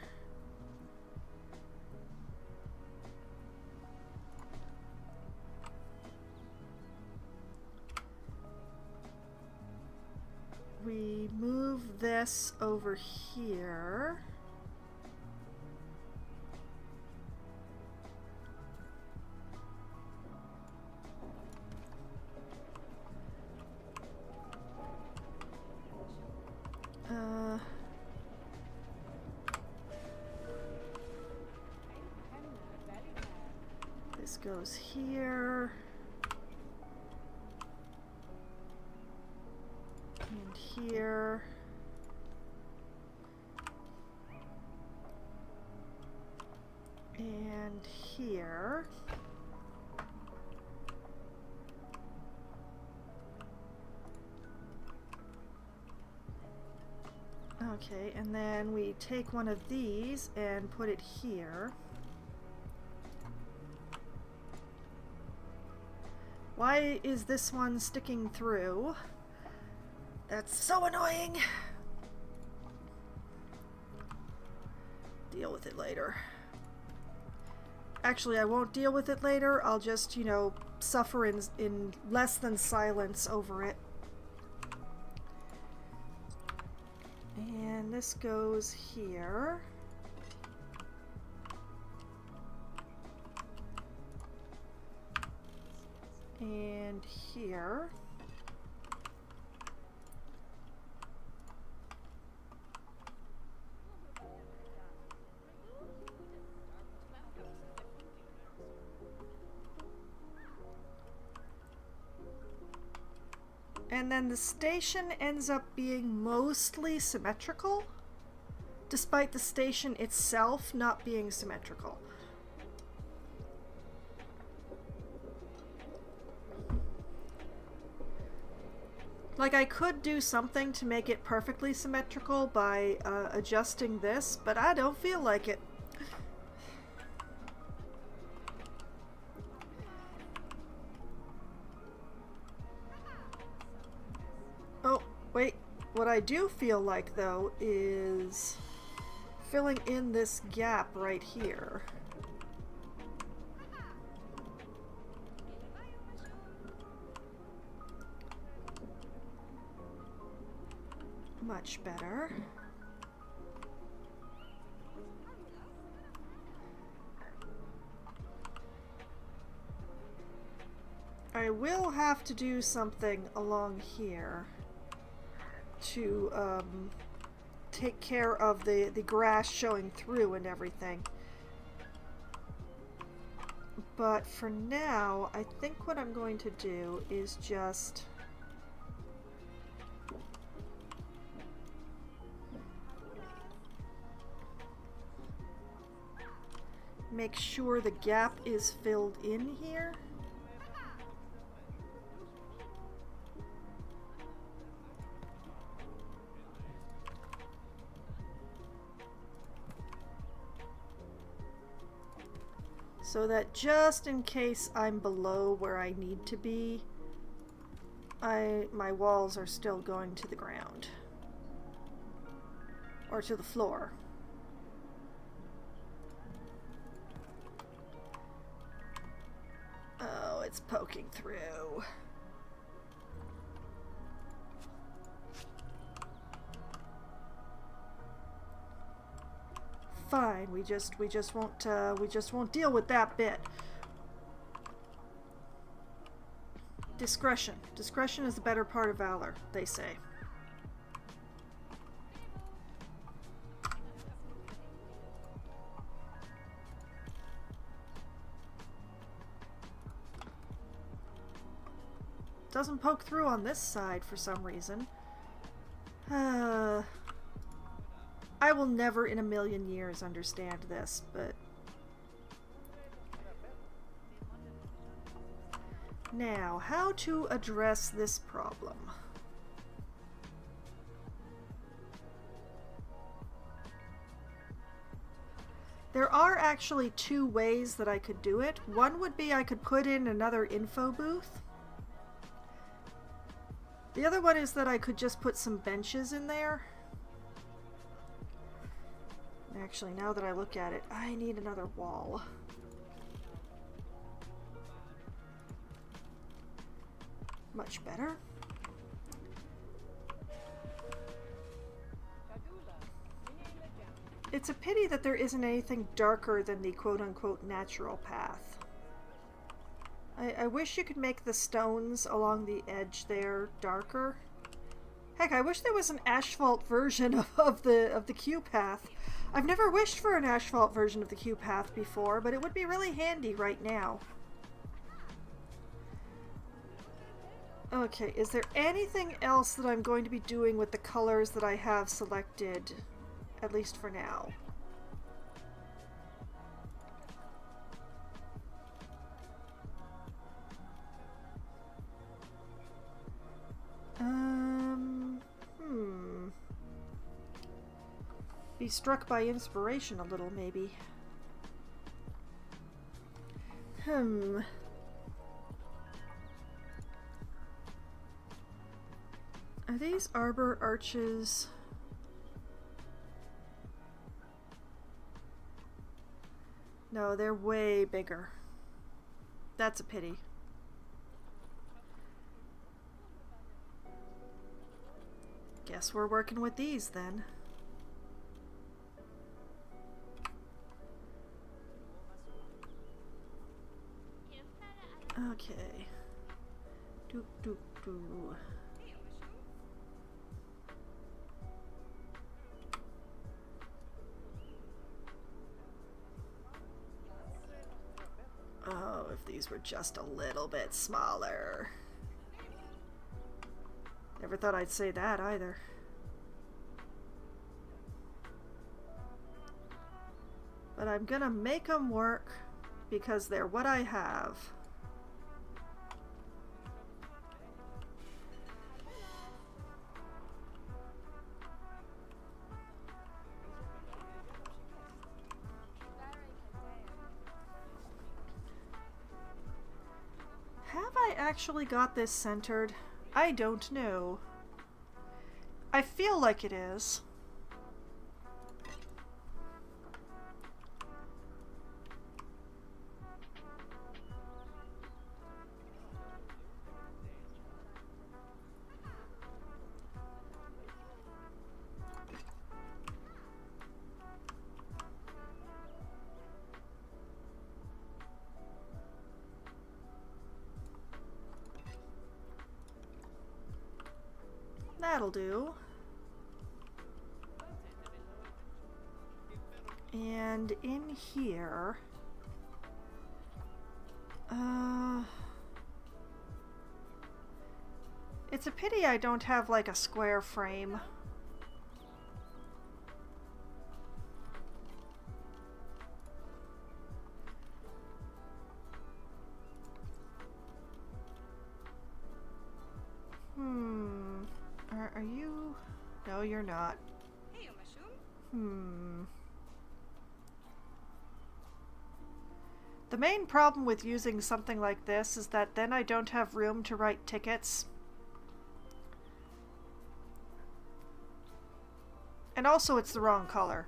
We move this over here. This goes here. And here. And here. Okay, and then we take one of these and put it here. Why is this one sticking through? That's so annoying! Deal with it later. Actually, I won't deal with it later. I'll just, you know, suffer in less than silence over it. And this goes here. And here. And then the station ends up being mostly symmetrical, despite the station itself not being symmetrical. Like, I could do something to make it perfectly symmetrical by adjusting this, but I don't feel like it. Oh, wait. What I do feel like, though, is filling in this gap right here. Much better. I will have to do something along here to take care of the grass showing through and everything. But for now, I think what I'm going to do is just make sure the gap is filled in here. So that just in case I'm below where I need to be, my walls are still going to the ground. Or to the floor. Oh, it's poking through. Fine, we just won't deal with that bit. Discretion. Discretion is the better part of valor, they say. doesn't poke through on this side for some reason. I will never in a million years understand this, but... Now, how to address this problem? There are actually two ways that I could do it. One would be I could put in another info booth. The other one is that I could just put some benches in there. Actually, now that I look at it, I need another wall. Much better. It's a pity that there isn't anything darker than the quote-unquote natural path. I wish you could make the stones along the edge there darker. Heck, I wish there was an asphalt version of the queue path. I've never wished for an asphalt version of the queue path before, but it would be really handy right now. Okay, is there anything else that I'm going to be doing with the colors that I have selected, at least for now? Be struck by inspiration a little, maybe. Are these arbor arches? No, they're way bigger. That's a pity. Guess we're working with these then. Okay. Doop doop doo. Oh, if these were just a little bit smaller. Never thought I'd say that either. But I'm gonna make them work because they're what I have. Have I actually got this centered? I don't know. I feel like it is. That'll do. And in here, it's a pity I don't have like a square frame. Are you? No, you're not. The main problem with using something like this is that then I don't have room to write tickets. And also it's the wrong color.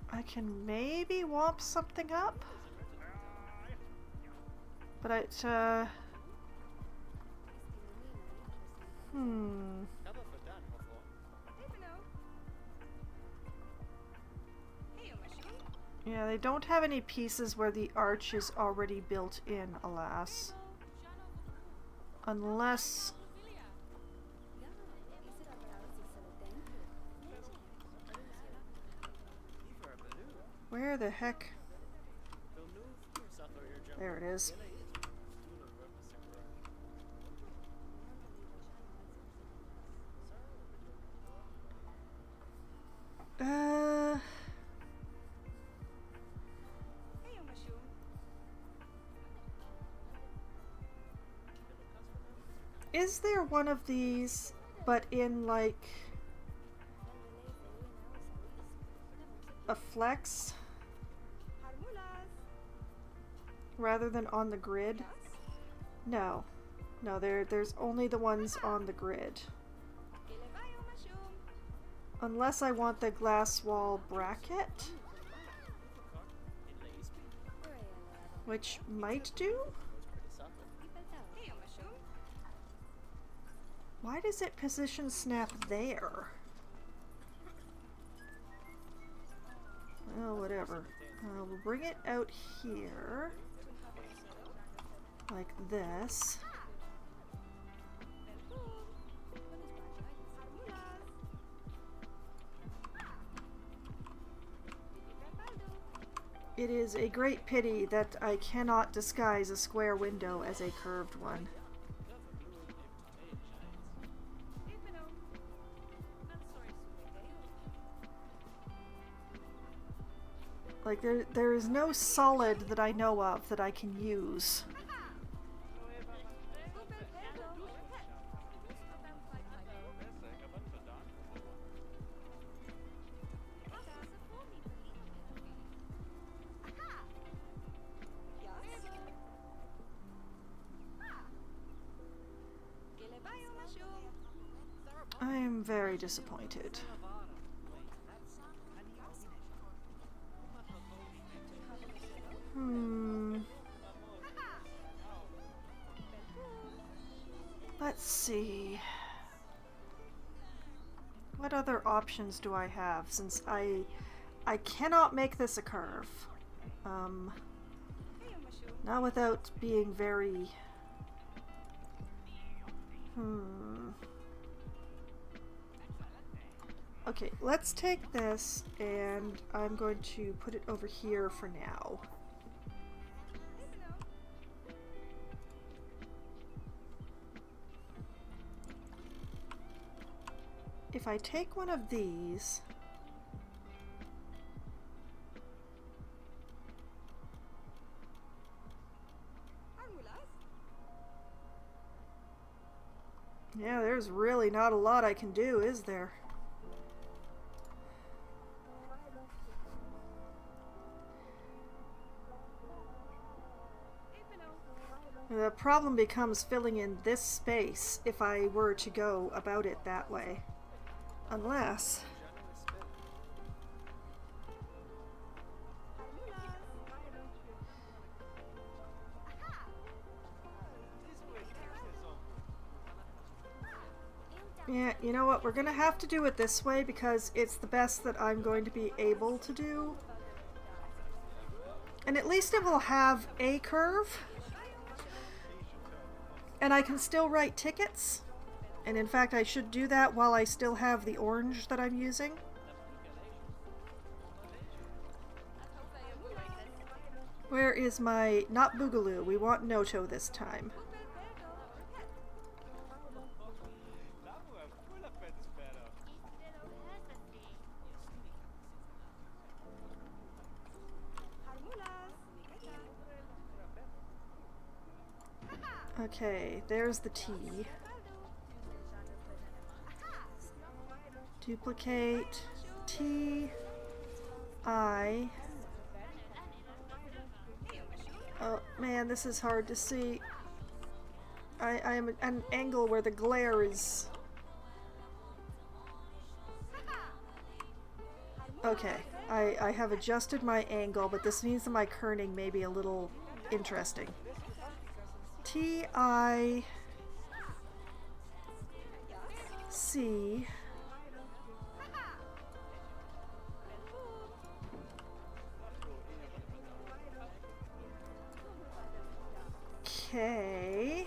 I can maybe womp something up, but it, Yeah, they don't have any pieces where the arch is already built in, alas. Unless... Where the heck? There it is. Is there one of these, but in like a flex rather than on the grid? No. No, there's only the ones on the grid. Unless I want the glass wall bracket, which might do? Why does it position snap there? Well, whatever. We'll bring it out here. Like this. It is a great pity that I cannot disguise a square window as a curved one. Like, there is no solid that I know of that I can use. I am very disappointed. Let's see. What other options do I have, since I cannot make this a curve. Not without being very... Okay, let's take this, and I'm going to put it over here for now. If I take one of these, yeah, there's really not a lot I can do, is there? The problem becomes filling in this space if I were to go about it that way. Unless... Yeah, you know what? We're gonna have to do it this way because it's the best that I'm going to be able to do. And at least it will have a curve. And I can still write tickets. And in fact, I should do that while I still have the orange that I'm using. Where is my... Not Boogaloo. We want Noto this time. Okay, there's the T. Duplicate T, I. Oh man, this is hard to see. I am at an angle where the glare is... Okay, I have adjusted my angle, but this means that my kerning may be a little interesting. T, I, C, Okay.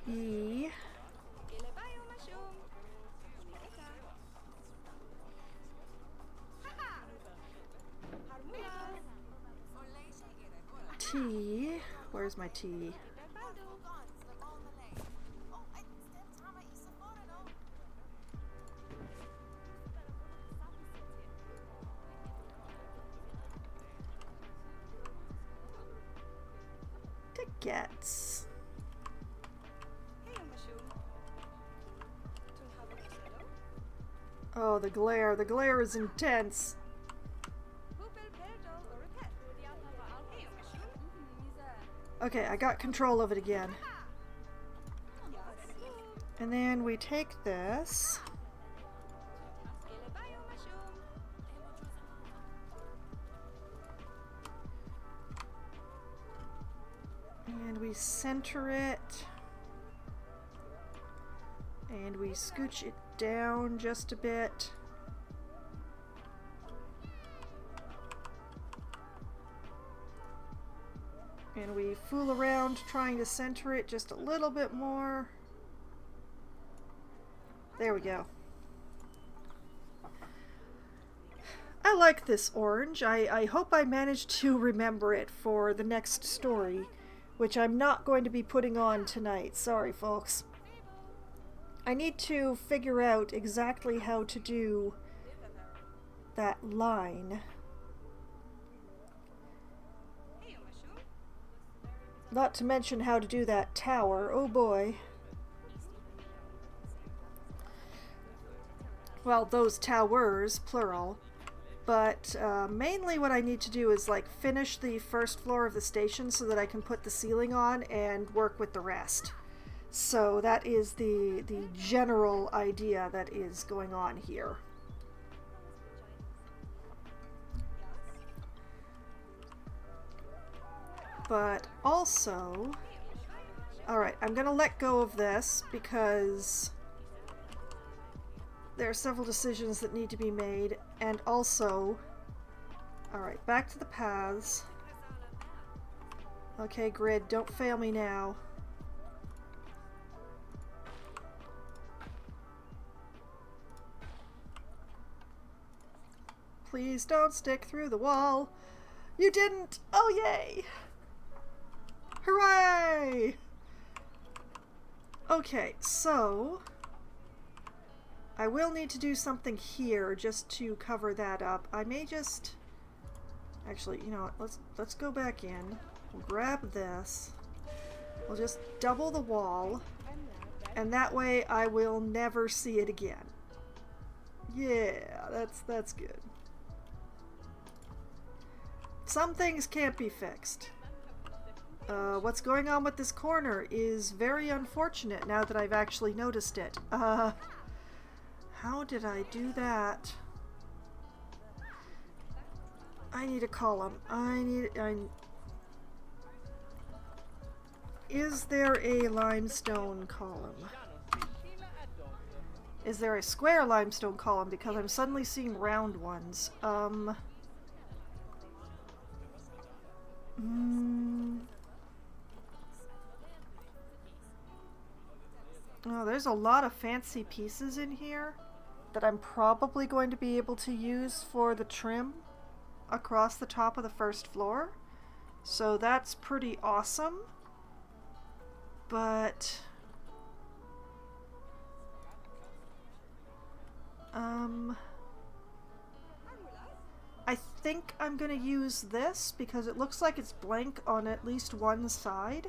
E. T. Where's my T? Tickets. Oh, the glare. The glare is intense. Okay, I got control of it again. And then we take this. And we center it. And we scooch it down just a bit. And we fool around trying to center it just a little bit more. There we go. I like this orange. I hope I managed to remember it for the next story, which I'm not going to be putting on tonight. Sorry, folks. I need to figure out exactly how to do that line. Not to mention how to do that tower. Oh boy. Well, those towers, plural. But mainly what I need to do is like finish the first floor of the station so that I can put the ceiling on and work with the rest. So that is the general idea that is going on here. But also, alright, I'm gonna let go of this because there are several decisions that need to be made, and also, alright, back to the paths. Okay, grid, don't fail me now. Please don't stick through the wall. You didn't! Oh, yay! Hooray! Okay, so I will need to do something here just to cover that up. I may just actually, you know what, let's go back in. We'll grab this. We'll just double the wall, and that way I will never see it again. Yeah, that's good. Some things can't be fixed. What's going on with this corner is very unfortunate now that I've actually noticed it. How did I do that? I need a column. Is there a limestone column? Is there a square limestone column? Because I'm suddenly seeing round ones. Oh, there's a lot of fancy pieces in here that I'm probably going to be able to use for the trim across the top of the first floor. So that's pretty awesome. But I think I'm gonna use this because it looks like it's blank on at least one side.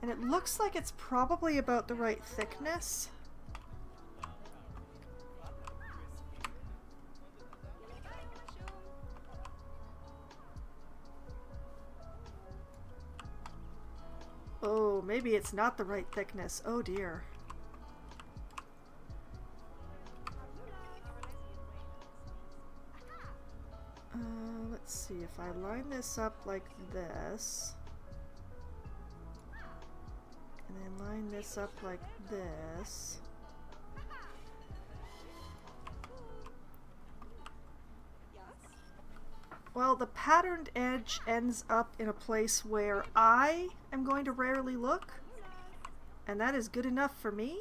And it looks like it's probably about the right thickness. Oh, maybe it's not the right thickness. Oh dear. Let's see, if I line this up like this, and then line this up like this. Well, the patterned edge ends up in a place where I am going to rarely look, and that is good enough for me.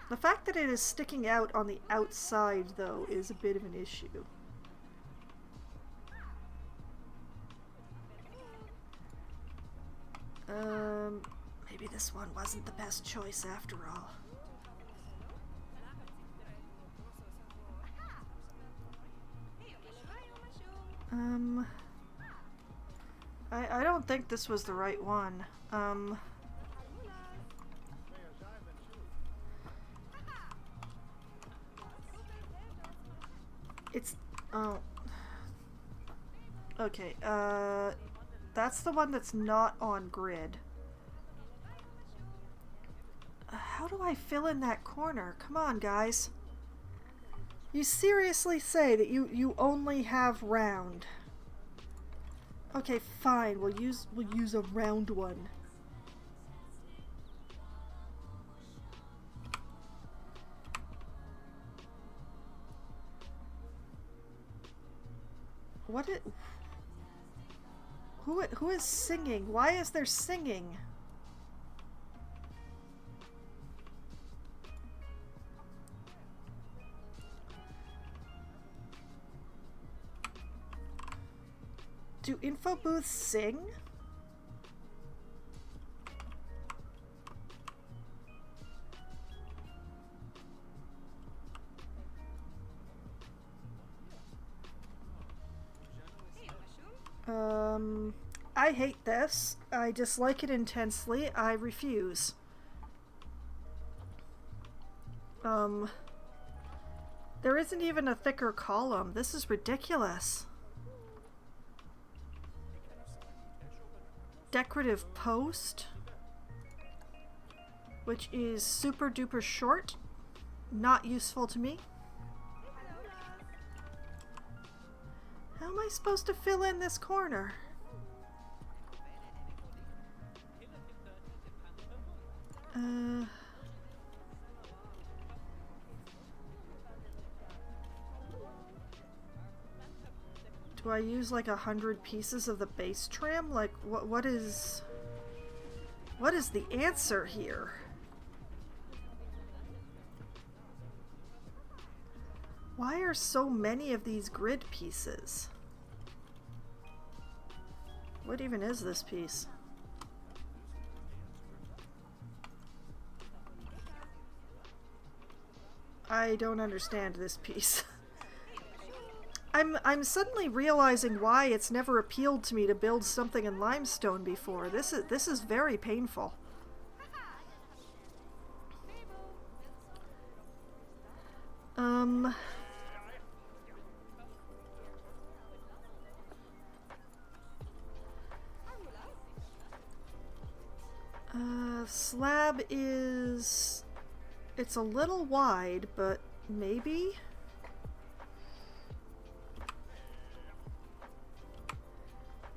The fact that it is sticking out on the outside, though, is a bit of an issue. Maybe this one wasn't the best choice after all. I don't think this was the right one. It's, oh. Okay, that's the one that's not on grid. How do I fill in that corner? Come on, guys. You seriously say that you only have round. Okay, fine. We'll use a round one. What it? Who is singing? Why is there singing? Do info booths sing? I hate this. I dislike it intensely. I refuse. There isn't even a thicker column. This is ridiculous. Decorative post, which is super duper short, not useful to me. How am I supposed to fill in this corner? Do I use like 100 pieces of the base trim? Like what is the answer here? Why are so many of these grid pieces? What even is this piece? I don't understand this piece. I'm suddenly realizing why it's never appealed to me to build something in limestone before. This is very painful. Slab is... It's a little wide, but maybe?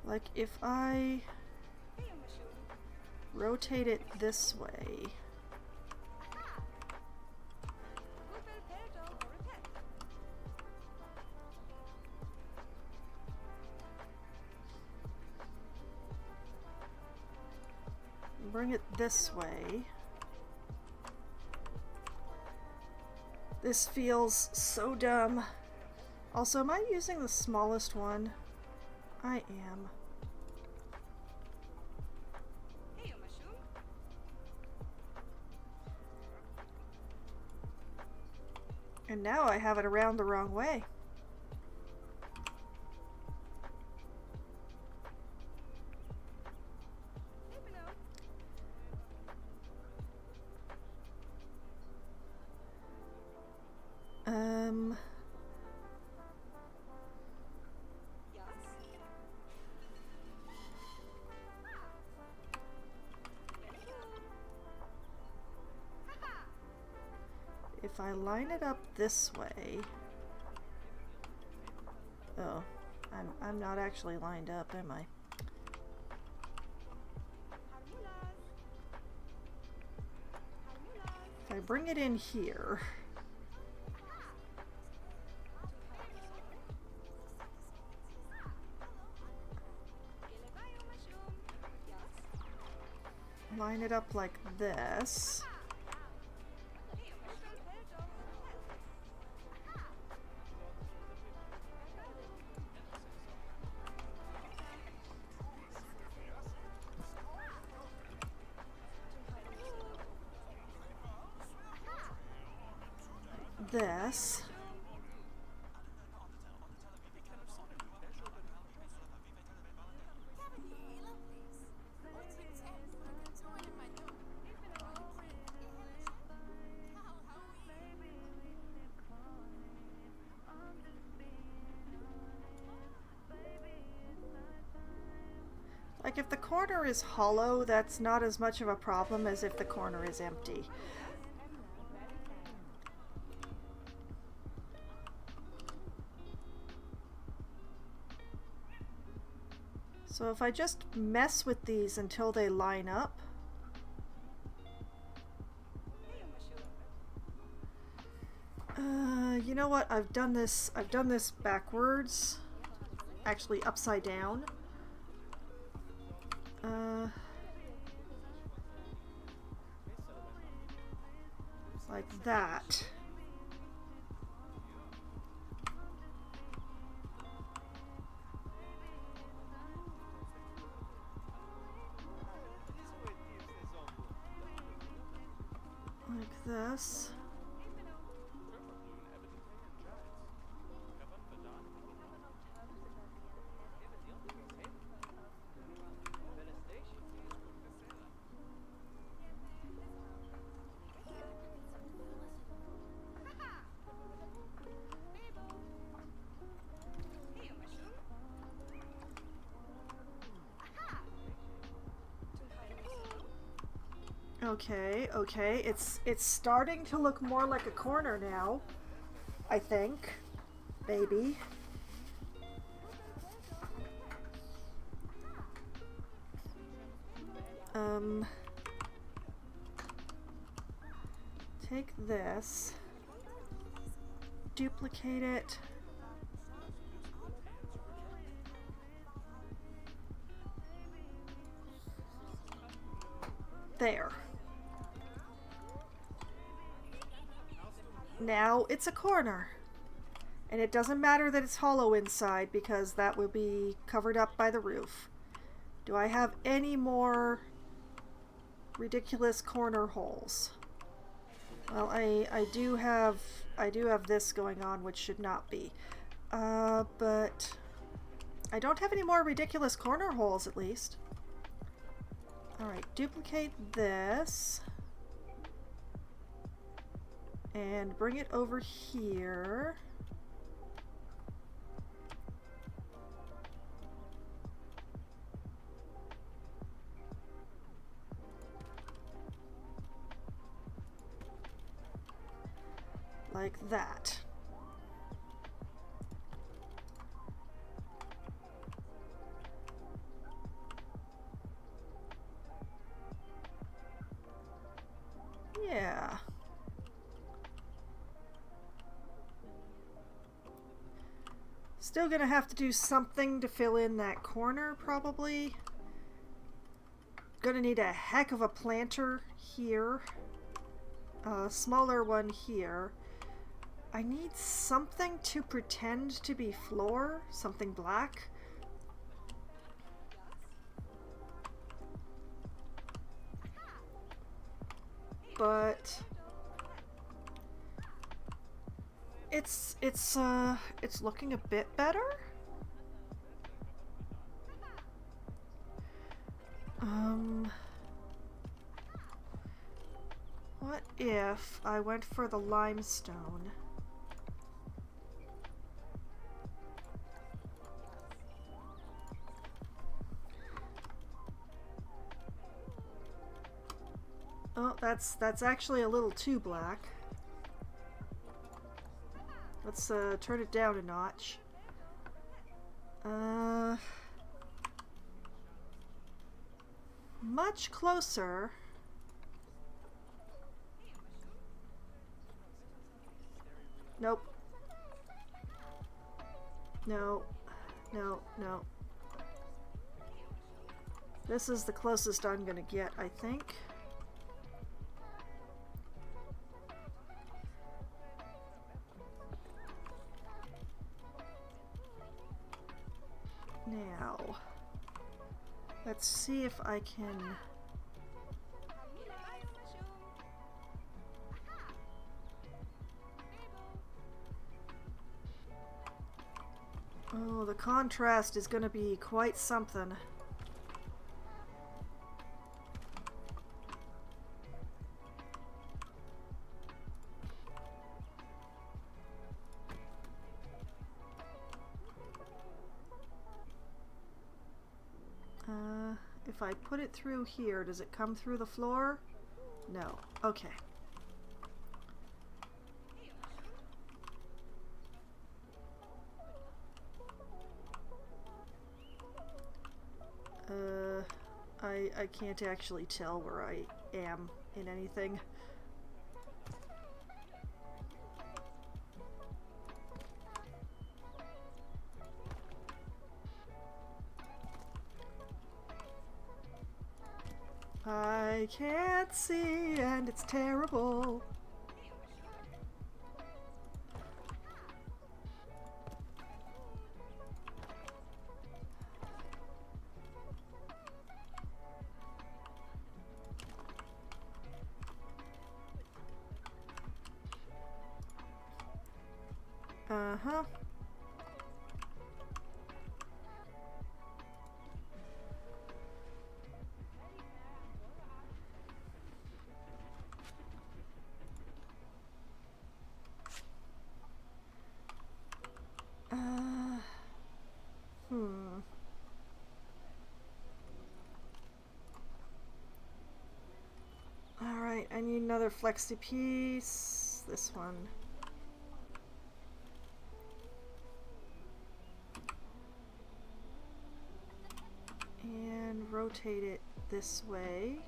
Like if I rotate it this way. Bring it this way. This feels so dumb. Also, am I using the smallest one? I am. And now I have it around the wrong way. If I line it up this way... Oh, I'm not actually lined up, am I? If I bring it in here... Line it up like this. This. Like, if the corner is hollow, that's not as much of a problem as if the corner is empty. So if I just mess with these until they line up, you know what? I've done this backwards, actually upside down. Like that. Like this. Okay, it's starting to look more like a corner now, I think. Maybe. Take this, duplicate it. There. Now it's a corner. And it doesn't matter that it's hollow inside because that will be covered up by the roof. Do I have any more ridiculous corner holes? Well, I do have this going on, which should not be. But I don't have any more ridiculous corner holes, at least. Alright, duplicate this. And bring it over here. Like that. Yeah. Still gonna have to do something to fill in that corner, probably. Gonna need a heck of a planter here. A smaller one here. I need something to pretend to be floor, something black. But it's looking a bit better. What if I went for the limestone? Oh, that's actually a little too black. Let's turn it down a notch. Much closer. Nope. No. No, no. This is the closest I'm gonna get, I think. Now, let's see if I can... Oh, the contrast is gonna be quite something. If I put it through here, does it come through the floor? No. Okay. I can't actually tell where I am in anything. I can't see, and it's terrible. Uh-huh. Alright, I need another flexi piece. This one. And rotate it this way.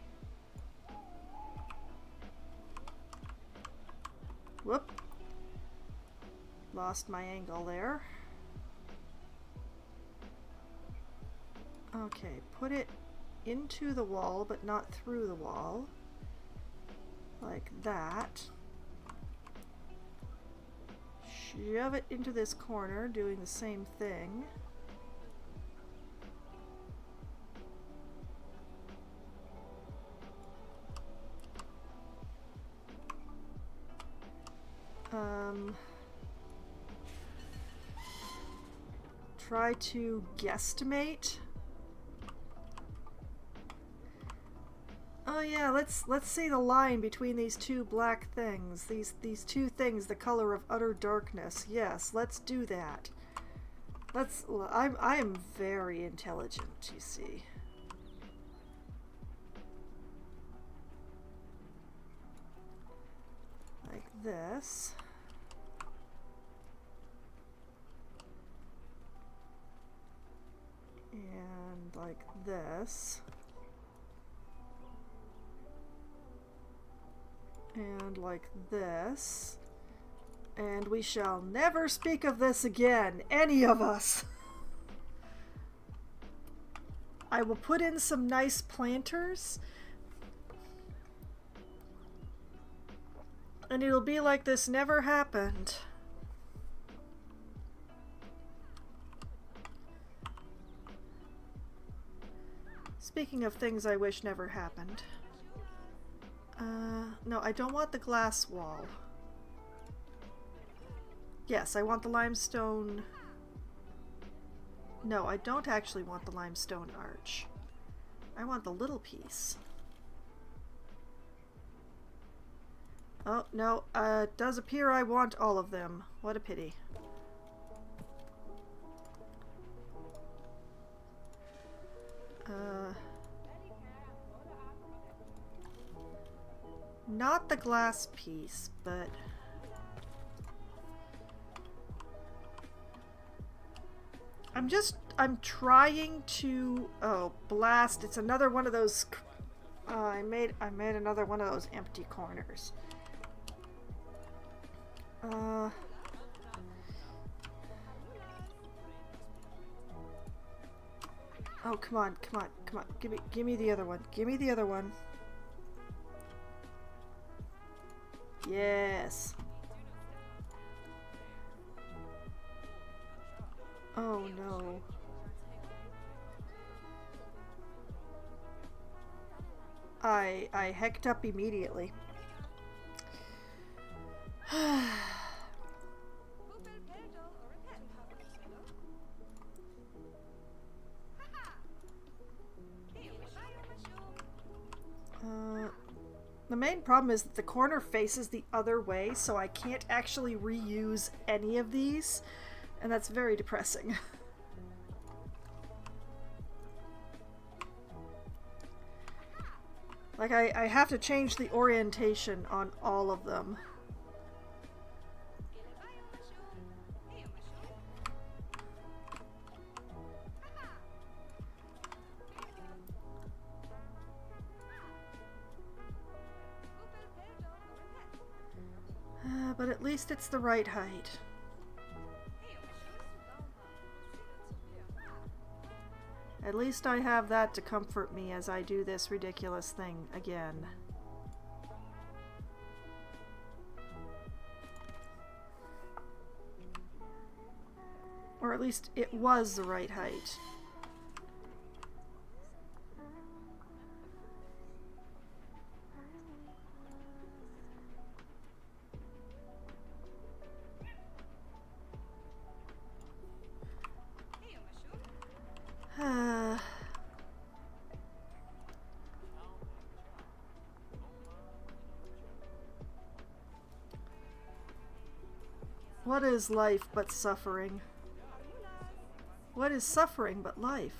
Whoop. Lost my angle there. Okay, put it into the wall, but not through the wall. Like that. Shove it into this corner, doing the same thing. Try to guesstimate. Oh yeah, let's see the line between these two black things. These two things, the color of utter darkness. Yes, let's do that. I am very intelligent, you see. Like this. And like this. And like this. And we shall never speak of this again, any of us. I will put in some nice planters. And it'll be like this never happened. Speaking of things I wish never happened. No, I don't want the glass wall. Yes, I want the limestone... No, I don't actually want the limestone arch. I want the little piece. Oh, no, it does appear I want all of them. What a pity. Not the glass piece, but... I'm trying to, oh, blast. It's another one of those, I made another one of those empty corners. Oh, come on. Give me the other one. Give me the other one. Yes. Oh no. I hecked up immediately. The main problem is that the corner faces the other way, so I can't actually reuse any of these, and that's very depressing. Like, I have to change the orientation on all of them. But at least it's the right height. At least I have that to comfort me as I do this ridiculous thing again. Or at least it was the right height. What is life but suffering? What is suffering but life?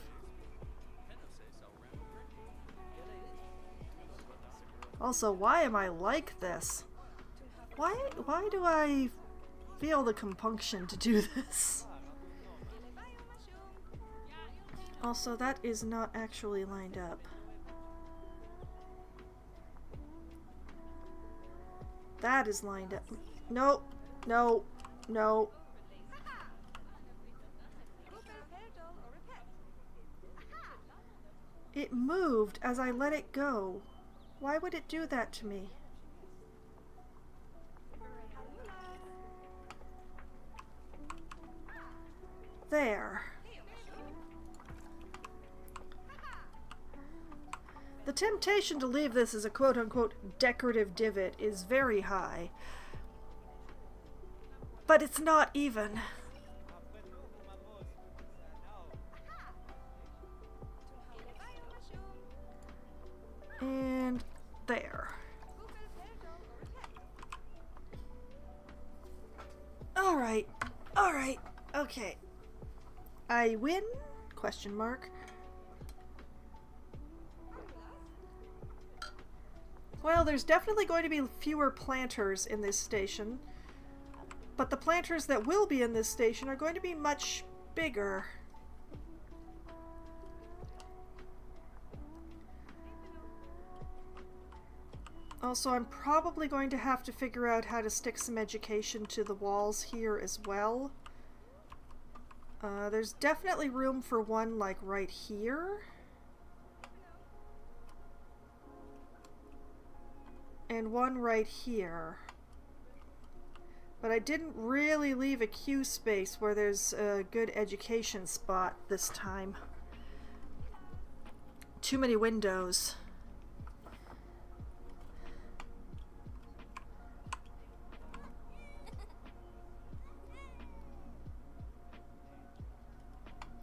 Also, why am I like this? Why do I feel the compunction to do this? Also, that is not actually lined up. That is lined up. No, no, no. It moved as I let it go. Why would it do that to me? There. The temptation to leave this as a quote-unquote decorative divot is very high. But it's not even. And there. Alright. Alright. Okay. I win? Question mark. Well, there's definitely going to be fewer planters in this station. But the planters that will be in this station are going to be much bigger. Also, I'm probably going to have to figure out how to stick some education to the walls here as well. There's definitely room for one, like, right here. And one right here. But I didn't really leave a queue space where there's a good education spot this time. Too many windows.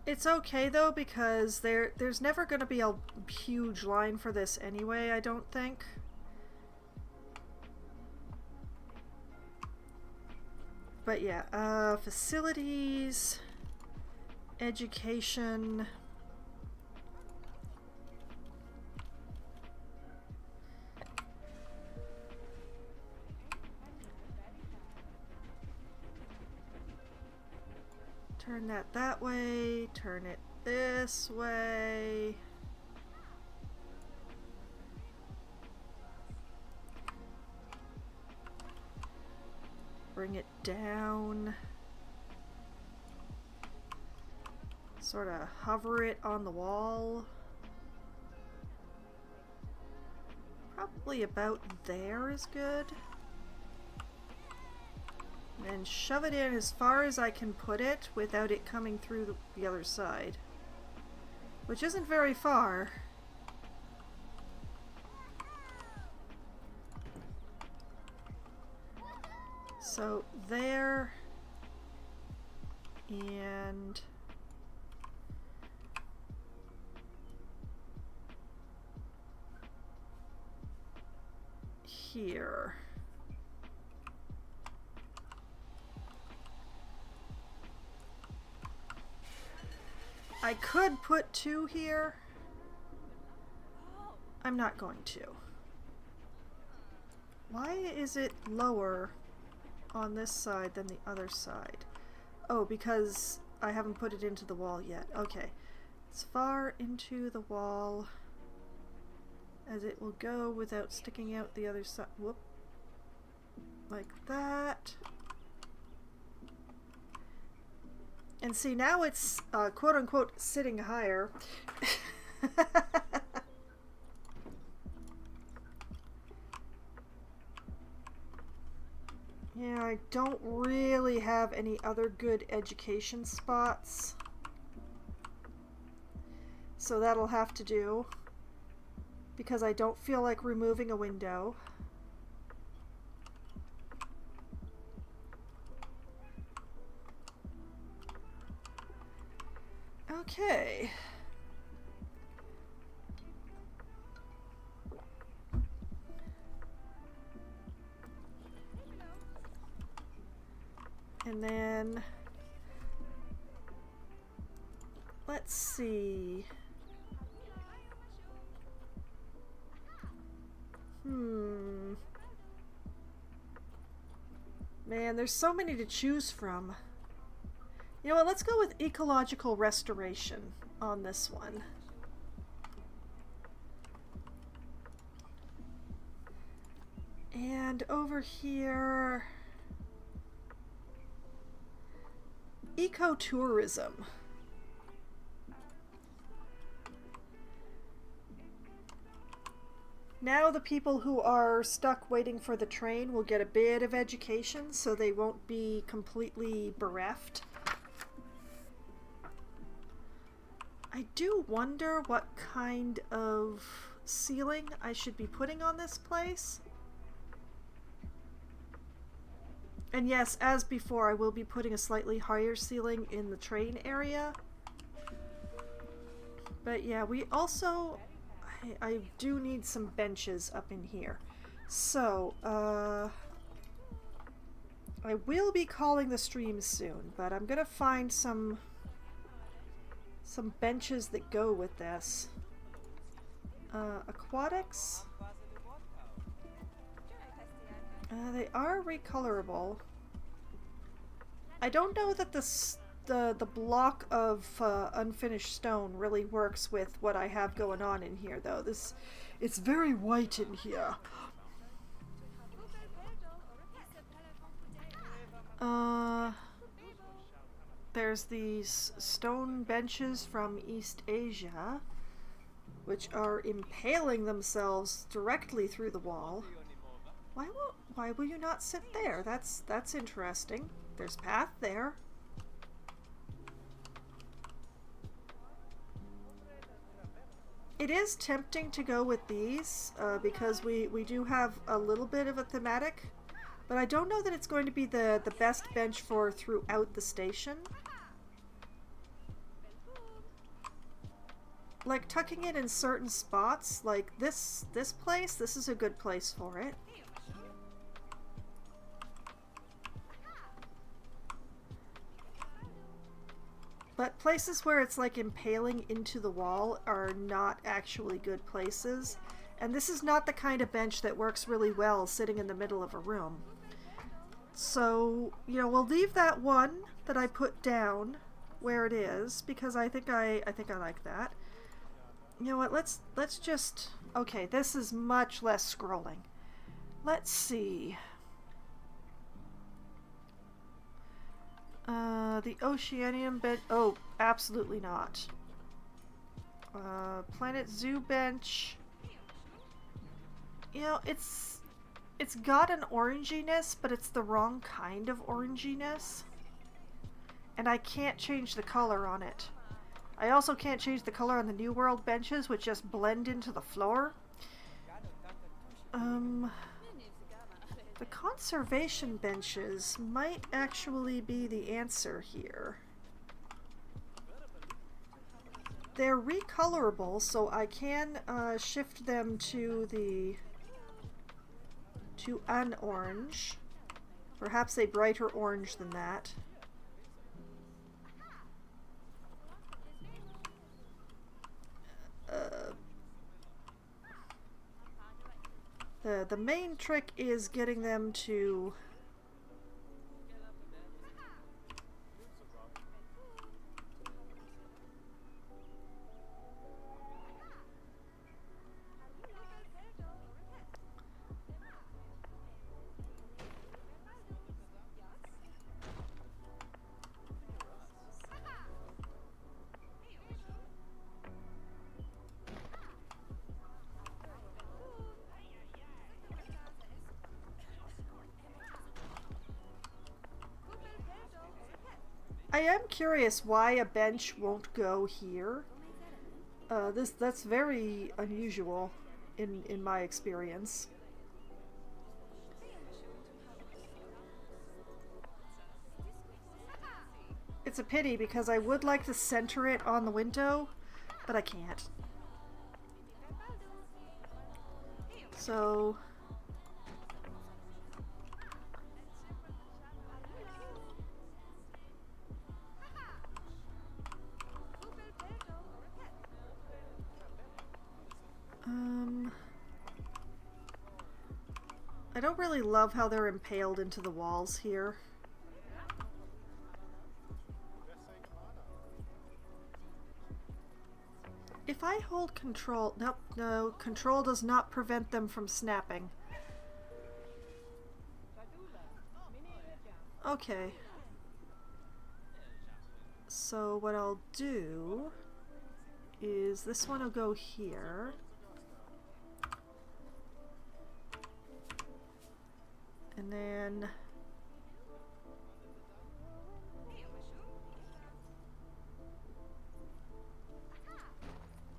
It's okay though, because there's never going to be a huge line for this anyway, I don't think. But yeah, facilities, education. Turn that that way, turn it this way. Bring it down. Sort of hover it on the wall. Probably about there is good. And then shove it in as far as I can put it without it coming through the other side. Which isn't very far. So there, and here. I could put 2 here. I'm not going to. Why is it lower on this side than the other side? Oh, because I haven't put it into the wall yet. Okay. As far into the wall as it will go without sticking out the other side. Whoop. Like that. And see, now it's quote-unquote sitting higher. Yeah, I don't really have any other good education spots. So that'll have to do. Because I don't feel like removing a window. Okay. And then let's see. Man, there's so many to choose from. You know what, let's go with ecological restoration on this one. And over here, ecotourism. Now the people who are stuck waiting for the train will get a bit of education, so they won't be completely bereft. I do wonder what kind of ceiling I should be putting on this place. And yes, as before, I will be putting a slightly higher ceiling in the train area. But yeah, we also... I do need some benches up in here. So, I will be calling the stream soon, but I'm gonna find some benches that go with this. Aquatics. They are recolorable. I don't know that the block of unfinished stone really works with what I have going on in here, though. It's very white in here. There's these stone benches from East Asia, which are impaling themselves directly through the wall. Why will you not sit there? That's interesting. There's path there. It is tempting to go with these because we do have a little bit of a thematic, but I don't know that it's going to be the best bench for throughout the station. Like tucking it in certain spots, like this place, this is a good place for it. But places where it's like impaling into the wall are not actually good places. And this is not the kind of bench that works really well sitting in the middle of a room. So, you know, we'll leave that one that I put down where it is because I think I like that. You know what? Let's just okay. This is much less scrolling. Let's see. The Oceanium bench. Oh, absolutely not. Planet Zoo bench. You know, it's got an oranginess, but it's the wrong kind of oranginess. And I can't change the color on it. I also can't change the color on the New World benches, which just blend into the floor. The conservation benches might actually be the answer here. They're recolorable, so I can shift them to an orange. Perhaps a brighter orange than that. The main trick is getting them to I am curious why a bench won't go here. That's very unusual in my experience. It's a pity because I would like to center it on the window, but I can't. So I don't really love how they're impaled into the walls here. If I hold control... Nope, no. Control does not prevent them from snapping. Okay. So what I'll do is this one will go here. And then...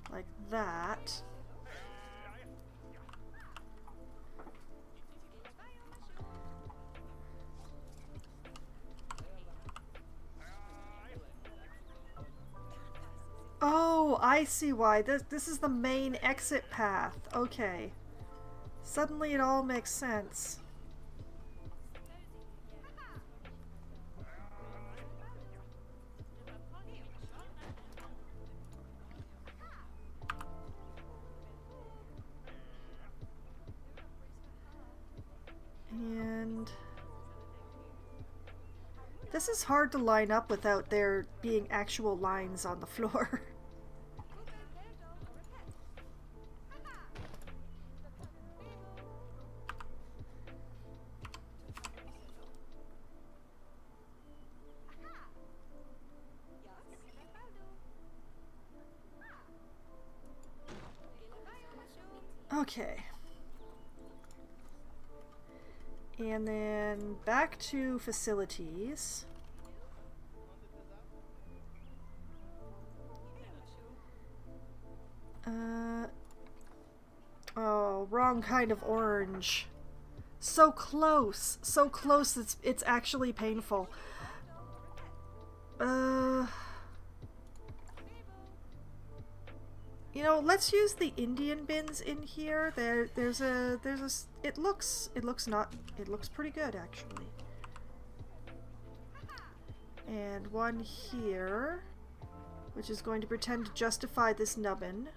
like that. Oh, I see why. This is the main exit path. Okay. Suddenly it all makes sense. And this is hard to line up without there being actual lines on the floor. Okay. And then back to facilities. Oh, wrong kind of orange. So close. So close it's actually painful. You know, let's use the Indian bins in here. There's a it looks pretty good actually. And one here, which is going to pretend to justify this nubbin.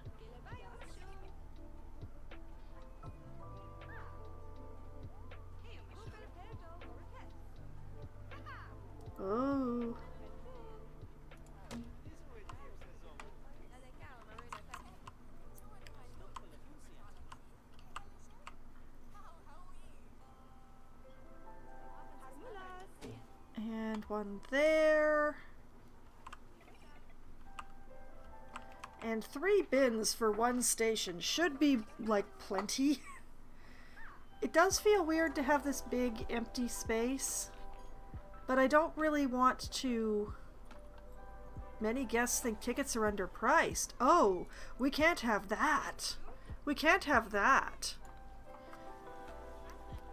Oh. one there. And 3 bins for 1 station should be, like, plenty. It does feel weird to have this big empty space, but I don't really want to... Many guests think tickets are underpriced. Oh, we can't have that. We can't have that.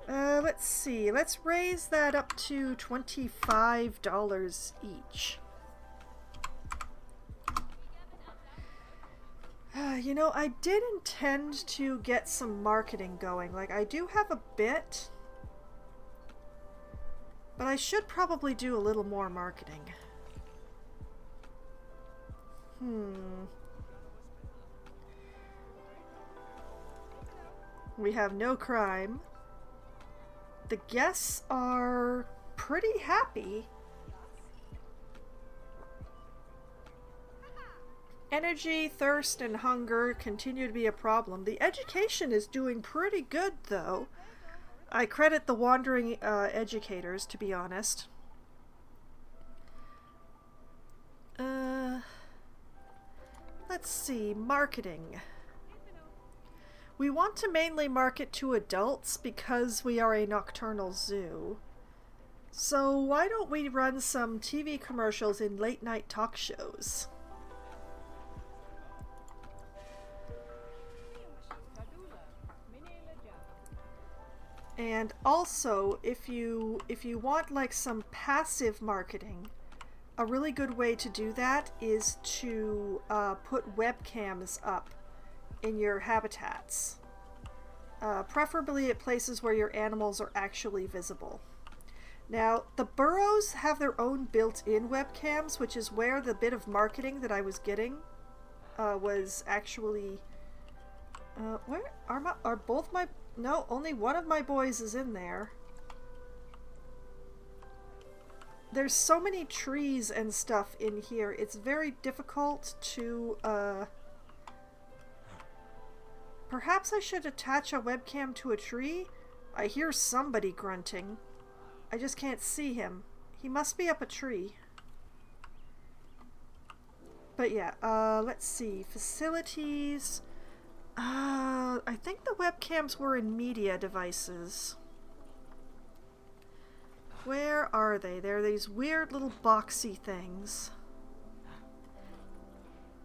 Let's see. Let's raise that up to $25 each. You know, I did intend to get some marketing going. Like, I do have a bit, but I should probably do a little more marketing. We have no crime. The guests are pretty happy. Energy, thirst, and hunger continue to be a problem. The education is doing pretty good, though. I credit the wandering educators, to be honest. Let's see, marketing. We want to mainly market to adults because we are a nocturnal zoo. So why don't we run some TV commercials in late-night talk shows? And also, if you want like some passive marketing, a really good way to do that is to put webcams up in your habitats. Preferably at places where your animals are actually visible. Now, the burrows have their own built-in webcams, which is where the bit of marketing that I was getting was actually... where are both my... No, only one of my boys is in there. There's so many trees and stuff in here, it's very difficult to, Perhaps I should attach a webcam to a tree? I hear somebody grunting. I just can't see him. He must be up a tree. But yeah, let's see. Facilities. I think the webcams were in media devices. Where are they? They're these weird little boxy things.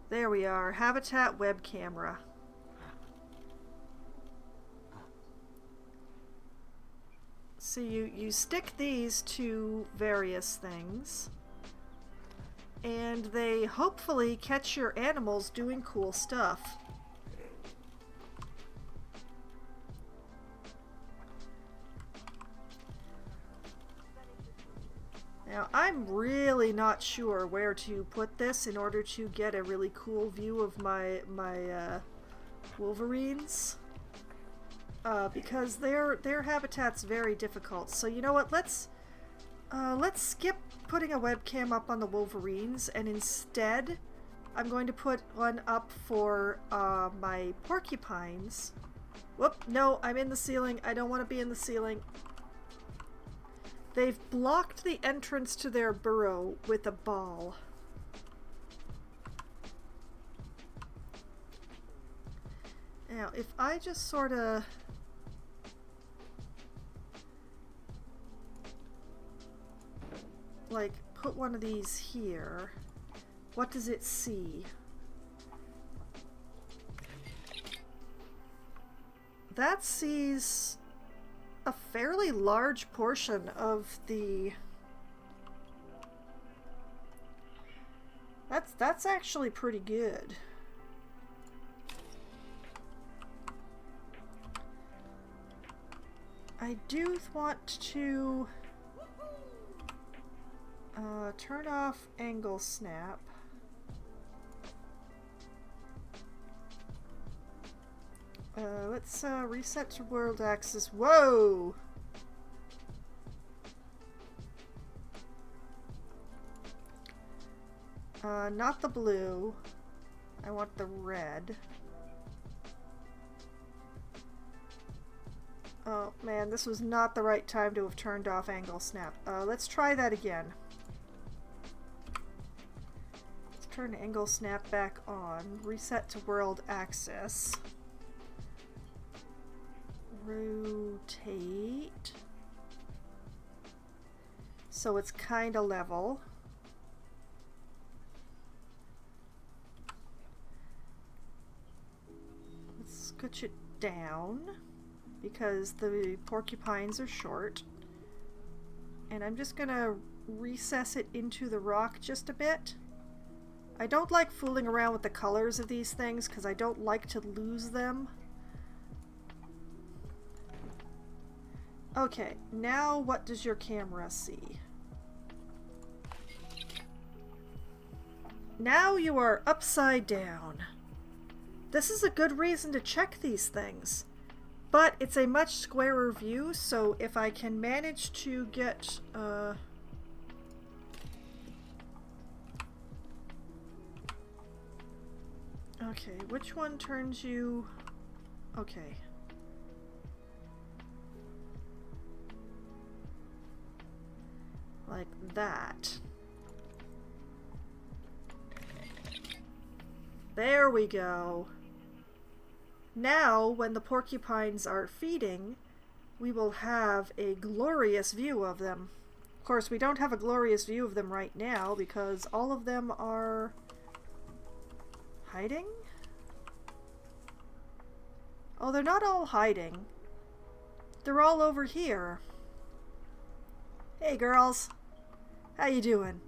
There we are. Habitat web camera. So you stick these to various things, and they hopefully catch your animals doing cool stuff. Now, I'm really not sure where to put this in order to get a really cool view of my wolverines. Because their habitat's very difficult. So you know what? Let's skip putting a webcam up on the wolverines, and instead I'm going to put one up for my porcupines. Whoop! No, I'm in the ceiling. I don't want to be in the ceiling. They've blocked the entrance to their burrow with a ball. Now, if I just sort of... like, put one of these here, what does it see? That sees a fairly large portion of the... That's actually pretty good. I do want to turn off angle snap. Let's reset to world axis. Whoa! Not the blue. I want the red. Oh man, this was not the right time to have turned off angle snap. Let's try that again. Turn angle snap back on. Reset to world axis. Rotate. So it's kind of level. Let's scooch it down because the porcupines are short. And I'm just gonna recess it into the rock just a bit. I don't like fooling around with the colors of these things because I don't like to lose them. Okay, now what does your camera see? Now you are upside down. This is a good reason to check these things. But it's a much squarer view, so if I can manage to get... Okay, which one turns you... Okay. Like that. There we go. Now, when the porcupines are feeding, we will have a glorious view of them. Of course, we don't have a glorious view of them right now because all of them are hiding? Oh, they're not all hiding. They're all over here. Hey, girls. How you doing?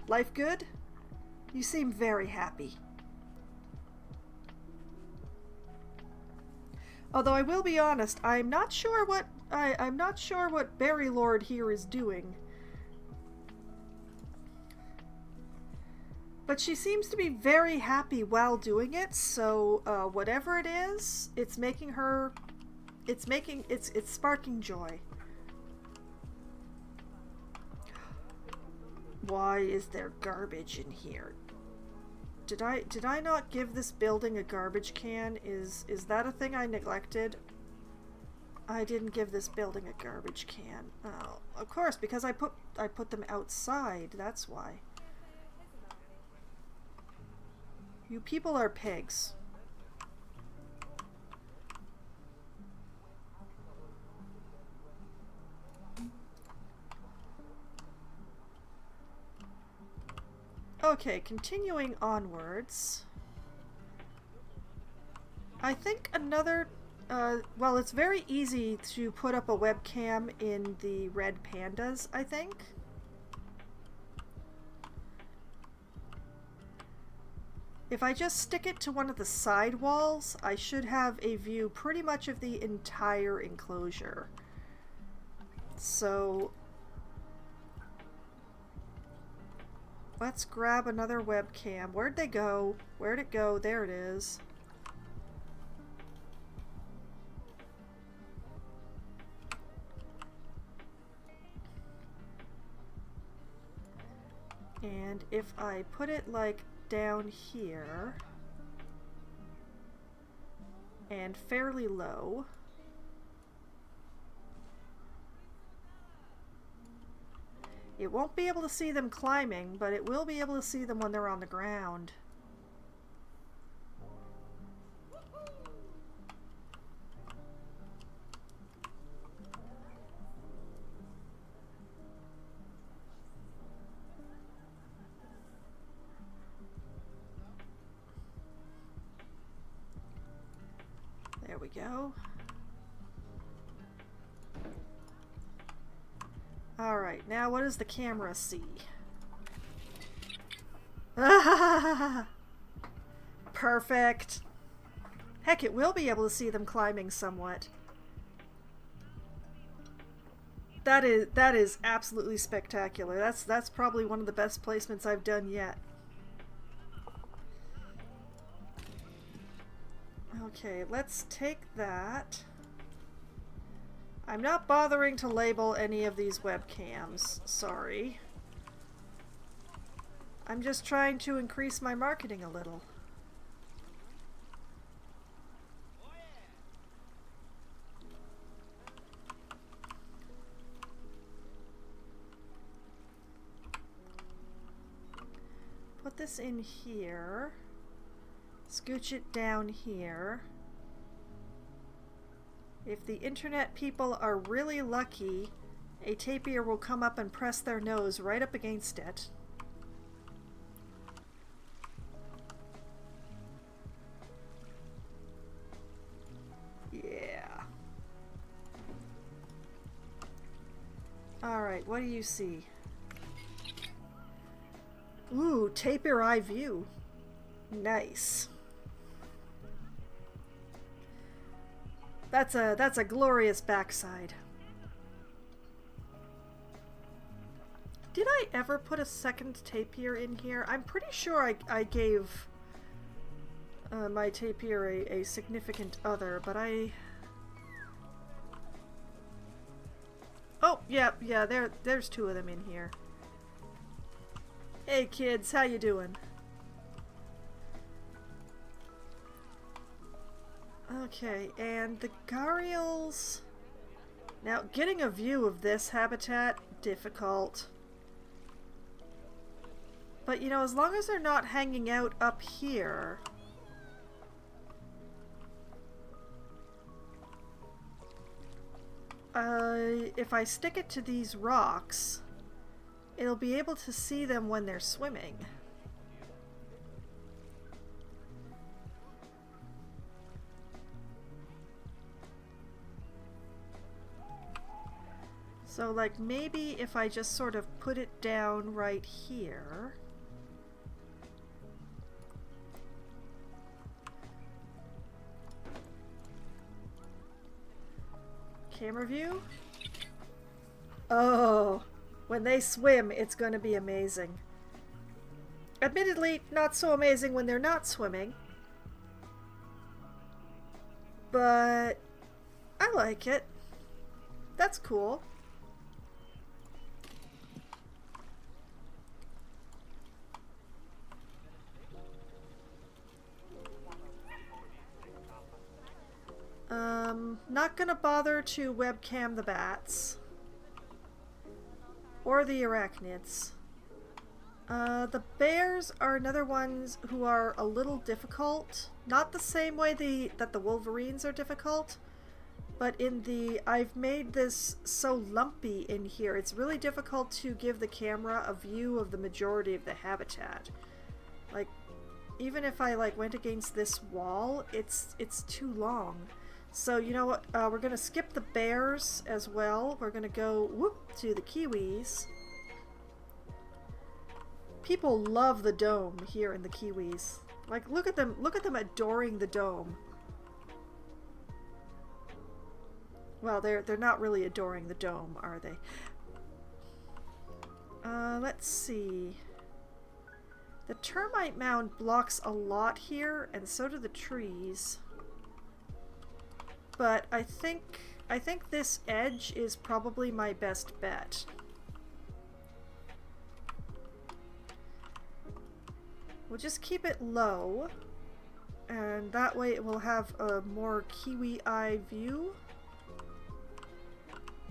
Life good? You seem very happy. Although I will be honest, I'm not sure what Berry Lord here is doing. But she seems to be very happy while doing it, so whatever it is, it's sparking joy. Why is there garbage in here? Did I not give this building a garbage can? Is that a thing I neglected? I didn't give this building a garbage can. Oh, of course, because I put them outside. That's why. You people are pigs. Okay, continuing onwards. I think another... well, it's very easy to put up a webcam in the red pandas, I think. If I just stick it to one of the side walls, I should have a view pretty much of the entire enclosure. So... let's grab another webcam. Where'd they go? Where'd it go? There it is. And if I put it like down here and fairly low, it won't be able to see them climbing, but it will be able to see them when they're on the ground. There we go. Alright, now what does the camera see? Perfect. Heck, it will be able to see them climbing somewhat. That is absolutely spectacular. That's probably one of the best placements I've done yet. Okay, let's take that. I'm not bothering to label any of these webcams, sorry. I'm just trying to increase my marketing a little. this in here. Scooch it down here. If the internet people are really lucky, a tapir will come up and press their nose right up against it. Yeah. Alright, what do you see? Ooh, tapir eye view. Nice. That's a glorious backside. Did I ever put a second tapir in here? I'm pretty sure I gave my tapir a significant other, but I... Oh, yeah, there's two of them in here. Hey kids, how you doing? Okay, and the gharials... Now, getting a view of this habitat, difficult. But, you know, as long as they're not hanging out up here... if I stick it to these rocks, it'll be able to see them when they're swimming. So, like, maybe if I just sort of put it down right here... Camera view? Oh, when they swim, it's going to be amazing. Admittedly, not so amazing when they're not swimming. But I like it. That's cool. Not gonna bother to webcam the bats. Or the arachnids. The bears are another ones who are a little difficult. Not the same way that the wolverines are difficult, but in the... I've made this so lumpy in here, it's really difficult to give the camera a view of the majority of the habitat. Like, even if I like went against this wall, it's too long. So you know what, we're gonna skip the bears as well. We're gonna go whoop to the kiwis. People love the dome here in the kiwis. Like, look at them adoring the dome. Well, they're not really adoring the dome, are they? Let's see. The termite mound blocks a lot here, and so do the trees. But I think this edge is probably my best bet. We'll just keep it low, and that way it will have a more kiwi eye view.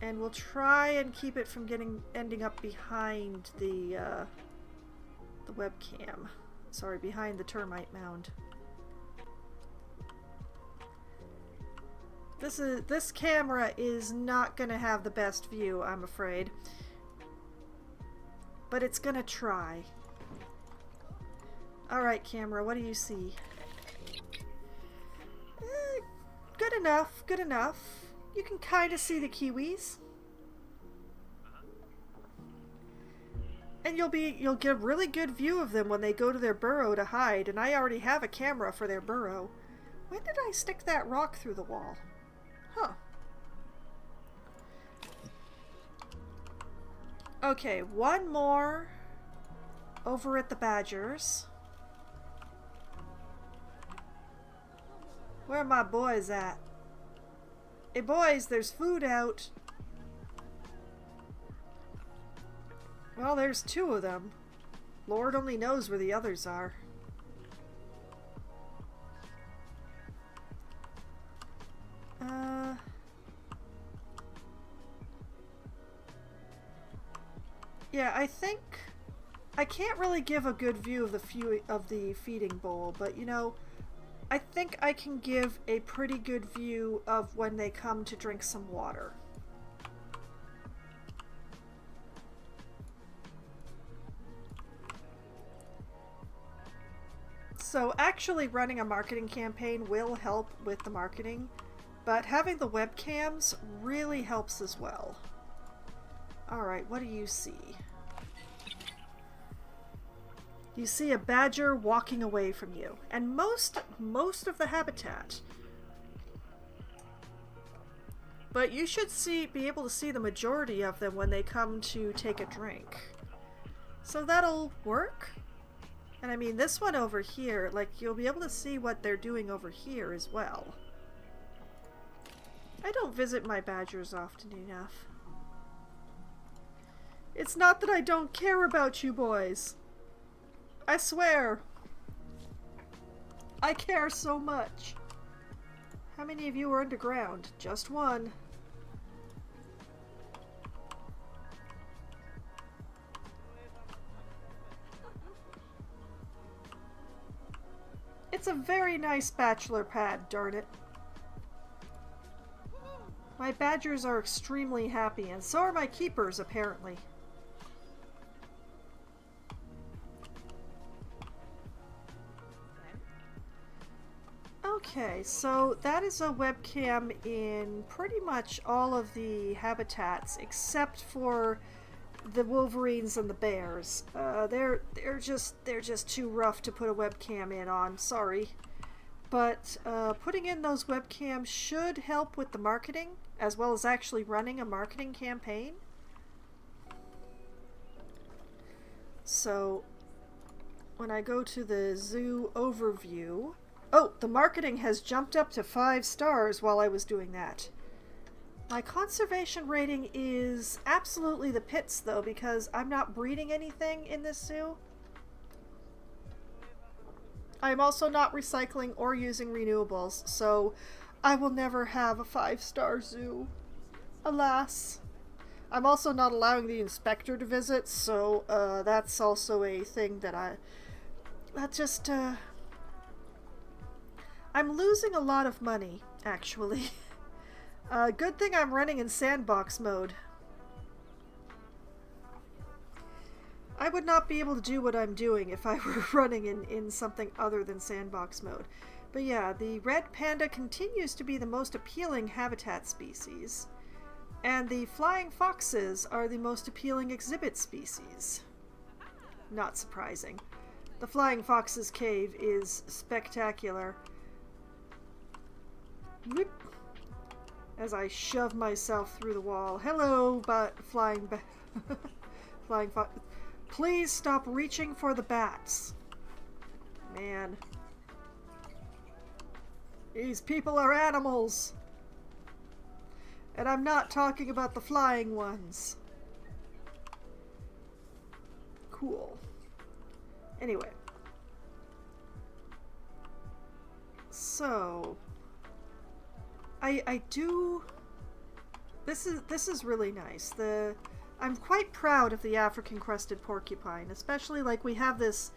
And we'll try and keep it from ending up behind the webcam. Sorry, behind the termite mound. This camera is not gonna have the best view, I'm afraid. But it's gonna try. Alright, camera, what do you see? Good enough, good enough. You can kind of see the kiwis. And you'll get a really good view of them when they go to their burrow to hide, and I already have a camera for their burrow. When did I stick that rock through the wall? Huh. Okay, one more over at the badgers. Where are my boys at? Hey boys, there's food out. Well, there's two of them. Lord only knows where the others are. Yeah, I think I can't really give a good view of the feeding bowl, but you know, I think I can give a pretty good view of when they come to drink some water. So actually running a marketing campaign will help with the marketing, but having the webcams really helps as well. Alright, what do you see? You see a badger walking away from you, and most of the habitat. But you should be able to see the majority of them when they come to take a drink. So that'll work. And I mean, this one over here, like, you'll be able to see what they're doing over here as well. I don't visit my badgers often enough. It's not that I don't care about you boys. I swear. I care so much. How many of you are underground? Just one. It's a very nice bachelor pad, darn it. My badgers are extremely happy, and so are my keepers, apparently. Okay, so that is a webcam in pretty much all of the habitats except for the wolverines and the bears. They're just too rough to put a webcam in on. Sorry, but putting in those webcams should help with the marketing as well as actually running a marketing campaign. So when I go to the zoo overview. Oh, the marketing has jumped up to 5 stars while I was doing that. My conservation rating is absolutely the pits, though, because I'm not breeding anything in this zoo. I'm also not recycling or using renewables, so I will never have a 5-star zoo. Alas. I'm also not allowing the inspector to visit, so that's also a thing that I'm losing a lot of money, actually. Good thing I'm running in sandbox mode. I would not be able to do what I'm doing if I were running in something other than sandbox mode. But yeah, the red panda continues to be the most appealing habitat species. And the flying foxes are the most appealing exhibit species. Not surprising. The flying fox's cave is spectacular. Whoop. As I shove myself through the wall. Hello, flying fox. Please stop reaching for the bats. Man. These people are animals. And I'm not talking about the flying ones. Cool. Anyway. So I do. This is really nice. I'm quite proud of the African crested porcupine, especially like we have this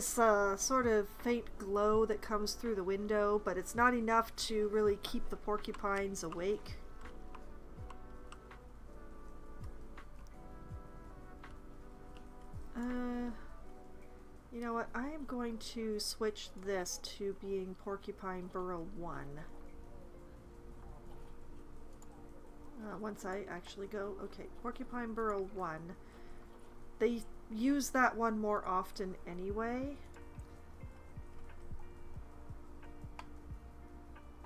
sort of faint glow that comes through the window, but it's not enough to really keep the porcupines awake. You know what? I am going to switch this to being Porcupine Burrow 1. Once I actually go, okay, Porcupine Burrow 1. They use that one more often anyway.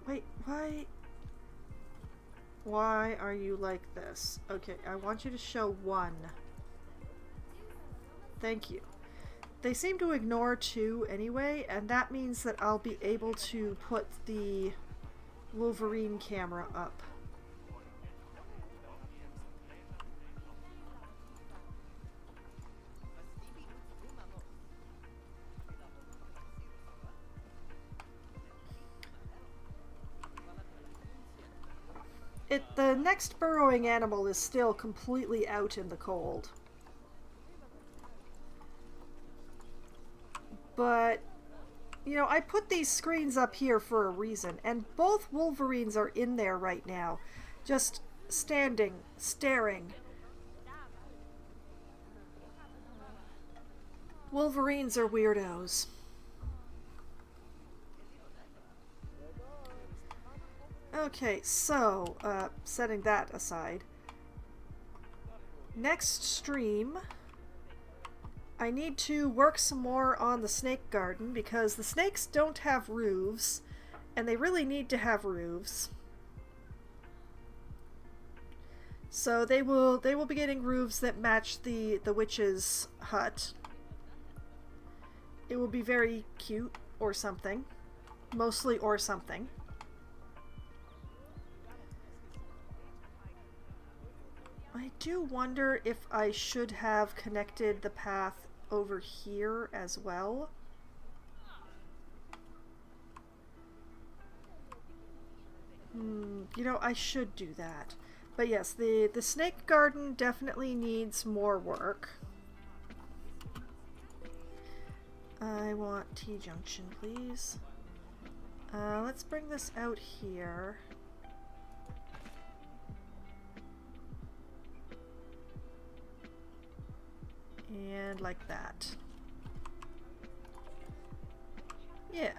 Wait, why are you like this? Okay, I want you to show 1. Thank you. They seem to ignore 2 anyway, and that means that I'll be able to put the Wolverine camera up. The next burrowing animal is still completely out in the cold. But, you know, I put these screens up here for a reason, and both Wolverines are in there right now, just standing, staring. Wolverines are weirdos. Okay, so, setting that aside. Next stream, I need to work some more on the snake garden because the snakes don't have roofs, and they really need to have roofs. So they will be getting roofs that match the witch's hut. It will be very cute or something. Mostly or something. I do wonder if I should have connected the path over here as well. You know, I should do that. But yes, the snake garden definitely needs more work. I want T-junction, please. Let's bring this out here. And like that. Yeah.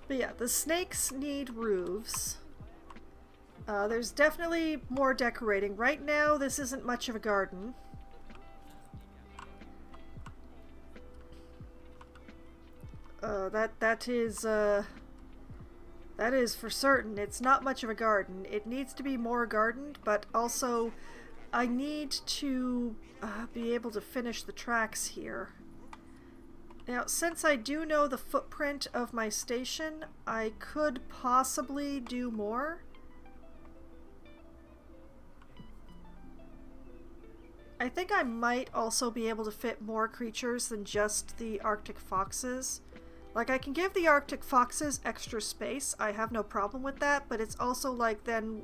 But yeah, the snakes need roofs. There's definitely more decorating. Right now, this isn't much of a garden. That is for certain. It's not much of a garden. It needs to be more gardened, but also I need to be able to finish the tracks here. Now, since I do know the footprint of my station, I could possibly do more. I think I might also be able to fit more creatures than just the Arctic foxes. Like, I can give the Arctic foxes extra space, I have no problem with that, but it's also like then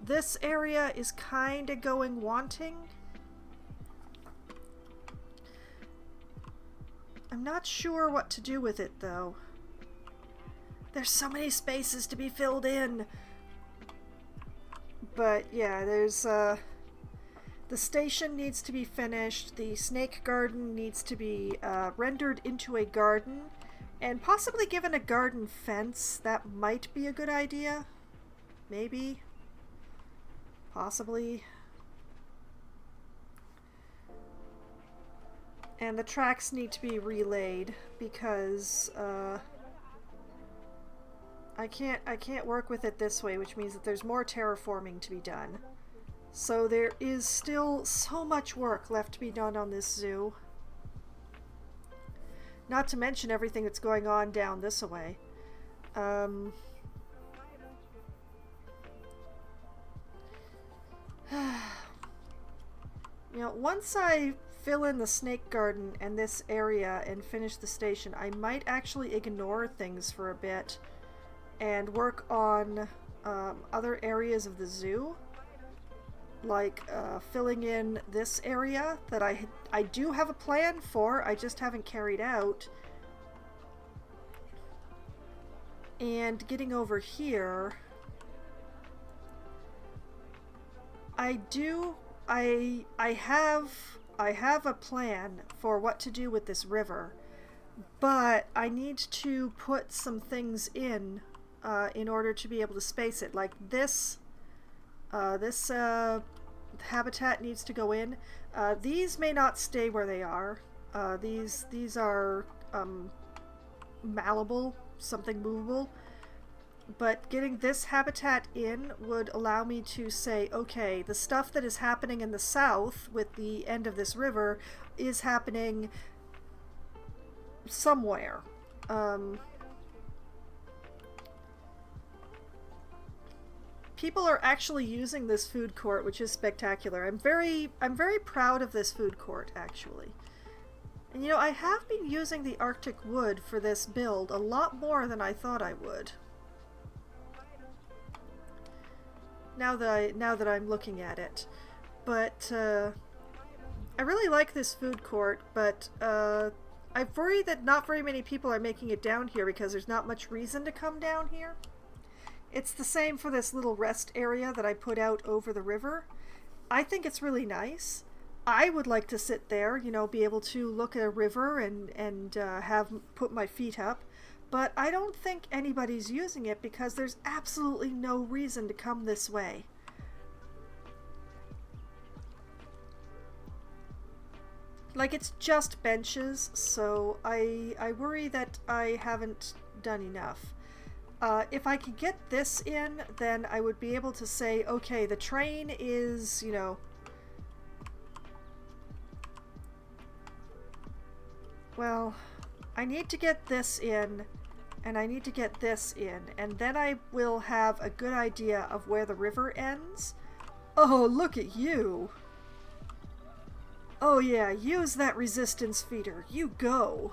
this area is kinda going wanting. I'm not sure what to do with it, though. There's so many spaces to be filled in. But yeah, there's, the station needs to be finished, the snake garden needs to be rendered into a garden, and possibly given a garden fence. That might be a good idea. Maybe. Possibly. And the tracks need to be relayed because I can't work with it this way, which means that there's more terraforming to be done. So there is still so much work left to be done on this zoo. Not to mention everything that's going on down this way. You know, once I fill in the snake garden and this area and finish the station, I might actually ignore things for a bit and work on other areas of the zoo. Like filling in this area that I do have a plan for, I just haven't carried out. And getting over here, I have a plan for what to do with this river, but I need to put some things in order to be able to space it. Like this habitat needs to go in. These may not stay where they are. These are malleable, something movable. But getting this habitat in would allow me to say, okay, the stuff that is happening in the south with the end of this river is happening somewhere. People are actually using this food court, which is spectacular. I'm very proud of this food court, actually. And you know, I have been using the Arctic wood for this build a lot more than I thought I would. Now that I'm looking at it. But I really like this food court, but I worry that not very many people are making it down here because there's not much reason to come down here. It's the same for this little rest area that I put out over the river. I think it's really nice. I would like to sit there, you know, be able to look at a river and have put my feet up. But I don't think anybody's using it because there's absolutely no reason to come this way. Like, it's just benches, so I worry that I haven't done enough. If I could get this in, then I would be able to say, okay, the train is, you know... Well, I need to get this in, and I need to get this in, and then I will have a good idea of where the river ends. Oh, look at you! Oh yeah, use that resistance feeder. You go!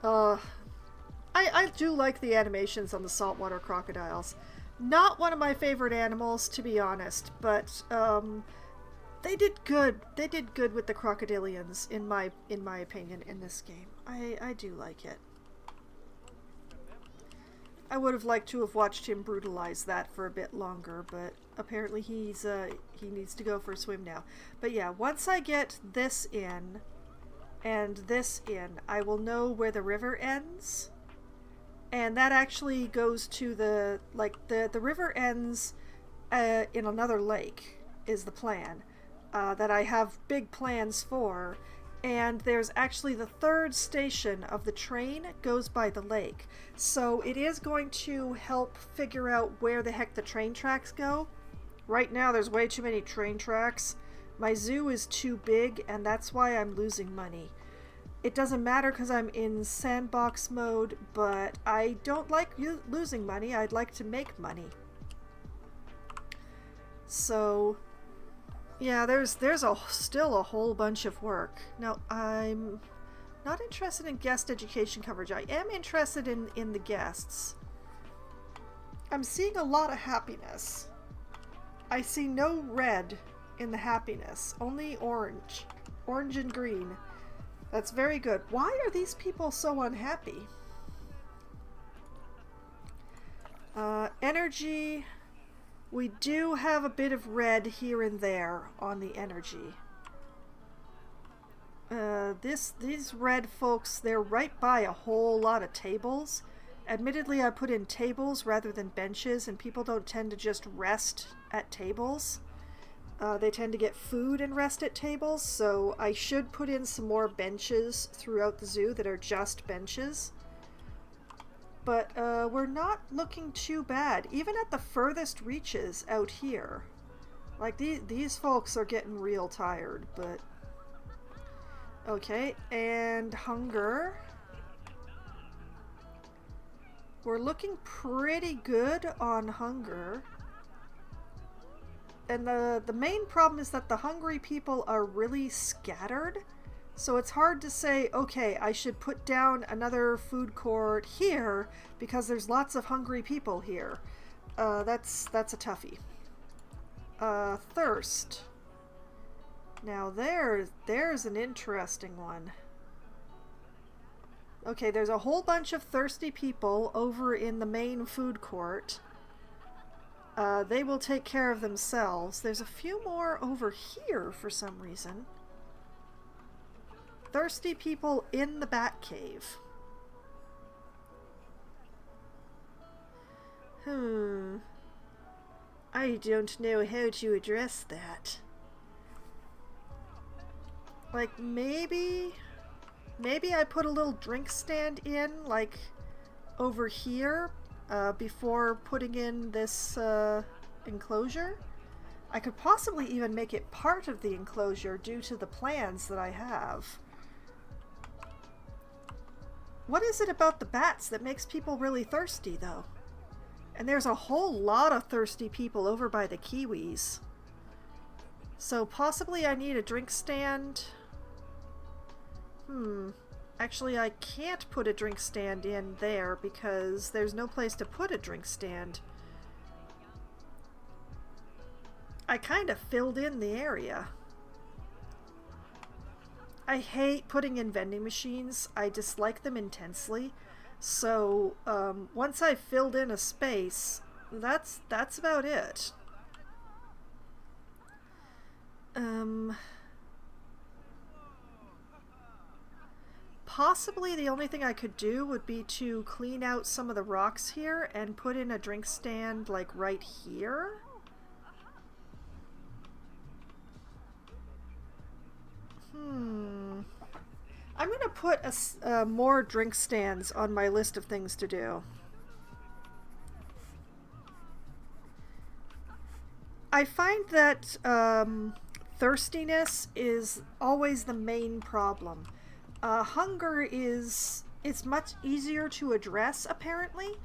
I do like the animations on the saltwater crocodiles. Not one of my favorite animals, to be honest, but they did good. They did good with the crocodilians, in my opinion, in this game. I do like it. I would have liked to have watched him brutalize that for a bit longer, but apparently he needs to go for a swim now. But yeah, once I get this in and this in, I will know where the river ends. And that actually goes to the river ends in another lake is the plan that I have big plans for. And there's actually the third station of the train goes by the lake. So it is going to help figure out where the heck the train tracks go. Right now there's way too many train tracks. My zoo is too big, and that's why I'm losing money. It doesn't matter because I'm in sandbox mode, but I don't like losing money. I'd like to make money. So... yeah, there's still a whole bunch of work. Now, I'm not interested in guest education coverage. I am interested in the guests. I'm seeing a lot of happiness. I see no red in the happiness, only orange. Orange and green. That's very good. Why are these people so unhappy? Energy... we do have a bit of red here and there on the energy. These red folks, they're right by a whole lot of tables. Admittedly, I put in tables rather than benches, and people don't tend to just rest at tables. They tend to get food and rest at tables, so I should put in some more benches throughout the zoo that are just benches. But we're not looking too bad, even at the furthest reaches out here. Like, these folks are getting real tired, but... okay, and hunger. We're looking pretty good on hunger. And the main problem is that the hungry people are really scattered. So it's hard to say, okay, I should put down another food court here because there's lots of hungry people here. That's a toughie. Thirst. Now there's an interesting one. Okay, there's a whole bunch of thirsty people over in the main food court. They will take care of themselves. There's a few more over here for some reason. Thirsty people in the bat cave. I don't know how to address that. Like, maybe I put a little drink stand in, like, over here, before putting in this, enclosure. I could possibly even make it part of the enclosure due to the plans that I have. What is it about the bats that makes people really thirsty, though? And there's a whole lot of thirsty people over by the kiwis. So possibly I need a drink stand. Actually, I can't put a drink stand in there because there's no place to put a drink stand. I kind of filled in the area. I hate putting in vending machines. I dislike them intensely. So once I've filled in a space, that's about it. Possibly the only thing I could do would be to clean out some of the rocks here and put in a drink stand like right here. I'm gonna put more drink stands on my list of things to do. I find that thirstiness is always the main problem. Hunger it's much easier to address, apparently.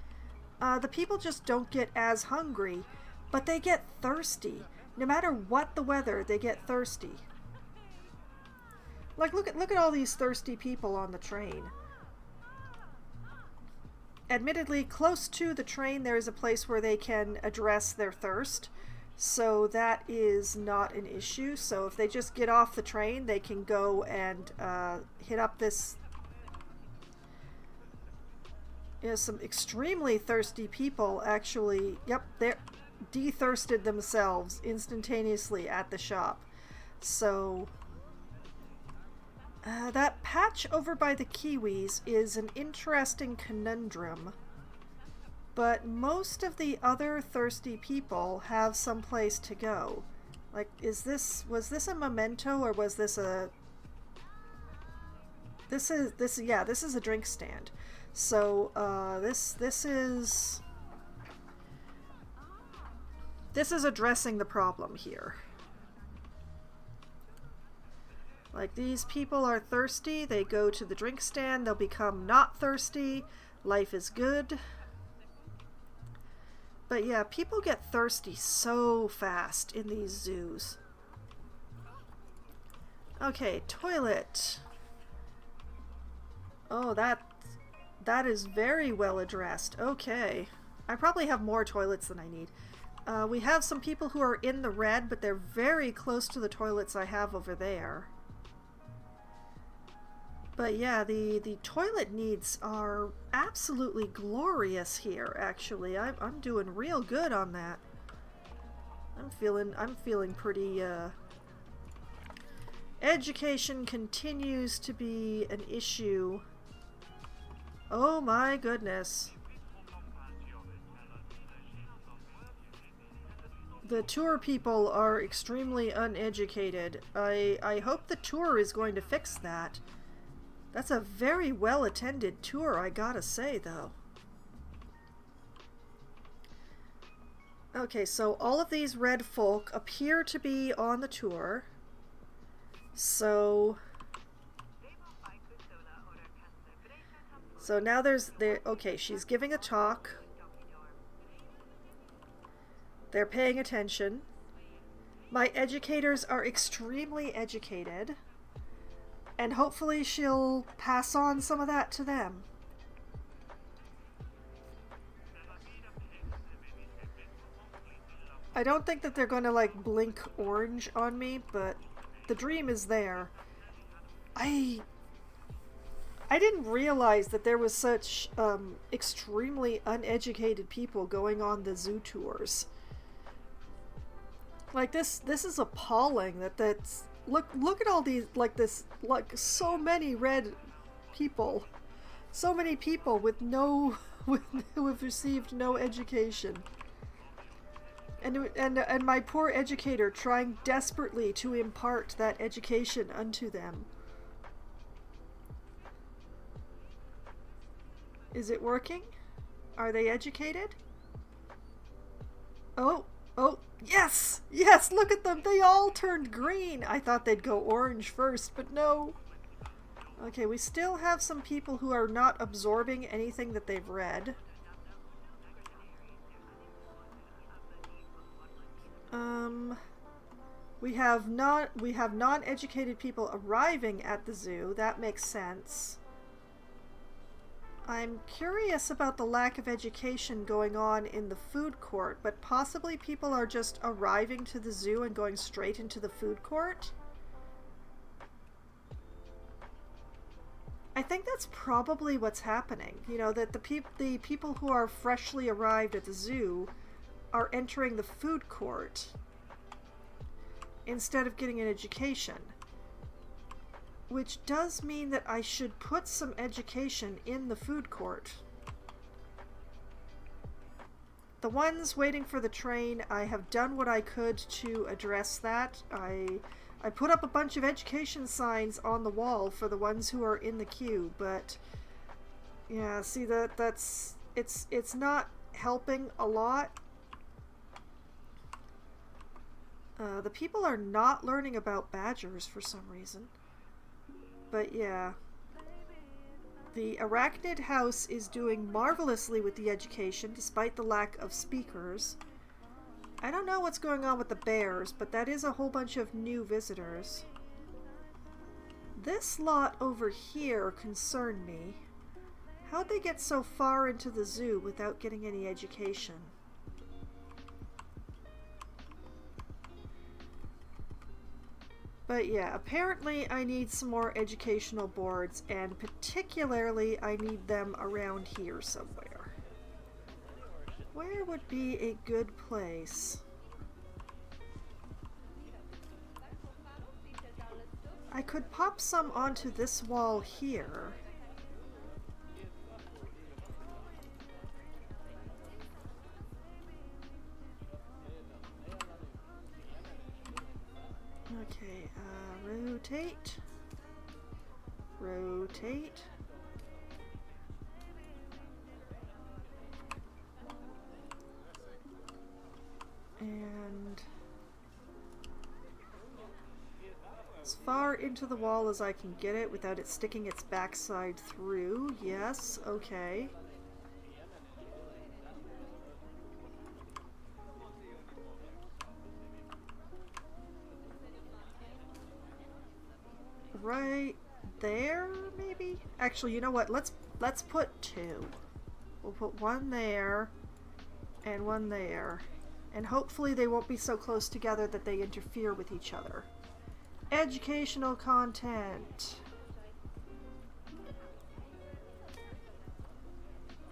The people just don't get as hungry, but they get thirsty. No matter what the weather, they get thirsty. Like, look at all these thirsty people on the train. Admittedly, close to the train there is a place where they can address their thirst, so that is not an issue. So if they just get off the train, they can go and hit up this... some extremely thirsty people actually, yep, they're de-thirsted themselves instantaneously at the shop. So... that patch over by the Kiwis is an interesting conundrum, but most of the other thirsty people have some place to go. Like, was this a memento, or was this a... This is a drink stand. So, this is addressing the problem here. Like, these people are thirsty, they go to the drink stand, they'll become not thirsty, life is good. But yeah, people get thirsty so fast in these zoos. Okay, toilet. Oh, that is very well addressed. Okay. I probably have more toilets than I need. We have some people who are in the red, but they're very close to the toilets I have over there. But yeah, the toilet needs are absolutely glorious here, actually. I'm doing real good on that. I'm feeling pretty education continues to be an issue. Oh my goodness. The tour people are extremely uneducated. I hope the tour is going to fix that. That's a very well-attended tour, I gotta say, though. Okay, so all of these red folk appear to be on the tour. So now okay, she's giving a talk. They're paying attention. My educators are extremely educated. And hopefully she'll pass on some of that to them. I don't think that they're going to, like, blink orange on me, but the dream is there. I didn't realize that there was such extremely uneducated people going on the zoo tours. Like, this is appalling that's... Look at all these, like so many red people. So many people with who have received no education. And my poor educator trying desperately to impart that education unto them. Is it working? Are they educated? Oh, yes! Yes, look at them! They all turned green! I thought they'd go orange first, but no. Okay, we still have some people who are not absorbing anything that they've read. We have non-educated people arriving at the zoo. That makes sense. I'm curious about the lack of education going on in the food court, but possibly people are just arriving to the zoo and going straight into the food court? I think that's probably what's happening. You know, that the people who are freshly arrived at the zoo are entering the food court instead of getting an education. Which does mean that I should put some education in the food court. The ones waiting for the train, I have done what I could to address that. I put up a bunch of education signs on the wall for the ones who are in the queue, but yeah, see it's not helping a lot. The people are not learning about badgers for some reason. But yeah, the Arachnid House is doing marvelously with the education despite the lack of speakers. I don't know what's going on with the bears, but that is a whole bunch of new visitors. This lot over here concerned me. How'd they get so far into the zoo without getting any education? But yeah, apparently I need some more educational boards, and particularly I need them around here somewhere. Where would be a good place? I could pop some onto this wall here. Okay, rotate. Rotate. And as far into the wall as I can get it without it sticking its backside through. Yes, okay. Right there, maybe? Actually, you know what? Let's put two. We'll put one there and one there. And hopefully they won't be so close together that they interfere with each other. Educational content.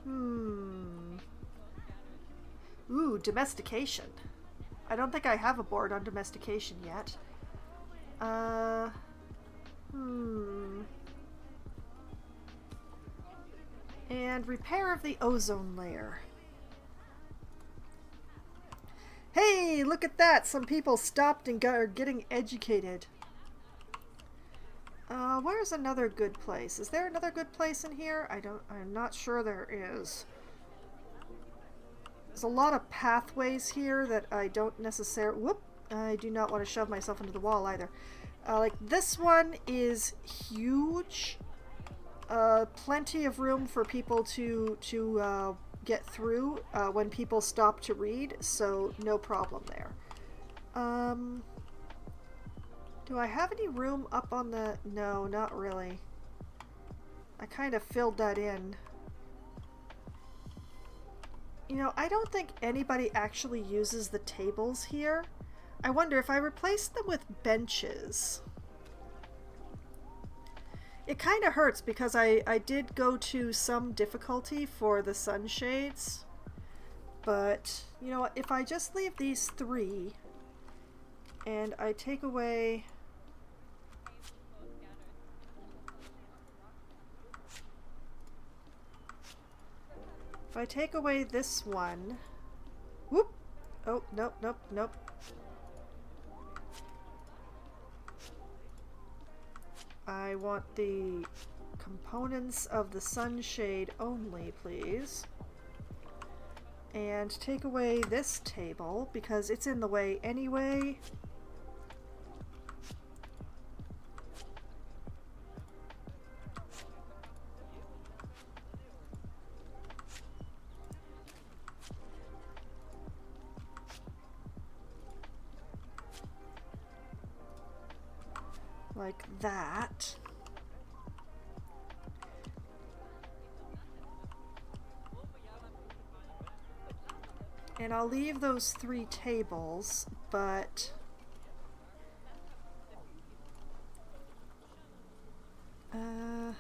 Ooh, domestication. I don't think I have a board on domestication yet. And repair of the ozone layer. Hey, look at that! Some people stopped and are getting educated. Where's another good place? Is there another good place in here? I'm not sure there is. There's a lot of pathways here that I don't necessarily... Whoop! I do not want to shove myself into the wall either. Like this one is huge. Plenty of room for people to get through when people stop to read, so no problem there. Do I have any room up on the... No, not really. I kind of filled that in. You know, I don't think anybody actually uses the tables here. I wonder if I replaced them with benches. It kind of hurts because I did go to some difficulty for the sunshades. But, you know what, if I just leave these three and I take away... If I take away this one... Whoop! Oh, nope, nope, nope. I want the components of the sunshade only, please. And take away this table, because it's in the way anyway. Like that. And I'll leave those 3 tables, but the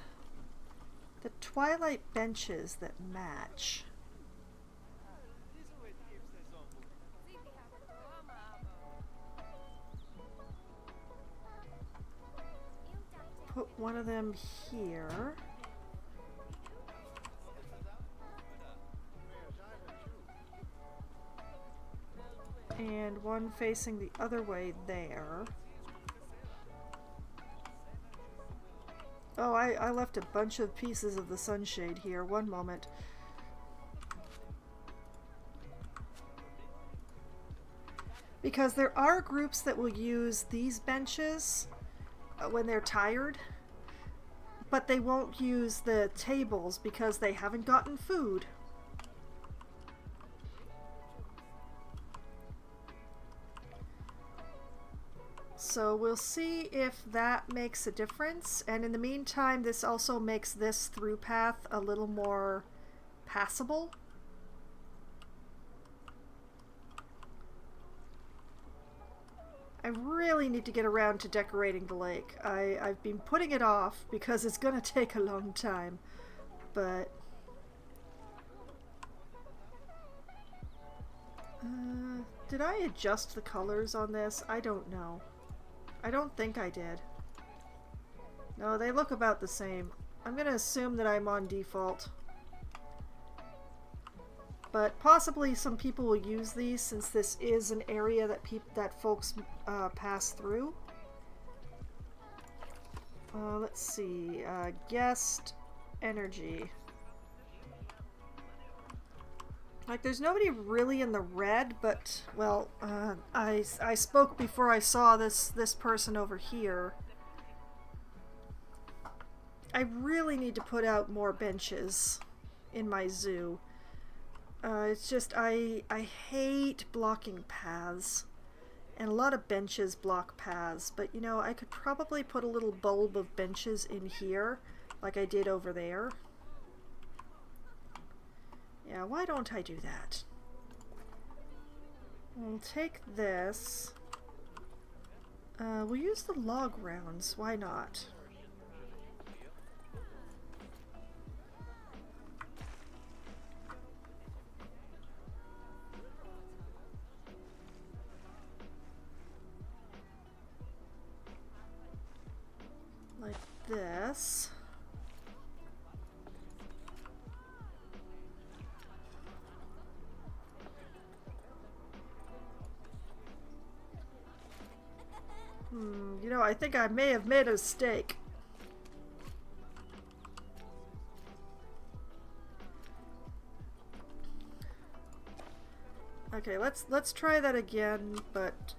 twilight benches that match. Put one of them here. And one facing the other way there. Oh, I left a bunch of pieces of the sunshade here. One moment. Because there are groups that will use these benches when they're tired, but they won't use the tables because they haven't gotten food. So we'll see if that makes a difference, and in the meantime this also makes this through path a little more passable. I really need to get around to decorating the lake. I've been putting it off because it's gonna take a long time, but did I adjust the colors on this? I don't know. I don't think I did. No, they look about the same. I'm gonna assume that I'm on default. But possibly some people will use these since this is an area that folks pass through. Let's see. Guest energy. Like, there's nobody really in the red, but, well, I spoke before I saw this person over here. I really need to put out more benches in my zoo. It's just, I hate blocking paths. And a lot of benches block paths, but you know, I could probably put a little bulb of benches in here, like I did over there. Yeah, why don't I do that? We'll take this. We'll use the log rounds, why not? Like this. You know, I think I may have made a mistake. Okay, let's try that again, but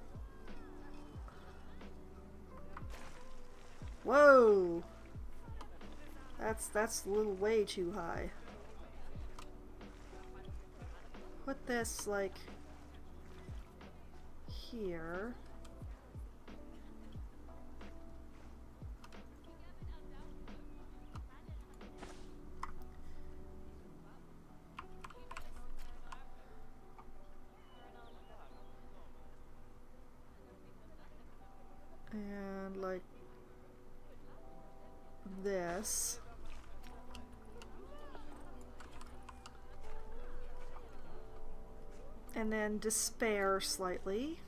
whoa! That's a little way too high. Put this like here. And like this. And then despair slightly.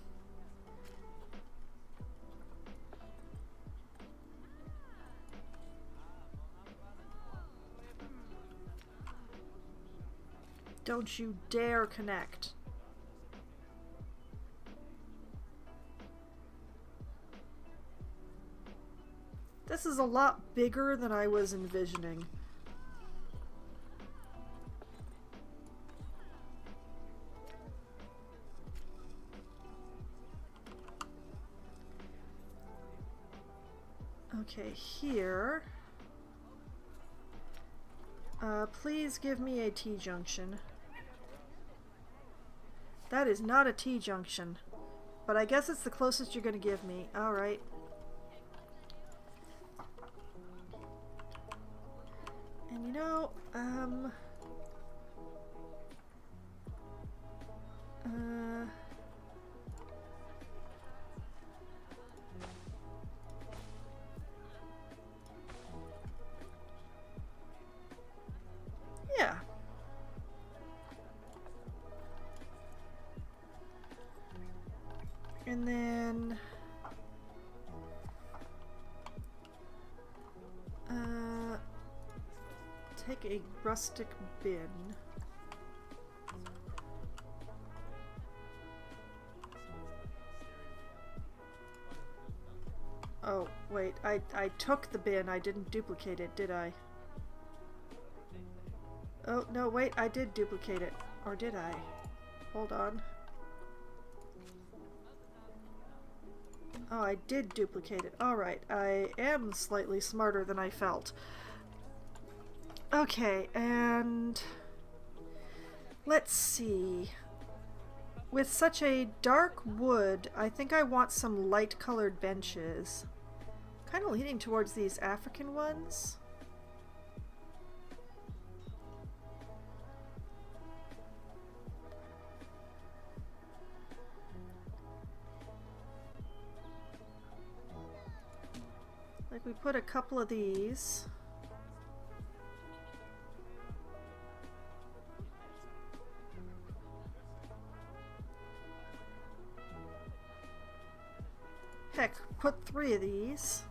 Don't you dare connect. This is a lot bigger than I was envisioning. Okay, here. Please give me a T-junction. That is not a T-junction, but I guess it's the closest you're gonna give me. Alright. And you know, Yeah. And then take a rustic bin. Oh, wait, I took the bin, I didn't duplicate it, did I? Oh, no, wait, I did duplicate it. Or did I? Hold on. Oh, I did duplicate it. Alright, I am slightly smarter than I felt. Okay, and let's see. With such a dark wood, I think I want some light colored benches. Kind of leaning towards these African ones. Like we put a couple of these. Heck, put 3 of these.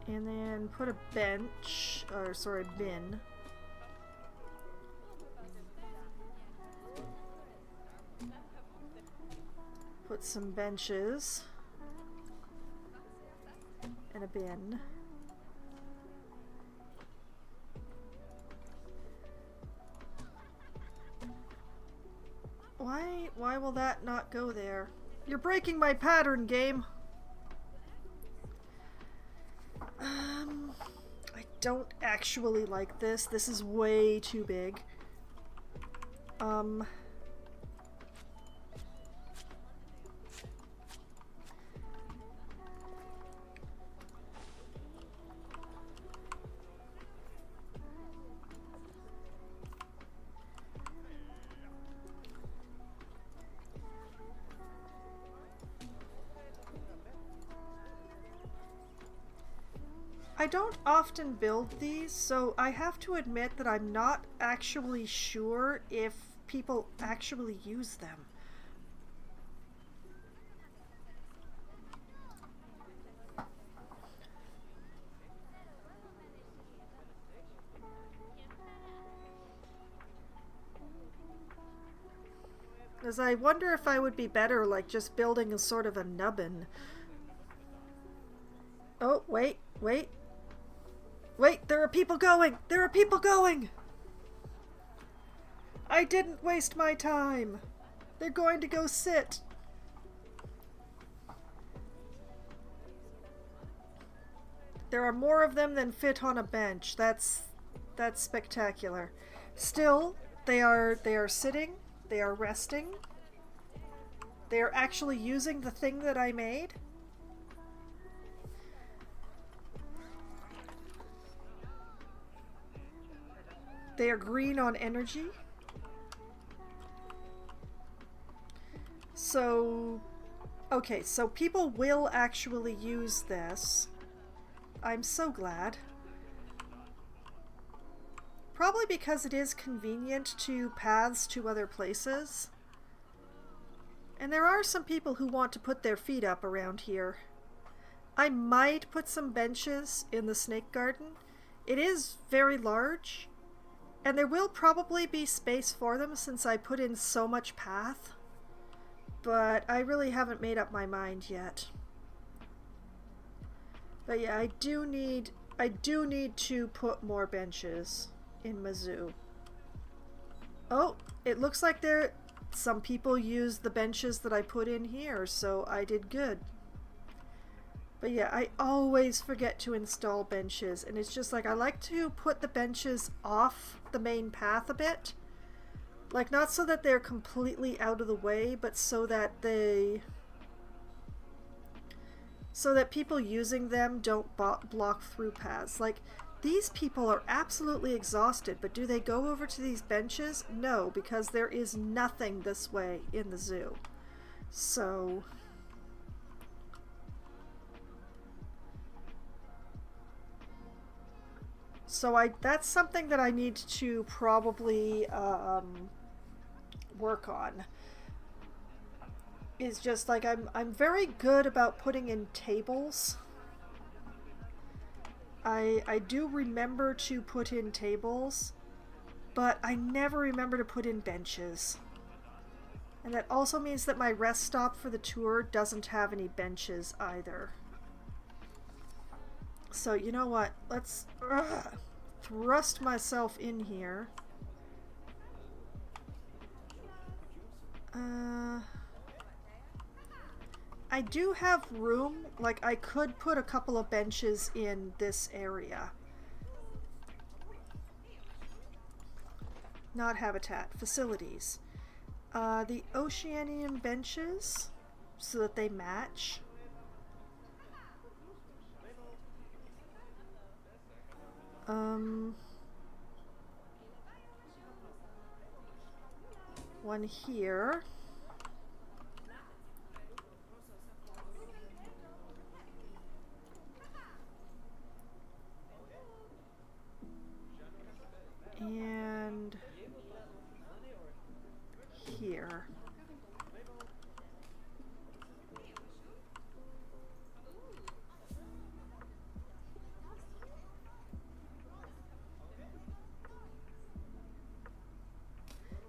And then put a bench, or sorry, bin. Put some benches. And a bin. Why will that not go there? You're breaking my pattern, game! I don't actually like this. This is way too big. I don't often build these, so I have to admit that I'm not actually sure if people actually use them. As I wonder if I would be better like just building a sort of a nubbin. Oh, wait, wait. Wait, there are people going! There are people going! I didn't waste my time! They're going to go sit! There are more of them than fit on a bench. That's spectacular. Still, they are sitting, they are resting. They are actually using the thing that I made. They are green on energy. So, okay, so people will actually use this. I'm so glad. Probably because it is convenient to paths to other places. And there are some people who want to put their feet up around here. I might put some benches in the snake garden. It is very large. And there will probably be space for them since I put in so much path. But I really haven't made up my mind yet. But yeah, I do need to put more benches in my zoo. Oh, it looks like some people used the benches that I put in here, so I did good. But yeah, I always forget to install benches, and it's just like I like to put the benches off the main path a bit. Like, not so that they're completely out of the way, but so that people using them don't block through paths. Like, These people are absolutely exhausted, but do they go over to these benches? No, because there is nothing this way in the zoo. So... that's something that I need to probably work on. Is just like I'm very good about putting in tables. I do remember to put in tables, but I never remember to put in benches. And that also means that my rest stop for the tour doesn't have any benches either. So you know what? Let's thrust myself in here. I do have room. Like, I could put a couple of benches in this area. Not habitat. Facilities. The Oceanian benches, so that they match. One here. And here.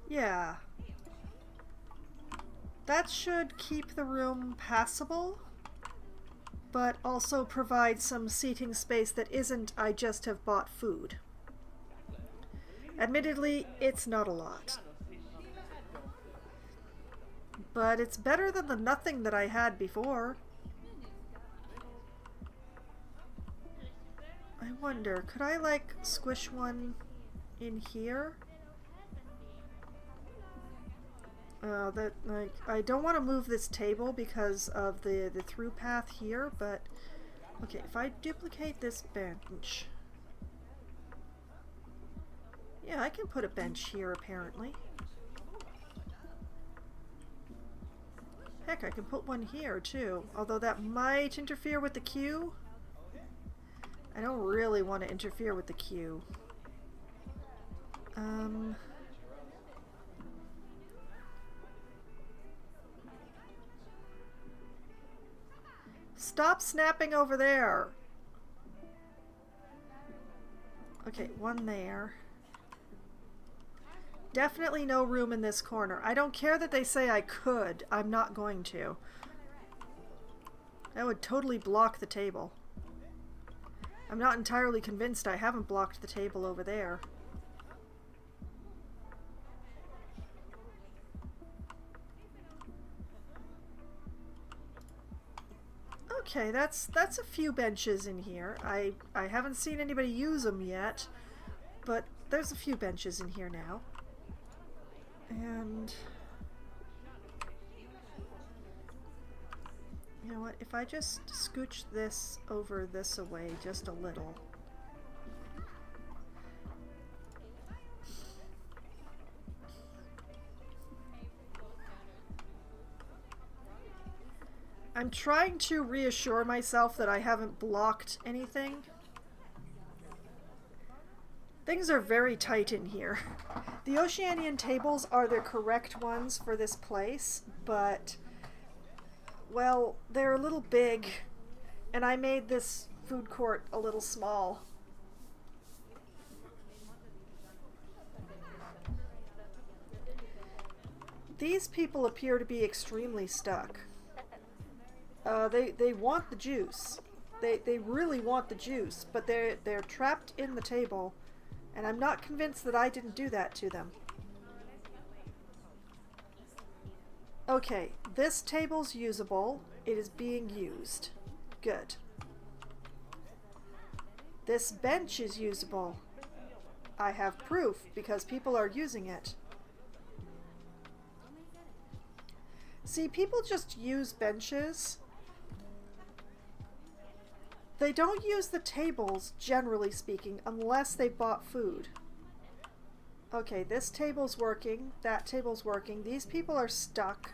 Yeah. That should keep the room passable, but also provide some seating space that isn't I just have bought food. Admittedly, it's not a lot. But it's better than the nothing that I had before. I wonder, could I like squish one in here? That, like, I don't want to move this table because of the through path here, but okay, if I duplicate this bench, yeah, I can put a bench here apparently. Heck, I can put one here too, although that might interfere with the queue. I don't really want to interfere with the queue. Stop snapping over there! Okay, one there. Definitely no room in this corner. I don't care that they say I could. I'm not going to. That would totally block the table. I'm not entirely convinced I haven't blocked the table over there. Okay, that's a few benches in here. I haven't seen anybody use them yet, but there's a few benches in here now. And you know what, if I just scooch this over this away just a little. I'm trying to reassure myself that I haven't blocked anything. Things are very tight in here. The Oceanian tables are the correct ones for this place, but, well, they're a little big, and I made this food court a little small. These people appear to be extremely stuck. They want the juice. They really want the juice, but they're trapped in the table. And I'm not convinced that I didn't do that to them. Okay, this table's usable. It is being used. Good. This bench is usable. I have proof because people are using it. See, people just use benches They don't use the tables, generally speaking, unless they bought food. Okay, this table's working. That table's working. These people are stuck.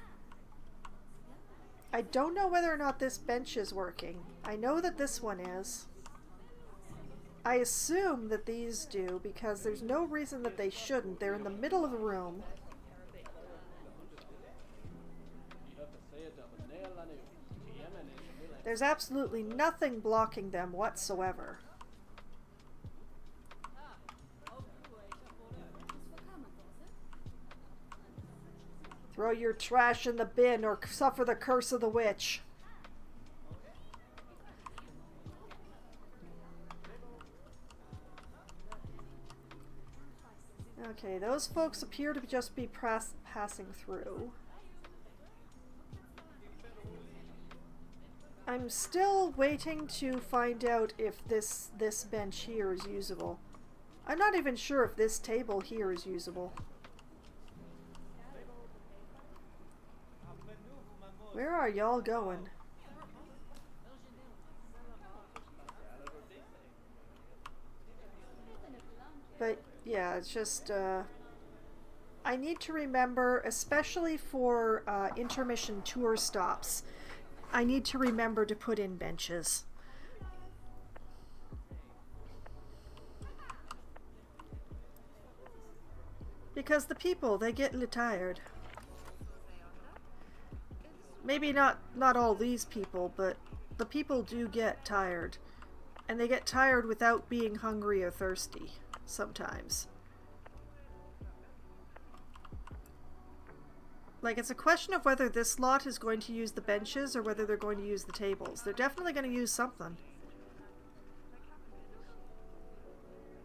I don't know whether or not this bench is working. I know that this one is. I assume that these do, because there's no reason that they shouldn't. They're in the middle of the room. There's absolutely nothing blocking them whatsoever. Throw your trash in the bin or suffer the curse of the witch. Okay, those folks appear to just be passing through. I'm still waiting to find out if this bench here is usable. I'm not even sure if this table here is usable. Where are y'all going? But yeah, it's just I need to remember, especially for intermission tour stops, I need to remember to put in benches. Because the people, they get tired. Maybe not all these people, but the people do get tired. And they get tired without being hungry or thirsty, sometimes. Like, it's a question of whether this lot is going to use the benches or whether they're going to use the tables. They're definitely going to use something.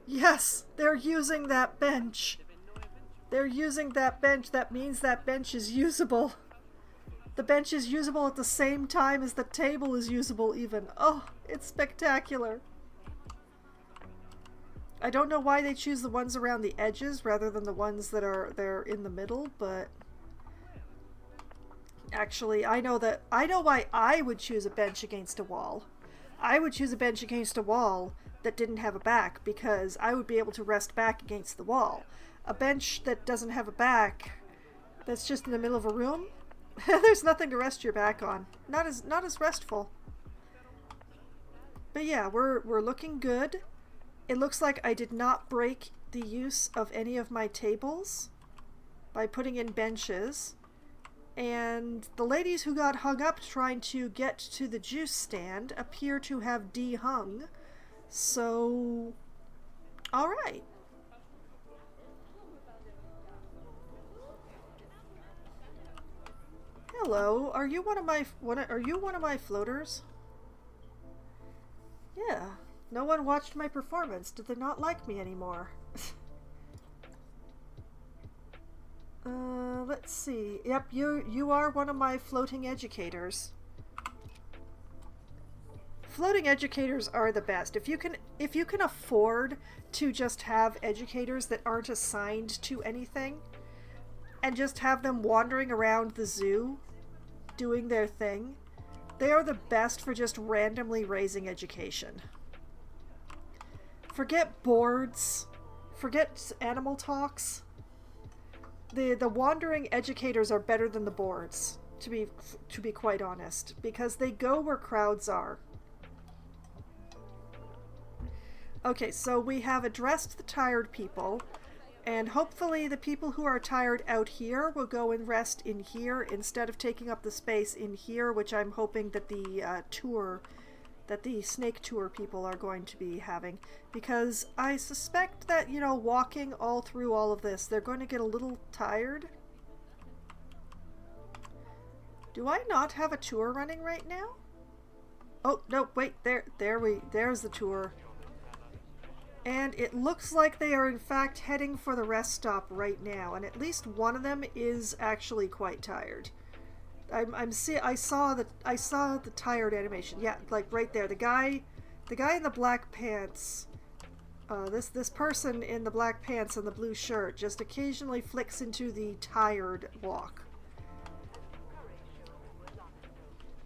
Yes, they're using that bench. They're using that bench. That means that bench is usable. The bench is usable at the same time as the table is usable even. Oh, it's spectacular. I don't know why they choose the ones around the edges rather than the ones that are they're in the middle, but actually I know why I would choose a bench against a wall. I would choose a bench against a wall that didn't have a back because I would be able to rest back against the wall. A bench that doesn't have a back, that's just in the middle of a room, there's nothing to rest your back on. Not as restful. But yeah, we're looking good. It looks like I did not break the use of any of my tables by putting in benches. And the ladies who got hung up trying to get to the juice stand appear to have de-hung. So, alright. Hello, are you one of my floaters? Yeah, no one watched my performance. Did they not like me anymore? Let's see. Yep, you are one of my floating educators. Floating educators are the best. If you can afford to just have educators that aren't assigned to anything and just have them wandering around the zoo doing their thing, they are the best for just randomly raising education. Forget boards, forget animal talks. The wandering educators are better than the boards, to be quite honest, because they go where crowds are. Okay, so we have addressed the tired people, and hopefully the people who are tired out here will go and rest in here instead of taking up the space in here, which I'm hoping that the snake tour people are going to be having, because I suspect that, you know, walking all through all of this, they're going to get a little tired. Do I not have a tour running right now? Oh, no, wait, there's the tour. And it looks like they are in fact heading for the rest stop right now, and at least one of them is actually quite tired. I saw the tired animation. Yeah, like right there. The guy in the black pants. This person in the black pants and the blue shirt just occasionally flicks into the tired walk.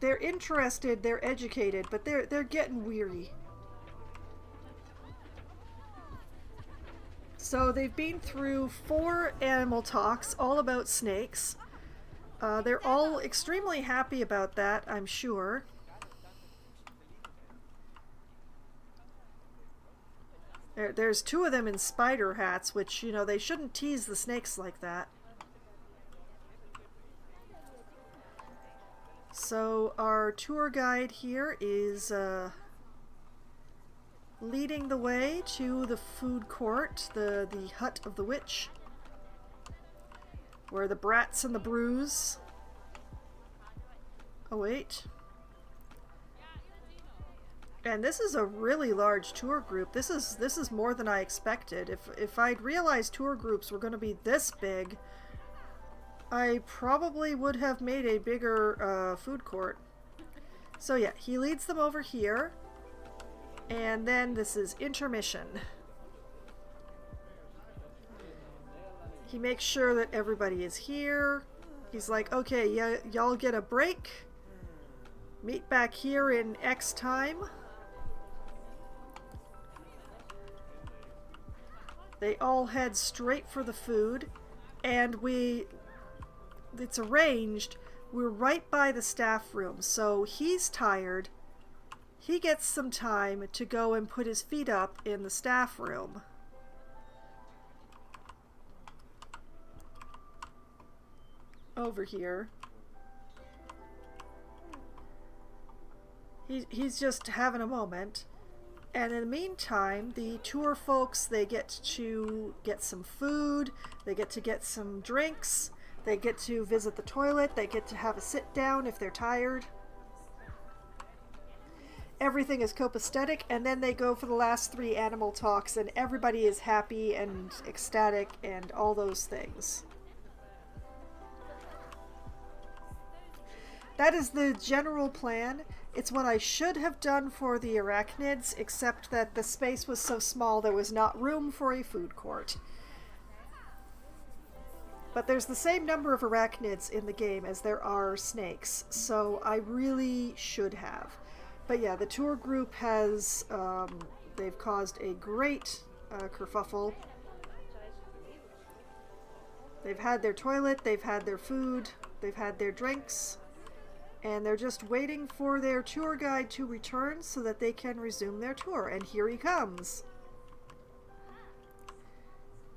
they're interested, they're educated, but they're getting weary. So they've been through 4 animal talks all about snakes. They're all extremely happy about that, I'm sure. There's 2 of them in spider hats, which, you know, they shouldn't tease the snakes like that. So our tour guide here is leading the way to the food court, the hut of the witch, where the brats and the brews await. And this is a really large tour group. This is more than I expected. If I'd realized tour groups were going to be this big, I probably would have made a bigger food court. So yeah, he leads them over here. And then this is intermission. He makes sure that everybody is here. He's like, okay, yeah, y'all get a break. Meet back here in X time. They all head straight for the food. And it's arranged. We're right by the staff room. So he's tired. He gets some time to go and put his feet up in the staff room. Over here. He's just having a moment. And in the meantime, the tour folks, they get to get some food, they get to get some drinks, they get to visit the toilet, they get to have a sit down if they're tired. Everything is copacetic, and then they go for the last 3 animal talks, and everybody is happy and ecstatic and all those things. That is the general plan. It's what I should have done for the arachnids, except that the space was so small there was not room for a food court. But there's the same number of arachnids in the game as there are snakes, so I really should have. But yeah, the tour group has, they've caused a great kerfuffle. They've had their toilet, they've had their food, they've had their drinks, and they're just waiting for their tour guide to return so that they can resume their tour. And here he comes.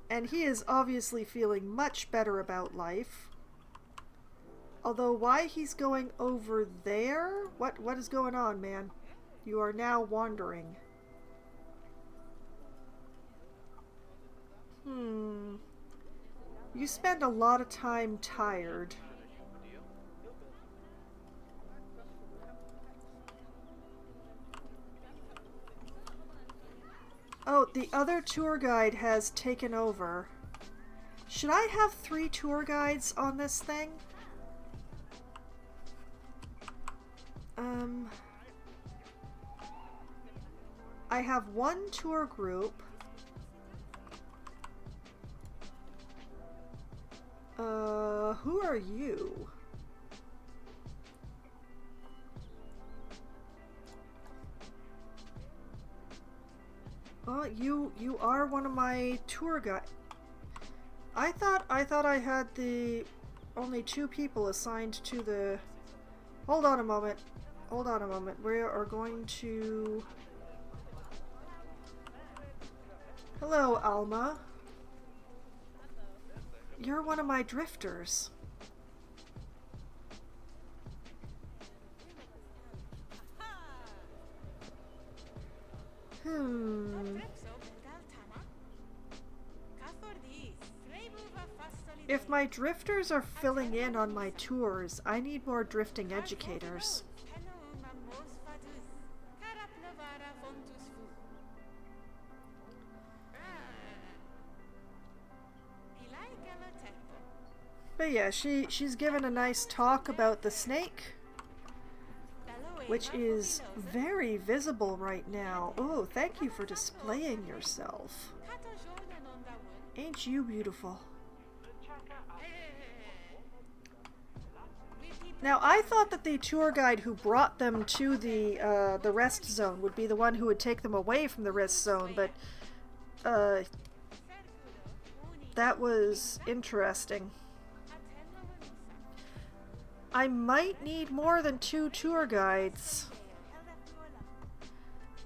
And he is obviously feeling much better about life. Although why he's going over there? What is going on, man? You are now wandering. You spend a lot of time tired. Oh, the other tour guide has taken over. Should I have 3 tour guides on this thing? I have 1 tour group. Who are you? Oh, you are one of my tour guides. I thought I had the only 2 people assigned to the. Hold on a moment. Hold on a moment. We are going to. Hello, Alma. You're one of my drifters. If my drifters are filling in on my tours, I need more drifting educators. But yeah, she's given a nice talk about the snake, which is very visible right now. Oh, thank you for displaying yourself. Ain't you beautiful? Now, I thought that the tour guide who brought them to the rest zone would be the one who would take them away from the rest zone, but that was interesting. I might need more than 2 tour guides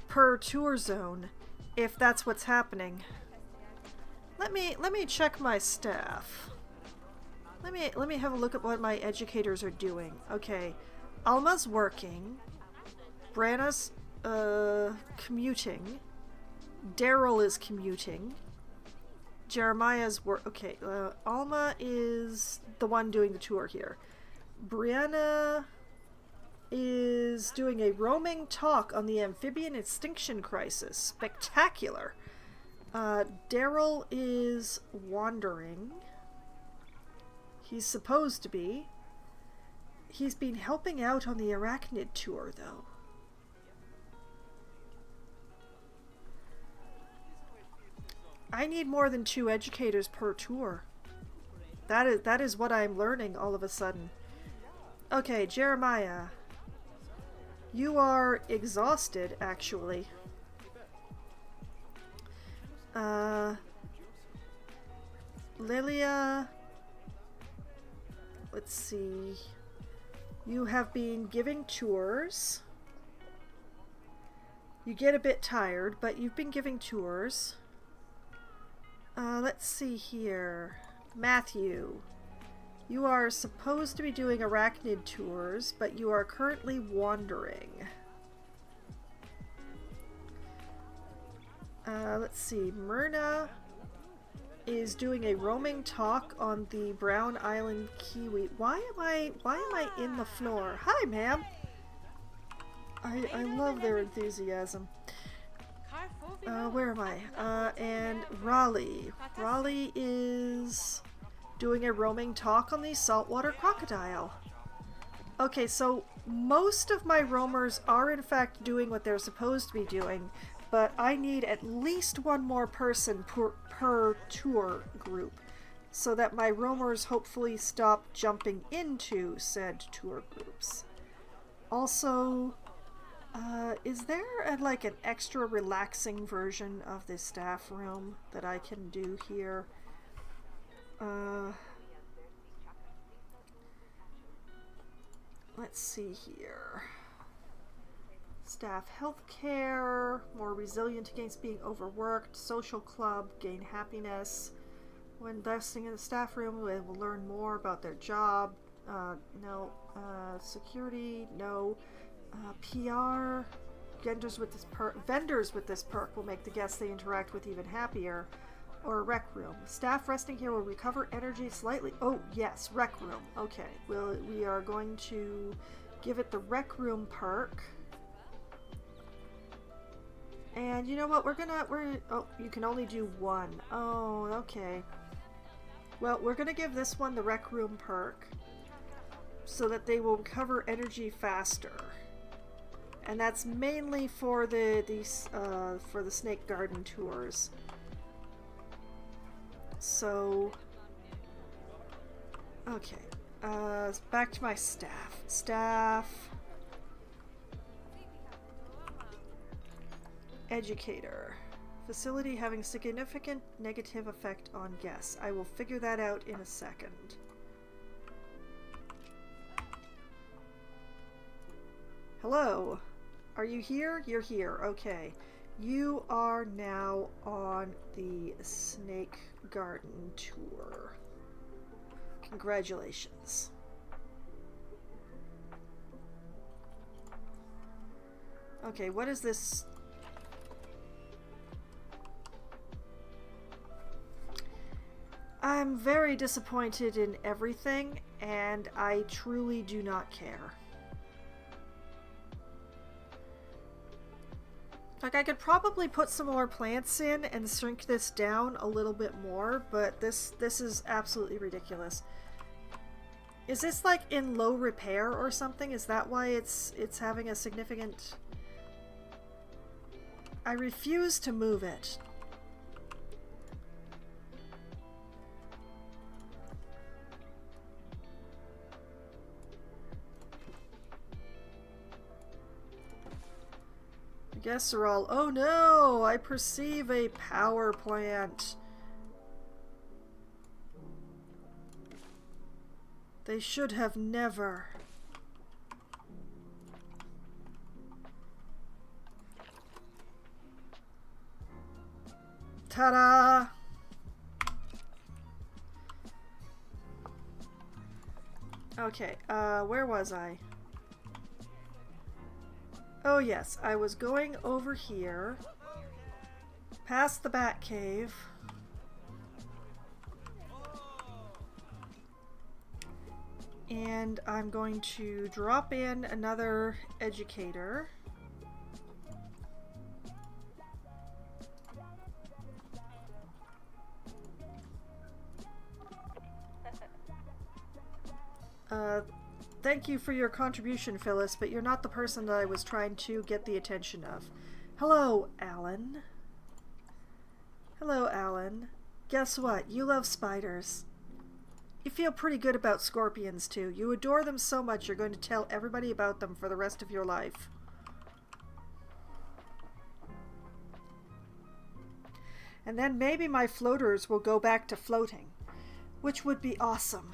per tour zone if that's what's happening. Let me check my staff. Let me have a look at what my educators are doing. Okay, Alma's working. Branna's commuting. Daryl is commuting. Jeremiah's work. Okay, Alma is the one doing the tour here. Brianna is doing a roaming talk on the amphibian extinction crisis. Spectacular. Daryl is wandering. He's supposed to be. He's been helping out on the arachnid tour, though. I need more than 2 educators per tour. That is what I'm learning all of a sudden. Okay, Jeremiah. You are exhausted, actually. Lilia. Let's see. You have been giving tours. You get a bit tired, but you've been giving tours. Let's see here. Matthew. You are supposed to be doing arachnid tours, but you are currently wandering. Let's see. Myrna is doing a roaming talk on the Brown Island Kiwi. Why am I in the floor? Hi, ma'am. I love their enthusiasm. Where am I? And Raleigh. Raleigh is doing a roaming talk on the saltwater crocodile. Okay, so most of my roamers are in fact doing what they're supposed to be doing, but I need at least 1 more person per tour group so that my roamers hopefully stop jumping into said tour groups. Also, is there like an extra relaxing version of this staff room that I can do here? Let's see here. Staff healthcare, more resilient against being overworked, social club, gain happiness. When investing in the staff room, they will learn more about their job. No. Security, no. PR. Vendors with this perk will make the guests they interact with even happier. Or a rec room. Staff resting here will recover energy slightly. Oh, yes, rec room. Okay, we are going to give it the rec room perk. And you know what? Oh, you can only do 1. Oh, okay. Well, we're gonna give this one the rec room perk so that they will recover energy faster. And that's mainly for the Snake Garden tours. So, okay, back to my staff. Educator. Facility having significant negative effect on guests. I will figure that out in a second. Hello. Are you here? You're here. Okay. You are now on the Snake Garden tour. Congratulations. Okay, what is this? I'm very disappointed in everything, and I truly do not care. Like, I could probably put some more plants in and shrink this down a little bit more, but this is absolutely ridiculous. Is this like in low repair or something? Is that why it's having a significant... I refuse to move it. Guests are all... Oh no! I perceive a power plant. They should have never. Ta-da! Okay, where was I? Oh yes, I was going over here, past the Bat Cave. And I'm going to drop in another educator. Thank you for your contribution, Phyllis, but you're not the person that I was trying to get the attention of. Hello, Alan. Hello, Alan. Guess what? You love spiders. You feel pretty good about scorpions, too. You adore them so much you're going to tell everybody about them for the rest of your life. And then maybe my floaters will go back to floating, which would be awesome.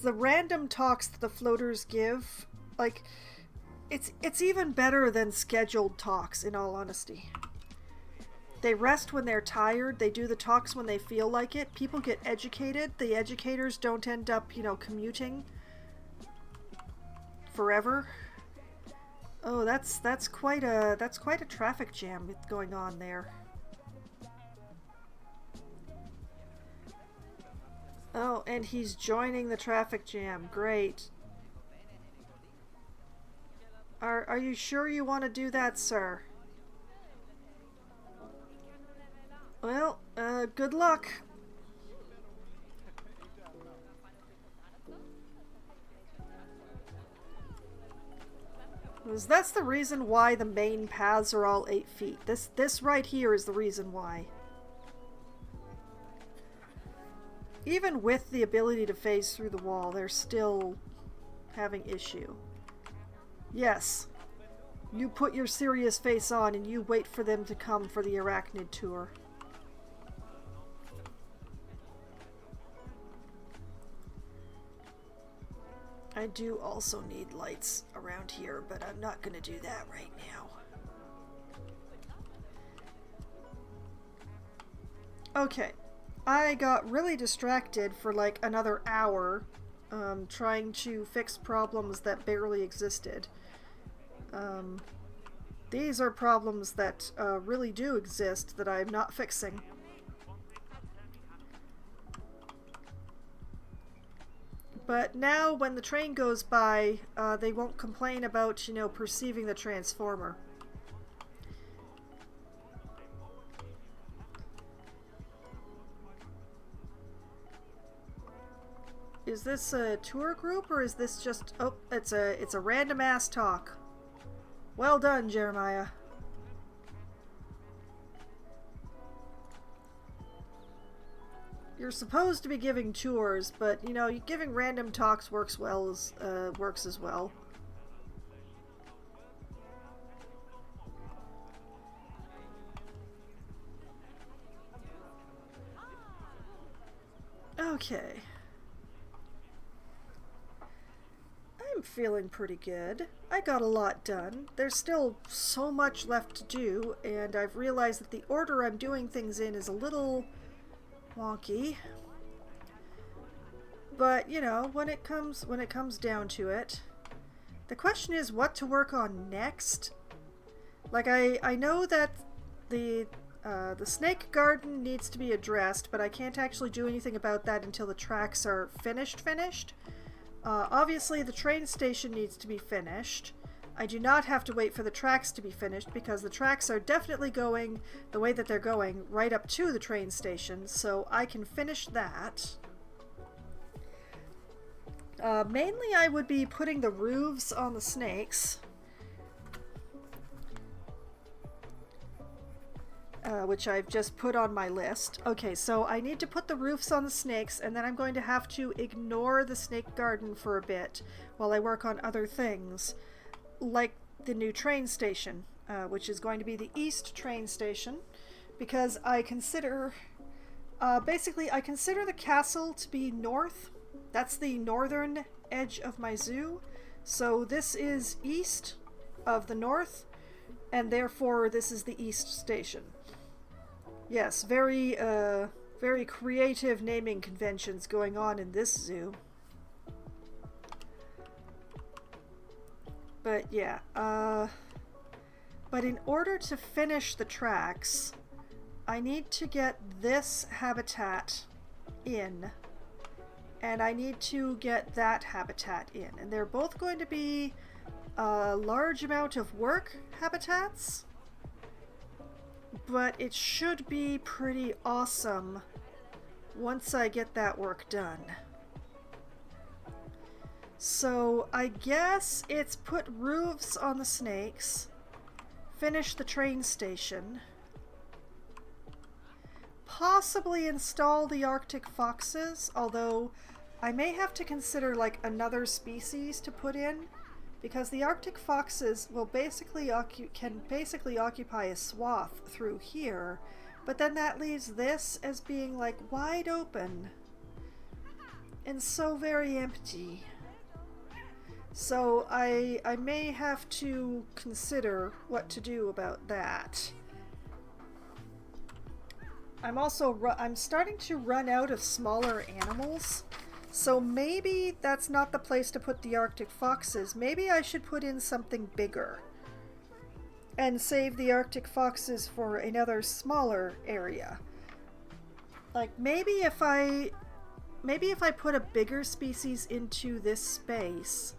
The random talks that the floaters give, like, it's even better than scheduled talks, in all honesty. They rest when they're tired, they do the talks when they feel like it, people get educated, the educators don't end up, you know, commuting forever. Oh, that's quite a traffic jam going on there. Oh, and he's joining the traffic jam. Great. Are you sure you want to do that, sir? Well, good luck. That's the reason why the main paths are all 8 feet. This right here is the reason why. Even with the ability to phase through the wall, they're still having issue. Yes. You put your serious face on and you wait for them to come for the arachnid tour. I do also need lights around here, but I'm not going to do that right now. Okay. I got really distracted for like another hour trying to fix problems that barely existed. These are problems that really do exist that I'm not fixing. But now when the train goes by, they won't complain about, you know, perceiving the transformer. Is this a tour group or is this just... Oh, it's a random ass talk. Well done, Jeremiah. You're supposed to be giving tours, but you know, giving random talks works as well. Okay. I'm feeling pretty good. I got a lot done. There's still so much left to do, and I've realized that the order I'm doing things in is a little wonky. But, you know, when it comes down to it, the question is what to work on next. Like, I know that the snake garden needs to be addressed, but I can't actually do anything about that until the tracks are finished. Obviously, the train station needs to be finished. I do not have to wait for the tracks to be finished because the tracks are definitely going the way that they're going right up to the train station, so I can finish that. Mainly I would be putting the roofs on the snakes. which I've just put on my list. Okay, so I need to put the roofs on the snakes, and then I'm going to have to ignore the snake garden for a bit while I work on other things, like the new train station, which is going to be the east train station, because I consider, basically I consider the castle to be north. That's the northern edge of my zoo. So this is east of the north, and therefore this is the east station. Yes, very creative naming conventions going on in this zoo. But yeah, but in order to finish the tracks, I need to get this habitat in, and I need to get that habitat in, and they're both going to be a large amount of work habitats, but it should be pretty awesome once I get that work done. So I guess it's put roofs on the snakes, finish the train station, possibly install the Arctic foxes, although I may have to consider like another species to put in, because the Arctic foxes will can basically occupy a swath through here, but then that leaves this as being like wide open and so very empty. So I may have to consider what to do about that. I'm starting to run out of smaller animals, so maybe that's not the place to put the Arctic foxes. Maybe I should put in something bigger and save the Arctic foxes for another smaller area. Like maybe if I put a bigger species into this space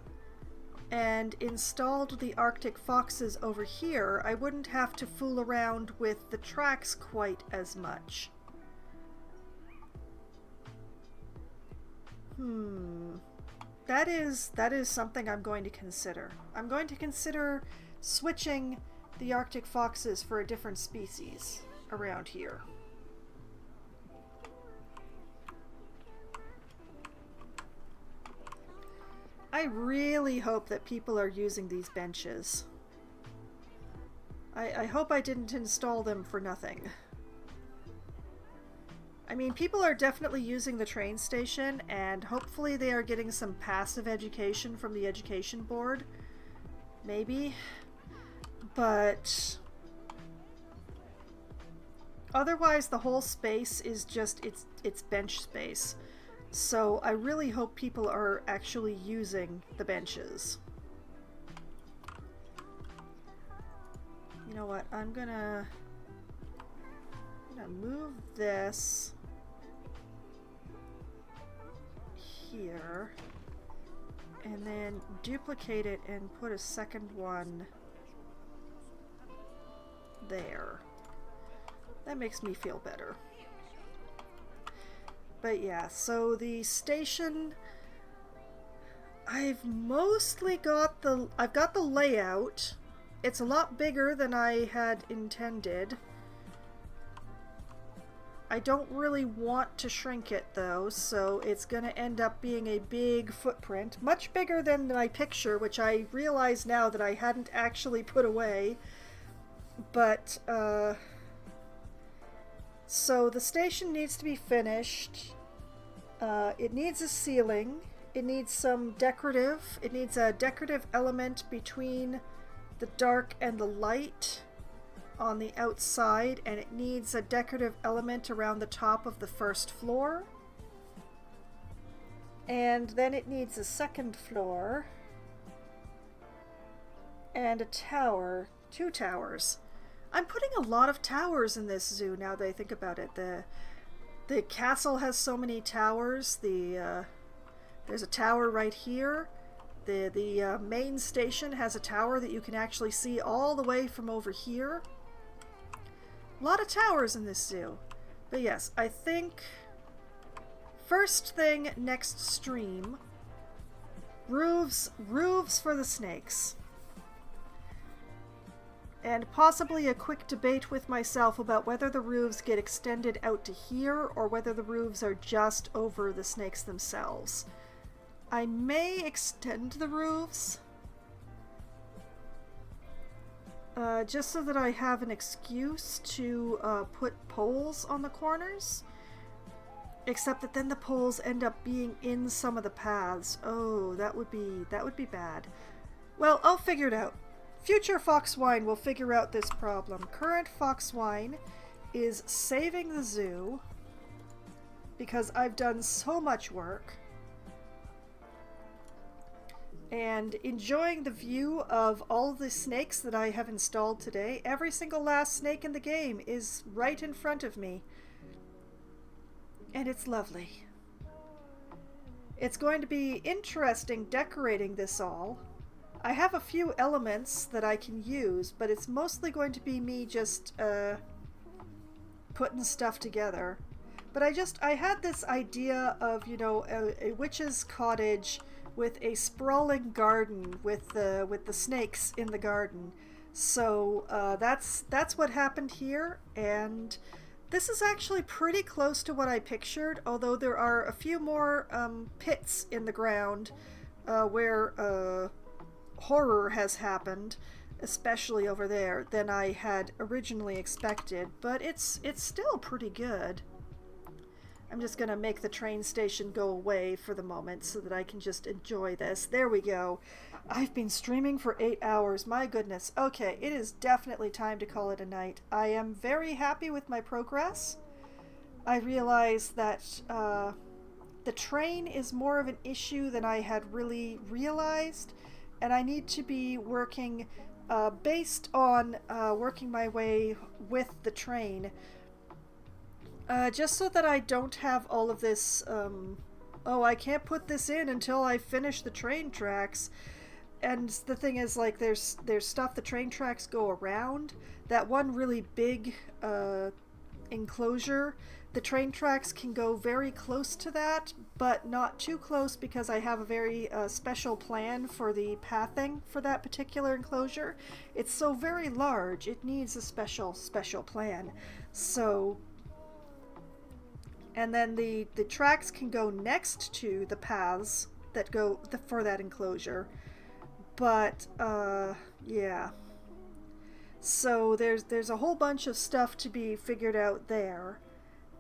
and installed the Arctic foxes over here, I wouldn't have to fool around with the tracks quite as much. That is something I'm going to consider. I'm going to consider switching the Arctic foxes for a different species around here. I really hope that people are using these benches. I hope I didn't install them for nothing. I mean, people are definitely using the train station, and hopefully they are getting some passive education from the education board. Maybe. But otherwise the whole space is just it's bench space. So I really hope people are actually using the benches. You know what? I'm gonna move this here and then duplicate it and put a second one there. That makes me feel better. But yeah, so the station, I've got the layout. It's a lot bigger than I had intended. I don't really want to shrink it though, so it's gonna end up being a big footprint, much bigger than my picture, which I realize now that I hadn't actually put away. But so the station needs to be finished. It needs a ceiling. It needs a decorative element between the dark and the light on the outside, and it needs a decorative element around the top of the first floor. And then it needs a second floor and a tower, 2 towers. I'm putting a lot of towers in this zoo now that I think about it. The castle has so many towers. There's a tower right here. The main station has a tower that you can actually see all the way from over here. A lot of towers in this zoo. But yes, I think first thing next stream, roofs for the snakes. and possibly a quick debate with myself about whether the roofs get extended out to here or whether the roofs are just over the snakes themselves. I may extend the roofs just so that I have an excuse to put poles on the corners. Except that then the poles end up being in some of the paths. Oh, that would be bad. Well, I'll figure it out. Future Foxwine will figure out this problem. Current Foxwine is saving the zoo because I've done so much work and enjoying the view of all the snakes that I have installed today. Every single last snake in the game is right in front of me. And it's lovely. It's going to be interesting decorating this all. I have a few elements that I can use, but it's mostly going to be me just putting stuff together. But I had this idea of, you know, a witch's cottage with a sprawling garden with the snakes in the garden. So that's what happened here, and this is actually pretty close to what I pictured, although there are a few more pits in the ground where horror has happened, especially over there, than I had originally expected, but it's still pretty good. I'm just gonna make the train station go away for the moment so that I can just enjoy this. There we go. I've been streaming for 8 hours. My goodness. Okay, it is definitely time to call it a night. I am very happy with my progress. I realize that the train is more of an issue than I had really realized, and I need to be working based on working my way with the train. Just so that I don't have all of this, oh, I can't put this in until I finish the train tracks. And the thing is, like, there's stuff the train tracks go around. That one really big enclosure, the train tracks can go very close to that, but not too close because I have a very special plan for the pathing for that particular enclosure. It's so very large, it needs a special plan. So... And then the tracks can go next to the paths that go for that enclosure. But, yeah. So there's a whole bunch of stuff to be figured out there.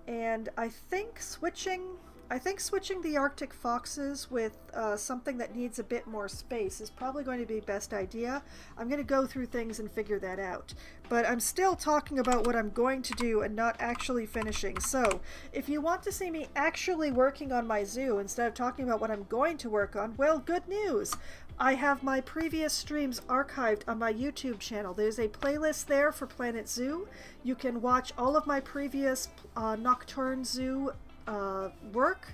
And I think switching the Arctic foxes with something that needs a bit more space is probably going to be best idea. I'm going to go through things and figure that out. But I'm still talking about what I'm going to do and not actually finishing. So if you want to see me actually working on my zoo instead of talking about what I'm going to work on, well, good news. I have my previous streams archived on my YouTube channel. There's a playlist there for Planet Zoo. You can watch all of my previous Nocturne Zoo work,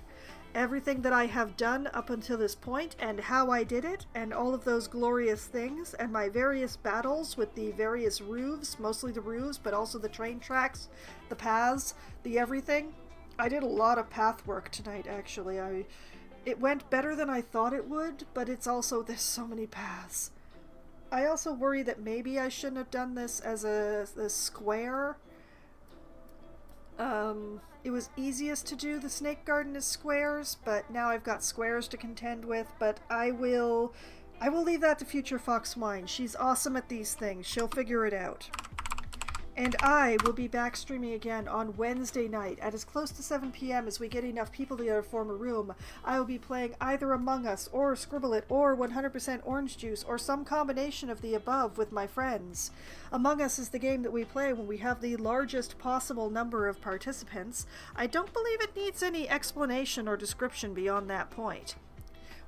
everything that I have done up until this point and how I did it, and all of those glorious things, and my various battles with the various roofs, mostly the roofs, but also the train tracks, the paths, the everything. I did a lot of path work tonight, actually. It went better than I thought it would, but it's also, there's so many paths. I also worry that maybe I shouldn't have done this as a square. It was easiest to do the snake garden as squares, but now I've got squares to contend with, but I will leave that to future Foxwine. She's awesome at these things. She'll figure it out. And I will be back streaming again on Wednesday night at as close to 7 p.m. as we get enough people together to form a room. I will be playing either Among Us or Scribble It or 100% Orange Juice or some combination of the above with my friends. Among Us is the game that we play when we have the largest possible number of participants. I don't believe it needs any explanation or description beyond that point.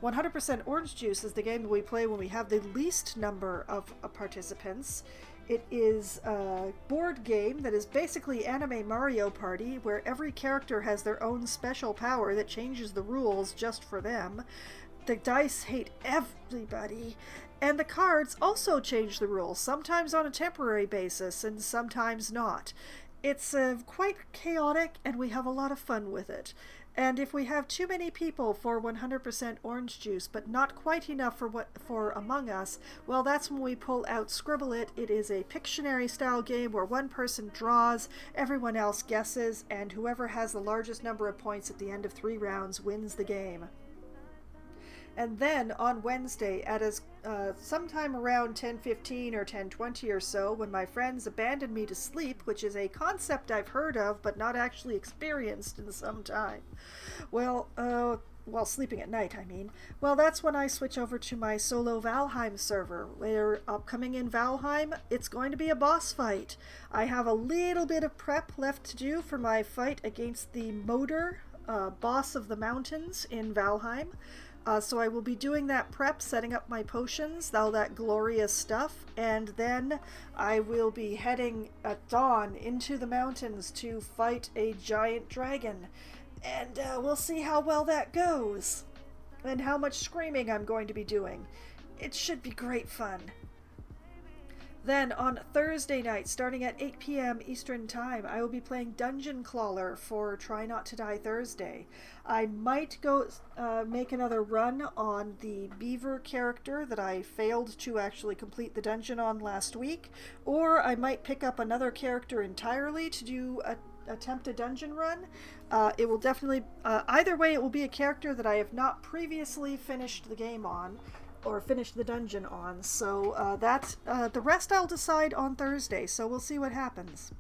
100% Orange Juice is the game that we play when we have the least number of participants. It is a board game that is basically Anime Mario Party, where every character has their own special power that changes the rules just for them. The dice hate everybody, and the cards also change the rules, sometimes on a temporary basis and sometimes not. It's quite chaotic, and we have a lot of fun with it. And if we have too many people for 100% orange juice, but not quite enough for Among Us, well, that's when we pull out Scribble It. It is a Pictionary style game where one person draws, everyone else guesses, and whoever has the largest number of points at the end of 3 rounds wins the game. And then on Wednesday at sometime around 10:15 or 10:20 or so, when my friends abandon me to sleep, which is a concept I've heard of but not actually experienced in some time. Well, sleeping at night, I mean. Well, that's when I switch over to my solo Valheim server, where upcoming in Valheim, it's going to be a boss fight. I have a little bit of prep left to do for my fight against the Moder, boss of the mountains in Valheim. So I will be doing that prep, setting up my potions, all that glorious stuff, and then I will be heading at dawn into the mountains to fight a giant dragon. And we'll see how well that goes, and how much screaming I'm going to be doing. It should be great fun. Then on Thursday night, starting at 8 p.m. Eastern Time, I will be playing Dungeon Crawler for Try Not to Die Thursday. I might go make another run on the Beaver character that I failed to actually complete the dungeon on last week, or I might pick up another character entirely to do attempt a dungeon run. It will definitely, either way, it will be a character that I have not previously finished the game on, or finish the dungeon on. So the rest I'll decide on Thursday, so we'll see what happens.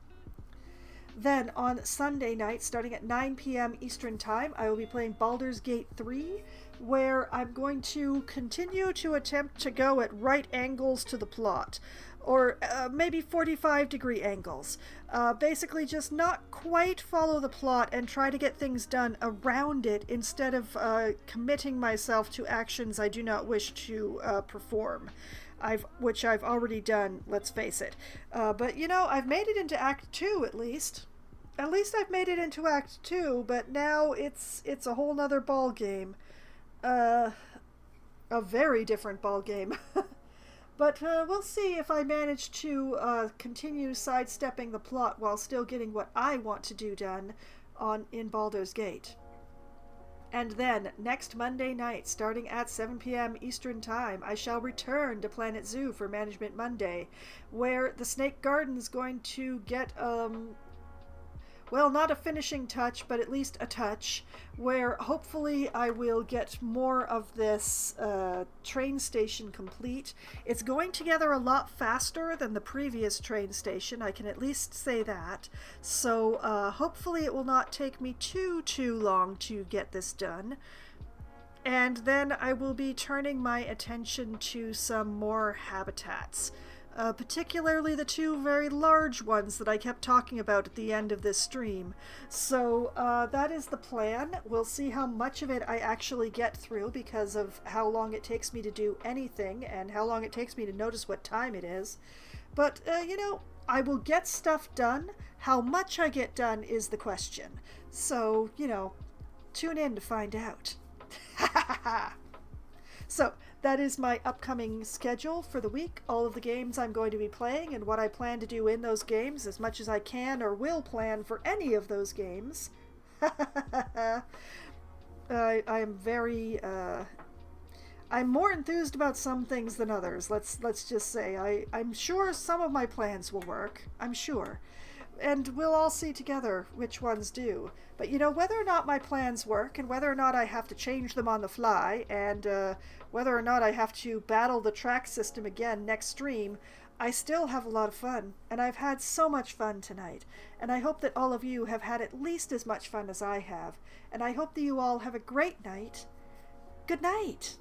Then on Sunday night, starting at 9 p.m. Eastern Time, I will be playing Baldur's Gate 3, where I'm going to continue to attempt to go at right angles to the plot, or maybe 45-degree angles. Basically just not quite follow the plot and try to get things done around it instead of committing myself to actions I do not wish to perform. Which I've already done, let's face it. But I've made it into Act 2 at least. At least I've made it into Act 2, but now it's a whole nother ball game. A very different ball game. But we'll see if I manage to continue sidestepping the plot while still getting what I want to do done in Baldur's Gate. And then, next Monday night, starting at 7 p.m. Eastern Time, I shall return to Planet Zoo for Management Monday, where the Snake Garden's going to get, not a finishing touch, but at least a touch, where hopefully I will get more of this train station complete. It's going together a lot faster than the previous train station, I can at least say that. So hopefully it will not take me too long to get this done. And then I will be turning my attention to some more habitats. Particularly the 2 very large ones that I kept talking about at the end of this stream. So that is the plan. We'll see how much of it I actually get through because of how long it takes me to do anything and how long it takes me to notice what time it is. But, I will get stuff done. How much I get done is the question. So, tune in to find out. So, that is my upcoming schedule for the week, all of the games I'm going to be playing and what I plan to do in those games, as much as I can or will plan for any of those games. I am very, I'm more enthused about some things than others, let's just say. I'm sure some of my plans will work, I'm sure. And we'll all see together which ones do. But whether or not my plans work, and whether or not I have to change them on the fly, and whether or not I have to battle the track system again next stream, I still have a lot of fun. And I've had so much fun tonight. And I hope that all of you have had at least as much fun as I have. And I hope that you all have a great night. Good night!